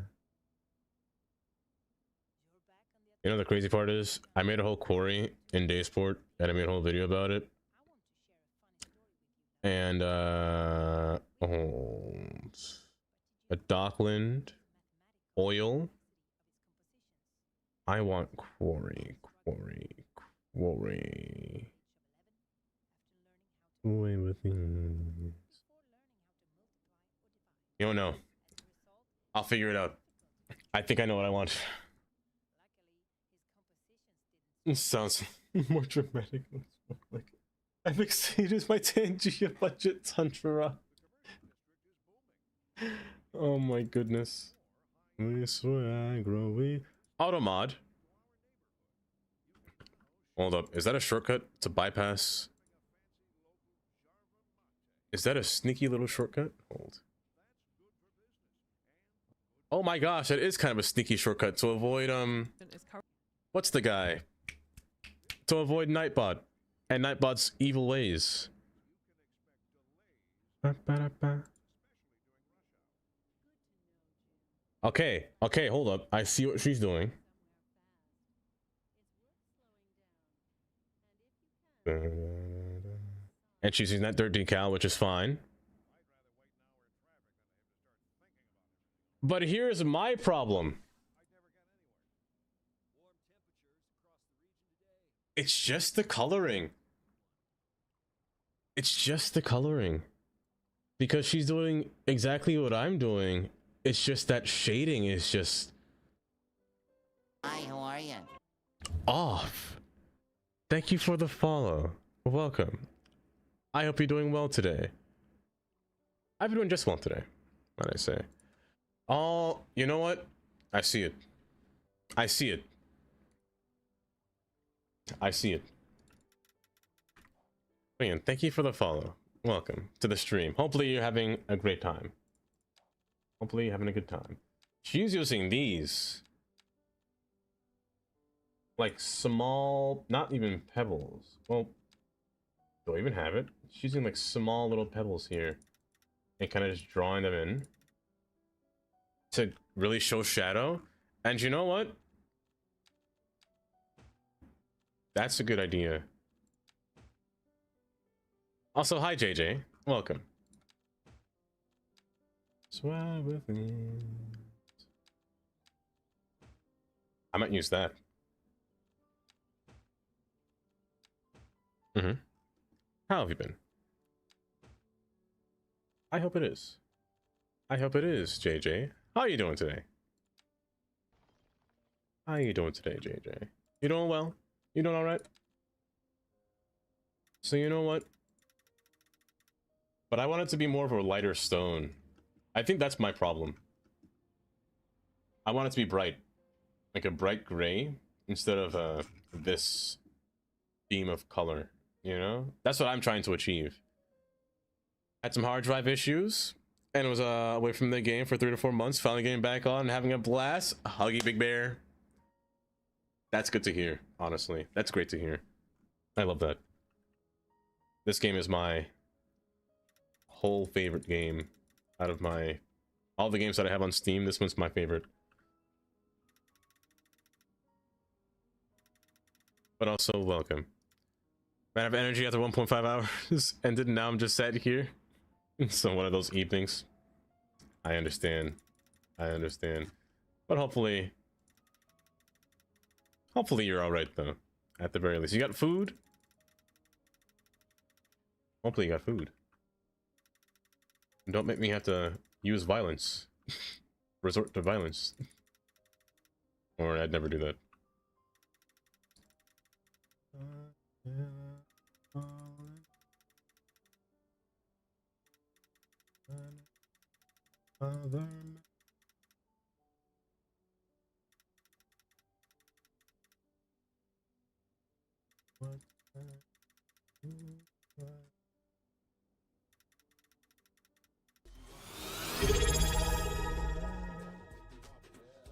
You know the crazy part is, I made a whole quarry in Daysport, and I made a whole video about it. And a Dockland oil. I want quarry. Away with me. You don't know. I'll figure it out. I think I know what I want. It sounds more dramatic. Like I've exceeded my Tangia budget, Tantra. Oh my goodness. This way I grow. Automod. Hold up. Is that a shortcut to bypass? Is that a sneaky little shortcut? Hold. Oh my gosh, that is kind of a sneaky shortcut to avoid what's the guy? To avoid Nightbot and Nightbot's evil ways. Okay, hold up. I see what she's doing. And she's using that dirt decal, which is fine. But here's my problem. It's just the coloring. It's just the coloring. Because she's doing exactly what I'm doing. It's just that shading is just...
Hi, how are you?
Off. Thank you for the follow. Welcome. I hope you're doing well today. I've been doing just well today, might I say. Oh, you know what? I see it. I see it. I see it. Man, thank you for the follow. Welcome to the stream. Hopefully you're having a great time. Hopefully you're having a good time. She's using these. Like small, not even pebbles. Well, do I even have it? She's using like small little pebbles here. And kind of just drawing them in. To really show shadow. And you know what? That's a good idea. Also, hi JJ. Welcome. Swag with me. I might use that. How have you been? I hope it is. I hope it is, JJ. How are you doing today? How are you doing today, JJ? You doing well? You doing alright? So you know what? But I want it to be more of a lighter stone. I think that's my problem. I want it to be bright. Like a bright gray instead of this theme of color, you know? That's what I'm trying to achieve. Had some hard drive issues and was away from the game for 3 to 4 months, finally getting back on and having a blast. Huggy Big Bear. That's good to hear, honestly. That's great to hear. I love that. This game is my whole favorite game out of all the games that I have on Steam. This one's my favorite. But also, welcome. Ran out of energy after 1.5 hours ended, and now I'm just sat here. So one of those evenings. I understand. I understand. But hopefully you're alright though. At the very least. You got food? Hopefully you got food. Don't make me have to use violence. Resort to violence. Or I'd never do that.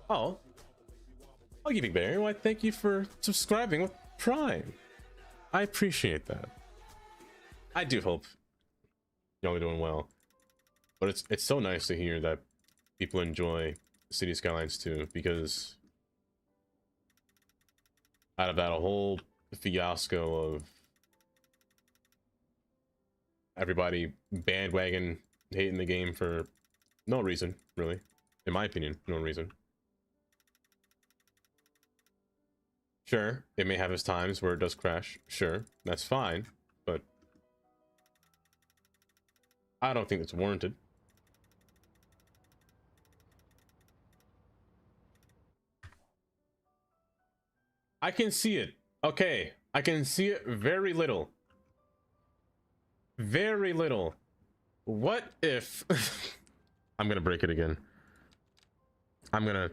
Oh, I'll give you Barry. Why, thank you for subscribing with Prime. I appreciate that. I do hope y'all are doing well, but it's so nice to hear that people enjoy City Skylines too, because out of that whole fiasco of everybody bandwagon hating the game for no reason, really, in my opinion, no reason. Sure, it may have its times where it does crash. Sure, that's fine, but I don't think it's warranted. I can see it. Okay, I can see it very little. Very little. What if... I'm gonna break it again. I'm gonna...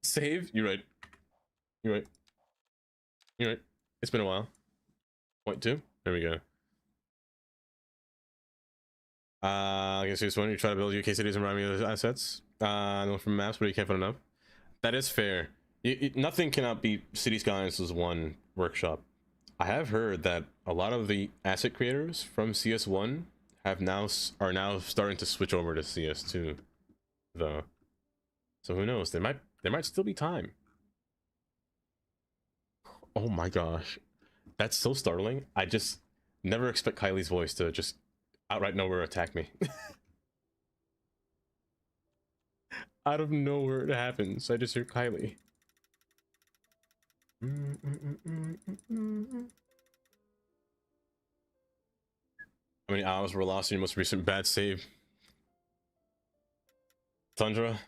Save? You're right. You're right. You're right. It's been a while. Point 2. There we go. I guess this one, you try to build UK cities and rhyme with assets. No from maps, but you can't find enough. That is fair. Nothing cannot beat City Skylines as one workshop. I have heard that a lot of the asset creators from CS1 are now starting to switch over to CS2, though. So who knows? There might still be time. Oh my gosh, that's so startling. I just never expect Kylie's voice to just outright nowhere attack me. Out of nowhere it happens. I just hear Kylie. How many hours were lost in your most recent bad save? Tundra?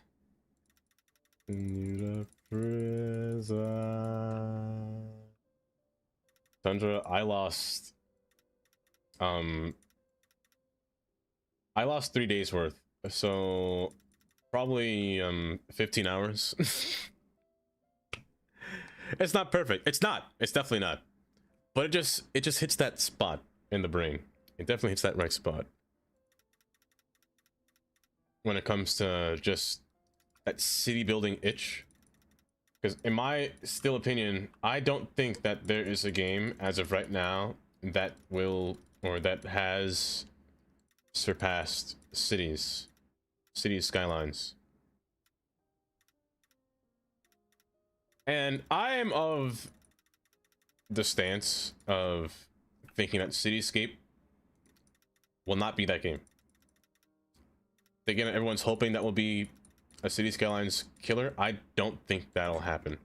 Tundra, I lost 3 days worth, so probably 15 hours. It's not perfect. It's definitely not, but it just hits that spot in the brain. It definitely hits that right spot when it comes to just that city building itch. Because in my still opinion, I don't think that there is a game as of right now that will, or that has surpassed Cities Skylines. And I am of the stance of thinking that Cityscape will not be that game. Again, everyone's hoping that will be a City Skylines killer. I don't think that'll happen.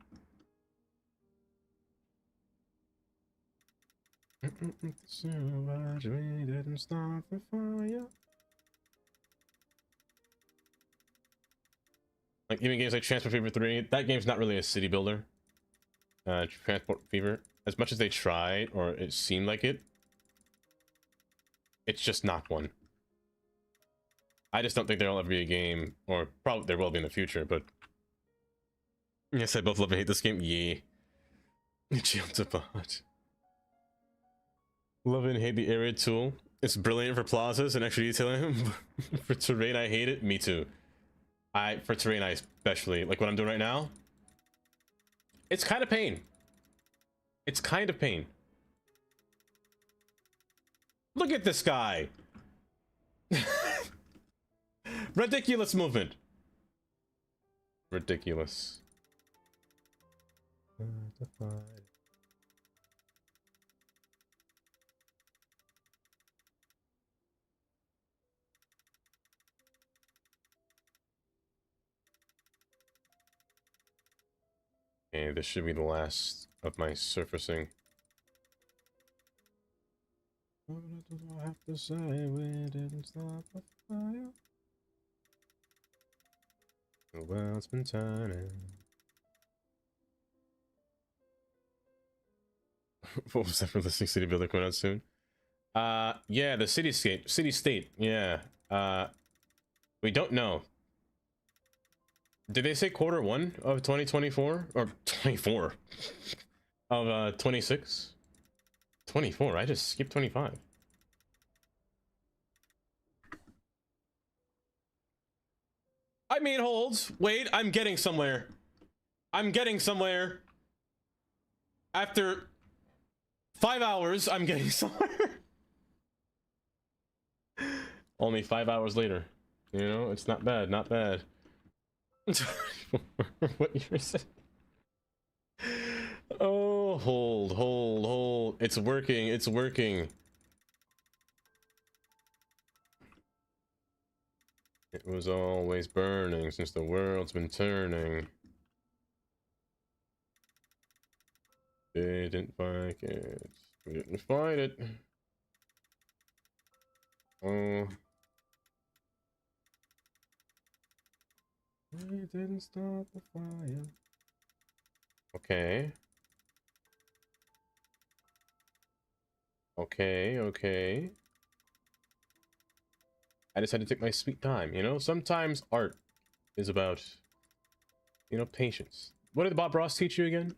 Like even games like Transport Fever 3, that game's not really a city builder. Transport Fever, as much as they tried, or it seemed like it, it's just not one. I just don't think there'll ever be a game, or probably there will be in the future, but yes, I both love and hate this game. Yeah. Love and hate the area tool. It's brilliant for plazas and extra detailing. For terrain, I hate it. Me too. For terrain, I especially like what I'm doing right now. It's kind of pain. It's kind of pain. Look at this guy. Ridiculous movement. Ridiculous. Okay, this should be the last of my surfacing. do I have to say? We didn't stop the fire. The world's been turning. What was that for the City Builder coming out soon? Yeah, the city state. Yeah. We don't know. Did they say Q1 of 2024 or 24 of 26? 24. I just skipped 25. I mean, hold. Wait, I'm getting somewhere. I'm getting somewhere. After 5 hours, I'm getting somewhere. Only 5 hours later. You know, it's not bad, not bad. What year is it? Oh, hold. It's working, it's working. It was always burning since the world's been turning. They didn't fight it. We didn't fight it. Oh. We didn't start the fire. Okay. Okay. I just had to take my sweet time, you know? Sometimes art is about, you know, patience. What did Bob Ross teach you again?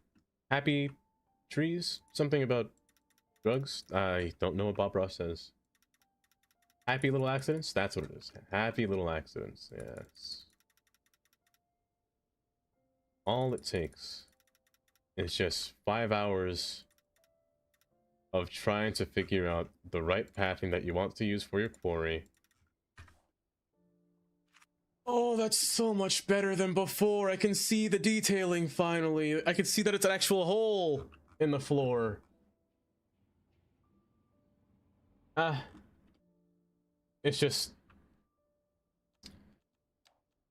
Happy trees? Something about drugs? I don't know what Bob Ross says. Happy little accidents? That's what it is. Happy little accidents, yes. All it takes is just 5 hours of trying to figure out the right pathing that you want to use for your quarry. Oh, that's so much better than before. I can see the detailing finally. I can see that it's an actual hole in the floor. It's just...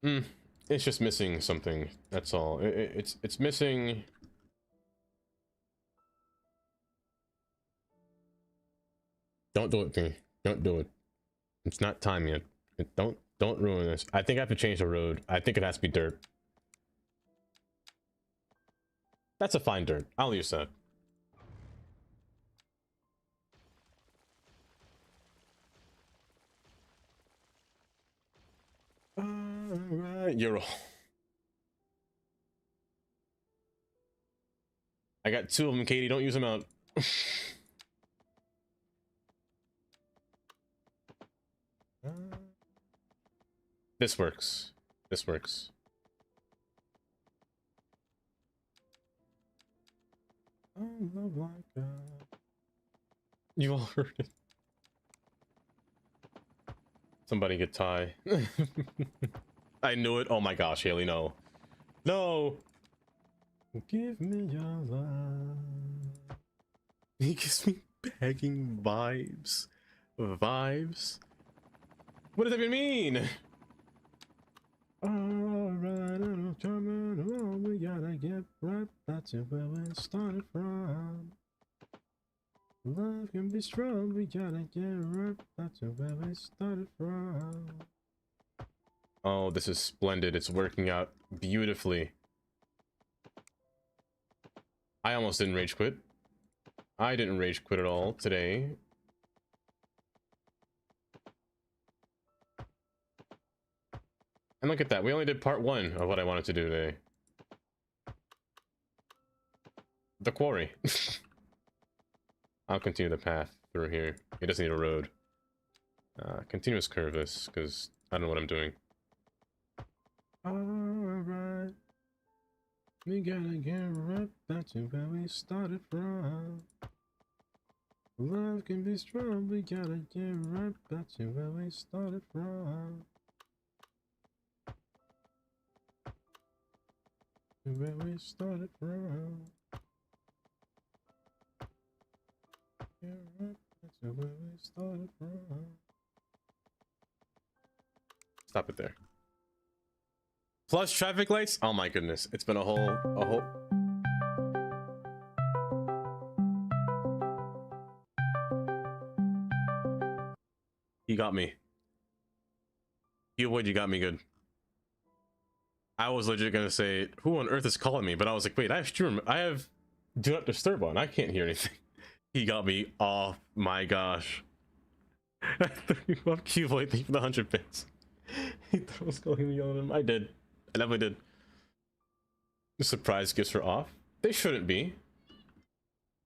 it's just missing something. That's all. It's missing... Don't do it to me. Don't do it. It's not time yet. Don't ruin this. I think I have to change the road. I think it has to be dirt. That's a fine dirt. I'll use that. Alright, you're all... I got 2 of them, Katie. Don't use them out. This works. This works. You all heard it. Somebody get Ty. I knew it. Oh my gosh, Haley, no. No! Give me your love. He gives me begging vibes. Vibes? What does that even mean? Alright, I'm coming along. We gotta get right back to where we started from. Love can be strong. We gotta get right back to where we started from. Oh, this is splendid. It's working out beautifully. I almost didn't rage quit. I didn't rage quit at all today. And look at that, we only did part 1 of what I wanted to do today. The quarry. I'll continue the path through here. It doesn't need a road. Continuous curve this, because I don't know what I'm doing. Alright. We gotta get right back to where we started from. Love can be strong, we gotta get right back to where we started from. Where we started from. Get right back to where we started from. Stop it there. Plus traffic lights? Oh my goodness. It's been a whole... He got me. You got me good. I was legit gonna say, who on earth is calling me? But I was like, wait, I have do not disturb on. I can't hear anything. He got me. Oh my gosh. Q-Void, thank you for the 100 bits. He thought I was calling me on him. I did. I definitely did. The surprise gifts are off. They shouldn't be.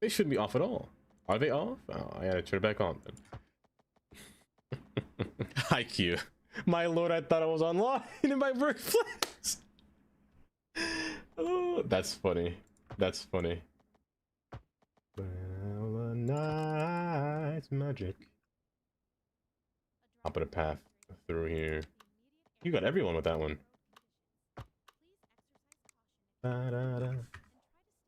They shouldn't be off at all. Are they off? Oh, I gotta turn it back on then. Hi, Q. My lord, I thought I was online in my workplace. Oh, that's funny. That's funny. Well, a night's magic. I'll put a path through here. You got everyone with that one. Ba-da-da.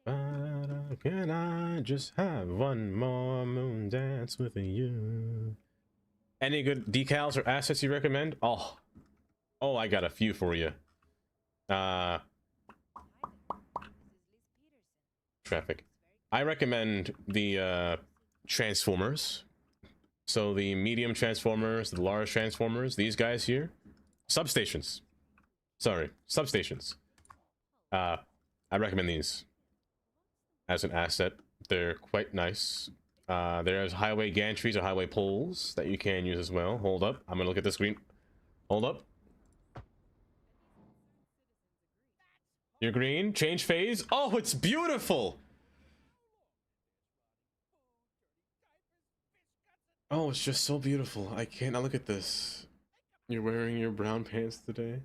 Ba-da-da. Can I just have one more moon dance with you? Any good decals or assets you recommend? Oh, I got a few for you. Traffic. I recommend the Transformers. So the medium Transformers, the large Transformers, these guys here. Substations. Sorry, substations. I recommend these as an asset. They're quite nice. There's highway gantries or highway poles that you can use as well. Hold up. I'm gonna look at the screen. Hold up. You're green. Change phase. Oh, it's beautiful. Oh, it's just so beautiful. I can't look at this. You're wearing your brown pants today.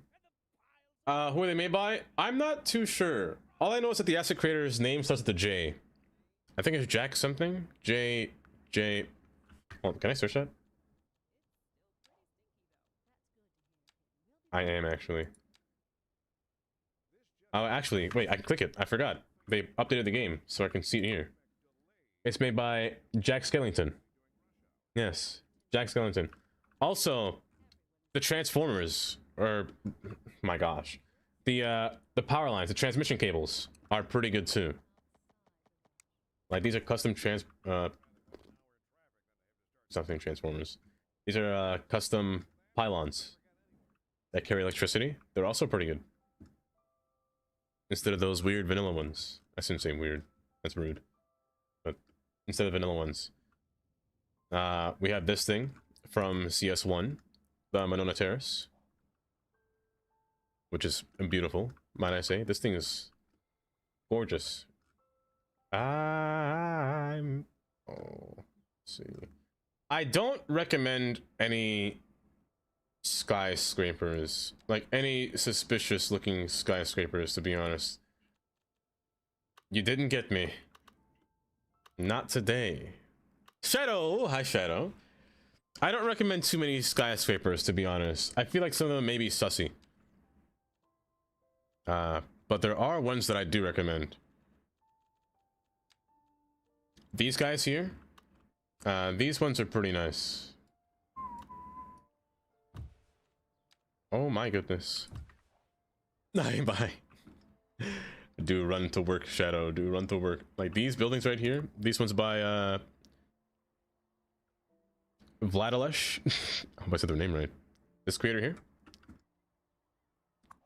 Who are they made by? I'm not too sure. All I know is that the asset creator's name starts with a J. I think it's Jack something. J. Oh, can I search that? I am actually. Oh, actually, wait, I can click it. I forgot. They updated the game, so I can see it here. It's made by Jack Skellington. Yes, Jack Skellington. Also, the Transformers, or my gosh, the power lines, the transmission cables are pretty good too. Like these are custom something Transformers. These are custom pylons that carry electricity. They're also pretty good. Instead of those weird vanilla ones. I shouldn't say weird. That's rude. But instead of vanilla ones. We have this thing from CS1, the Monona Terrace, which is beautiful, might I say. This thing is gorgeous. Oh, let's see. I don't recommend any skyscrapers, like any suspicious looking skyscrapers, to be honest. You didn't get me. Not today. Shadow! Hi, Shadow. I don't recommend too many skyscrapers, to be honest. I feel like some of them may be sussy. But there are ones that I do recommend. These guys here. These ones are pretty nice. Oh my goodness. Bye. Do run to work, Shadow. Do run to work. Like these buildings right here. These ones by Vladilesh. I hope I said their name right. This creator here.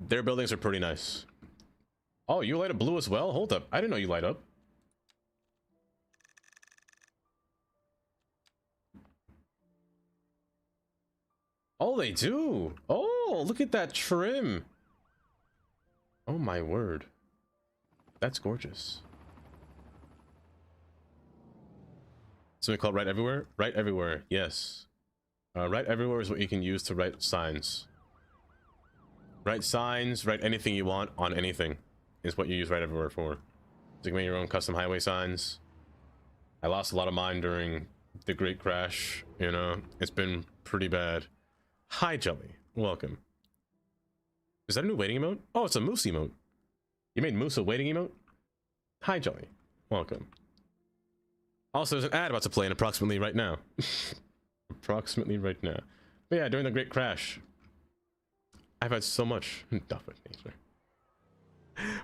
Their buildings are pretty nice. Oh, you light up blue as well? Hold up. I didn't know you light up. Oh, they do. Oh, look at that trim. Oh my word. That's gorgeous. Something called Right Everywhere? Right Everywhere, yes. Right Everywhere is what you can use to write signs. Write signs, write anything you want on anything is what you use Right Everywhere for. So you can make your own custom highway signs. I lost a lot of mine during the Great Crash, you know. It's been pretty bad. Hi, Jelly. Welcome. Is that a new waiting emote? Oh, it's a moose emote. You made Moose a waiting emote? Hi, Jelly. Welcome. Also, there's an ad about to play in approximately right now. Approximately right now. But yeah, during the Great Crash, I've had so much stuff with nature.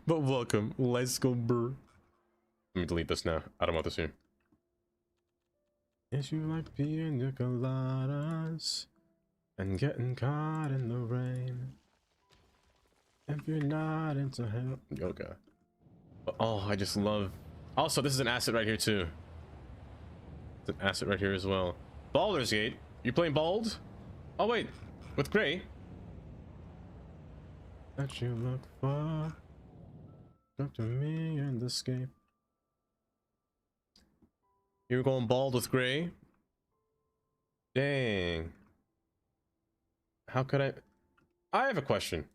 But welcome. Let's go, brr. Let me delete this now. I don't want this here. Yes, you like pina coladas. and getting caught in the rain. If you're not into yoga. Oh, I just love. Also, this is an asset right here too. It's an asset right here as well. Baldur's Gate. You playing Bald? Oh wait, with Gray. That you look for. Come to me and escape. You were going Bald with Gray. Dang. How could I have a question.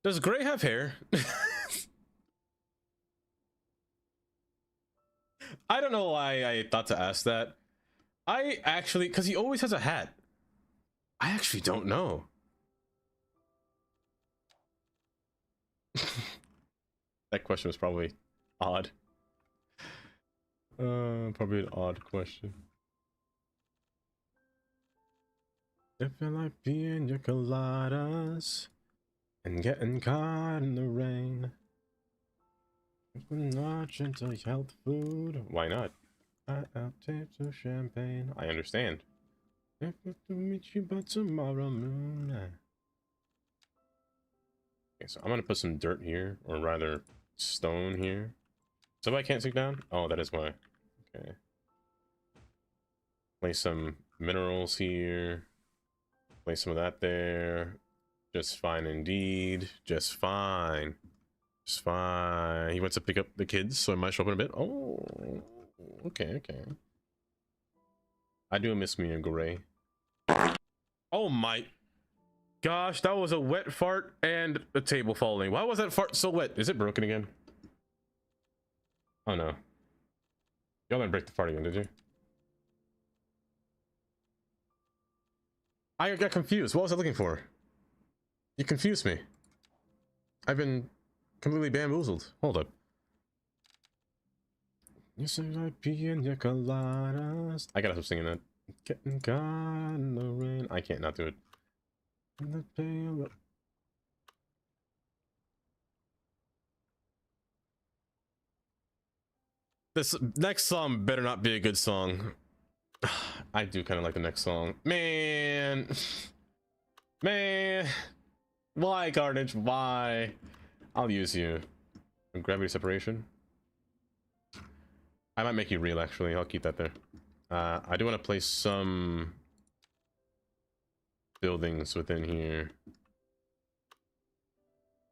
Does Gray have hair? I don't know why I thought to ask that. I actually, because he always has a hat. I actually don't know. That question was probably odd. Probably an odd question. If you like being your coladas and getting caught in the rain, not into health food. Why not? I'll take some champagne. I understand. If I to meet you by tomorrow moonlight. Okay, so I'm gonna put some dirt here, or rather stone here. So I can't sink down? Oh, that is why. Okay. Place some minerals here. Place some of that there. Just fine indeed. Just fine. Just fine. He went to pick up the kids, so I might show up in a bit. Oh, okay, okay. I do miss me a Gray. Oh my gosh, that was a wet fart and a table falling. Why was that fart so wet? Is it broken again? Oh no. Y'all didn't break the fart again, did you? I got confused. What was I looking for? You confused me. I've been completely bamboozled. Hold up. You say like being your coladas. I gotta stop singing that. Getting caught in the rain. I can't not do it. In the pale. This next song better not be a good song. I do kind of like the next song. Man. Man. Why, Carnage? Why? I'll use you. Gravity separation. I might make you real, actually. I'll keep that there. I do want to place some buildings within here.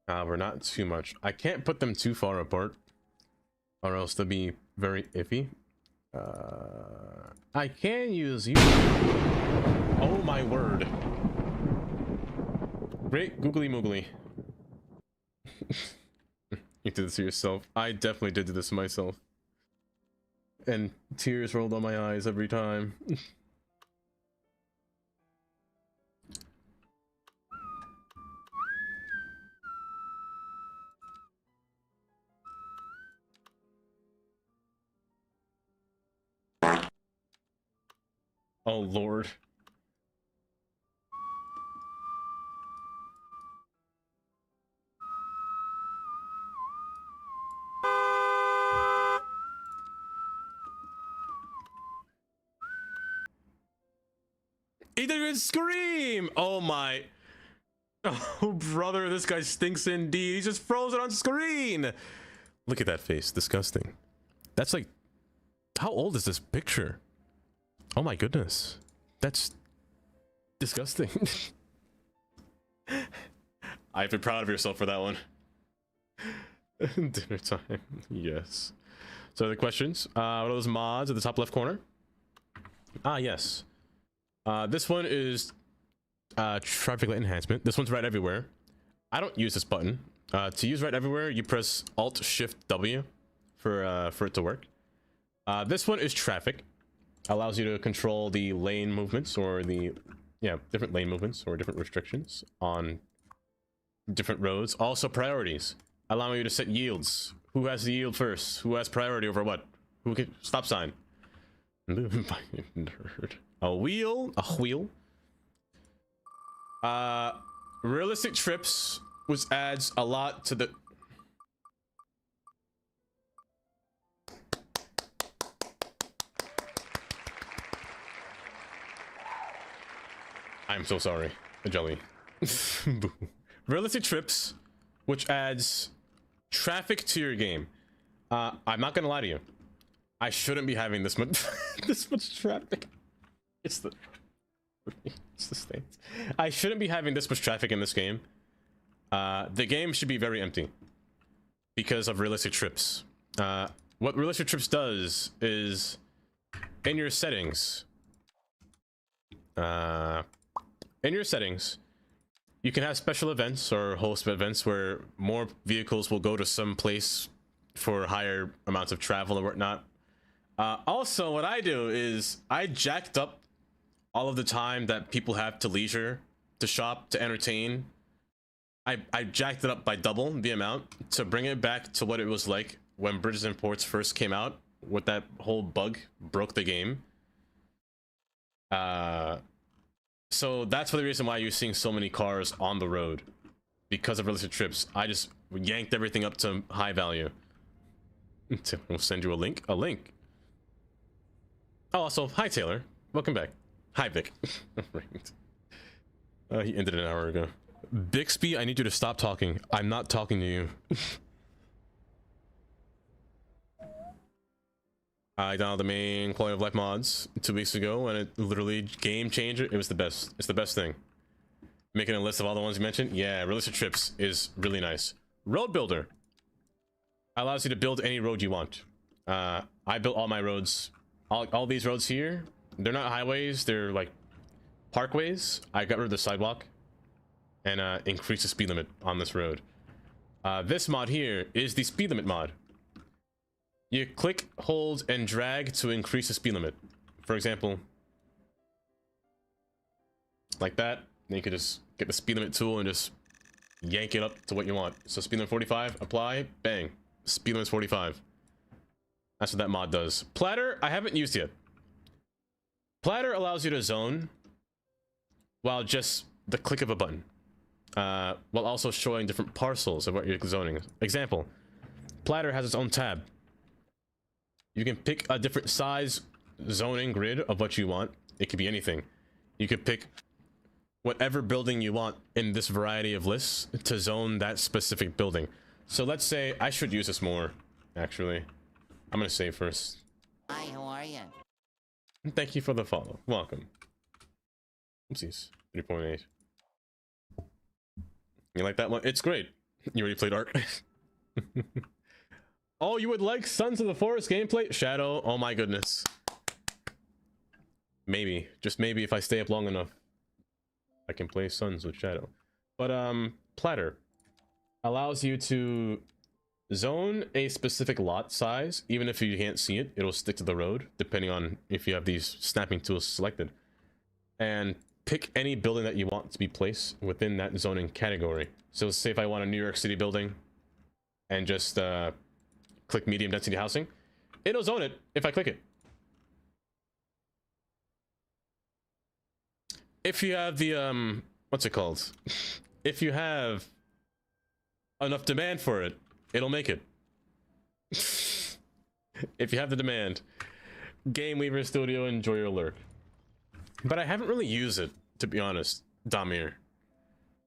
However, not too much. I can't put them too far apart, or else they'll be very iffy. I can use you. Oh my word. Great googly moogly. You did this to yourself. I definitely did this to myself. And tears rolled on my eyes every time. Oh Lord. He didn't even scream! Oh my. Oh brother, this guy stinks indeed. He's just frozen on screen. Look at that face. Disgusting. That's like, how old is this picture? Oh my goodness. That's disgusting. I'd be proud of yourself for that one. Dinner time. Yes. So the questions. What are those mods at the top left corner? Ah, yes. This one is traffic light enhancement. This one's right everywhere. I don't use this button. To use right everywhere, you press Alt Shift W for it to work. This one is traffic. Allows you to control the lane movements, or the different lane movements or different restrictions on different roads. Also priorities, allowing you to set yields. Who has the yield first? Who has priority over what? Who can stop sign? Nerd. A wheel. Realistic trips, which adds a lot to the I'm so sorry, Jelly. Realistic trips, which adds traffic to your game. I'm not gonna lie to you. I shouldn't be having this much this much traffic. It's the States. I shouldn't be having this much traffic in this game. The game should be very empty because of realistic trips. What realistic trips does is in your settings, you can have special events or host events where more vehicles will go to some place for higher amounts of travel and whatnot. Also, what I do is I jacked up all of the time that people have to leisure, to shop, to entertain. I jacked it up by double the amount to bring it back to what it was like when Bridges and Ports first came out, with that whole bug broke the game. So that's for the reason why you're seeing so many cars on the road, because of realistic trips. I just yanked everything up to high value. We'll send you a link. Oh, also, hi Taylor, welcome back. Hi Vic. Right. He ended an hour ago. Bixby, I need you to stop talking. I'm not talking to you. I downloaded the main quality of life mods 2 weeks ago, and it literally game changer. It was the best. It's the best thing. Making a list of all the ones you mentioned. Yeah, realistic trips is really nice. Road builder allows you to build any road you want. I built all my roads. All these roads here, they're not highways. They're like parkways. I got rid of the sidewalk and increased the speed limit on this road. This mod here is the speed limit mod. You click, hold, and drag to increase the speed limit. For example, like that. Then you can just get the speed limit tool and just yank it up to what you want. So speed limit 45, apply, bang. Speed limit 45. That's what that mod does. Platter, I haven't used yet. Platter allows you to zone while just the click of a button, while also showing different parcels of what you're zoning. Example, Platter has its own tab. You can pick a different size zoning grid of what you want. It could be anything. You could pick whatever building you want in this variety of lists to zone that specific building. So let's say I should use this more, actually. I'm gonna save first.
Hi, how are you?
Thank you for the follow. Welcome. Oopsies. 3.8. You like that one? It's great. You already played Ark? Oh, you would like Sons of the Forest gameplay? Shadow, oh my goodness. Maybe, just maybe if I stay up long enough, I can play Sons with Shadow. But Platter allows you to zone a specific lot size. Even if you can't see it, it'll stick to the road, depending on if you have these snapping tools selected. And pick any building that you want to be placed within that zoning category. So say if I want a New York City building and just click medium density housing, it'll zone it if I click it. If you have the what's it called? If you have enough demand for it, it'll make it. If you have the demand. Game Weaver Studio, enjoy your lurk. But I haven't really used it, to be honest, Damir.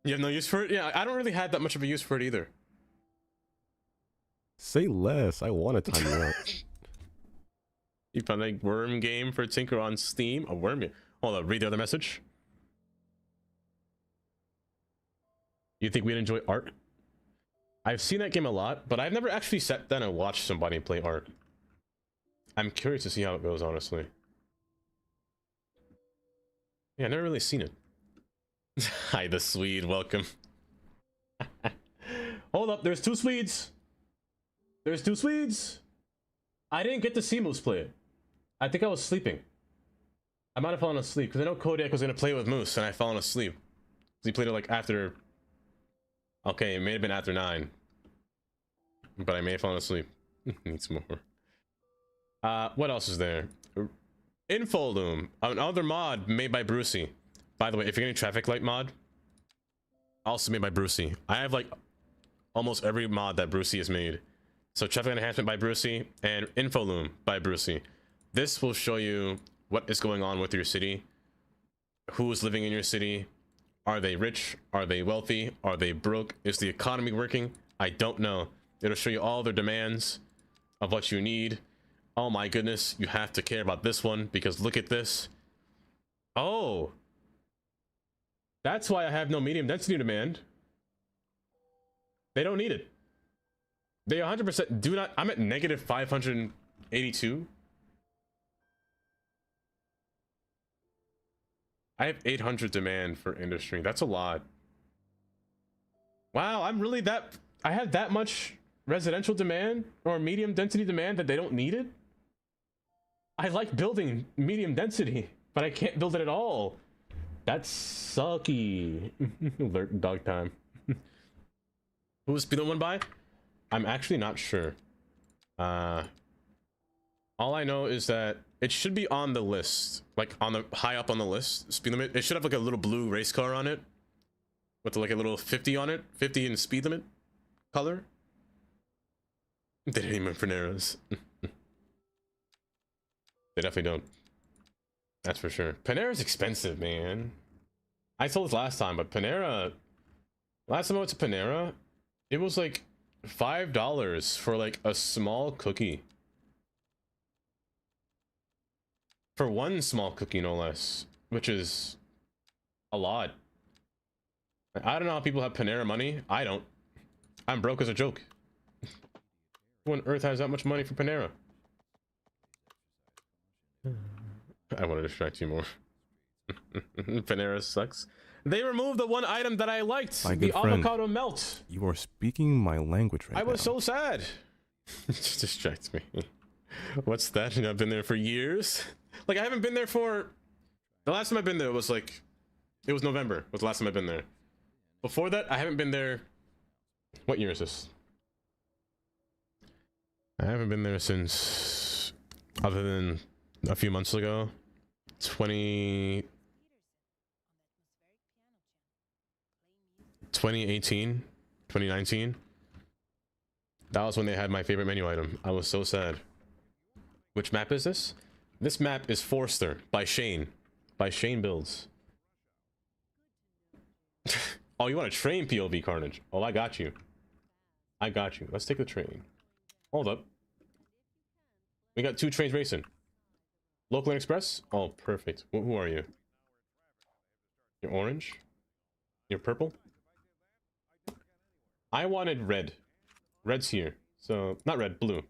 You have no use for it? Yeah, I don't really have that much of a use for it either.
Say less. I want to time you out.
You found a worm game for Tinker on Steam? A worm game? Hold on, read the other message. You think we'd enjoy Ark? I've seen that game a lot, but I've never actually sat down and watched somebody play Ark. I'm curious to see how it goes, honestly. Yeah, I've never really seen it. Hi, the Swede, welcome. Hold up, there's two Swedes. There's two Swedes. I didn't get to see Moose play it. I think I was sleeping. I might have fallen asleep, because I know Kodiak was going to play with Moose, and I fallen asleep. He played it like after... Okay, it may have been after 9. But I may have fallen asleep. Needs more. What else is there? Infoloom, another mod made by Brucey. By the way, if you're getting traffic light mod, also made by Brucey. I have like almost every mod that Brucey has made. So traffic enhancement by Brucey and Infoloom by Brucey. This will show you what is going on with your city who is living in your city. Are they rich? Are they wealthy? Are they broke? Is the economy working? I don't know. It'll show you all their demands of what you need. Oh my goodness, you have to care about this one because look at this. Oh, that's why I have no medium density demand. They don't need it. They 100% do not. I'm at negative 582. I have 800 demand for industry. That's a lot. Wow, I'm really that. I have that much residential demand or medium density demand that they don't need it? I like building medium density, but I can't build it at all. That's sucky. Alert dog time. Who was the one by? I'm actually not sure. All I know is that it should be on the list, like on the high up on the list. Speed limit. It should have like a little blue race car on it, with like a little 50 on it, 50 in speed limit color. They didn't even Paneras. They definitely don't. That's for sure. Panera's expensive, man. I told this last time, but Panera. Last time I went to Panera, it was like $5 for like a small cookie. For one small cookie, no less, which is a lot. I don't know how people have Panera money. I don't. I'm broke as a joke. Who on earth has that much money for Panera? I want to distract you more. Panera sucks. They removed the one item that I liked, the avocado melt.
You are speaking my language right now.
I was so sad. It just distracts me. What's that? You know, I've been there for years. Like, I haven't been there for... The last time I've been there was like... It was November, was the last time I've been there. Before that, I haven't been there... What year is this? I haven't been there since... Other than a few months ago. 2018, 2019. That was when they had my favorite menu item. I was so sad. Which map is this? This map is Forster by Shane. By Shane Builds. Oh, you want a train POV, Carnage? Oh, I got you. I got you. Let's take the train. Hold up. We got 2 trains racing. Local and Express? Oh, perfect. Who are you? You're orange? You're purple? I wanted red. Red's here. So, not red, blue.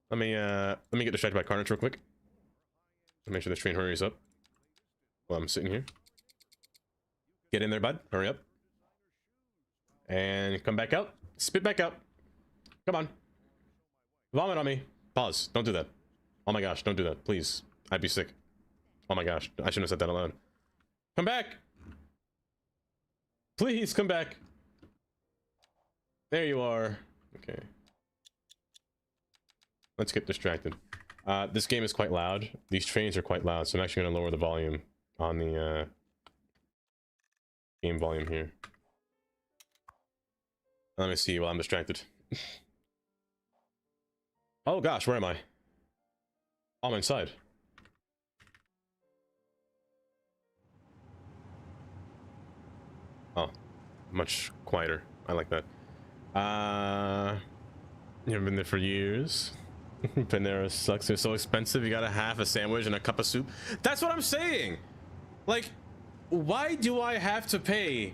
Let me get distracted by Carnage real quick. Make sure this train hurries up. While I'm sitting here. Get in there, bud. Hurry up. And come back out. Spit back out. Come on. Vomit on me. Pause. Don't do that. Oh my gosh, don't do that, please. I'd be sick. Oh my gosh, I shouldn't have said that aloud. Come back! Please, come back. There you are. Okay. Let's get distracted. This game is quite loud. These trains are quite loud, so I'm actually going to lower the volume on the game volume here. Let me see while I'm distracted. Oh gosh, where am I? I'm inside. Oh, much quieter. I like that. You haven't been there for years. Panera sucks. They're so expensive. You gotta have a sandwich and a cup of soup. That's what I'm saying. Like, why do I have to pay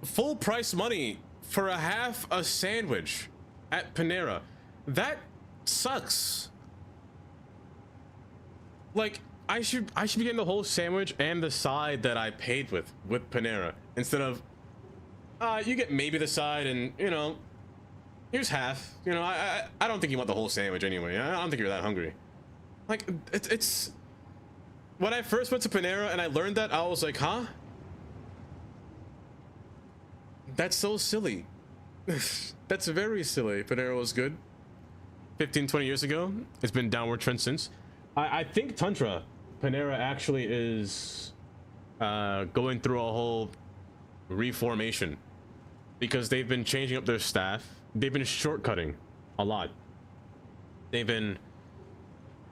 full price money for a half a sandwich at Panera? That sucks. Like, I should be getting the whole sandwich and the side that I paid with Panera instead of you get maybe the side and, you know, here's half. You know, I don't think you want the whole sandwich anyway. I don't think you're that hungry. Like, it's when I first went to Panera and I learned that, I was like, huh? That's so silly. That's very silly. Panera was good 15-20 years ago. It's been downward trend since. I think Tundra Panera actually is going through a whole reformation because they've been changing up their staff. They've been shortcutting a lot. They've been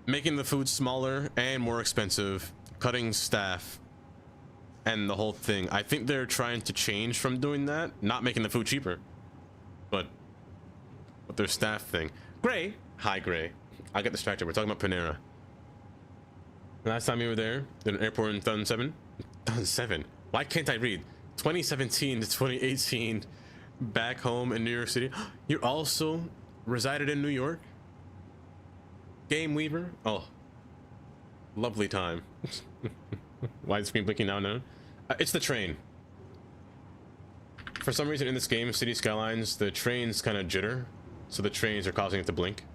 making the food smaller and more expensive, cutting staff, and the whole thing. I think they're trying to change from doing that, not making the food cheaper, but their staff thing. Gray, hi Gray. I get distracted. We're talking about Panera. Last time you were there, in an airport in 2007. 2007. Why can't I read? 2017 to 2018. Back home in New York City. You also resided in New York. Game Weaver. Oh, lovely time. Widescreen blinking now and then. It's the train. For some reason in this game, City Skylines, the trains kind of jitter, so the trains are causing it to blink.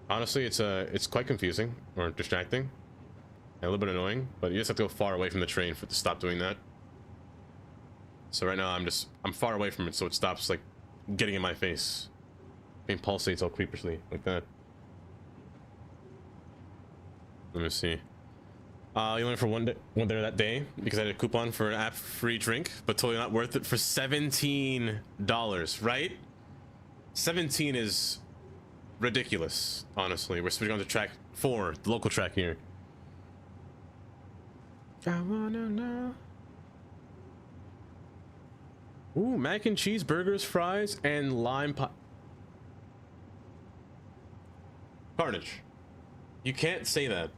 Honestly, it's quite confusing or distracting and a little bit annoying, but you just have to go far away from the train for it to stop doing that. So right now I'm far away from it, so it stops like getting in my face. It pulsates all creepishly like that. Let me see. You only for one there that day because I had a coupon for an app free drink, but totally not worth it for $17, right? 17 is ridiculous, honestly. We're switching on to track 4, the local track here. I wanna know. Ooh, mac and cheese, burgers, fries, and lime pie. Carnage. You can't say that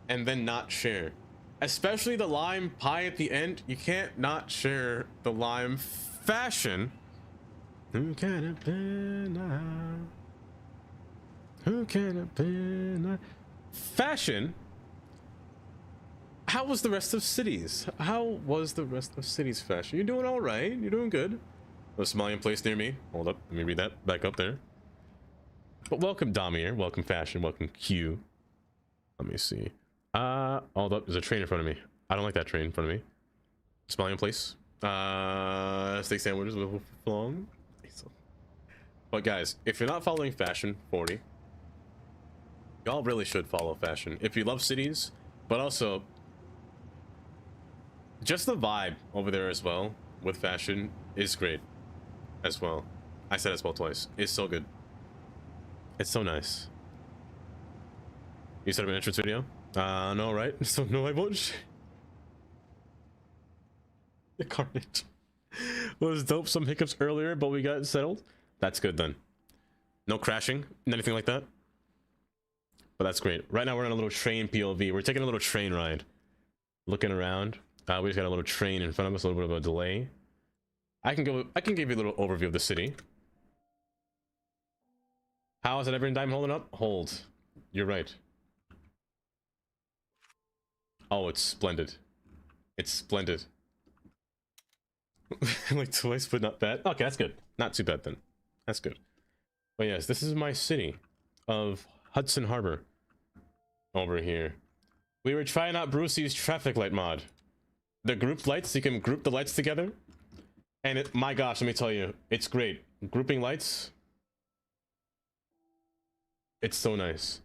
and then not share. Especially the lime pie at the end. You can't not share the lime fashion. Who can it be now? Who can it be now? Fashion? How was the rest of cities? How was the rest of cities fashion? You're doing all right. You're doing good. There's a Somalian place near me. Hold up. Let me read that back up there. But welcome, Damir. Welcome, fashion. Welcome, Q. Let me see. Hold up. There's a train in front of me. I don't like that train in front of me. Somalian place. Steak sandwiches with long. But guys, if you're not following Fashion 40, y'all really should follow Fashion. If you love cities, but also just the vibe over there as well with Fashion is great as well. I said as well twice. It's so good. It's so nice. You set up an entrance video? No, right? So no, I won't. The carnage was dope. Some hiccups earlier, but we got it settled. That's good then. No crashing, anything like that. But that's great. Right now we're on a little train POV. We're taking a little train ride. Looking around. We just got a little train in front of us, a little bit of a delay. I can give you a little overview of the city. How is that Every Dime holding up? Hold. You're right. Oh, it's splendid. It's splendid. Like twice, but not bad. Okay, that's good. Not too bad then. That's good. But yes, this is my city of Hudson Harbor. Over here. We were trying out Brucey's traffic light mod. The grouped lights, you can group the lights together. And my gosh, let me tell you, it's great. Grouping lights. It's so nice.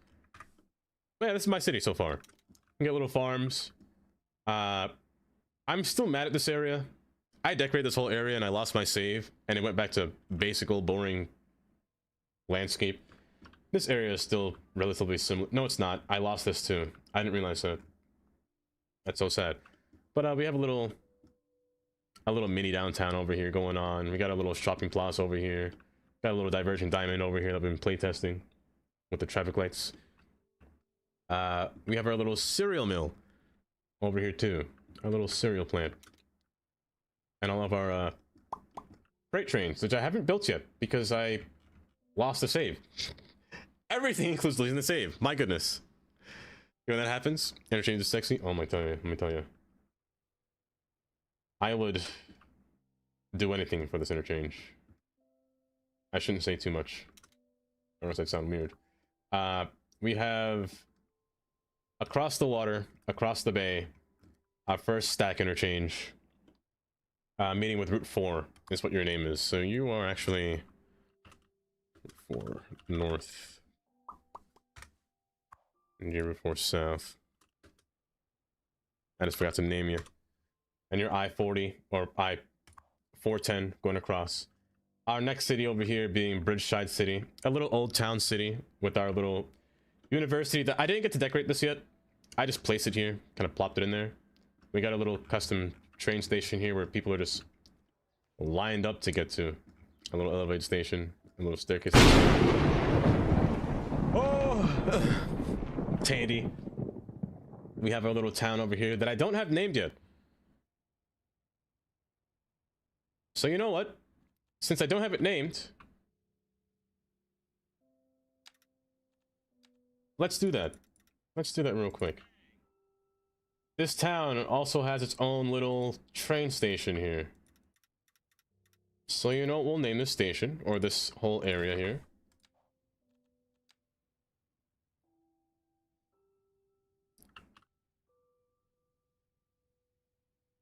But yeah, this is my city so far. You get little farms. I'm still mad at this area. I decorated this whole area and I lost my save. And it went back to basic old boring landscape. This area is still relatively similar. No, it's not. I lost this too. I didn't realize that. That's so sad. But we have a little mini downtown over here going on. We got a little shopping plaza over here. Got a little divergent diamond over here that we've been playtesting with the traffic lights. We have our little cereal mill over here too. Our little cereal plant. And all of our freight trains, which I haven't built yet because I lost the save. Everything includes losing the save. My goodness. You know when that happens? Interchange is sexy. Oh my god, let me tell you. I would do anything for this interchange. I shouldn't say too much, or else I sound weird. We have across the water, across the bay, our first stack interchange. Meeting with Route 4 is what your name is. So you are actually Route 4 North. And you're Route 4 South. I just forgot to name you. And you're I-40 or I-410 going across. Our next city over here being Bridgeside City, a little old town city with our little university that I didn't get to decorate this yet. I just placed it here, kind of plopped it in there. We got a little custom train station here where people are just lined up to get to. A little elevated station, a little staircase. Oh, Tandy. We have our little town over here that I don't have named yet. So you know what? Since I don't have it named, let's do that. Let's do that real quick. This town also has its own little train station here. So you know what we'll name this station, or this whole area here.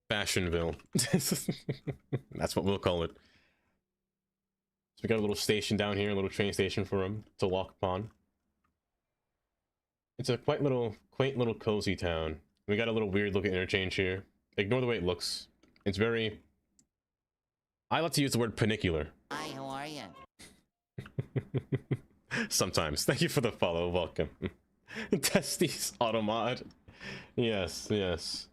Fashionville. That's what we'll call it. So we got a little station down here, a little train station for him to walk upon. It's a quaint little cozy town. We got a little weird looking interchange here. Ignore the way it looks. It's very... I like to use the word panicular.
Hi, how are you?
Sometimes. Thank you for the follow. Welcome. Testes Automod. Yes, yes.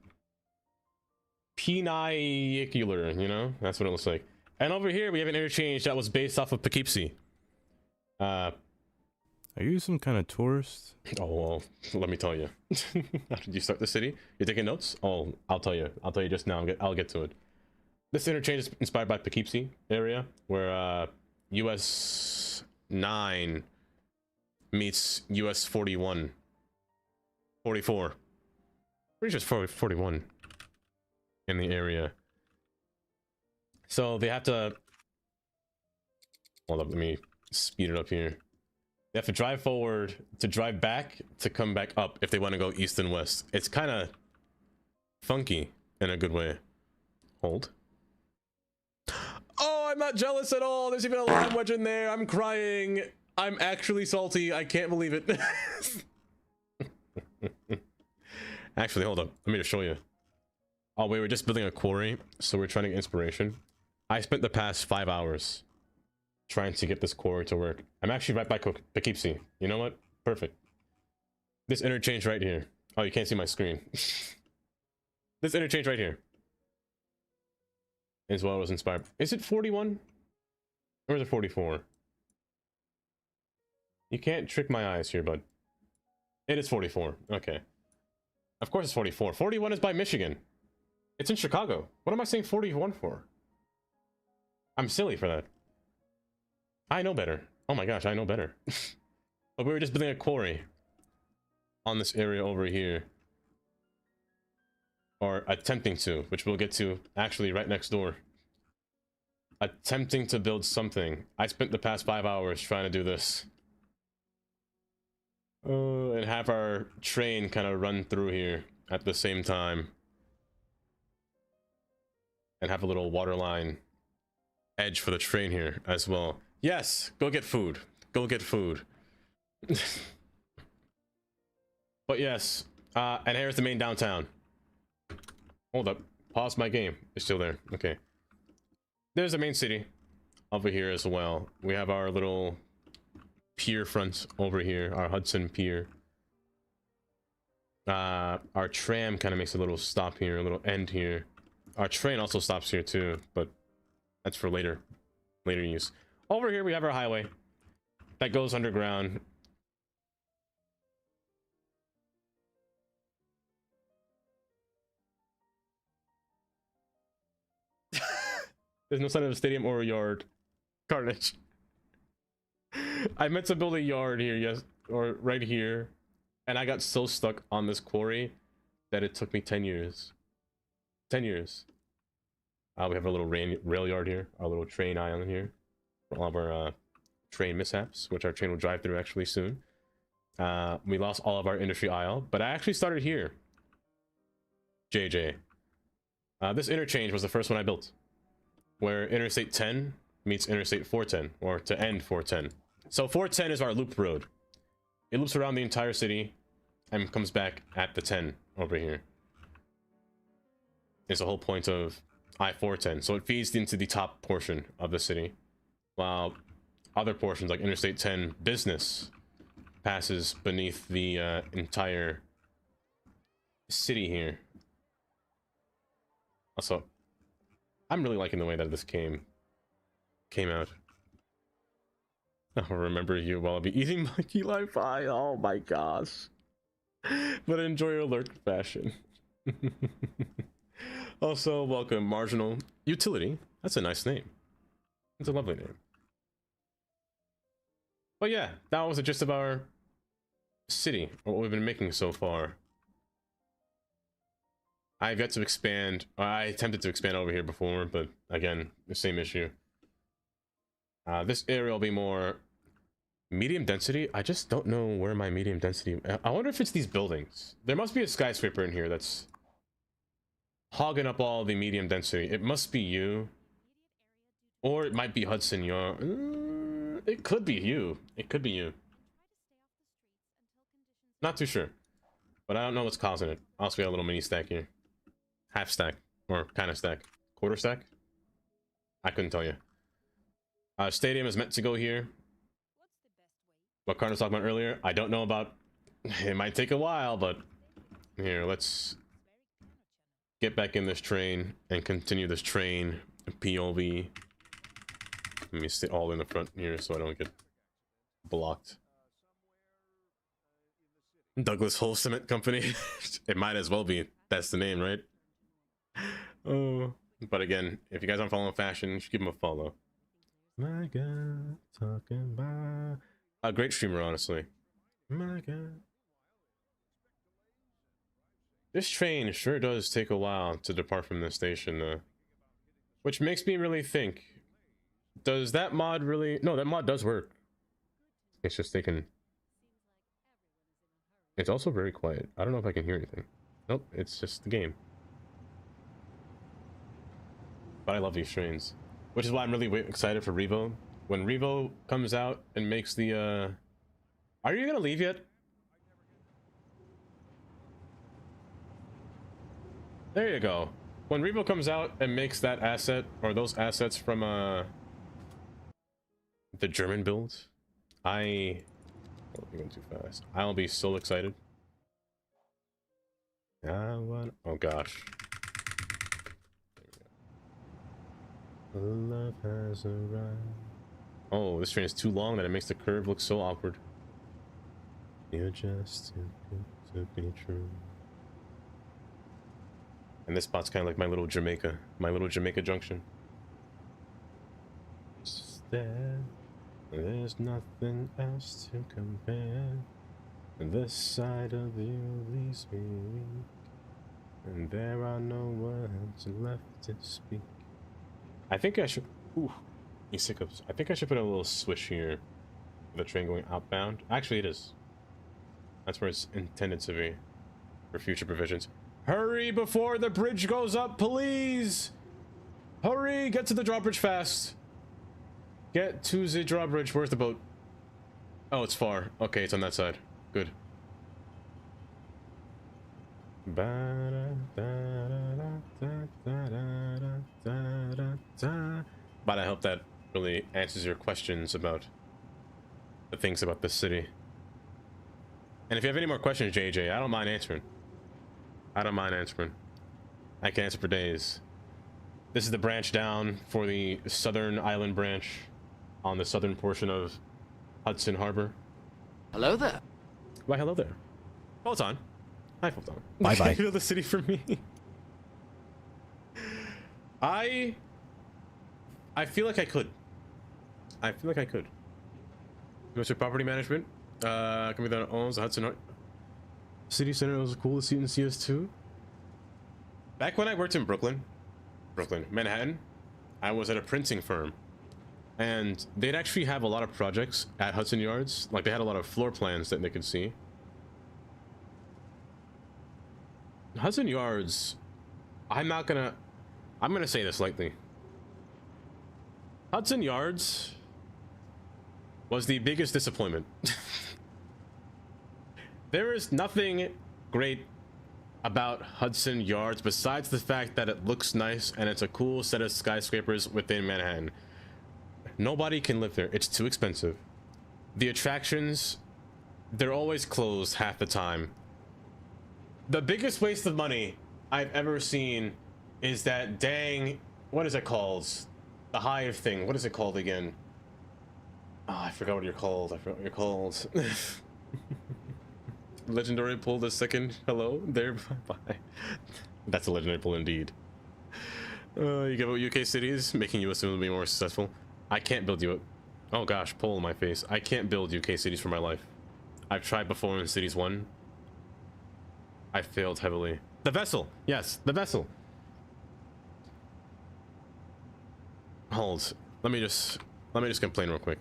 Panicular, you know? That's what it looks like. And over here, we have an interchange that was based off of Poughkeepsie.
Are you some kind of tourist?
Oh, well, let me tell you. How did you start the city? You're taking notes? Oh, I'll tell you. I'll tell you just now. I'll get to it. This interchange is inspired by Poughkeepsie area, where US 9 meets US 41. 44. Pretty sure it's 41 in the area. So they have to... Hold up, let me speed it up here. They have to drive forward to drive back to come back up if they want to go east and west. It's kind of funky in a good way. Hold. Oh, I'm not jealous at all. There's even a lime wedge in there. I'm crying. I'm actually salty. I can't believe it. Actually, hold up. Let me just show you. Oh, wait, we're just building a quarry, so we're trying to get inspiration. I spent the past 5 hours trying to get this quarry to work. I'm actually right by Poughkeepsie. You know what? Perfect. This interchange right here. Oh, you can't see my screen. This interchange right here is what I was inspired. Is it 41? Or is it 44? You can't trick my eyes here, bud. It is 44. Okay. Of course it's 44. 41 is by Michigan. It's in Chicago. What am I saying 41 for? I'm silly for that. I know better. Oh my gosh, I know better. But we were just building a quarry on this area over here. Or attempting to, which we'll get to actually right next door. Attempting to build something. I spent the past 5 hours trying to do this. And have our train kind of run through here at the same time. And have a little water line edge for the train here as well. Yes, go get food. Go get food. But yes, and here's the main downtown. Hold up. Pause my game. It's still there. Okay. There's the main city over here as well. We have our little pier front over here, our Hudson Pier. Our tram kind of makes a little stop here, a little end here. Our train also stops here too, but that's for later use. Over here we have our highway that goes underground. There's no sign of a stadium or a yard. Carnage. I meant to build a yard here, yes, or right here, and I got so stuck on this quarry that it took me 10 years. 10 years. We have our little rail yard here, our little train island here, for all of our train mishaps, which our train will drive through actually soon. We lost all of our industry aisle, but I actually started here. JJ. This interchange was the first one I built, where Interstate 10 meets Interstate 410, or to end 410. So 410 is our loop road. It loops around the entire city and comes back at the 10 over here. It's the whole point of I-410. So it feeds into the top portion of the city. while other portions like Interstate 10 business passes beneath the entire city here. Also, I'm really liking the way that this came out. I'll remember you while I'll be eating my key life pie. Oh my gosh. But enjoy your lurk fashion. Also, welcome Marginal Utility. That's a nice name. It's a lovely name. But yeah, that was the gist of our city, or what we've been making so far. I've yet to expand. I attempted to expand over here before, but again, the same issue. This area will be more medium density. I just don't know where my medium density... I wonder if it's these buildings. There must be a skyscraper in here that's hogging up all the medium density. It must be you. Or it might be Hudson Yard. It could be you. It could be you. Not too sure. But I don't know what's causing it. Also, we got a little mini stack here. Half stack. Or kind of stack. Quarter stack? I couldn't tell you. Stadium is meant to go here. What Carter was talking about earlier, I don't know about. It might take a while, but here, let's get back in this train and continue this train POV. Let me sit all in the front here so I don't get blocked. Douglas Hull Cement Company. It might as well be. That's the name, right? Oh, but again, if you guys aren't following fashion, just give them a follow. My God, talking about a great streamer, honestly. My God, this train sure does take a while to depart from this station, though. Which makes me really think: does that mod really? No, that mod does work. It's just taking. It's also very quiet. I don't know if I can hear anything. Nope, it's just the game. But I love these trains. Which is why I'm really excited for Revo. When Revo comes out and makes the, Are you gonna leave yet? There you go. When Revo comes out and makes that asset, or those assets from, the German build, Oh, I'm going too fast. I'll be so excited. Oh gosh. Love has arrived. Oh, this train is too long that it makes the curve look so awkward. You're just too good to be true. And this spot's kind of like my little Jamaica junction. There's nothing else to compare. This side of you leaves me weak, and there are no words left to speak. I think I should. Ooh, these hiccups. I think I should put a little swish here for the train going outbound. Actually, it is. That's where it's intended to be for future provisions. Hurry before the bridge goes up, please! Hurry! Get to the drawbridge fast! Get to the drawbridge. Where's the boat? Oh, it's far. Okay, it's on that side. Good. But I hope that really answers your questions about the things about this city. And if you have any more questions, JJ, I don't mind answering. I don't mind answering. I can answer for days. This is the branch down for the Southern Island branch on the southern portion of Hudson Harbor.
Hello there.
Why, hello there. Photon. Hi, Photon.
Bye-bye.
Feel the city for me. I feel like I could. I feel like I could. Mr. Property Management. Company that owns the Hudson City Center was cool to see in CS2. Back when I worked in Manhattan, I was at a printing firm. And they'd actually have a lot of projects at Hudson Yards. Like, they had a lot of floor plans that they could see. Hudson Yards, I'm gonna say this lightly. Hudson Yards was the biggest disappointment. There is nothing great about Hudson Yards besides the fact that it looks nice and it's a cool set of skyscrapers within Manhattan. Nobody can live there. It's too expensive. The attractions, they're always closed half the time. The biggest waste of money I've ever seen is that dang, what is it called? The hive thing. What is it called again? Oh, I forgot what you're called. I forgot what you're called. Legendary pull the second. Hello there. Bye. That's a legendary pull indeed. You give out UK cities, making you assumably more successful. I can't build you. Oh gosh, pull in my face. I can't build UK cities for my life. I've tried before in Cities 1. I failed heavily. The vessel. Yes, the vessel. Hold. Let me just complain real quick.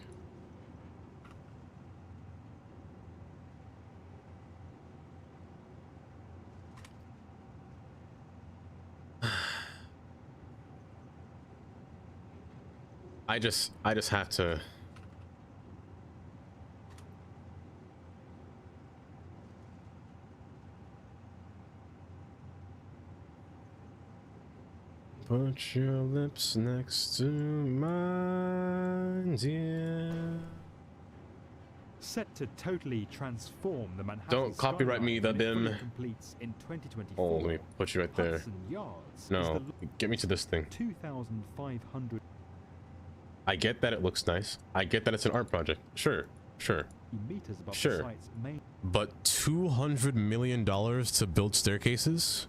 I just have to. Put your lips next to mine, dear.
Set to totally transform the Manhattan.
Don't copyright me, the BIM.
Completes in 2024.
Oh, let me put you right there. No, get me to this thing.
2,500.
I get that it looks nice. I get that it's an art project. Sure. Sure. But $200 million to build staircases?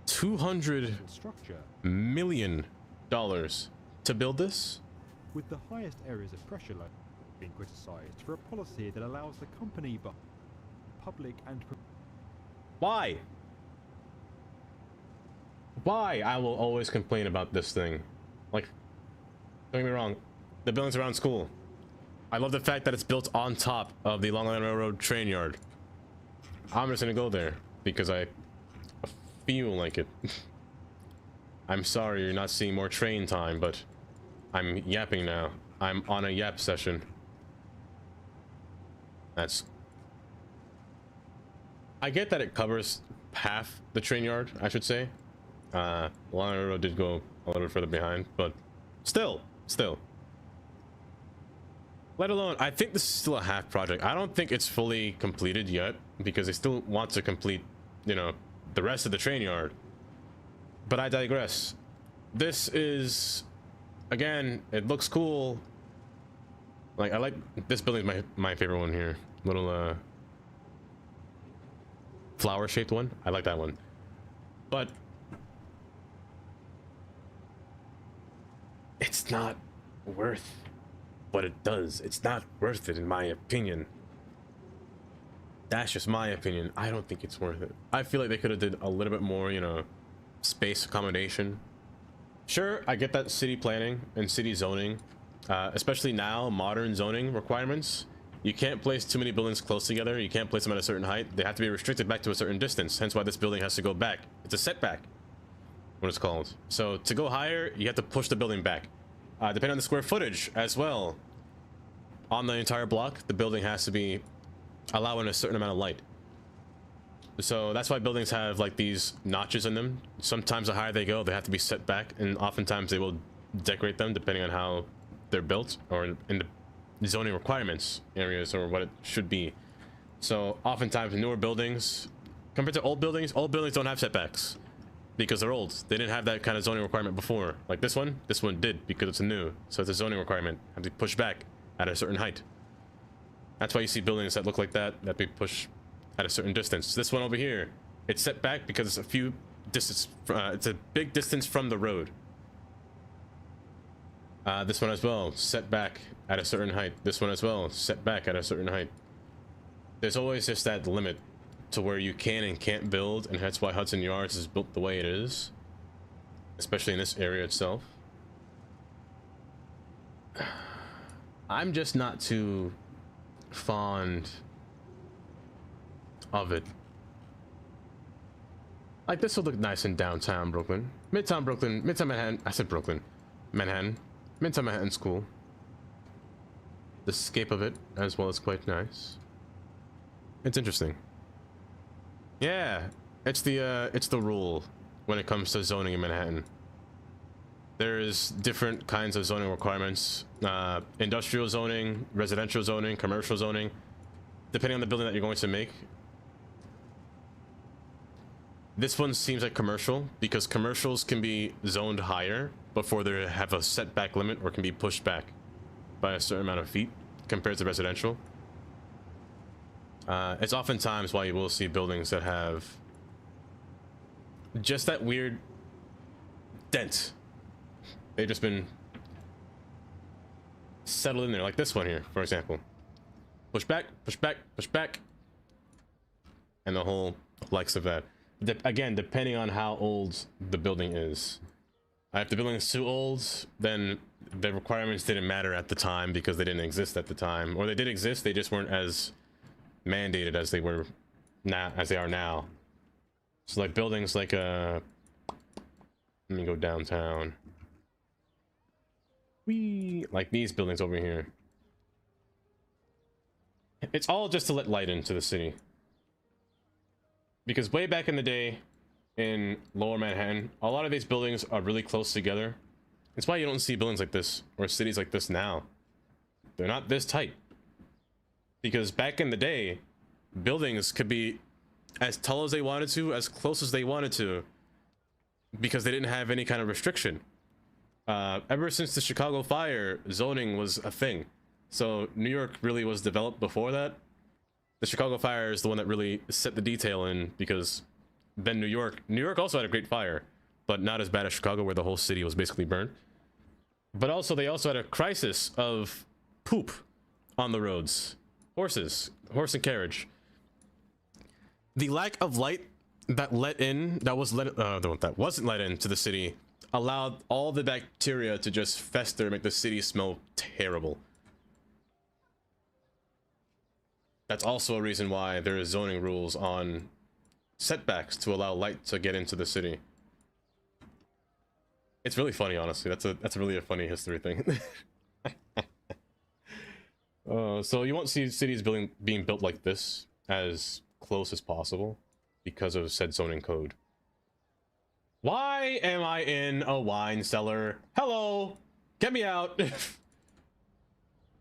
$200 million to build this?
With the highest areas of pressure load being criticized for a policy that allows the company but public and
why I will always complain about this thing. Like, don't get me wrong, the buildings around school, I love the fact that it's built on top of the Long Island Railroad train yard. I'm just gonna go there because I feel like it. I'm sorry you're not seeing more train time, but I'm yapping now. I'm on a yap session. I get that it covers half the train yard, I should say. Long Island Road did go a little bit further behind, but still. Let alone, I think this is still a half project. I don't think it's fully completed yet because they still want to complete, you know, the rest of the train yard. But I digress. This is, again, it looks cool. Like, I like this building is my favorite one here. Little flower shaped one. I like that one. But it's not worth what it does. It's not worth it in my opinion. That's just my opinion. I don't think it's worth it. I feel like they could have did a little bit more, you know, space accommodation. Sure, I get that city planning and city zoning, especially now, modern zoning requirements. You can't place too many buildings close together. You can't place them at a certain height. They have to be restricted back to a certain distance. Hence why this building has to go back. It's a setback, what it's called. So to go higher, you have to push the building back. Depending on the square footage as well. On the entire block, the building has to be allowing a certain amount of light. So that's why buildings have like these notches in them. Sometimes the higher they go, they have to be set back, and oftentimes they will decorate them depending on how they're built or in the zoning requirements areas or what it should be. So oftentimes newer buildings compared to old buildings don't have setbacks because they're old. They didn't have that kind of zoning requirement before. Like this one did because it's a new, so it's a zoning requirement. Have to push back at a certain height. That's why you see buildings that look like that be pushed at a certain distance. This one over here, it's set back because it's a few distance. It's a big distance from the road. This one as well, set back at a certain height. This one as well, set back at a certain height. There's always just that limit to where you can and can't build, and that's why Hudson Yards is built the way it is, especially in this area itself. I'm just not too fond of it. Like, this will look nice in downtown Brooklyn, midtown Manhattan. I said Brooklyn, Manhattan. Midtown Manhattan's cool. The scape of it as well is quite nice. It's interesting. Yeah, it's the rule when it comes to zoning in Manhattan. There's different kinds of zoning requirements. Industrial zoning, residential zoning, commercial zoning, depending on the building that you're going to make. This one seems like commercial because commercials can be zoned higher before they have a setback limit or can be pushed back by a certain amount of feet compared to residential. It's oftentimes why you will see buildings that have just that weird dent. They've just been settled in there, like this one here, for example. Push back, push back, push back. And the whole likes of that. Again, depending on how old the building is. If the building is too old, then the requirements didn't matter at the time because they didn't exist at the time. Or they did exist, they just weren't as mandated as they were now, as they are now. So like buildings like let me go downtown. Like these buildings over here. It's all just to let light into the city. Because way back in the day in Lower Manhattan, a lot of these buildings are really close together. It's why you don't see buildings like this or cities like this now. They're not this tight. Because back in the day, buildings could be as tall as they wanted to, as close as they wanted to, because they didn't have any kind of restriction. Ever since the Chicago fire, zoning was a thing. So New York really was developed before that. The Chicago fire is the one that really set the detail in, because then New York also had a great fire, but not as bad as Chicago, where the whole city was basically burned. But also they also had a crisis of poop on the roads. Horse and carriage. The lack of light that wasn't let into the city allowed all the bacteria to just fester and make the city smell terrible. That's also a reason why there is zoning rules on setbacks to allow light to get into the city. It's really funny, honestly. That's really a funny history thing. So you won't see cities being built like this as close as possible because of said zoning code. Why am I in a wine cellar? Hello, get me out.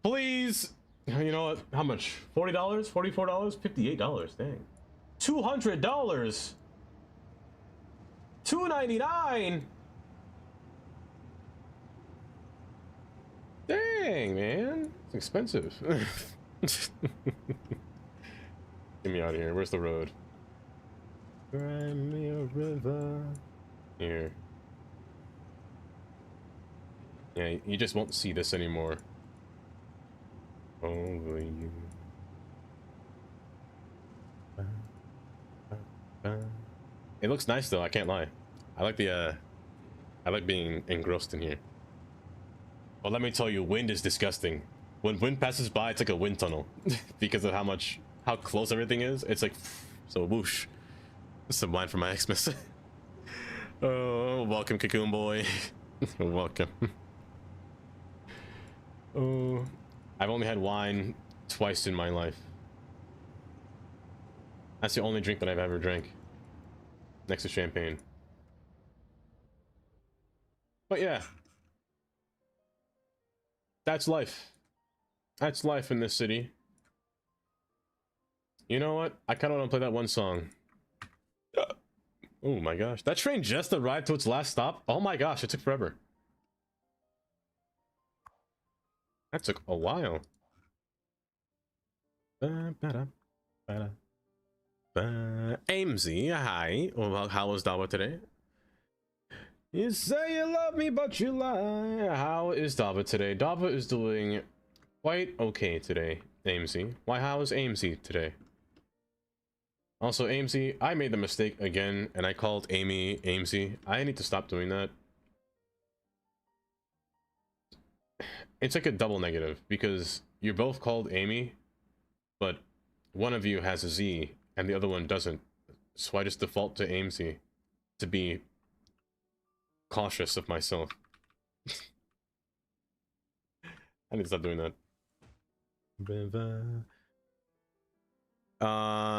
Please. You know what? How much? $40? $44? $58? Dang. $200. $2.99. Dang, man. It's expensive. Get me out of here. Where's the road? Crimea River. Here. Yeah, you just won't see this anymore. Over you. It looks nice though, I can't lie. I like being engrossed in here. Well, let me tell you, wind is disgusting. When wind passes by, it's like a wind tunnel because of how close everything is. It's like so whoosh. This is some wine from my Xmas. Oh, welcome, Cocoon Boy. Welcome. Oh, I've only had wine twice in my life. That's the only drink that I've ever drank, next to champagne. But yeah, that's life. That's life in this city. You know what? I kind of want to play that one song. Oh my gosh, that train just arrived to its last stop. Oh my gosh, it took forever. That took a while. Amesy, hi. Well, how was Dava today? You say you love me, but you lie. How is Dava today? Dava is doing quite okay today, Amesy. Why, how is Amesy today? Also, Amesy, I made the mistake again, and I called Amy Amesy. I need to stop doing that. It's like a double negative, because you're both called Amy, but one of you has a Z, and the other one doesn't. So I just default to Amesy to be cautious of myself. I need to stop doing that.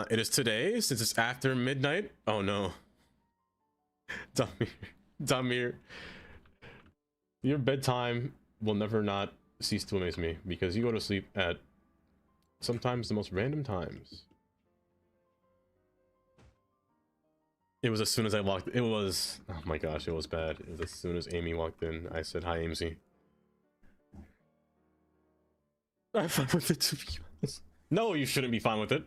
It is today, since it's after midnight. Oh no. Damir. Your bedtime will never not cease to amaze me because you go to sleep at sometimes the most random times. It was as soon as I walked. It was, oh my gosh, it was bad. It was as soon as Amy walked in. I said, "Hi, Amesy." I'm fine with it, to be honest. No, you shouldn't be fine with it.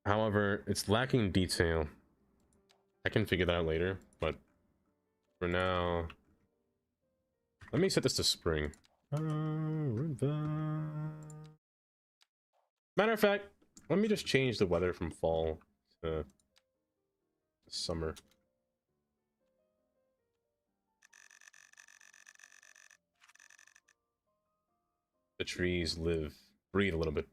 However, it's lacking detail. I can figure that out later, but for now, let me set this to spring. Matter of fact, let me just change the weather from fall to summer. The trees breathe a little bit.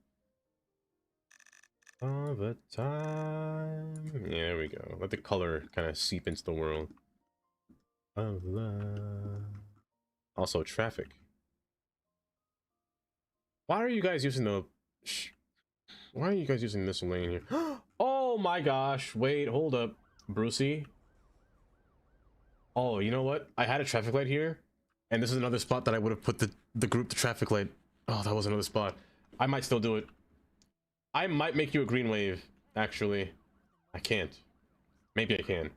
All the time. Yeah, there we go. Let the color kind of seep into the world of love. Also, traffic. Why are you guys using the... Why are you guys using this lane here? Oh my gosh. Wait, hold up. Brucey. Oh, you know what? I had a traffic light here. And this is another spot that I would have put the group to traffic light. Oh, that was another spot. I might still do it. I might make you a green wave, actually. I can't. Maybe I can.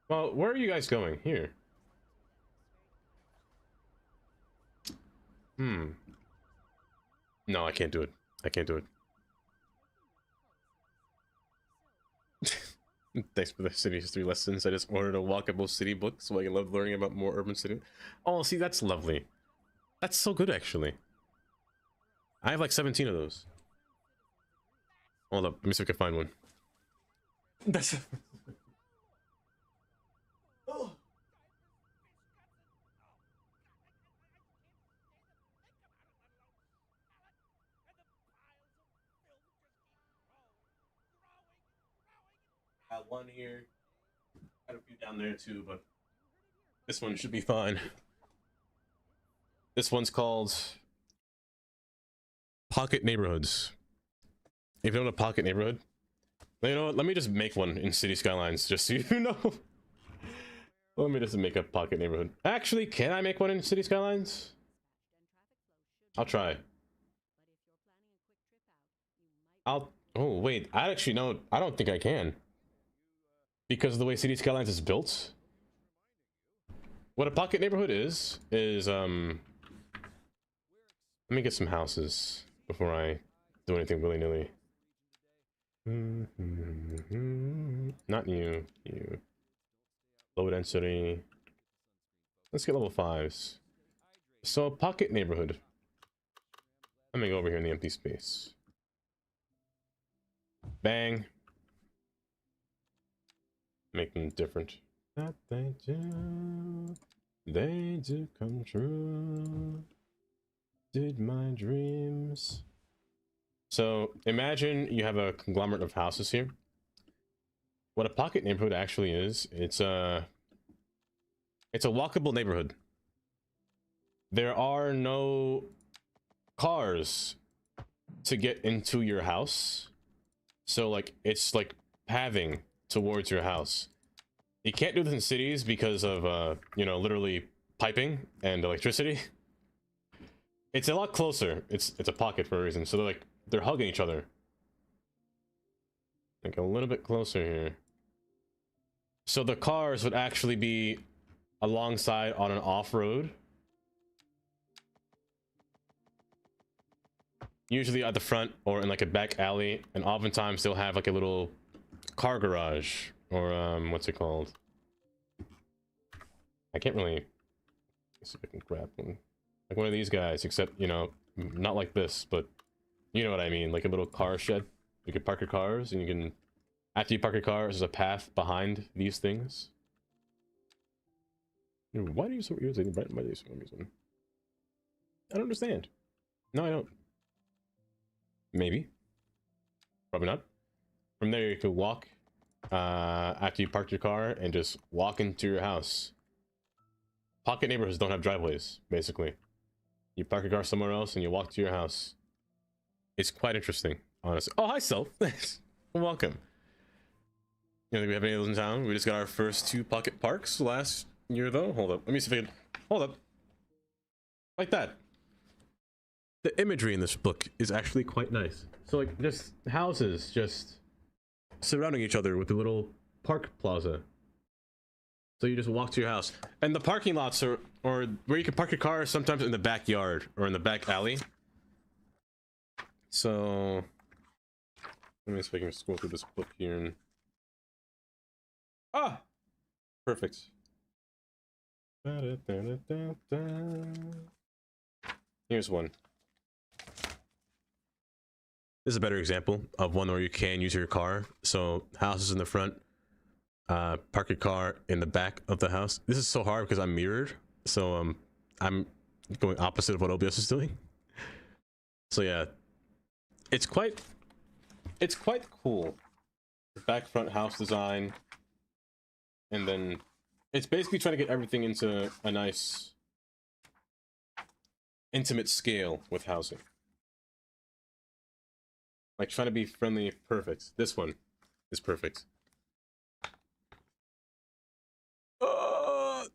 Well, where are you guys going? Here. No, I can't do it. I can't do it. Thanks for the city history lessons. I just ordered a walkable city book so I can love learning about more urban city. Oh, see, that's lovely. That's so good, actually. I have like 17 of those. Hold up, let me see if I can find one. That's... Oh. Got one here. Got a few down there too, but this one should be fine. This one's called Pocket Neighborhoods. If you know what a pocket neighborhood, you know what? Let me just make one in City Skylines, just so you know. Let me just make a pocket neighborhood. Actually, can I make one in City Skylines? I'll try. Oh wait, I actually know. I don't think I can. Because of the way City Skylines is built. What a pocket neighborhood is let me get some houses before I do anything willy-nilly. Not you. Low density. Let's get level 5s. So, pocket neighborhood. Let me go over here in the empty space. Bang. Make them different. That they do come true. Did my dreams. So imagine you have a conglomerate of houses here. What a pocket neighborhood actually is, it's a walkable neighborhood. There are no cars to get into your house. So like it's like pathing towards your house. You can't do this in cities because of you know, literally piping and electricity. It's a lot closer. It's a pocket for a reason. So they're hugging each other. Like a little bit closer here. So the cars would actually be alongside on an off-road. Usually at the front or in like a back alley, and oftentimes they'll have like a little car garage or what's it called? I can't really... Let's see if I can grab one. Like one of these guys, except, you know, not like this, but you know what I mean, like a little car shed. You can park your cars, and you can, after you park your cars, there's a path behind these things. Why do you so irritating? Why do you so amusing? I don't understand. No, I don't. Maybe. Probably not. From there, you could walk after you parked your car and just walk into your house. Pocket neighborhoods don't have driveways, basically. You park your car somewhere else and you walk to your house. It's quite interesting, honestly. Oh, hi, Self. Welcome. You don't think we have any of those in town? We just got our first 2 pocket parks last year, though. Hold up. Let me see if I can... Hold up. Like that. The imagery in this book is actually quite nice. So, like, just houses just surrounding each other with a little park plaza. So you just walk to your house. And the parking lots are... Or where you can park your car sometimes in the backyard or in the back alley. So... Let me see if I can scroll through this book here and... Ah! Perfect. Here's one. This is a better example of one where you can use your car. So, houses in the front, park your car in the back of the house. This is so hard because I'm mirrored, so I'm going opposite of what OBS is doing. So yeah, it's quite cool. Back front house design, and then it's basically trying to get everything into a nice intimate scale with housing. Like trying to be friendly, perfect. This one is perfect.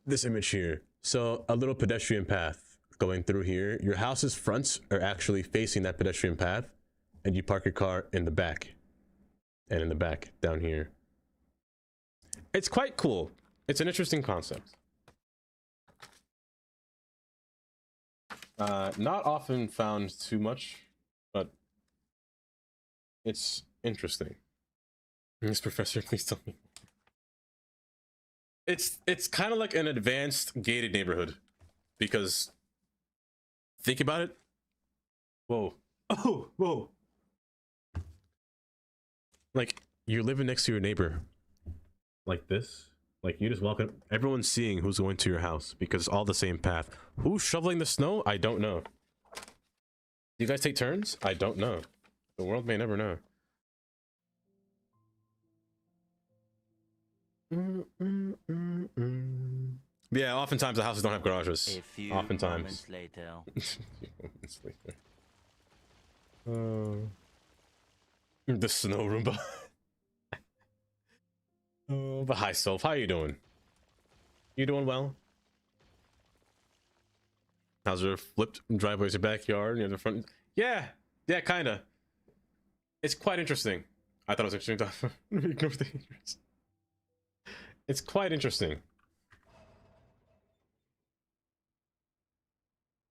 This image here. So a little pedestrian path going through here. Your house's fronts are actually facing that pedestrian path, and you park your car in the back. And in the back down here. It's quite cool. It's an interesting concept. Not often found too much, but it's interesting. Yes, Professor, please tell me. It's kind of like an advanced gated neighborhood, because think about it. Whoa. Oh, whoa. Like, you're living next to your neighbor. Like this. Like, you just walk up. Everyone's seeing who's going to your house because it's all the same path. Who's shoveling the snow? I don't know. Do you guys take turns? I don't know. The world may never know. Yeah, oftentimes the houses don't have garages.
A few
oftentimes.
moments later.
Moments later. The snow Roomba. Oh, but hi, Soph. How you doing? You doing well? How's your flipped driveways, your backyard, near the front? Yeah, kinda. It's quite interesting. I thought it was interesting. Ignore the haters. It's quite interesting.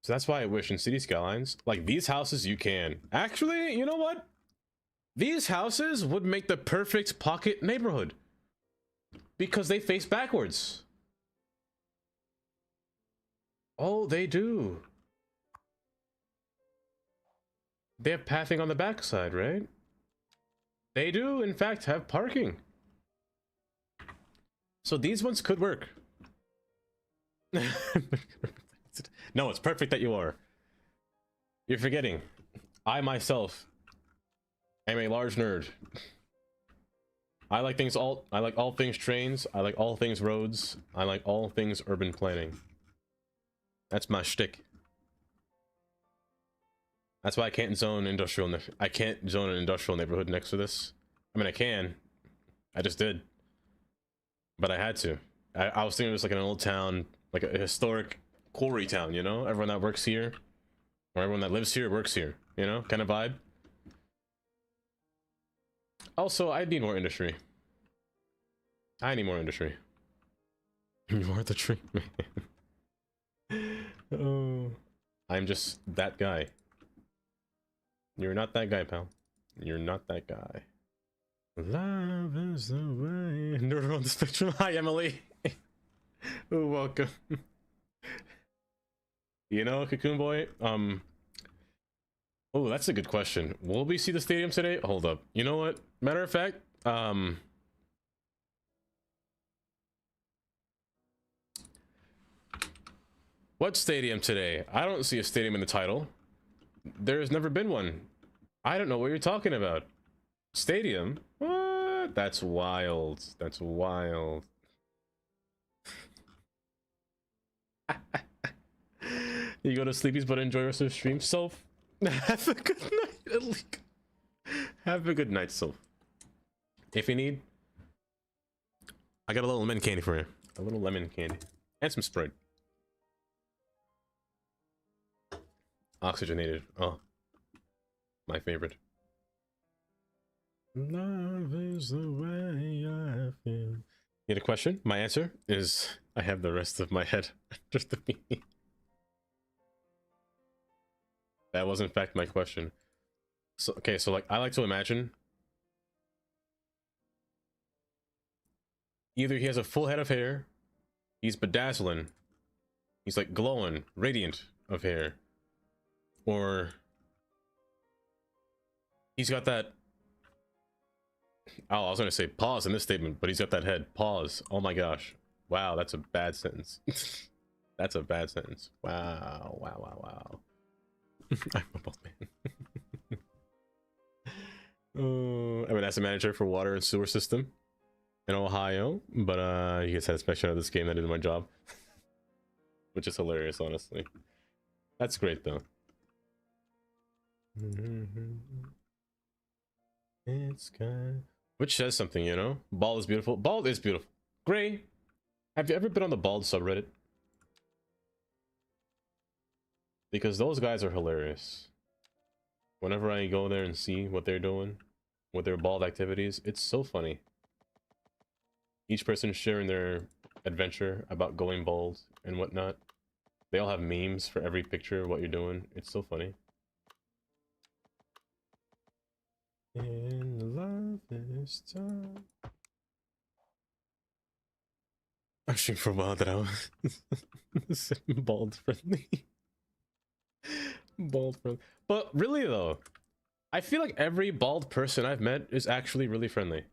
So that's why I wish in City Skylines, like these houses, you can. Actually, you know what? These houses would make the perfect pocket neighborhood. Because they face backwards. Oh, they do. They have pathing on the backside, right? They do, in fact, have parking. So these ones could work. No, it's perfect that you are. You're forgetting. I myself am a large nerd. I like all things trains. I like all things roads. I like all things urban planning. That's my shtick. That's why I can't zone industrial. I can't zone an industrial neighborhood next to this. I mean, I can. I just did. But I had to. I was thinking it was like an old town, like a historic quarry town, you know? Everyone that works here, or everyone that lives here works here, you know? Kind of vibe. Also, I need more industry. I need more industry. You are the tree man. Oh, I'm just that guy. You're not that guy, pal. You're not that guy. Love is the way. Nerd on the spectrum. Hi, Emily. Oh, welcome. You know, Cocoon Boy. Oh, that's a good question. Will we see the stadium today? Hold up. You know what? Matter of fact, what stadium today? I don't see a stadium in the title. There's never been one. I don't know what you're talking about. Stadium? What? That's wild. That's wild. You go to sleepies but enjoy the rest of the stream. Soph, have a good night. Have a good night, Soph. If you need, I got a little lemon candy for you. A little lemon candy. And some Sprite. Oxygenated. Oh. My favorite. Love is the way I feel. You had a question? My answer is I have the rest of my head just to be. That was in fact my question. So okay, so like I like to imagine either he has a full head of hair, he's bedazzling, he's like glowing, radiant of hair, or he's got that. Oh, I was gonna say pause in this statement, but he's got that head. Pause. Oh my gosh. Wow, that's a bad sentence. That's a bad sentence. Wow, wow, wow, wow. I'm a bald man. I'm an asset manager for water and sewer system in Ohio, but you get satisfaction out of this game that I did my job. Which is hilarious, honestly. That's great though. It's kind, which says something, you know. Bald is beautiful. Bald is beautiful. Gray, have you ever been on the bald subreddit? Because those guys are hilarious. Whenever I go there and see what they're doing with their bald activities, it's so funny. Each person sharing their adventure about going bald and whatnot. They all have memes for every picture of what you're doing. It's so funny. In love this time. I'm sure for a while that I was bald friendly. Bald friendly. But really though, I feel like every bald person I've met is actually really friendly.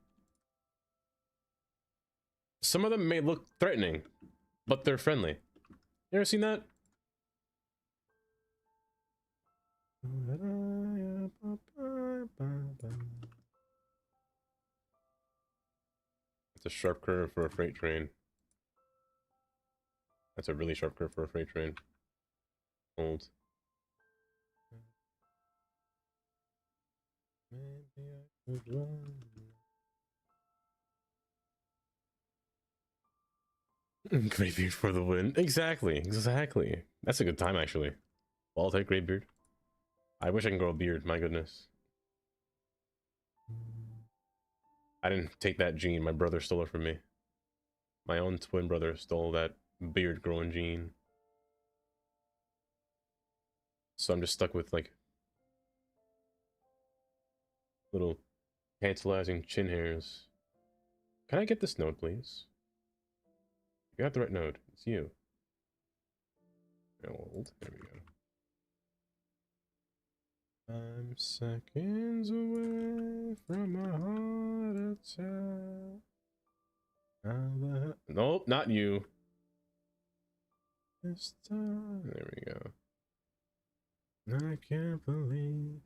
Some of them may look threatening, but they're friendly. You ever seen that? It's a sharp curve for a freight train. That's a really sharp curve for a freight train. Hold. Maybe I could run. Graybeard for the win. Exactly, exactly. That's a good time actually. Bald head, graybeard. I wish I can grow a beard, my goodness. I didn't take that gene, my brother stole it from me. My own twin brother stole that beard growing gene. So I'm just stuck with like little tantalizing chin hairs. Can I get this node, please? You got the right node. It's you. Old. There we go. I'm seconds away from a heart attack. Nope, not you. This time. There we go. I can't believe.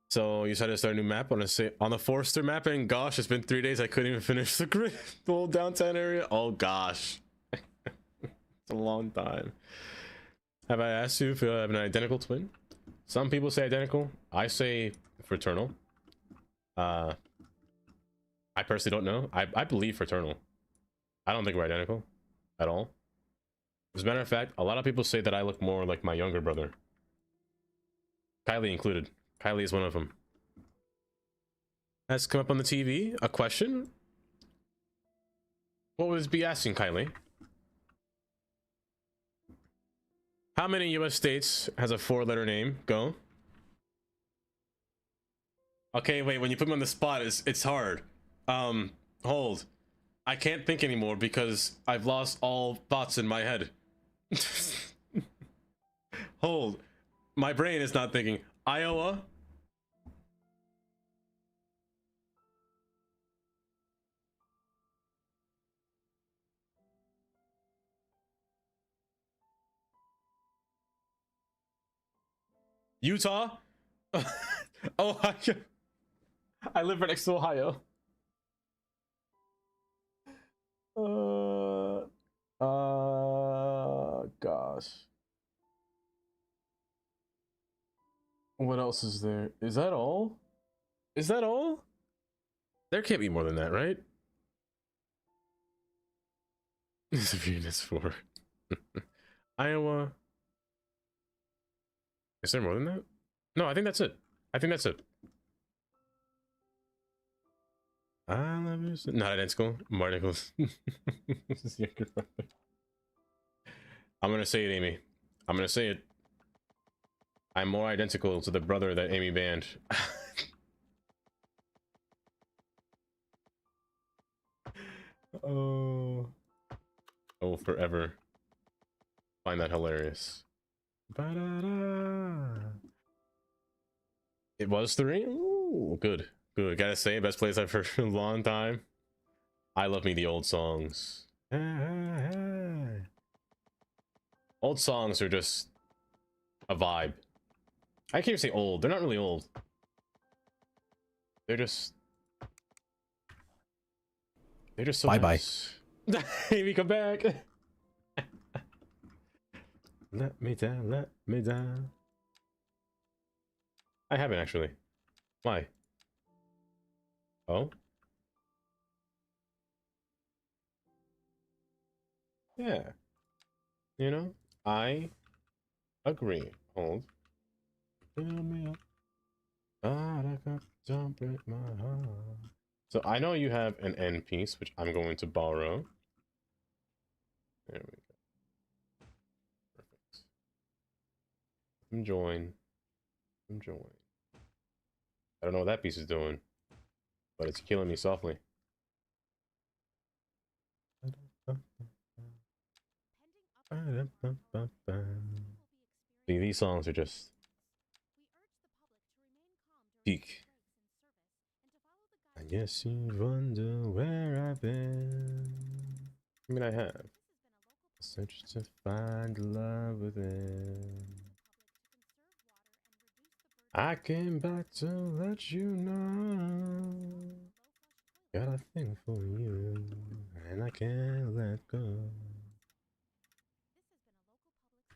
So you decided to start a new map on the Forester map, and gosh, it's been 3 days. I couldn't even finish the grid. The whole downtown area. Oh gosh, it's a long time. Have I asked you if you have an identical twin? Some people say identical. I say fraternal. I personally don't know. I believe fraternal. I don't think we're identical at all. As a matter of fact, a lot of people say that I look more like my younger brother. Kylie included. Kylie is one of them. Has come up on the TV. A question? What would it be asking, Kylie? How many US states has a 4-letter name? Go. Okay, wait, when you put me on the spot, it's hard. Hold. I can't think anymore because I've lost all thoughts in my head. Hold. My brain is not thinking. Iowa? Utah? Ohio. I live right next to Ohio. Gosh. What else is there? Is that all? Is that all? There can't be more than that, right? Venus 4. Iowa. Is there more than that? No, I think that's it. I think that's it. I love you. Not identical. Marticles. I'm gonna say it, Amy. I'm gonna say it. I'm more identical to the brother that Amy banned. Oh. Oh, forever. Find that hilarious. Ba-da-da. It was 3? Ooh, good. Good. Gotta say, best place I've heard in a long time. I love me the old songs. Old songs are just a vibe. I can't even say old. They're not really old. They're just so nice. Amy, come back. Let me down, let me down. I haven't actually. Why? Oh? Yeah. You know, I agree. Hold. Fill me up. Don't break my heart. So I know you have an end piece, which I'm going to borrow. There we go. Perfect. Join. I don't know what that piece is doing, but it's killing me softly. See, these songs are just peak. I guess you wonder where I've been. I mean, I have. Searched to find love within. I came back to let you know. Got a thing for you, and I can't let go.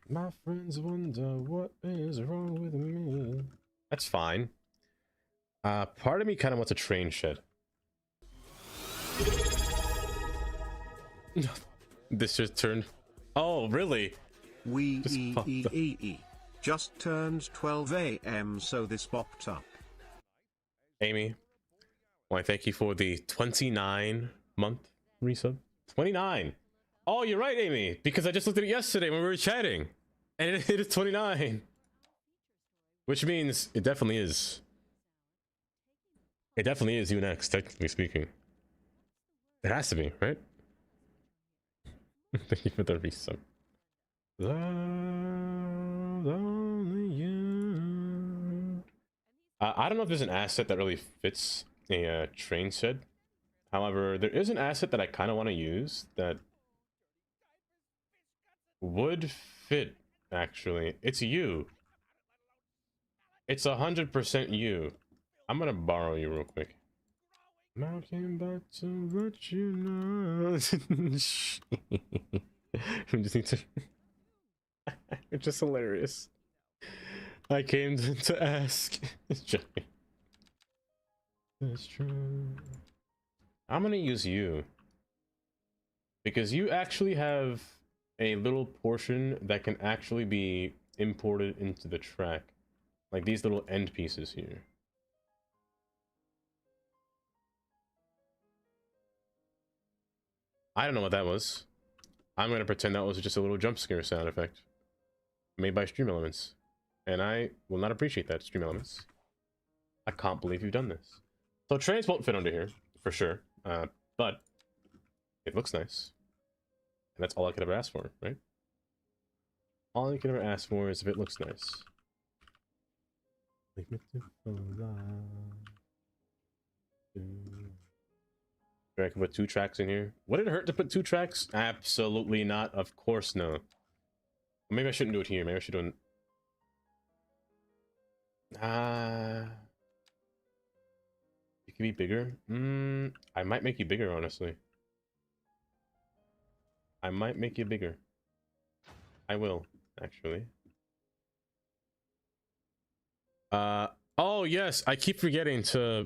My friends wonder what is wrong with me. That's fine. Part of me kind of wants a train shed. This just turned. Oh, really?
Just turned 12 a.m. so this popped up.
Amy, well, I thank you for the 29-month resub. 29. Oh, you're right, Amy, because I just looked at it yesterday when we were chatting, and it is 29, which means it definitely is. It definitely is you next, technically speaking. It has to be, right? Thank you for the resub. Love only you. I don't know if there's an asset that really fits a train shed. However, there is an asset that I kind of want to use that would fit, actually. It's you. It's 100% you. I'm gonna borrow you real quick. I came back to let you know. We just need to. It's just hilarious. I came to ask. It's joking. That's true. I'm gonna use you because you actually have a little portion that can actually be imported into the track, like these little end pieces here. I don't know what that was. I'm gonna pretend that was just a little jump scare sound effect made by Stream Elements, and I will not appreciate that, Stream Elements. I can't believe you've done this. So trains won't fit under here for sure, but it looks nice, and that's all I could ever ask for, right? All I could ever ask for is if it looks nice. I can put 2 tracks in here. Would it hurt to put 2 tracks? Absolutely not. Of course no. Maybe I shouldn't do it here. Maybe I should do it. You can be bigger. I might make you bigger, honestly. I might make you bigger. I will, actually. Oh yes, I keep forgetting to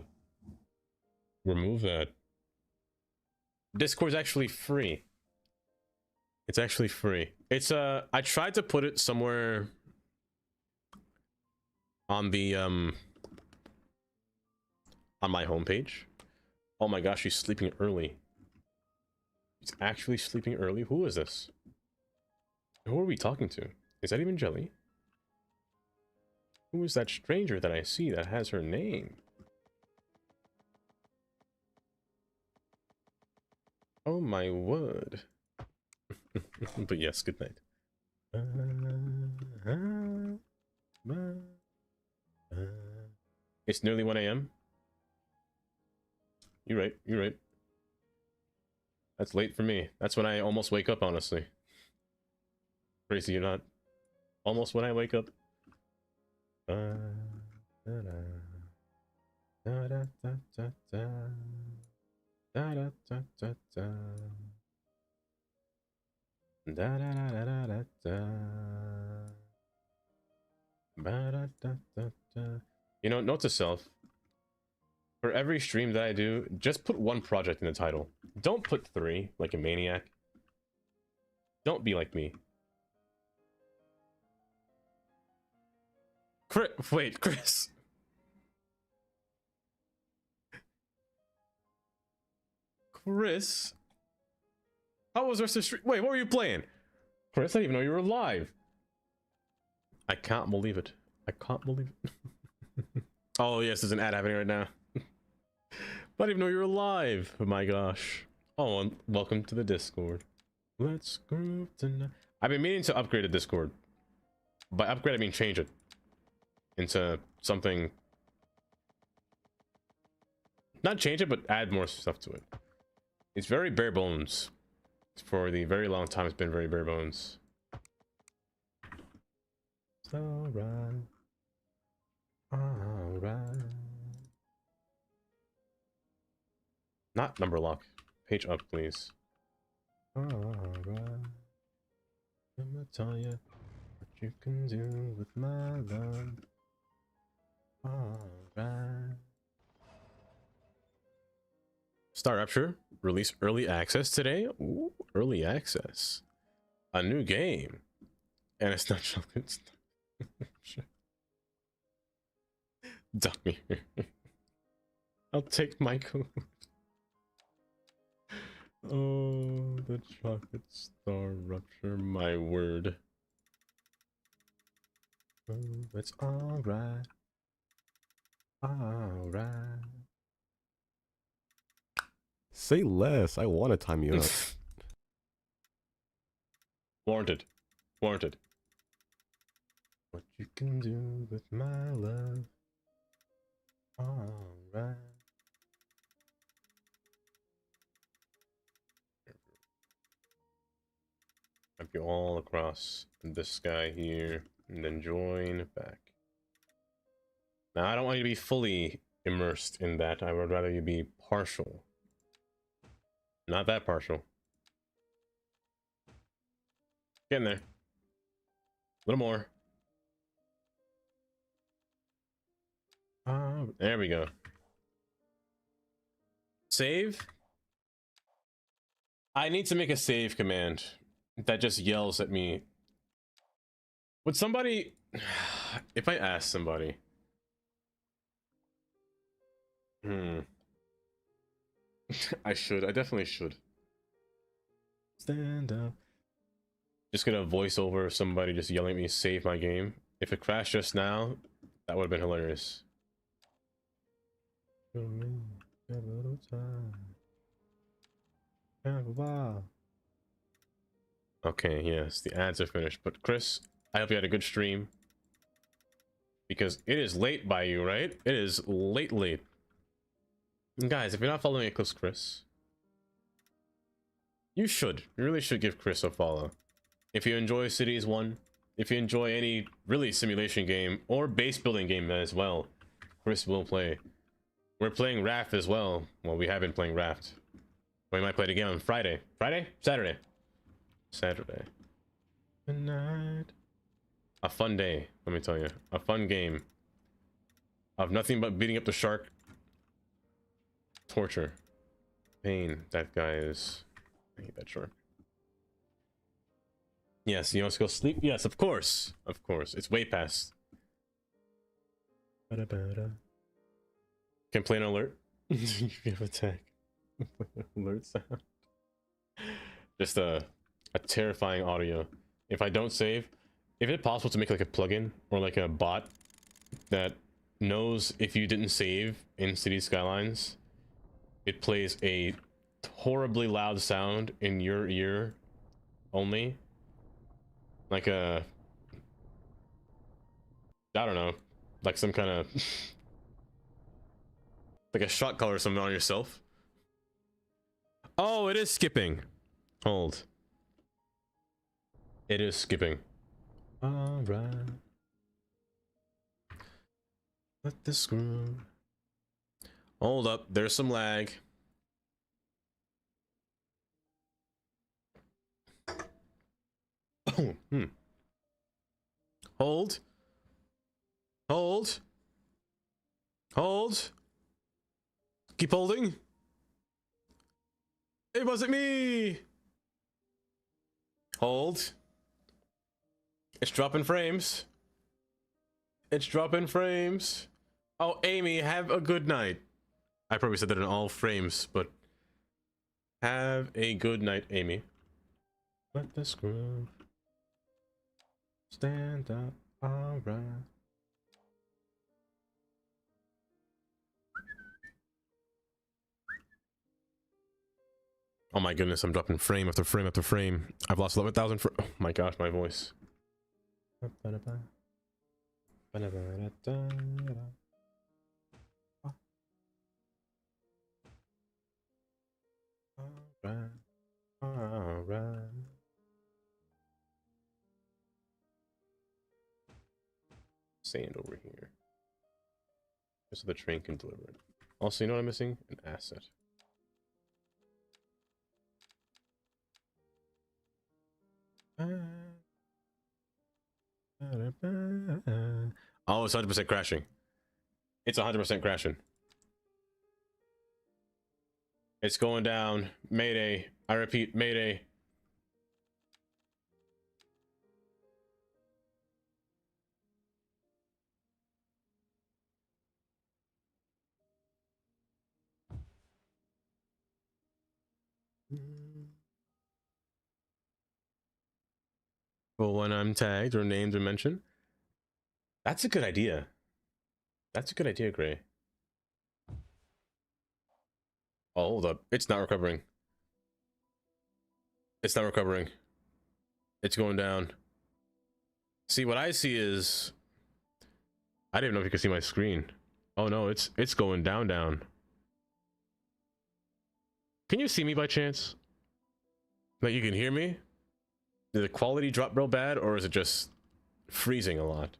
remove that. Discord's actually free. It's actually free. It's I tried to put it somewhere on the on my homepage. Oh my gosh, she's sleeping early. She's actually sleeping early. Who is this? Who are we talking to? Is that even Jelly? Who is that stranger that I see that has her name? Oh my word. But yes, good night. It's nearly 1 a.m. You're right, you're right. That's late for me. That's when I almost wake up, honestly. Crazy or not. Almost when I wake up. You know, note to self. For every stream that I do, just put one project in the title. Don't put 3 like a maniac. Don't be like me. Wait, Chris. Chris? How was the rest of the stream? Wait, what were you playing? Chris, I didn't even know you were alive. I can't believe it. I can't believe it. Oh, yes, there's an ad happening right now. I didn't even know you were alive. Oh my gosh. Oh, and welcome to the Discord. Let's groove tonight. I've been meaning to upgrade the Discord. By upgrade, I mean change it into something. Not change it, but add more stuff to it. It's very bare bones. For the very long time, it's been very bare bones. It's alright. Alright. Not number lock. Page up, please. Alright. I'm gonna tell you what you can do with my love. Alright. Star Rapture release early access today. Ooh, early access. A new game. And it's not chocolate. Dummy. I'll take my code. Oh, the chocolate Star Rupture, my word. Oh, it's alright. Alright.
Say less. I want to time you up.
Warranted. Warranted. What you can do with my love. Alright. Might be all across this guy here, and then join back. Now, I don't want you to be fully immersed in that. I would rather you be partial. Not that partial. Get in there. A little more. There we go. Save. I need to make a save command that just yells at me. Would somebody, if I ask somebody, I should. I definitely should. Stand up. Just gonna voice over somebody just yelling at me, save my game. If it crashed just now, that would have been hilarious. Okay, yes, the ads are finished. But Chris, I hope you had a good stream. Because it is late by you, right? It is late. And guys, if you're not following Eclipse Chris, you should. You really should give Chris a follow. If you enjoy Cities 1, if you enjoy any really simulation game or base building game as well, Chris will play. We're playing Raft as well. Well, we have been playing Raft. We might play it again on Friday. Friday? Saturday. Saturday. Good night. A fun day, let me tell you. A fun game. Of nothing but beating up the shark. torture. Pain. That guy is... I hate that shark. Yes, you want to go sleep? Yes, of course. Of course. It's way past. Complaint alert. You have attack. Alert sound. Just a terrifying audio. If I don't save, if it's possible to make like a plugin or like a bot that knows if you didn't save in City Skylines, it plays a horribly loud sound in your ear only, like a, I don't know, like some kind of like a shot collar or something on yourself. Oh, it is skipping. Hold. It is skipping. All right. Let this screw. Hold up. There's some lag. Oh, Hold. Hold. Hold. Keep holding. It wasn't me. Hold. It's dropping frames. It's dropping frames. Oh, Amy, have a good night. I probably said that in all frames, but have a good night, Amy. Let the screw stand up. All right. Oh my goodness, I'm dropping frame after frame after frame. I've lost 11,000 for. Oh my gosh, my voice. All right. Sand over here. Just so the train can deliver it. Also, you know what I'm missing? An asset. Oh, it's 100% crashing. It's 100% crashing. It's going down. Mayday. I repeat, mayday. Well, when I'm tagged or named or mentioned. That's a good idea. That's a good idea, Gray. Oh, hold up. It's not recovering. It's not recovering. It's going down. See, what I see is... I didn't even know if you could see my screen. Oh no, it's going down. Can you see me by chance? Like, you can hear me? Did the quality drop real bad, or is it just freezing a lot?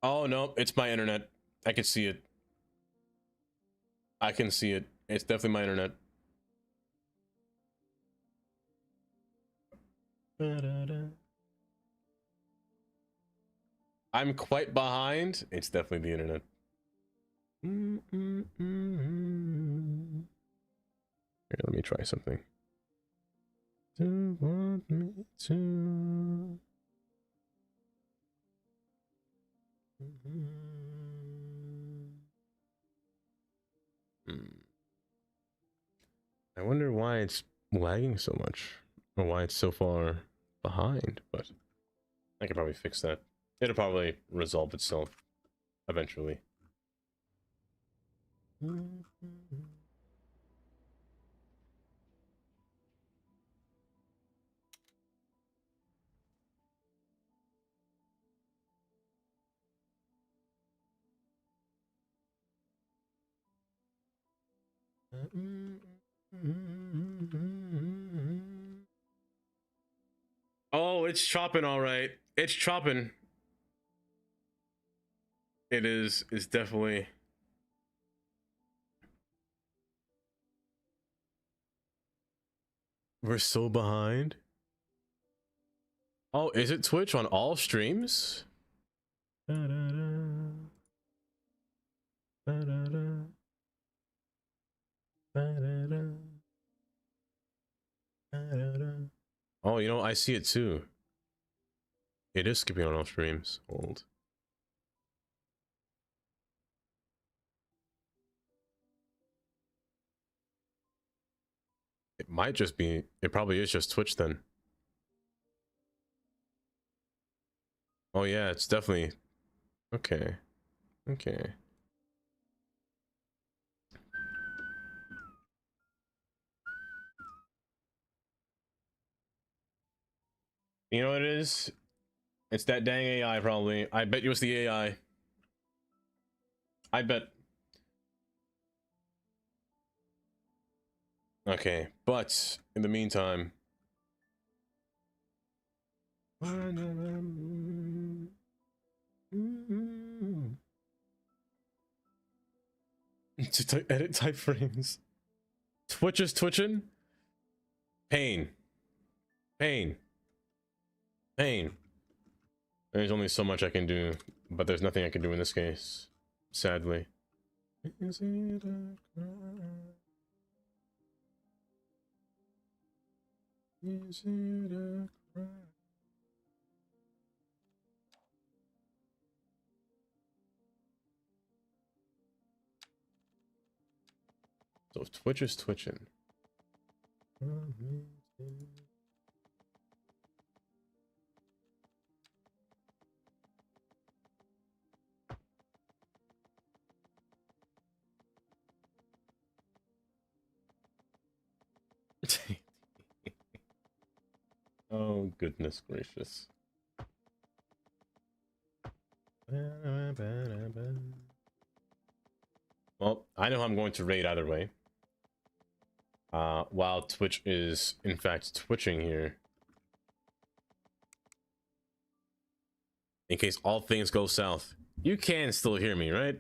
Oh no, it's my internet. I can see it. I can see it. It's definitely my internet. I'm quite behind. It's definitely the internet. Here, let me try something. Do want me to? I wonder why it's lagging so much, or why it's so far behind, but I could probably fix that. It'll probably resolve itself eventually. Oh, it's chopping all right. It's chopping. It's definitely We're so behind. Oh, is it Twitch on all streams? Oh, you know, I see it too. It is skipping on all streams. Hold. It might just be, it probably is just Twitch then. Oh yeah, it's definitely, okay. Okay. You know what it is? It's that dang AI probably. I bet you it's the AI. I bet. Okay, but in the meantime. To edit type frames. Twitch is twitching. Pain. Pain. Pain. There's only so much I can do, but there's nothing I can do in this case, sadly. Is it a crime? Is it a crime? So if Twitch is twitching. Oh, goodness gracious. Well, I know I'm going to raid either way. While Twitch is, in fact, twitching here. In case all things go south. You can still hear me, right?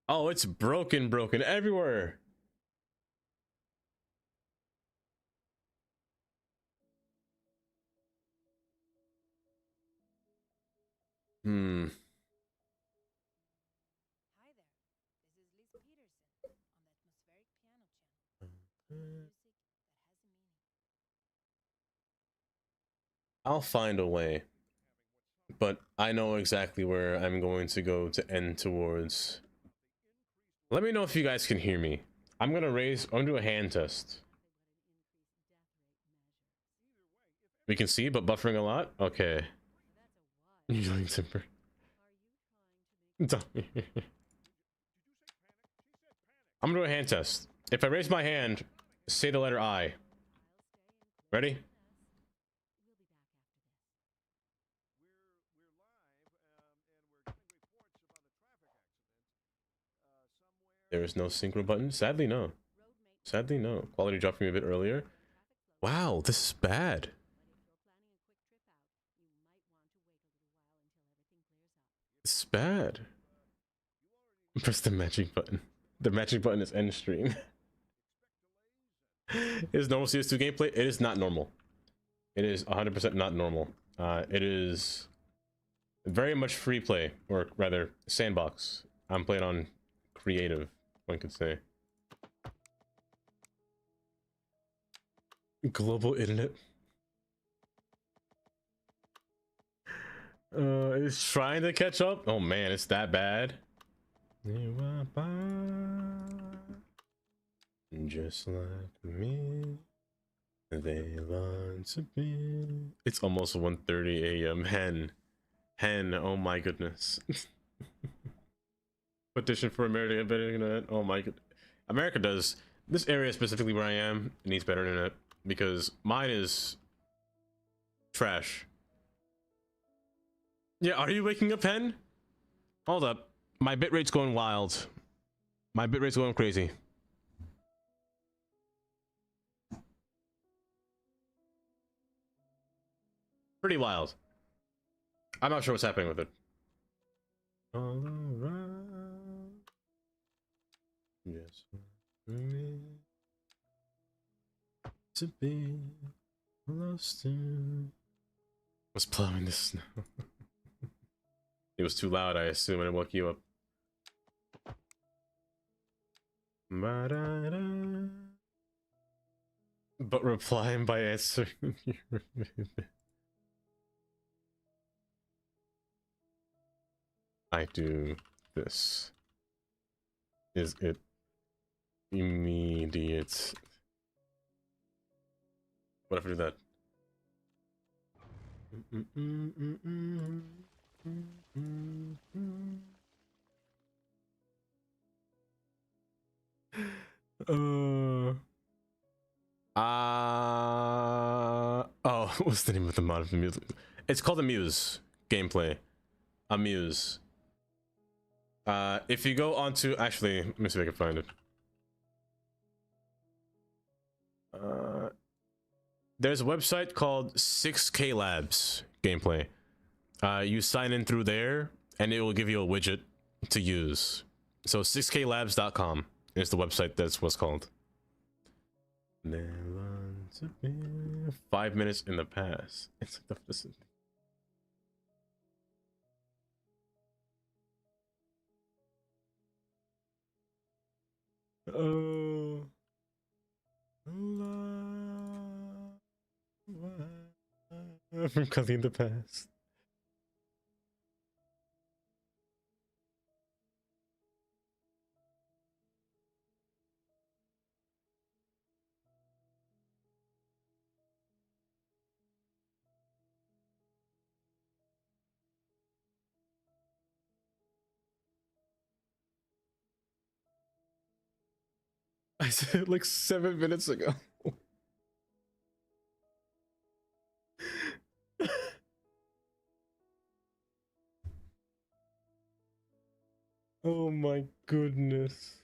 Oh, it's broken everywhere. Hmm. I'll find a way. But I know exactly where I'm going to go to end towards. Let me know if you guys can hear me. I'm gonna do a hand test. We can see, but buffering a lot? Okay. Usually temper. I'm gonna do a hand test. If I raise my hand, say the letter I. Ready? There is no synchro button? Sadly, no. Sadly, no. Quality dropped for me a bit earlier. Wow, this is bad. This is bad. Press the magic button. The magic button is end stream. Is normal CS2 gameplay? It is not normal. It is 100% not normal. It is very much free play, or rather sandbox. I'm playing on creative, one could say. Global internet. It's trying to catch up. Oh man, it's that bad. Just like me, they want to be. It's almost 1:30 a.m. Hen. Oh my goodness. Petition for America better internet. Oh my god. America does. This area specifically where I am needs better internet because mine is trash. Yeah, are you waking up, Hen? Hold up. My bitrate's going wild. My bitrate's going crazy. Pretty wild. I'm not sure what's happening with it. All around. Yes. to be lost in. Was plowing the snow. It was too loud, I assume, and it woke you up. Ba-da-da. But replying by answering your I do this. Is it immediate? What if I do that? Oh, what's the name of the mod of the music? It's called Amuse gameplay. Amuse. If you go onto, actually, let me see if I can find it. There's a website called 6K Labs gameplay. You sign in through there, and it will give you a widget to use. So 6klabs.com is the website. That's what's called. 5 minutes in the past. It's like the oh, from Cutting the Past. I said it like 7 minutes ago. Oh my goodness.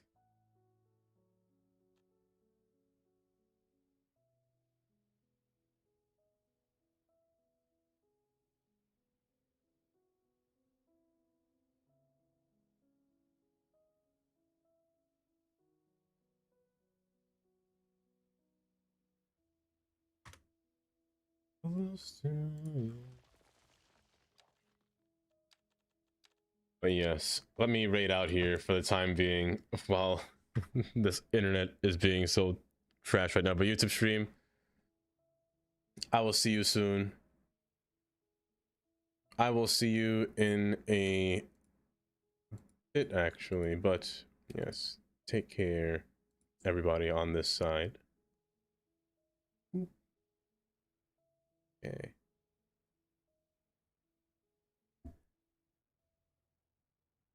But yes, let me raid out here for the time being while this internet is being so trash right now. But YouTube stream, I will see you soon. I will see you in a bit, actually. But yes, take care, everybody on this side. Okay.